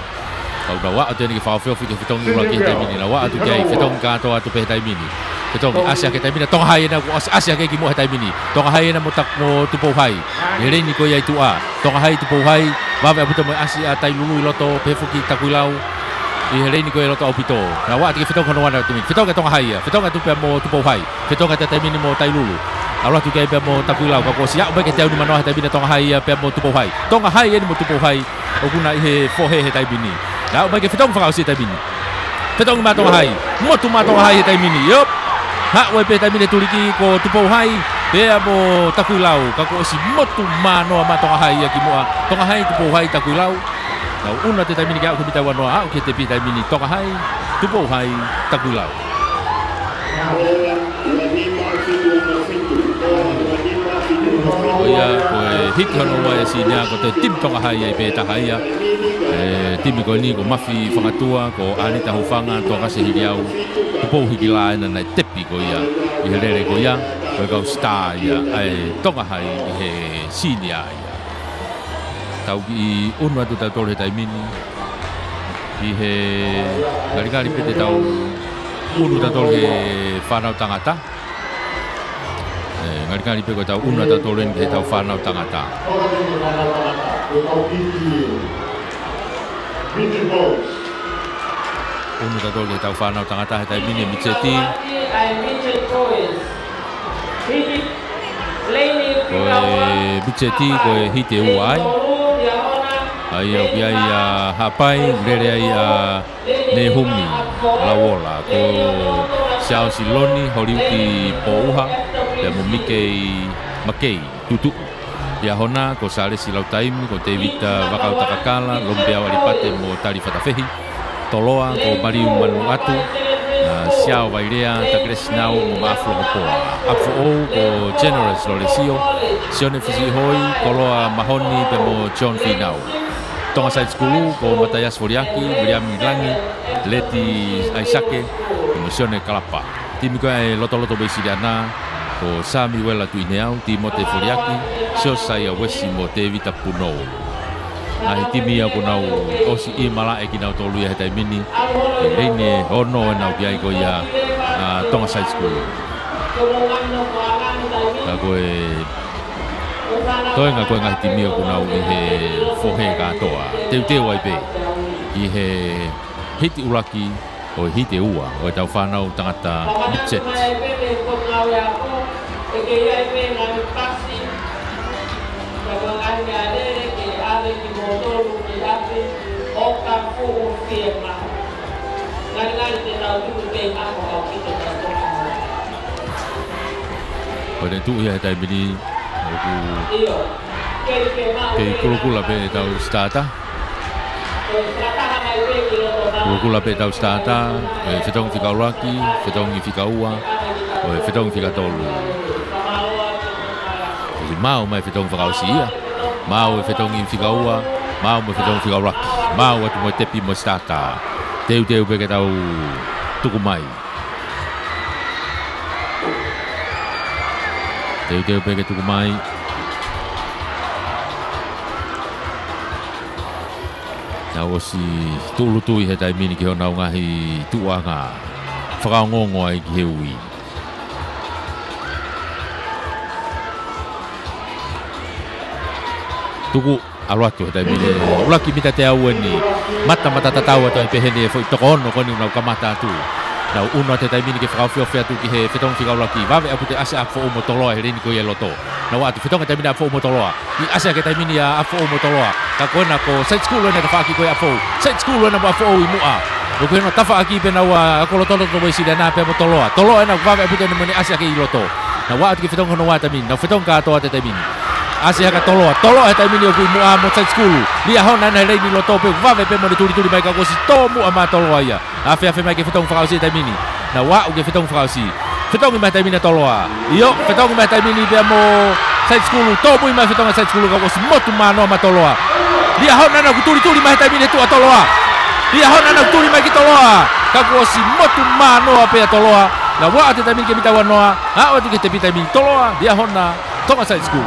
kau na wa atu ni fa fio fike fitong ulah ki hetai mine na wa atu kai fitong ka to atu pe hetai mine fitong asia ke hetai mine tong hai na asia ke ki mo hetai mine tong hai na mo tak mo tu po hai here ni ko ia i tu a tong hai tu po hai wa ba puto mo asia tai lulu i loto pe fuki taku lau i here ni ko ia loto au pito na wa atu ki fitong kono wana tu fitong ka tong hai ya fitong atu pe mo tu po hai fitong ka hetai mine mo tai lulu Allah tu kai pe mo takulau ka ko sia ba ke tau ni mano ha tabina tong hai pe mo tupo hai tong hai ni mo tupo hai o kuna he fo he tabini la ba ke fitong fa si tabini fitong ma tong hai mo tu ma tong hai tabini yop ha we pe tabini tuliki ko tupo hai pe mo takulau ka ko si mo tu mano ma tong hai ki mo tong hai tupo hai takulau la una te tabini ka ko bitawa no a ke te pi tabini tong hai tupo hai takulau Oia ko hit hono wa sinia ko te tim tonga hai ai pe ta hai tim ko ni ko mafi fangatua ko anita hufanga to ka se hiliau po higila na na tepi ko ia i hele ko ia ko ka star ia ai tonga hai he sinia ia tau ki unu atu ta tole tai mini i he gari pe te tau unu ta tole whanau tangata ngari pe ko tau una ta tolen ke tau whanau tangata una ta tolen ke tau whanau tangata he tai mini micheti micheti ko hite uai ai au ia hapai lere ai ne humi lawola ko Xiao Siloni horiuki pouha le mo makei tutu ia hona ko sale silau taimi ko te vita vakau takakala lompea walipate mo tali fatafehi toloa ko mariu manuatu Xiao vairea takresinau mo maflo ko afu ko generous lolesio sione fisi hoi koloa mahoni pe mo John Finau tonga side school ko Matayas Foriaki William Langi Leti Aisake Misione Kalapa timi ko ai loto besiliana ko Sami Wela tuineau Timote Foriaki so saya wesi mo te vita puno ai timi aku nau osi i mala e kinau tolu ya hetai mini ene ono nau kiai ko ya tonga side school ko toi nga ko nga timi aku nau i he fohe ka toa te wai pe i he hiti uraki o hite ua o tau whanau tangata Mitchet. O te tu ia tai bini ke kulukula pe tau stata Kula pe tau stata, fetong fika uraki, fetong fika ua, fetong fika tolu. Jadi mau mai fetong fika usia, mau fetong fika ua, mau fetong fika uraki, mau atu mo tepi mo stata. Teu pe ke tau tuku mai. Teu pe ke tuku mai. Nau si tulu tui he tai mini ki hona ngahi tuanga whakaongongo ai ki he ui. Tuku aluatu he tai mini ulaki mita te au ni mata tatau ato e pehene e fwoi toko ono koni unau kamata atu. Nau uno te tai mini ki whakawhiowhi atu ki he whetong whika ulaki wawe apu te ase afo umo toloa he rini ko i e loto. Nau atu whetong e tai mini afo umo toloa. I ase ke tai mini a afo umo toloa. Ka koena ko side school ena ka whaaki koe afo. Side school ena mo afo i mua. O koena tafa aki pena ua ako loto loto mo isi dana pe mo toloa. Toloa ena wawe apu te mani ase ke i loto. Nau atu ki whetong hono wa tai mini. Nau whetong ka atoa te tai mini. Ase haka toloa. Toloa he tai mini o kui mua mo side school. Lia hona ena reini loto pe wawe pe mo ni turi mai ka kosi to mua ma toloa ia. Afe mai ke whetong whakausi tai mini. Na wa uge whetong whakausi. Whetong i mai tai mini toloa. Iyo, whetong i mai tai mini pe mo side school. To mui mai whetong side school ka kosi motu mano ma toloa. Lia hona na kuturi mai tai mini tua toloa. Lia hona na kuturi mai ki toloa. Ka kosi motu mano pe toloa. Na wa ate tai mini ke mita wanoa. Ha o te pita mini toloa. Lia hona tonga side school.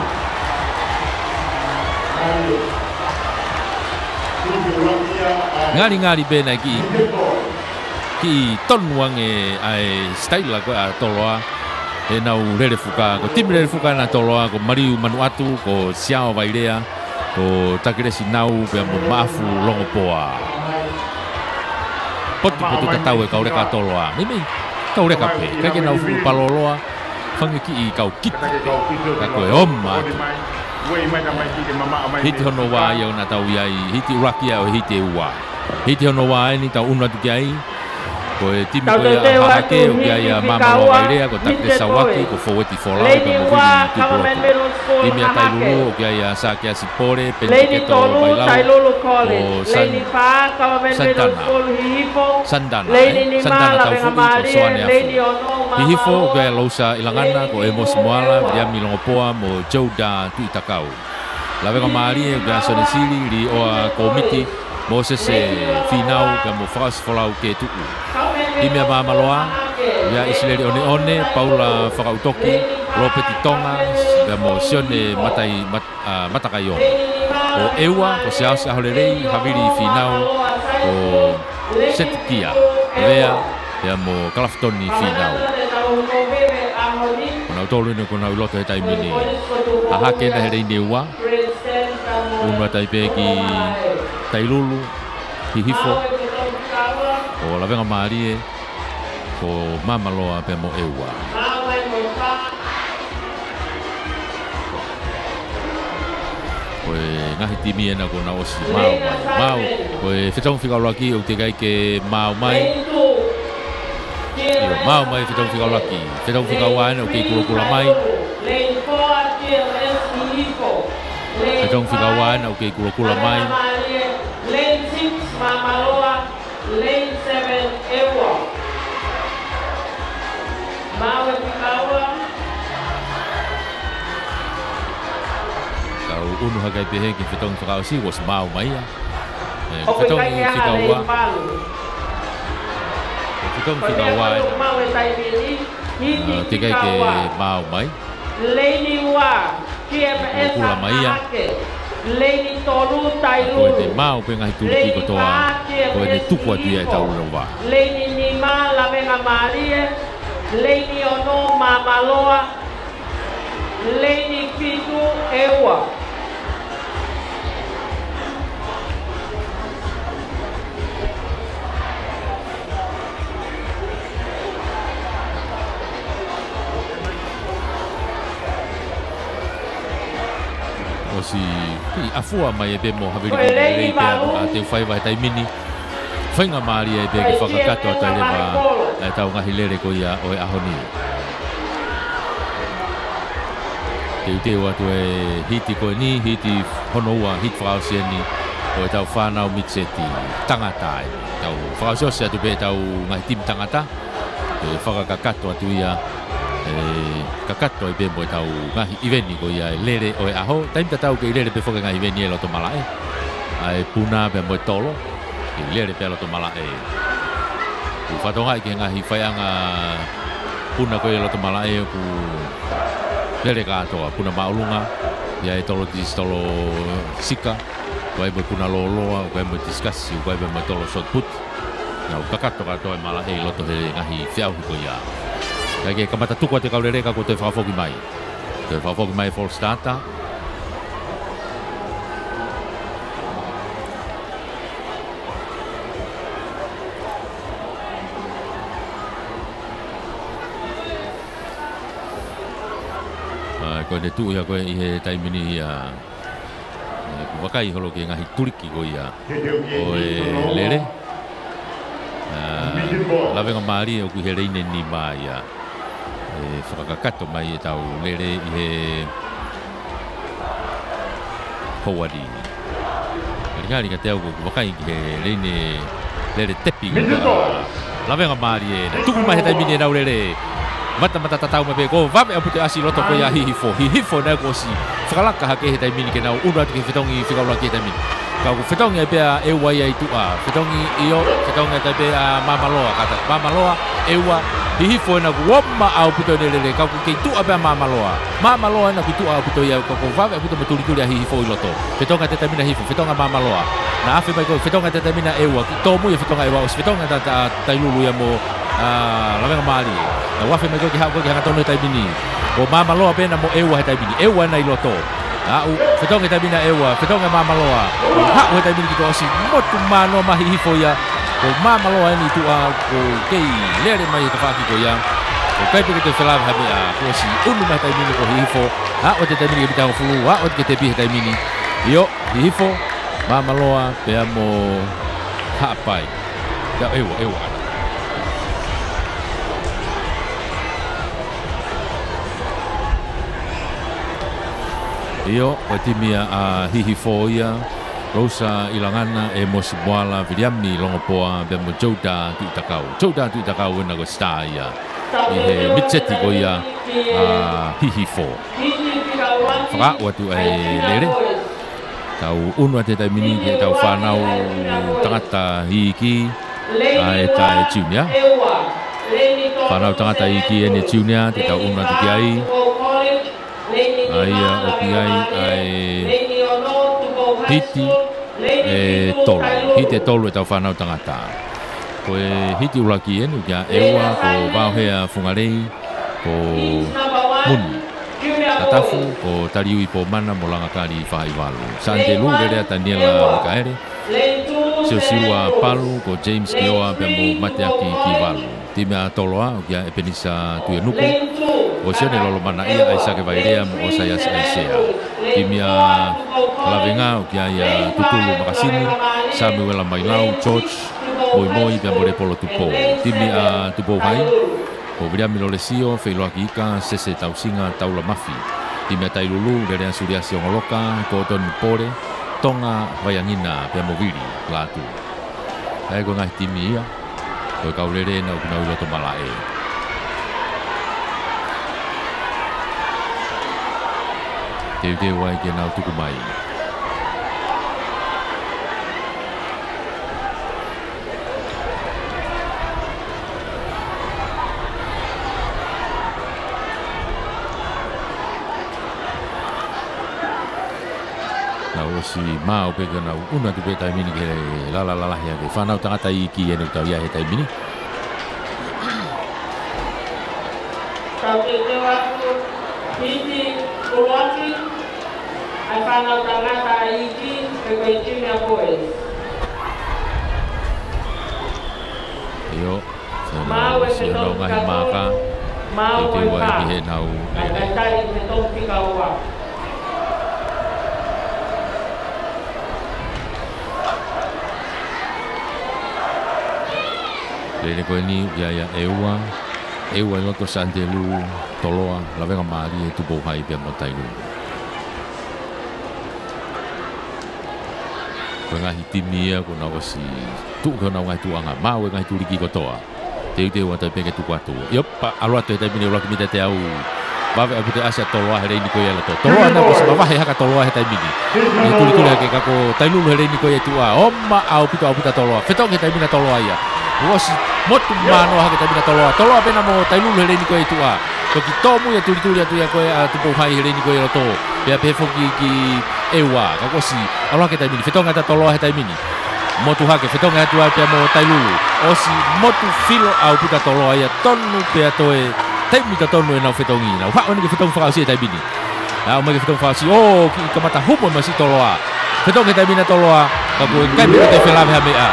Ngari bena ki tonuang ai style ko a toloa e nau rere fuka ko tim rere fuka na toloa ko mariu manuatu ko siao vairea ko takire sinau pe mo mafu longo poa potu tatau e kaure ka toloa mimi kaure ka pe ka nau fu paloloa fangi ki kau kit ka ko omma hiti hono wa ia na tau iai hiti urakia o hiti ua hiti hono wa ni tau una tu kiai ko e timi ko ia hake o kia mama o vairea ko takre sawaki ko foweti folau ko mo vini tu timi a tailulu o kia sa kia sipore penteketo bailau ko sandana tau fuku ko soane afu hihifo o kia lausa ilangana ko emos moala dia milongo poa mo jauda tu itakau lawe ka maari o kia sonesili li oa komiti Moses finau ka mo fas folau ke tuku. Ime mama loa ya isleri one Paula Fakautoki Lopeti Tonga ka mo sione matakayo. O ewa ko siao sa holerei haviri finau o setkia lea ya mo Claftoni finau. Ona tolu ni ko na loto tai mini. Aha ke na hele ni wa. Una tai peki tailulu hihifo o la venga marie ko mama loa pe mo ewa ko ngahi timi ena ko na osi mau ko fetong fika laki o te kai ke mau mai fetong fika laki fetong fika wan o ke kula mai fetong fika wan o ke kula mai Lane 6 Mamaloa, Lane 7 Ewa. Mawe Pikawa. Kau unu hagai pehe ki fetong whakao si was mau mai ya. Fetong Fikawa. Fetong Fikawa. Tiga ke mau mai. Lane Wa, KMS Ahake. Leni tolu tailu. Ko te mau pe ngai tuki ko toa. Ko te tuku atu ia tau rowa. Leni nima lavenga marie. Leni ono mamaloa. Leni pitu ewa. O si afua mai e pe mo haviri ko rei pe a te whai vai tai mini whainga maari e pe ki whakakato a tai rewa e tau ngahi lere ko ia o e ahoni te uteo atu e hiti ko ni hiti hono ua hiti whakao sia ni o tau whanau mitseti tangata e. Tau whakasosi atu pe tau ngai tim tangata. E whakakakato atu ia. Kakato e pe mo tau ngahi iveni ko ia e lere o e aho. Taim ta tau ke lere pe whaka ngahi iveni e loto malae. Ai puna pe mo e tolo. E lere pe loto malae. Ku whatonga i ke ngahi whaianga puna ko e loto malae ku lere katoa. Puna maulunga. Ia e tolo tis tolo sika. Kau ibu puna loloa, kau ibu diskusi, kau ibu matolo shot put. Nah, kakato katoa malae loto he ngahi fiau ko ia. Kaya kamata tuku te kau lere ka ko te whafoki mai. Te whafoki mai full starter. Ko te tu ia ko i he taimini ia. Ku wakai holo ke ngahi turiki ko ia. O e lere. Lawenga maari o ku he reine ni mai ia. E whakakato mai e tau lere i he hauari. Ngari ka te au ku wakai ki he reine lere tepi. Lawenga maari e tuku mai he taimini e nau lere. Mata tatau me ko vape apu te asi loto ko ya hihifo na ko si whakalaka hake he taimini ke nau unu atu ke whetongi whikaula ke taimini ka ko whetongi e pia e wai ai tua whetongi iyo whetongi e pia mamaloa kata mamaloa e wa hihifo na ko wama au puto lele ka ko ke tua pia mamaloa na ko tua au puto ya ko vape apu te matuli a hihifo i loto whetonga te taimina hifo whetonga mamaloa na afi mai ko whetonga te taimina e wa tomu e whetonga e wa o whetonga tailulu ya mo lawenga mali na wafe mai ki hako ki hanga tonu taibini o mamaloa pena mo ewa taibini ewa na iloto au fetonga taibina ewa fetonga mamaloa ha o taibini ki to si motu mano mahi hifo ya o mamaloa ni tu a ko kei lere mai te faki ko ya o kai pe te fela ha be a ko si unu mai taibini ko hifo ha o te taibini ki bitang fulu ha o te bi taibini yo hifo mamaloa pe mo ha pai da ewa Iyo, o timia a hihifo ia, Rosa ilangana e mosibuala viliami longopoa be mo Jouda tu itakau ena ko star ia. I he mitseti ko ia a hihifo. Whaka watu e lere. Tau unu te taimini ke tau whanau tangata hiki e tae junior. Whanau tangata hiki e junior te tau unu te ai. Aia o piai ai hiti e tolu. Hiti e tolu e tau whanau tangata. Ko e hiti ulaki enu kia ewa ko wauhea whungarei ko muni. Tatafu ko tariui po mana mo langakari whaiwalu. Santelu rerea Daniela Mikaere. Siosiua Palu ko James Kioa pe mo mateaki ki walu. Timea toloa o kia e penisa tuianuku. O sione lolo mana ia ai sake vairea mo o sayas aisea. Timia lavenga o kia ia tutulu makasini. Samuel Mailau, George, Moi pia more polo tupo. Timia tupo hai. O Briami Lolesio, Feiloaki Ika, Sese Tausinga, Taula Mafi. Timia Tailulu, Rerea Suriasi Ongoloka, Koton Pore, Tonga Vaiangina, pia Movili, Latu. Hai ko ngai timi ia. Ko kaurere na ukuna uloto malae. Te wai ke nau tuku mai. Nau si mau pe ke nau una tu pe taimini ke la ya ke whanau tangata i ki enu tau ia he taimini. Tau te te watu hiti kuloaki ai whanau tangata i ki pe koe junior boys. Iyo, seno ngahi maka te wai ki he nau lere. Ai tai te tau pika ua. Lele koe ni ia eua loto Santelu toloa lawenga maari e tupo hai pia mo tailu. ko ngahi timia ko na si tu ko na ngai tuanga mau ngai tu liki ko toa te wata peke tu kwatu yo pa alwa te te mini roki mita te au bave abu te asia toloa here ni ko ya to toloa na ko sa bava he haka toloa he te mini ni tu tu ke ka ko tailu here ni ko ya tua omma au pita toloa feto ke te mini toloa ya was motu mano haka te mini toloa pena mo tailu here ni ko ya tua to ki tomu ya tu ya tu ya ko ya tu po hai here ni ko ya to ya pe foki ki ewa ka ko si alwa ke te mini feto ngata toloa he te mini motu hake fetonga atu ape mo tailulu osi motu filo au puta toloa ia tonu pe atoe taimi ta tonu e nau fetongi nau wha oni ke fetong whakausi e taimini au mai ke fetong whakausi o ki kamata humo masi toloa fetonga e taimina toloa ka koe kai pe te whelame ha mea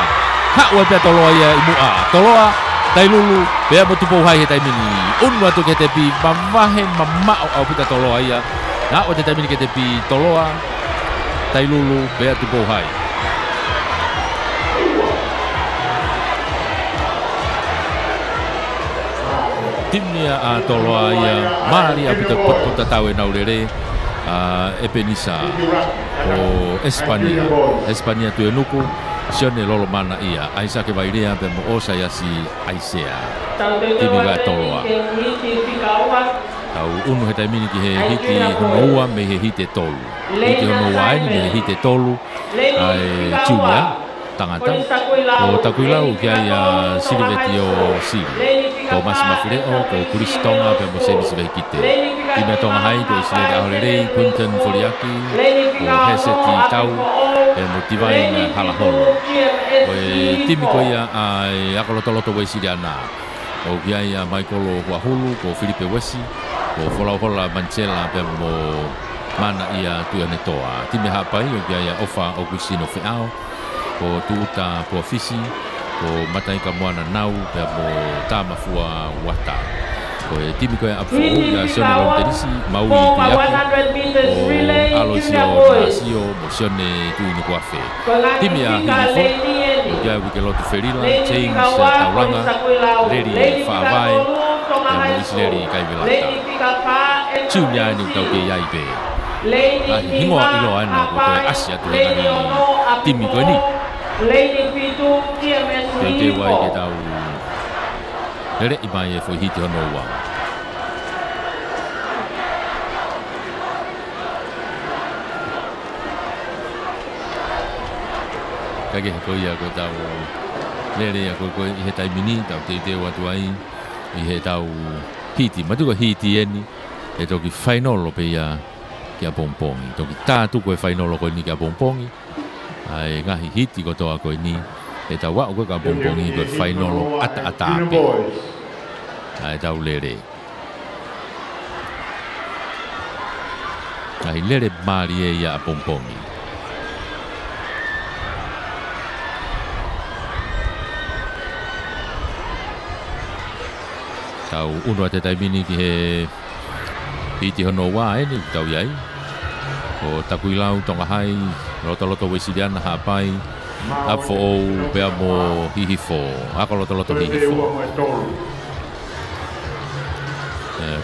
ha ua pe toloa ia imu a toloa tailulu pe a motu pouhai he taimini unu atu ke te pi mamahe mamao au puta toloa ia na o te taimini ke te pi toloa tailulu pe atu pouhai timnia a toloa ia mari a pita pot tau e naurere e penisa o Espania tu enuku sione lolo mana ia aisa ke vairea pe mo osa ia si aisea timiga toloa tau unu he taimini ki he hiti honoua me he hite tolu hiti honoua ni me he hite tolu ai Julia tangata o takuilau ki ai siliveti o sili Thomas Mafureo ko Kristonga pe mo service vekite tina tonga hai ko isile aurere Quinton Foliaki ko Heseti tau e motivain halaholo o timi ko ia ai akolotoloto we siriana o ki ai Michael Wahulu ko Filipe Wesi ko Folahola Mancela pe mo mana ia tuane toa timi hapai o ki ai ofa Augustino Feao ko tuta po fisi ko matai ka moana nau pe mo tamafua wata ko e timi ko apu ya sone lo terisi mau i yaki o alosio nasio mo sone tu ni kwafe timi ya hifo o ya wike lotu ferila James Tauranga reri faavai ya mo isleri kai velata chunya ni tau ke yai be hingoa ilo ana ko te asia tu ngani timi ko ni te wai ke tau lere i mai e foi hiti hono wa kage ko ia ko tau lere ia ko i he tai mini tau te wa tu ai i he tau hiti matu ko hiti eni e toki final pe ia ki a pompongi toki tatu ko e final ko ni ki a pompongi ai ngahi hiti ko toa ko ni e tau wa ko ka pompongi ko final ata pe ai tau lere ai lere mari e ia pompongi tau uno ate tai mini ki he hiti hono wa ni tau yai o takuilau tonga hai loto wesiliana hapai afo pe mo hihifo ako loto hihifo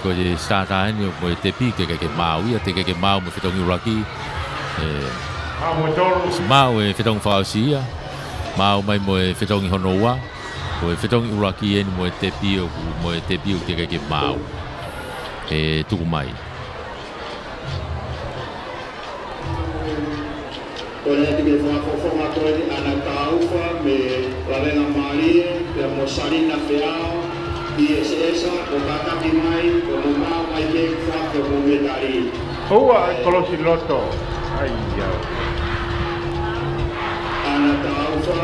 ko je stata ni ko te pike ke mau ia te ke mau mo fitongi uraki mau e fitong fausia mau mai mo e fitongi honoa ko e fitongi uraki en mo te pio te ke mau e tu mai Olha que formato de Ana Taufa, me Lavena Maria, de Moçarina Feal, e essa o Kakapi Mai, o Mau Mai que fato o Medari. Oa Colosiloto. Ai ya. Ana Taufa,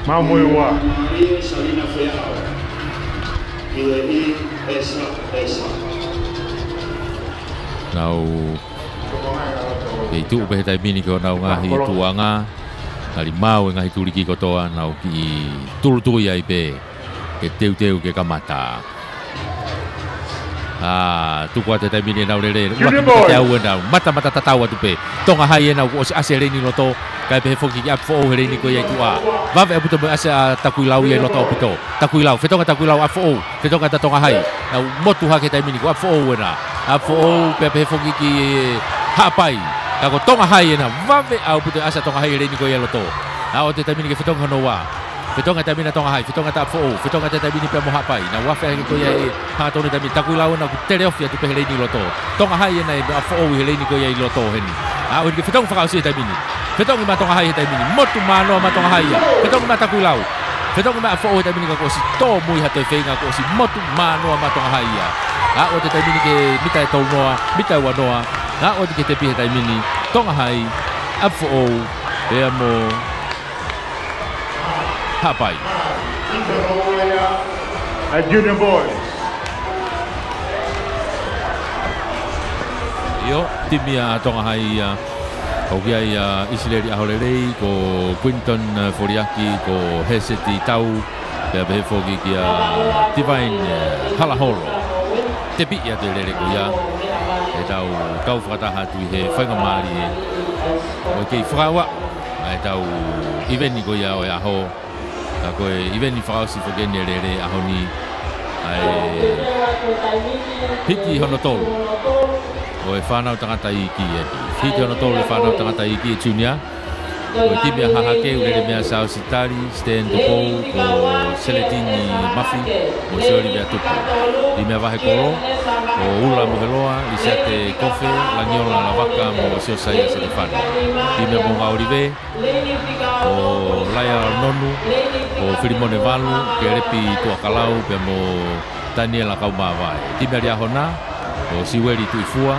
Mau Moiwa. Maria Salina Feal. E essa. Now itu be tai mini ko nau ngahi tuanga ali mau ngahi tuliki ko toa nau ki tulu ia ipe ke teu ke kamata tu ko tai mini nau lele mata tatawa tu pe tonga hai na ko asere ni loto kai pe foki ya fo here ni ko ia tua va ve puto asa takuilau ia loto puto takuilau fetonga takuilau afo fetonga tonga hai nau motu ha ke tai mini ko afo na afo pe foki ki hapai Kako tonga hai na vave au puto asa tonga hai reni ko yelo to. Na o te tamini ke fetonga no wa. Fetonga tamina tonga hai, fetonga ta fo, fetonga te tamini pe mo hapai. Na wa fe ko ye ha to ni tamini taku lau na ku tele off ya tu pe reni lo to. Tonga hai na e fo o reni ko ye lo to heni. A o ke fetonga fa si tamini. Fetonga ma tonga hai tamini. Motu mano ma tonga hai. Fetonga ma taku lau. Fetonga ma fo o tamini ko si to mui ha te fenga ko si motu mano ma tonga hai. A o te tamini ke mita to noa, mita wa noa. Na o te te pihe taimini, tonga hai, apfo o, ea mo hapai. Junior boys. Io, timia tonga hai, o kia i Isileri Ahorerei, ko Quinton Foriaki, ko Heseti Tau, pea behe foki kia Divine Halahoro. Te pia te lere ko ia. E tau whakataha tui he whainga maari e o kei whakawa e tau iweni ko ia o e aho ka koe iweni whakausi whakeni e rere aho ni hiki hono tolu o e whanau tangata i ki e hiki hono tolu e whanau tangata i ki e tunia o e timia hahake u rere mea sao sitari Stan Dukou ko Seletini Mafi mo seori mea tupu i mea wahe koro o ula muheloa i sete kofe langiola la waka mo sio saia Stefano i mea mo ngaurive o laia nonu o Filimone Valu ke repi tua kalau pe mo Daniela Kaumawai i mea ria hona o Siweri Tuifua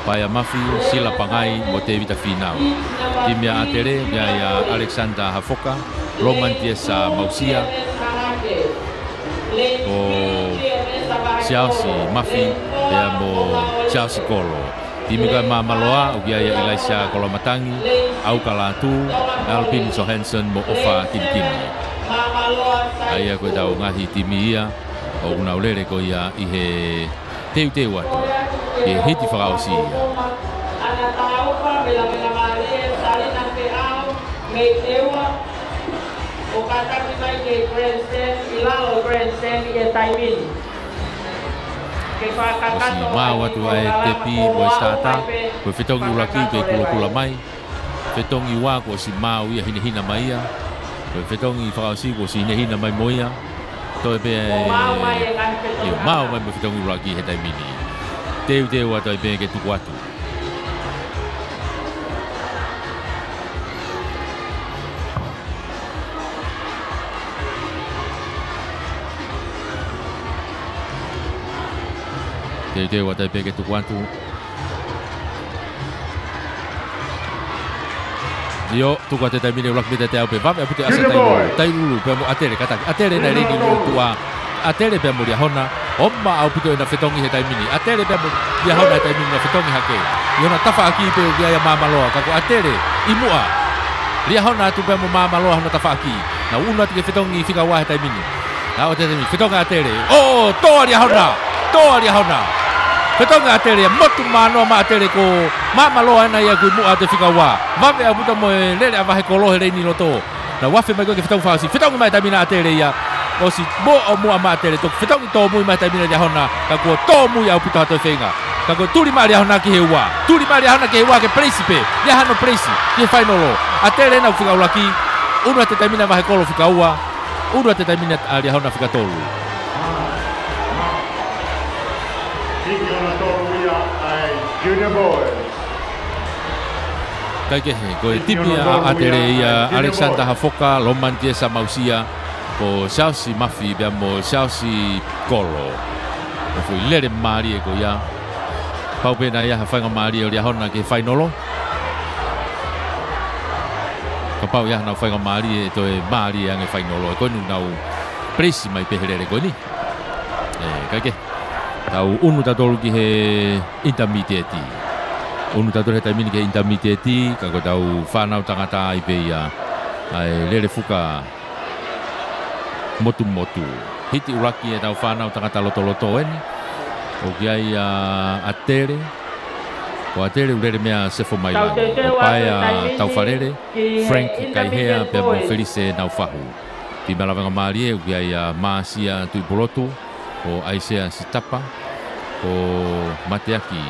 Paya Mafi, Sila Pangai, mo te vita finau. Timia atere, ya Alexander Hafoka, Roman Tiesa Mausia, o Chelsea Mafi, ya mo Chelsea Kolo. Timika Mamaloa, o ya Elijah Kolomatangi, Au Kalatu, Alpin Johansson mo ofa Kinikini. Aya ko tau ngahi timia, o unaulere ko ya ihe teu atu. E hiti whakausi ia. Osi mau atu ai tepi mo stata, ko fetongi ulaki ke kula mai. Fetongi wa ko si mau ia hina mai ia. Ko fetongi whakausi ko si hina mai moia. Toi pe mau mai mo fetongi ulaki he taimini. Teu atau bem que tu quatro. Teu atau bem que tu quatro. Io tu quatro termine o lakmita te au pe va pute asa tai lulu pe atere kata atere na rini tua atere pe mo dia hona Oma au pito na fetongi he taimini. Atere pe dia hona taimini na fetongi hake. Iona tafa aki pe dia mama loa kako atere imua. Dia hona tu pe mama loa na tafa aki. Na una te fetongi fika wa he taimini. Na o te taimini fetonga atere. Oh, toa dia hona. Toa dia hona. Fetonga atere motu mano ma atere ko mama loa na ia ku mua te fika wa. Vave au puto mo lele ava he kolo he reini loto. Na wafe mai ko ke fetonga fasi. Fetonga mai taimina atere ia. O si mo o mua matere to fetongi to mui mai taimina dia hona ka ko to mui au puto to fenga ka ko tuli mai hona ki hewa tuli mai hona ki hewa ke príncipe dia hano presi ki final atere na fika ulaki uno te taimina va kolo fika ua uno te taimina dia hona fika tolu Junior boys. Kai ko tipia atere ia Alexander Hafoka Roman Tiesa Mausia ko Chelsea Mafi be mo Chelsea Kolo o foi lere mari ko ya pau pe na ya fa mari o ya hona ke finalo ko pau ya na fa mari to e mari ang finalo ko nu nau presi mai pe hele ko ni kai ke tau unu ta tolu ki he intermediate unu ta tolu he tamini ke intermediate ka ko tau fa na tangata i pe ya ai lere fuka motu hiti ulaki e tau whanau tangata loto eni o ki ai atere o atere urere mea sefo mai lana o pai tau wharere Frank Kaihea pe mo Felice nau whahu ti mea lawanga maari e o ki ai Maasia tui polotu o Aisea Sitapa o Mateaki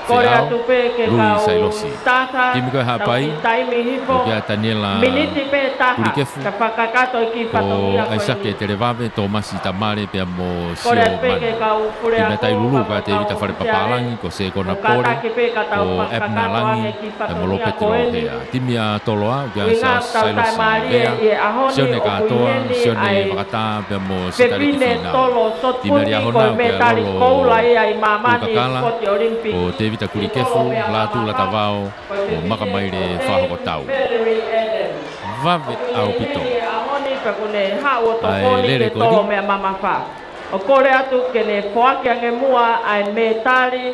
Kore Feao, atu pe ke Lui kau Sailosi. tata. Timi koe hapai, Taimi hifo. o kia Daniela Miniti pe taha. Kurikefu, Ka whakakato i ki ko patongia koe. Aisake Terevave, Tomasi Tamare, pia mo Sio Kore pe ke Mani. kau pure Tina ako, tai lulu ka kau te vita whare papalangi, ko se kona pole, Kataki pe ka tau o whakakato Ebna Langi, ane ki e patongia molope te koe. rohea. Timi a toloa, kia Winga sa tau tai Sailosi marie Vea, i ahoni Sione o katoa, kuiheni Sione ai wakata, pia mo sitari ki Pepine whina. tolo sot Timi ria puti hona, koe me kia tari lolo koula ia i mamani Ukakala, spoti olimpiki. o te vita Kurikefu, latu la tavao, o makamaire whahoko tau. Vave au pito. Ai, lere ko di. O kore atu ke ne poake ange mua ai me tari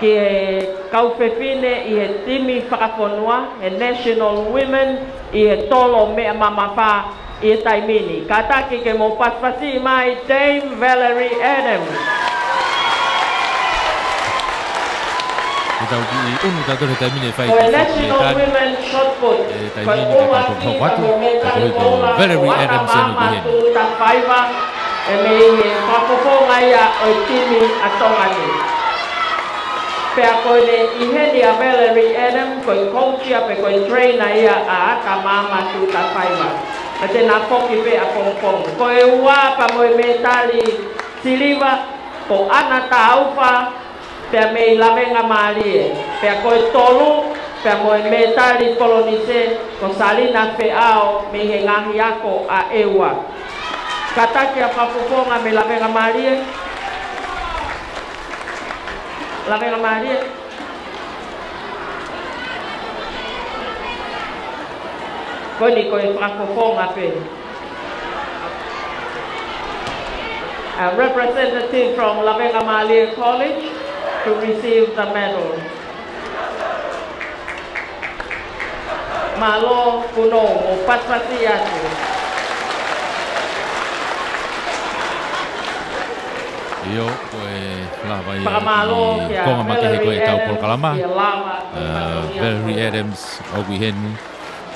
ki e kaupepine i he timi whakaponua, e National Women, i he tolo mea mamawha i he taimini. Ka taki ke mo paspasi mai Dame Valerie Adams. Tau ki unu tau tore taimine whai Ko e ki National whakatari. Women Shot Put. Taimini ka tau tau watu, ka koe ko Valerie Adams anu ki heni. Ta whaiva e me he whapoponga ia o i timi a tongani. Pea koe ne i heni a Valerie Adams, koe coachia pe koe trainer ia a aka mama tu ta whaiva. Me te nā poki pe a pongpong. Koe ua pa moe me tali siliva, ko ana ta auwha, pea me i lawenga maalie. Pea koe tolu, pea moe me tali polonise, ko salina Feao me he ngahi ako a eua. Kataki a papuponga me lawenga maalie. Lawenga maalie. Koe ni koe whakapoponga pe. A representative from Lawenga Maalie College to receive the medal. Malo kuno o patpati atu. Io koe lava ia Whakamalo ki kia konga make he koe e tau Valerie polkalama. Adams, kia lava. Valerie Adams o kui henu.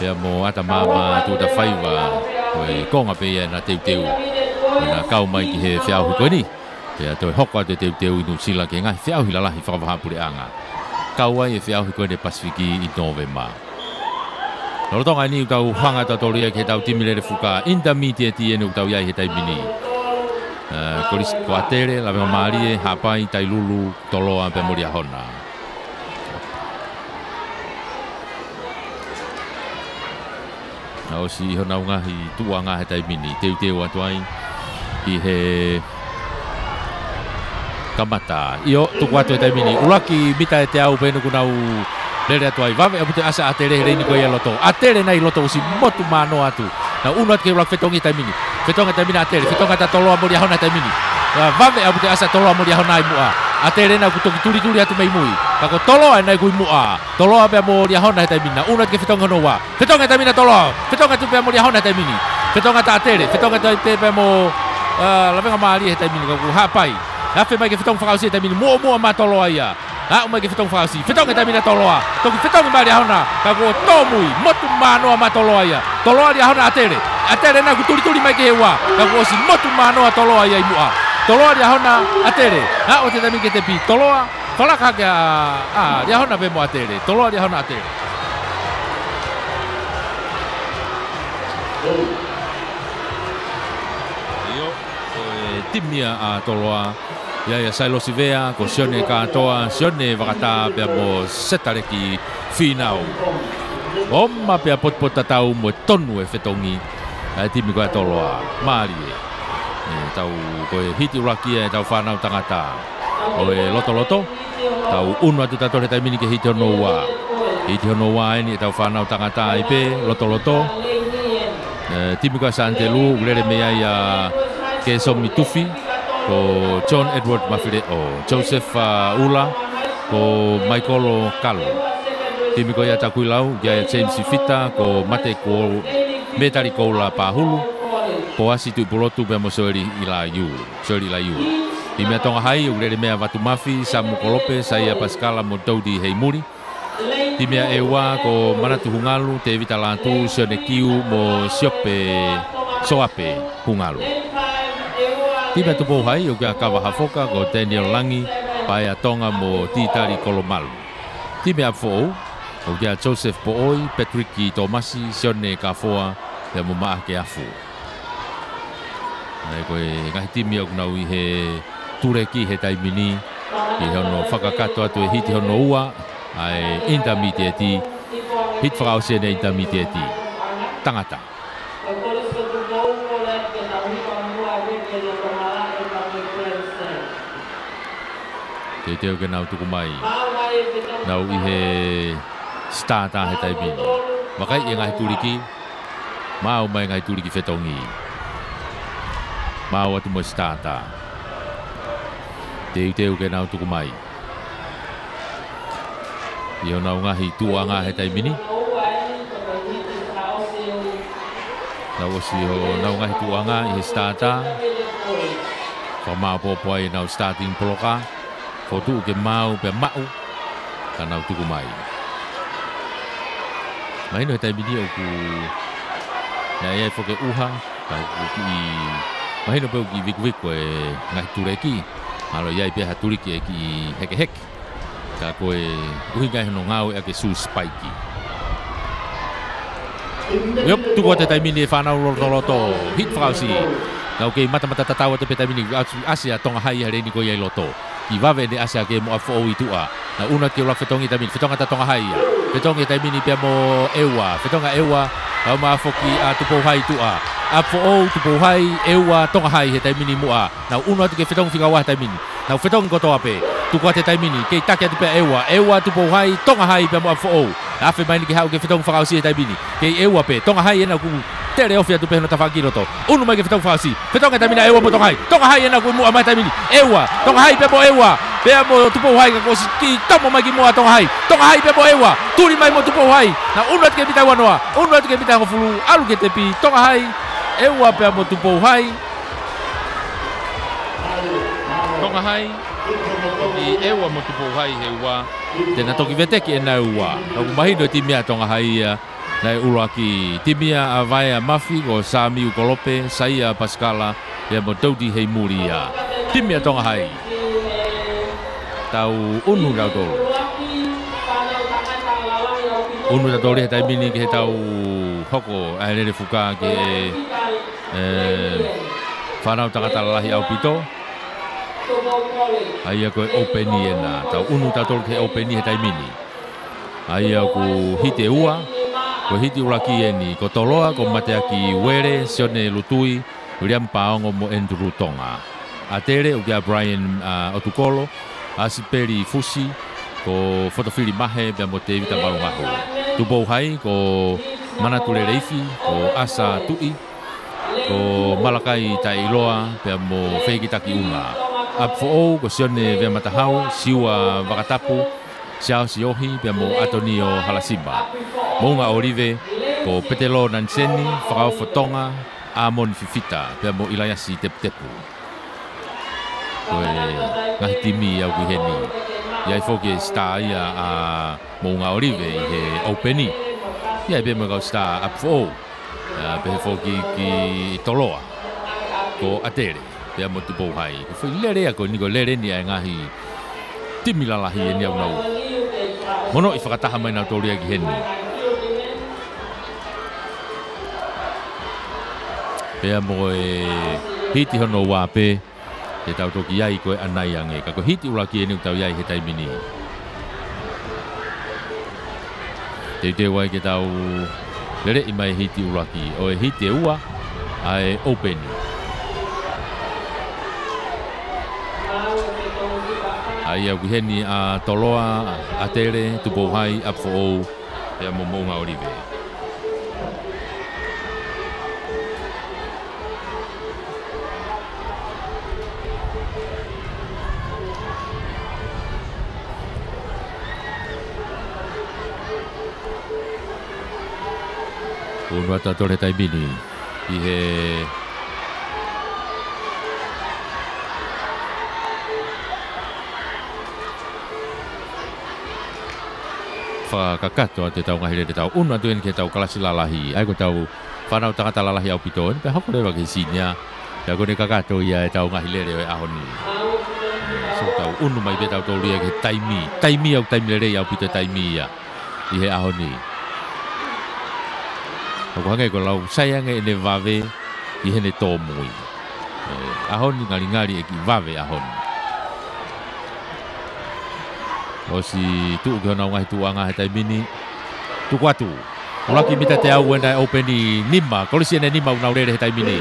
Pea mo ata mama tu ta whaiva. Koe konga pe ia na teu teu. Nā kau mai ki he whiauhi koe ni. Pea toi hoko te teu teu i Nusila ke ngai whiauhi lalahi whakawahapure anga. Kau ai e whiauhi koe ne Pasifiki i November. Noro tonga ni tau hanga tau toria ke tau timile re fuka intermediate e nu tau iai he taimini. Koris ko atere, la venga marie, hapai, tailulu, toloa pe moria hona. Na osi hona unga hi tua ngā he taimini, teu teu atuai i he kamata. Io, tuku atu he taimini, ulaki mita e te au penu kunau lere atuai. Vave apu te asa atere he reini koe ia loto. Atere nei loto usi motu mano atu. Na unu atu ke ulak fetongi taimini. Fetonga taimini atere, fetonga ta toloa moria hona taimini. Vave apu te asa toloa moria hona i mua. Atere na kutoki turi atu mei mui. Kako toloa e nai kui mua. Toloa pea moria hona he taimini. Na unu atu ke fetonga noa. Fetonga taimina toloa. Fetonga tu pea moria hona he taimini. Fetonga ta atere, fetonga ta pea mo lawenga maari he taimini. Kako hapai. Hape mai ke fetonga whakausi he taimini. Mua ma toloa ia. Ha umai ke fetong whakausi. Fetong e taimina toloa. Toki fetong i mai ria hona. Kako tomui. Motu manoa ma toloa ia. Toloa ria hona atere. Atere na ku turi mai ke hewa. Kako osi motu manoa toloa ia i mua. Toloa ria hona atere. Ha o te taimi ke te pi. Toloa. Whalaka ke ria hona pe mo atere. Toloa ria hona atere. Io. Timia a toloa. Ia Sailosi Vea, ko Sione katoa, Sione wakata pea mo setare ki whinau. Oma pea potpota tau mo tonu e whetongi, timi koe toloa, maari e. Tau koe hiti urakia e tau whanau tangata. O e loto, tau unu atu tatore taimini ke hiti ono ua. Hiti ono ua eni e tau whanau tangata i pe, loto. Timi koe Santelu, ulere mea ia ke somi tufi. Ko John Edward Mafireo, Joseph Ula, ko Michael Kalu. Timi ko ia takui lau, ia James Fita, ko Mate ko Metari ko la Pahulu, ko Asitu Pulotu pe mo Soeri Ilayu. Timi atonga hai, ulere mea Watu Mafi, Samu Kolope, Saia Pascala mo Daudi Heimuri. Timi a ewa ko Manatu Hungalu, Te Vita Lantu, Sione Kiu mo Siope Soape Hungalu. Timi atu pou hai, o kia kawa hafoka ko Daniel Langi, pai a tonga mo titari kolomalu. Time a fo'ou, o kia Joseph Po'oi, Patrick Tomasi, Sione Kafoa, pia mo maa ke afu. Ai koe ngahi timi au nau I he tureki he taimini, ki hono whakakato atu e hiti hono ua, ai intermediate, hit whakause ne intermediate, tangata. Te teo ke nau tuku mai, nau I he starta he taimini. Makai I ngahi turiki, mau mai ngahi turiki whetongi. Mau atu mo starta. Te teo ke nau tuku mai. Io nau ngahi tuanga he taimini. Nau osi ho nau ngahi tuanga I he starta. Whamau popoai nau starting poloka. Fotu ke mau pe mau. Ka nau tuku mai. Mai no he taimini o ku. Nai ai foke uha. Tau ku ki. Mai no pe o ki viku e ngahi tureki. Alo iai pe haturiki e ki heke heke. Ka koe uhi ngai hono ngau e ke su spikey. Yop, tuko te taimini e whanau loto hit whakausi. Kau ke mata tatawa te pe taimini asia tonga hai hare ni ko iai loto. Ki wawe ne asia ke mo a fo i tua. Na una ke ula whetongi taimini, whetonga ta tonga hai. Whetongi taimini pia mo ewa, whetonga ewa. Kau maa foki a tupo hai tua. A fo o tupo hai ewa tonga hai he taimini mua. Na una tu ke whetongi whikawa taimini. Na whetongi koto ape. Tuko te taimini, ke take atu pe ewa tupo hai, tonga hai pe mo a fo o. Afe mai ni ke hau ke whetongi whakausi he taimini. Ke ewa pe, tonga hai ena ku tere ofi atu pe hono tawhaki roto. Unu mai ke whetongi whakausi. Whetongi taimina ewa mo tonga hai. Tonga hai ena ku mua mai taimini. Ewa, tonga hai pe mo ewa. Pe mo tupo hai ka kosi ki tomo mai ki mua tonga hai. Tonga hai pe mo ewa. Turi mai mo tupo hai. Na unu atu ke pita wanoa. Unu atu ke pita ngofulu. Alu ke tepi. Tonga hai. Ewa pe mo tupo hai. Tonga hai. I ewa mo tupo hai he ua. Tena toki veteki e nai ua. Naku mahino timia tonga hai ia. Nai uruaki timia a vai a Mafi o Sami Ukolope. Saia Pascala. Ia mo Daudi hei muri ia. Timia tonga hai. Tau unu rau tolu. Unu rau tolu he taimini ke he tau hoko. A hele fuka ke whanau tangatalahi au pito. Aia koe openi ena, tau unu tatolo ke openi he taimini. Aia ku hite ua, ko hiti uraki eni, ko toloa, ko matea ki were, sione lutui, uriam paongo mo Andrew Tonga. Atere, ukia Brian Otukolo, asiperi fusi, ko fotofili mahe, bea mo te vita marungahu. Tupou hai, ko manatule reifi, ko asa tui, ko malakai tailoa, bea mo feikitaki unga. Apfo ko sione vea matahau, siwa wakatapu, siao siohi, pia mo Antonio Halasimba. Mounga Olive, ko Petelo Nanseni, Whakao Fotonga, Amon Fifita, pia mo Ilayasi Tepu. Koe ngahi timi au ki heni. Iai foke star ia a Mounga Olive i he openi. Iai pia mo kau star Apfo, pia foke ki Toloa, ko Atere. Pea mo tupo hai. Foi lere ako niko lere ni ai ngahi timilalahi e ni au nau. Mono I whakataha mai nau tōria ki heni. Pea mo e hiti hono wape te tau toki iai koe anai ange. Kako hiti uraki e ni tau iai he taimini. Te wai ke tau lere I mai hiti uraki. O e hiti e ua ai openi. Ai au heni a toloa, a tere, tupo hai, a fo e a Mounga Olive. Unu ata tore taimini, I he whakakato te tau ngahire te tau una tuen ke tau kalasi lalahi. Ai ko tau whanau tangata lalahi au pito. Pe hako rewa ke sinia. Ia ko ne kakato ia e tau ngahile reo e ahoni. So tau unu mai be tau tolu ia ke taimi au taimi le au pita taimi ia I he aho ni ko hangai ko lau sayang e ne vave I he ne tō mui aho ni ngari e ki vave aho ni o si tu ke ona ngai tu anga he taimi ni tu kwatu Ulaki mita te au wenda open ni nima, kalau si nima unau le hetai mini.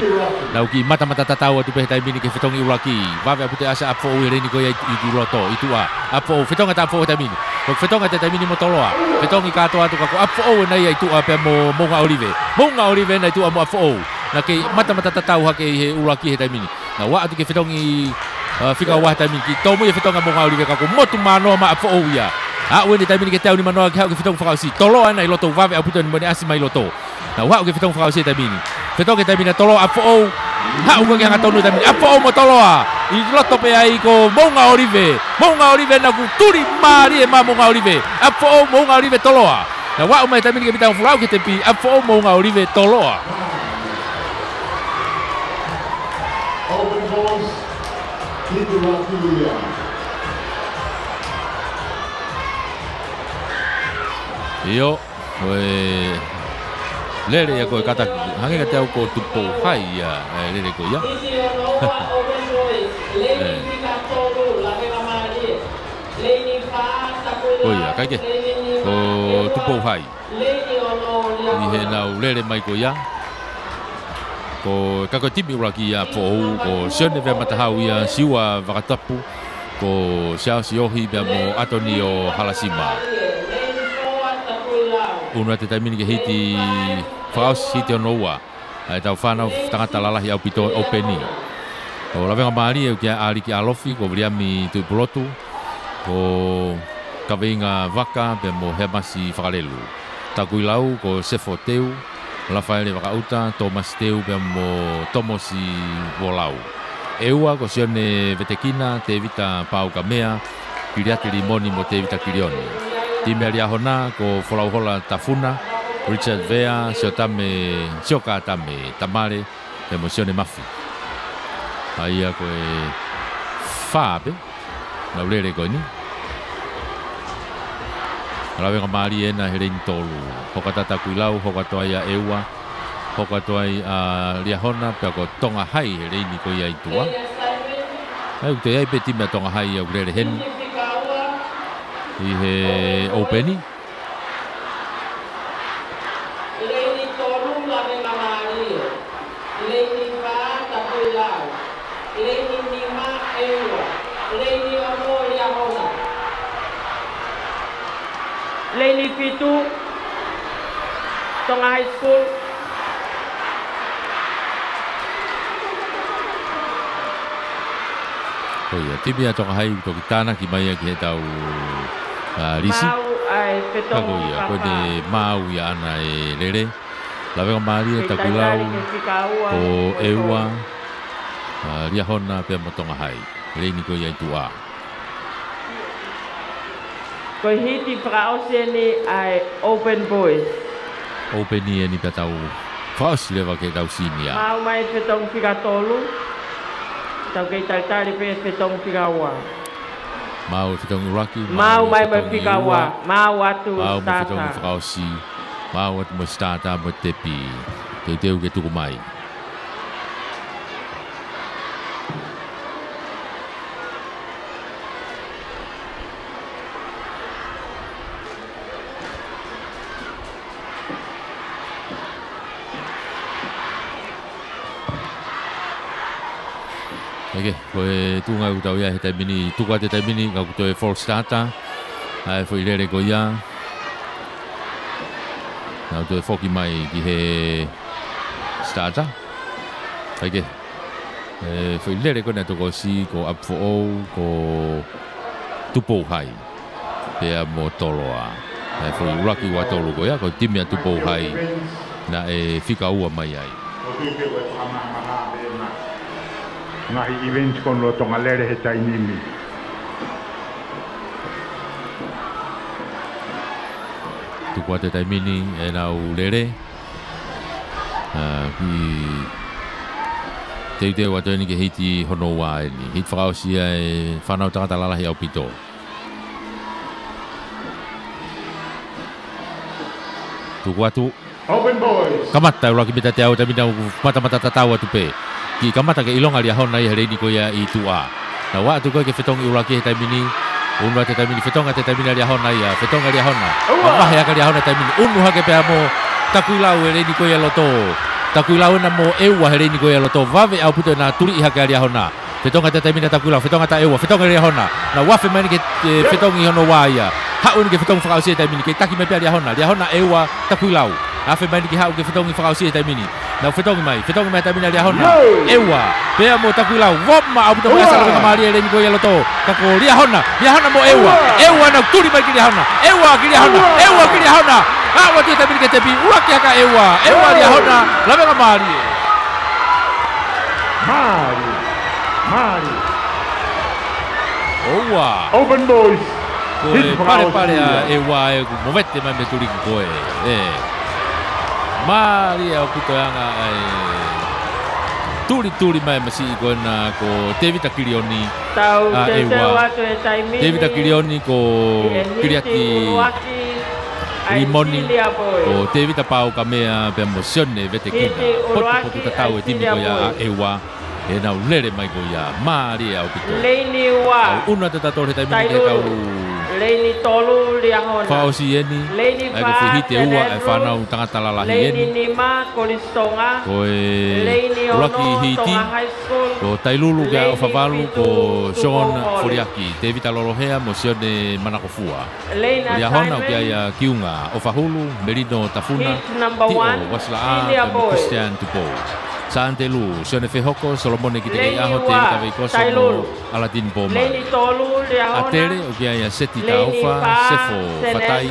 Nau ki mata tatau tu hetai mini ke fetongi ulaki. Vave apute asa apo ure ni ko ia I loto itu apo fetonga ta apo hetai mini. Ko fetonga te hetai mini motoloa. Fetongi ka to atu ko apo na ia itu apa mo monga olive na itu amo apo. Na ke mata tatau ha ke he ulaki hetai mini. Na wa atu ke fetongi fika wa hetai mini ki tomo ia fetonga monga olive ka ko motu mano ma apo ia. Wene taimi ke tau ni manoa ke hau ke fitong whakausi. Tolo ana I loto vave au puto ni mone asi mai loto. Na hau ke fitong whakausi taimi ni. Fitong ke taimi na tolo apo au. Hau ke hanga tonu taimi. Apo au mo toloa. I loto pe ai ko monga olive. Monga olive na ku turi mari e ma monga olive. Apo au monga olive toloa. Na hau mai taimi ke pitang whakau ke tepi. Apo au monga olive toloa. Open balls. Hitu Latvia. Iyo, lele ya ko kata hange kata ko tupo hai ya lele ko ya. Oh ya kage ko tupo hai. Ni he na lele mai ko ya. Ko kako timi uraki ya po ko sene ve matahau ya siwa vakatapu ko sia siohi be mo Antonio Halasima. Una te taimini ke hiti Faus hiti onoa ai tau whanau tangata lalahi au pito openi o lawenga maari e kia ari ki alofi ko vriami tui pulotu ko kaweinga waka pe mo hemasi whakarelu takui lau ko sefo teu Rafaele wakauta Thomas teu pe mo Tomosi wolau eua ko sione vetekina te vita pau kamea kiriati limoni mo te vita kirioni Time alia hona ko Folauhola Tafuna, Richard Vea, Sioka Tame, Tamare, Emosione Mafi. Aia ko e Fabe, na ulere ko ni. Rawenga mari ena hereni tolu. Hokatata kuilau, hokatoa ia eua, hokatoa lia hona, pia ko tonga hai hereni ko ia itua. Ai te ai pe time tonga hai au ulere heni. I he openi. Leini tolu lawenga mari. Leini va tapuilau. Leini nima eua. Leini ono ia hona. Leini fitu. Tonga High School. Oh ya, tibia tonga hai to kitana ki mai ki tau risi. Mau ai petong. Ako ya, ko de mau ya ana e lere. Lawenga mari ta kulau. Ko eua. Ria hona pe motonga hai. Leini ko ya tua. Ko hiti frause ni ai open boys. Open ni pe tau. Fas leva ke tau sinia. Mau mai petong fika tolu. Tau kei taitari pe petong fikawa. Mau fitong uraki. Mau mai mai fikawa. Mau atu stata. Mau fitong stata. frausi. Mau atu mo stata mo tepi. Te teu ke tuku mai. Okay, koe tunga utau ia he taimini, tuka te taimini, ngau kutoe false starter. Ai foi lere ko ia. Ngau toe foki mai ki he starter. Okay. Foi lere ko na toko si, ko apfo ou, ko tupo hai. Pea mo toloa. Ai foi uraki wa tolo ko ia, ko timia tupo hai. Na e fika ua mai ai. Ngahi events kon lo tonga lere he tainimi. Tukua te taimini e nau lere. te watu ni ke hiti hono wa ni hit frausi e whanau tangata lalahi au pito. Tuku atu Open boys. kamata ula ki beta te au tamina mata tatau atu pe. Ki kamata ke ilonga lia hona i here ni ko ia i tua. Na wa atu ko ke fetongi ula ki tamini unu te tamini fetonga te tamina lia hona ia fetonga lia hona. Wa ya ka lia hona tamini unu ha ke pe amo takuilau here ni ko ia loto. Takuilau na mo ewa here ni ko ia loto. Vave au puto na turi ha ka lia hona. Fetonga te tamina takuilau fetonga ta ewa fetonga lia hona. Na wafe mani ke fetongi hono wa ia. Hau ni ke fetong whakausia tai mini, ke taki mai pia lia hona ewa takuilau. Afe mai ni ke hau ke fetongi whakausia tai mini. Na fetongi mai tai mini lia hona ewa. Pea mo takuilau, wama au puto mai asal ka mari ele ni ko yelo to. Kako lia hona mo ewa na turi mai ki lia hona. Ewa ki lia hona. Awa ti tai mini ke tepi, ua ki haka ewa lia hona, lawe ka mari. Owa. Open boys. Koe pare a e wa e ku movete mai me turi koe. Mari au putoanga ai turi mai masi ko na ko David Akilioni. Tau te watu e taimi. David Akilioni ko Kiriati Rimoni ko David Apau kamea pe emosione vete kina. Potu tatau e timi ko ya e wa. E na ulere mai ko ya mari au pito. Leini wa. Una te tatore taimi ke kau Leini tolu liangona. Fausi eni. Leini fa. Ai ko hite ua e whanau tangata lalahi eni. Leini nima kolistonga. Ko e Uraki hiti. Ko Tailulu kia o Favalu ko Sean Furiaki. Te vita lolohea mo sione manakofua. Lia hona o kia ia kiunga o Fahulu, Merino Tafuna. Tio wasla a mo Christian Tupo. Santelu, sione fehoko, Solomone ki te kei aho te vita veikoso mo Aladin Boma. Atere o kia ia Seti Taufa, Sefo Fatai,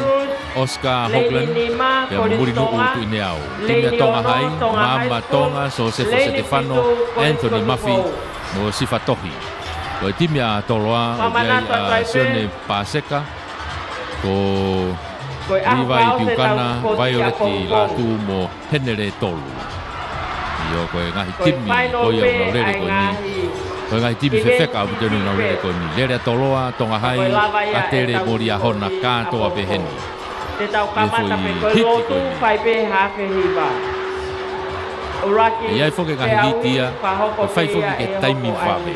Oscar Hoagland, pea muri no utu ineau. Timia Tonga Hai, Mama Tonga, so Sefo Stefano, Anthony Murphy, mo Sifa Tohi. Ko timia Toloa, o kia ia sione Paseka, ko Rivai Piukana, Violeti Latu mo Henere Tolu. Yo koe ngahi timi ko ia na lere ko ni. Koe ngahi timi fefeka au tenu na lere ko ni. Lere toloa tonga hai atere moria hona kato a peheni. Te tau kamata pe koe lotu fai pe hake hiba. Uraki ia foke ngahi hitia fai foke ke taimi vave.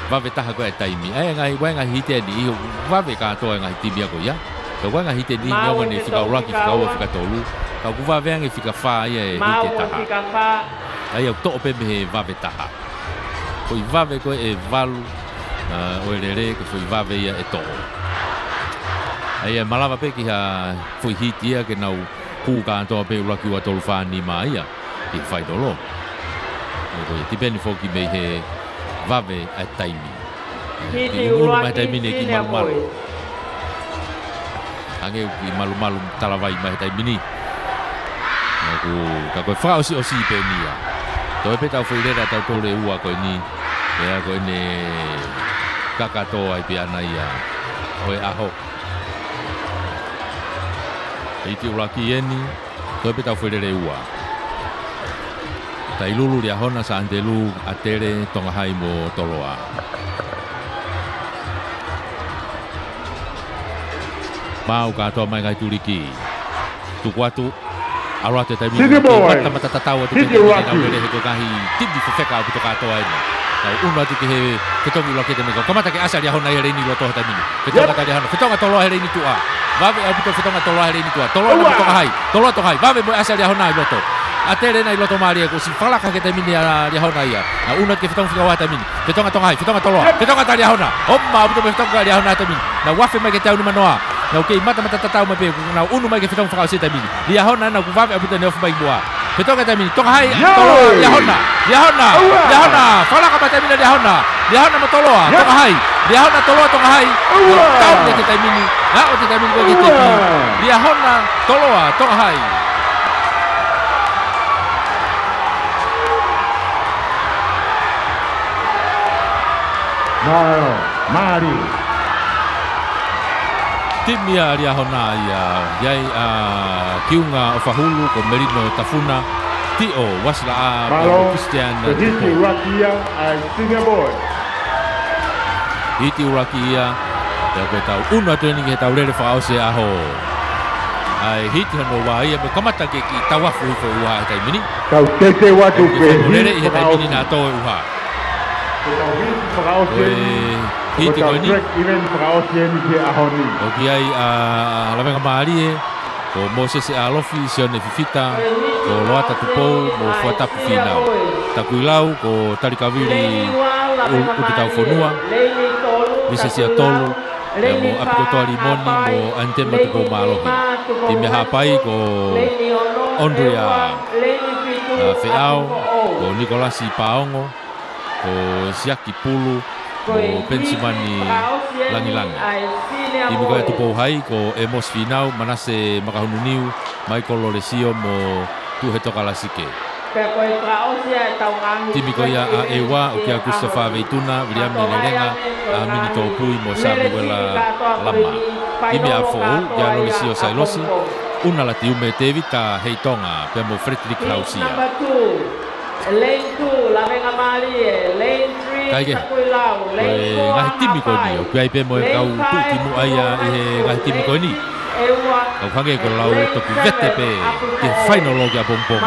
Vave taha koe taimi. Ai ngahi hitia ni iho vave kato ngahi timi ako ia. Ko ngahi hitia ni nyonga ni fika uraki fika ua fika tolu. Kau kuva veange fika fa ia e hite taha. Ai au to'o pepe he vave taha. Ko i vave koe e valu o e rere ko i vave ia e to'o. Ai e malawa pe ki ha foi hiti ia ke nau kuka antoa pe ulaki ua tolu whani maa ia ki whai dolo. Ko i tipeni foki mei he vave a taimi. Hiti ulaki ki malu-malu. Ange ki malu-malu talawai mai taimi ni. Aku kako frau si osi pe nia. Toi pe tau foirera tau tole ua ko ni. Ya ko ni kakato ai pe ana ia. Oi aho. Iti ulaki eni. Toi pe tau foirera ua. Tailulu ria hona sa antelu atere tonga hai mo toloa. Mau kato mai ngai turiki. Tukuatu Arua te taimi mata tatawa tu kena wele he kokahi tibi fefeka au katoa ina. Tau unwa tu ke he ketongi loke te meko. Kamata ke asa dia hona here ni loto taimi. Ketonga ta dia hona. Ketonga tolo here ni tua. Vave au puto ketonga tolo here ni tua. Tolo na puto hai. Tolo to hai. Vave mo asa dia hona loto. Atere na loto maria ko si fala ka ke taimi dia hona ia. Na unwa ke ketonga fika wa taimi. Ketonga to hai. Ketonga tolo. Ketonga ta dia hona. Omma puto ketonga dia hona taimi. Na wafe mai ke tau ni manoa. Na okay, mata tatau mai pe na unu mai ke fitong fa sita mini. Dia hona na kuvave abuta ne of mai boa. Fitong ka mini tong hai tolo dia hona. Fala ka mata mini dia hona. Dia hona mo tolo tong hai. Dia hona tolo tong hai. Tau dia kita mini. Na o kita mini ko kita. Dia hona tolo tong hai. Mari. Timia ria hona ia. Iai kiunga o Fahulu ko Merino Tafuna. Tio wasla Malo, Christian Hiti Urakia, senior boy. Hiti Urakia ya ko tau una training he tau rere fa ose aho ai hiti no wa ia me kamata ke ki tawafu fo wa tai mini Kau tete watu pe. rere he tai mini na to wa hiti ko ni Event Frauchen ke ahoni. o ki ai la venga mari ko Moses alofi sione fifita ko loata tupo mo fuata final takuilau ko tarikaviri u kitau fonua bisa sia tolu mo apikoto limoni mo antema tupo malohi timia hapai ko Andrea Feao ko Nicolasi Paongo ko Siaki Pulu ko Pensimani Langi-Langi timi ko tupo hai ko Emos Finau Manase Makahununiu Michael Lolesio mo Tuheto Kalasike timi ko ia a ewa o kia Christopher Veituna William Nilerenga a mini topui mo Samuela Lama timi a fou ia Lolesio Sailosi una la tiume Tevita Heitonga pe mo Frederick Lausia Lane 2, la venga Marie, Lane 3, Kaige. Takuilau, Lane 4, ngai timi ko ni o kai pe mo kau tu timu aia ngai timi ko ni kau kange ko lau to ki vete pe ke final logia bombong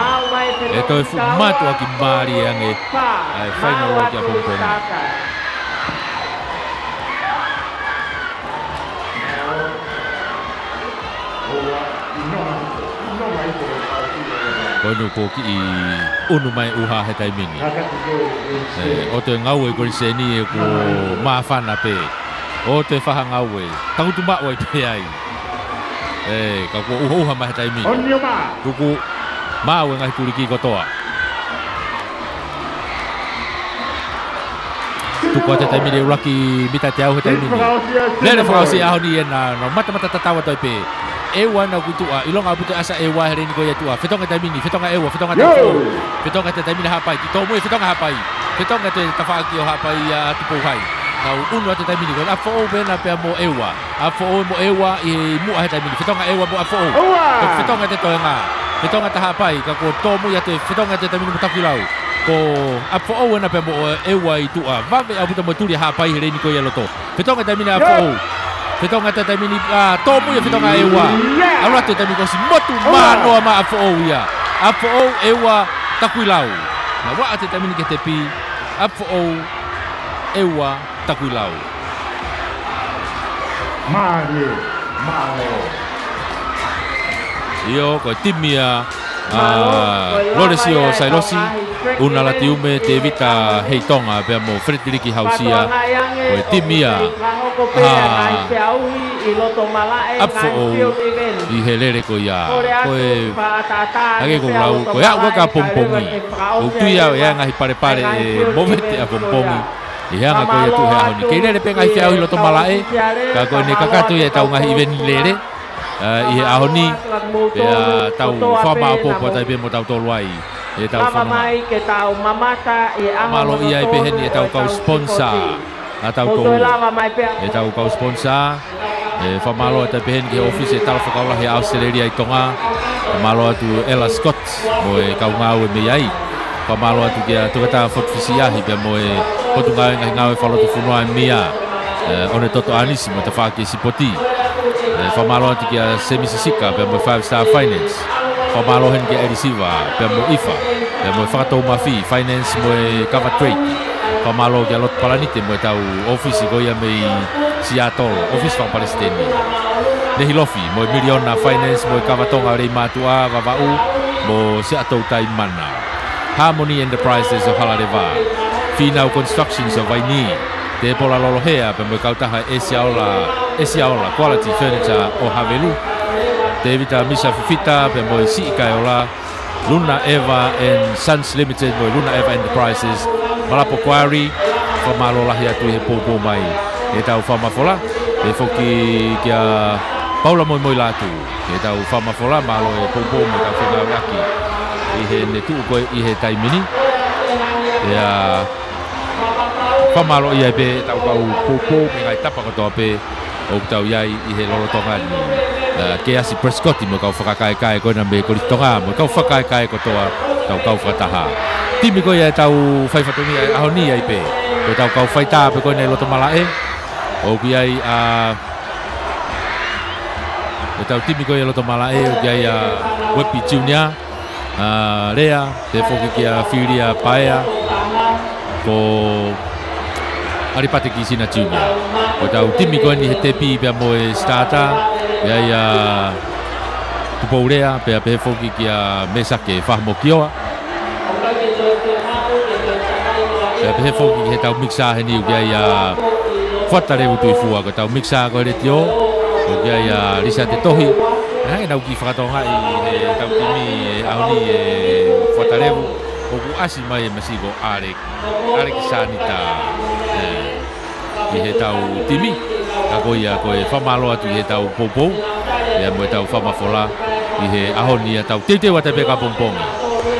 e to fu matu aki mari ange final logia bombong ko no ko ki unu mai uha he tai mini o te ngau e ko se ni e ko mafana pe o te faha ngau e tau tu ma o te ai ka ko uha mai tai mini Onyoma. tuku ma o ngai turi ki ko toa tuku te tai mini uraki mita te au he tai mini lele frausi aho ni na no mata tatawa toi pe e wana kutua ilonga putu asa e wa hereni ko ya tua fetonga tamini fetonga ewa fetonga tafu fetonga te tamini hapai ki tomo fetonga hapai fetonga te tafaki o hapai ya tupo hai na unu te tamini ko afo bena pe mo ewa afo mo ewa e mu a tamini fetonga ewa mo afo fetonga te toenga fetonga ta hapai ka ko tomo ya te fetonga te tamini mutakilau ko afo na pe mo ewa i tua vave abuta mo turi hapai hereni ko ya loto fetonga tamini afo fetonga te tamini tomo ya fetonga ewa ala te tamini ko si motu mano ma afo ia afo ewa takuilau na wa te tamini ke te pi afo ewa takuilau Marie. Malo. io ko timia Loresio Sailosi una la tiume te vita heitonga pe mo Frederick Hausia ko timia afo i helere ko ya ko age ko lau ko ya ko ka pompongi ko tuia ya ngai pare movete a pompongi i hanga ko ya tu ha ni ke lere pe ngai fiau i loto malae ka ko ne kakatu ya tau ngai even lere i ahoni pe tau fama po po tai pe mo tau toluai e tau fama ke tau mamata e malo ia i pe hen e tau kau sponsor a tau ko e tau kau sponsor e famalo te pe hen ke office e tau fakaula he Australia i tonga famalo tu Ella Scott mo e kau ngau e me ai famalo tu ke tu kata fotfisia hi pe mo e potunga ngau e falo tu funua mia one toto anisi mo te fa ke sipoti famalo tu ke semi sisika pe mo 5-star finance famalo hen ke receiver pe mo ifa pe mo fato mafi finance mo e cover trade famalo ke lot palanite mo tau office ko ia me Seattle office fa Palestina ne hilofi mo miliona finance mo kavatonga re matua vavau mo Seattle taimana Harmony Enterprises of Halareva Finau Constructions of Vaini te pola lolohea pe mo kautaha Esiaola Quality Furniture o Havelu David Misa Fifita pe mo Sikaola Luna Eva and Sons Limited mo Luna Eva Enterprises Malapo Quarry famalo lahia tu he popo mai e tau fama fola e foki kia Paula moi latu e tau fama fola malo e popo mo tau fina yaki i he ne tu ko i he taimini e famalo ia be tau kau popo me ngai tapa ko tope o tau iai i he lolo tonga ni ke asi Prescott mo kau whakakai ko na me ko tonga mo kau whakakai ko toa tau kau whataha. Timi koe e tau whai whatongi ai ahoni ai pe. Koe tau kau whaita pe koe nei loto malae. O ki ai koe tau timi koe e loto malae o ki ai Wepi Junior. Rea, te whoki ki a Whiria Paea. Ko Aripate ki Sina Junior. Koe tau timi koe ni he te pi pia mo e starter. Ki ai Tupourea, pe whoki ki a Mesake Whahmo Kioa. Pe whoki ki he tau mixa he niu ki ai whatarewu tui fua, ko tau mixa ko he tio, ko ki ai Lisa Te Tohi. Hangi nau ki whakatonga i he tau timi auni e whatarewu, o ku asi mai e masiko are ki sanita i he tau timi. Ka koe koe whamalo atu i he tau poupou, ia mo e tau whamafola i he ahoni a tau teuteu a te peka pompongi.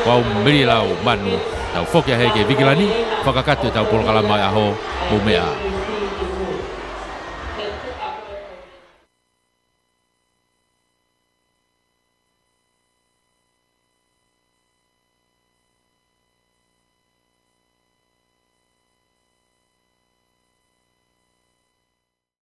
Wau miri lau manu, tau whokia heke vikilani, whakakatu e tau polokalama e aho, mo mea.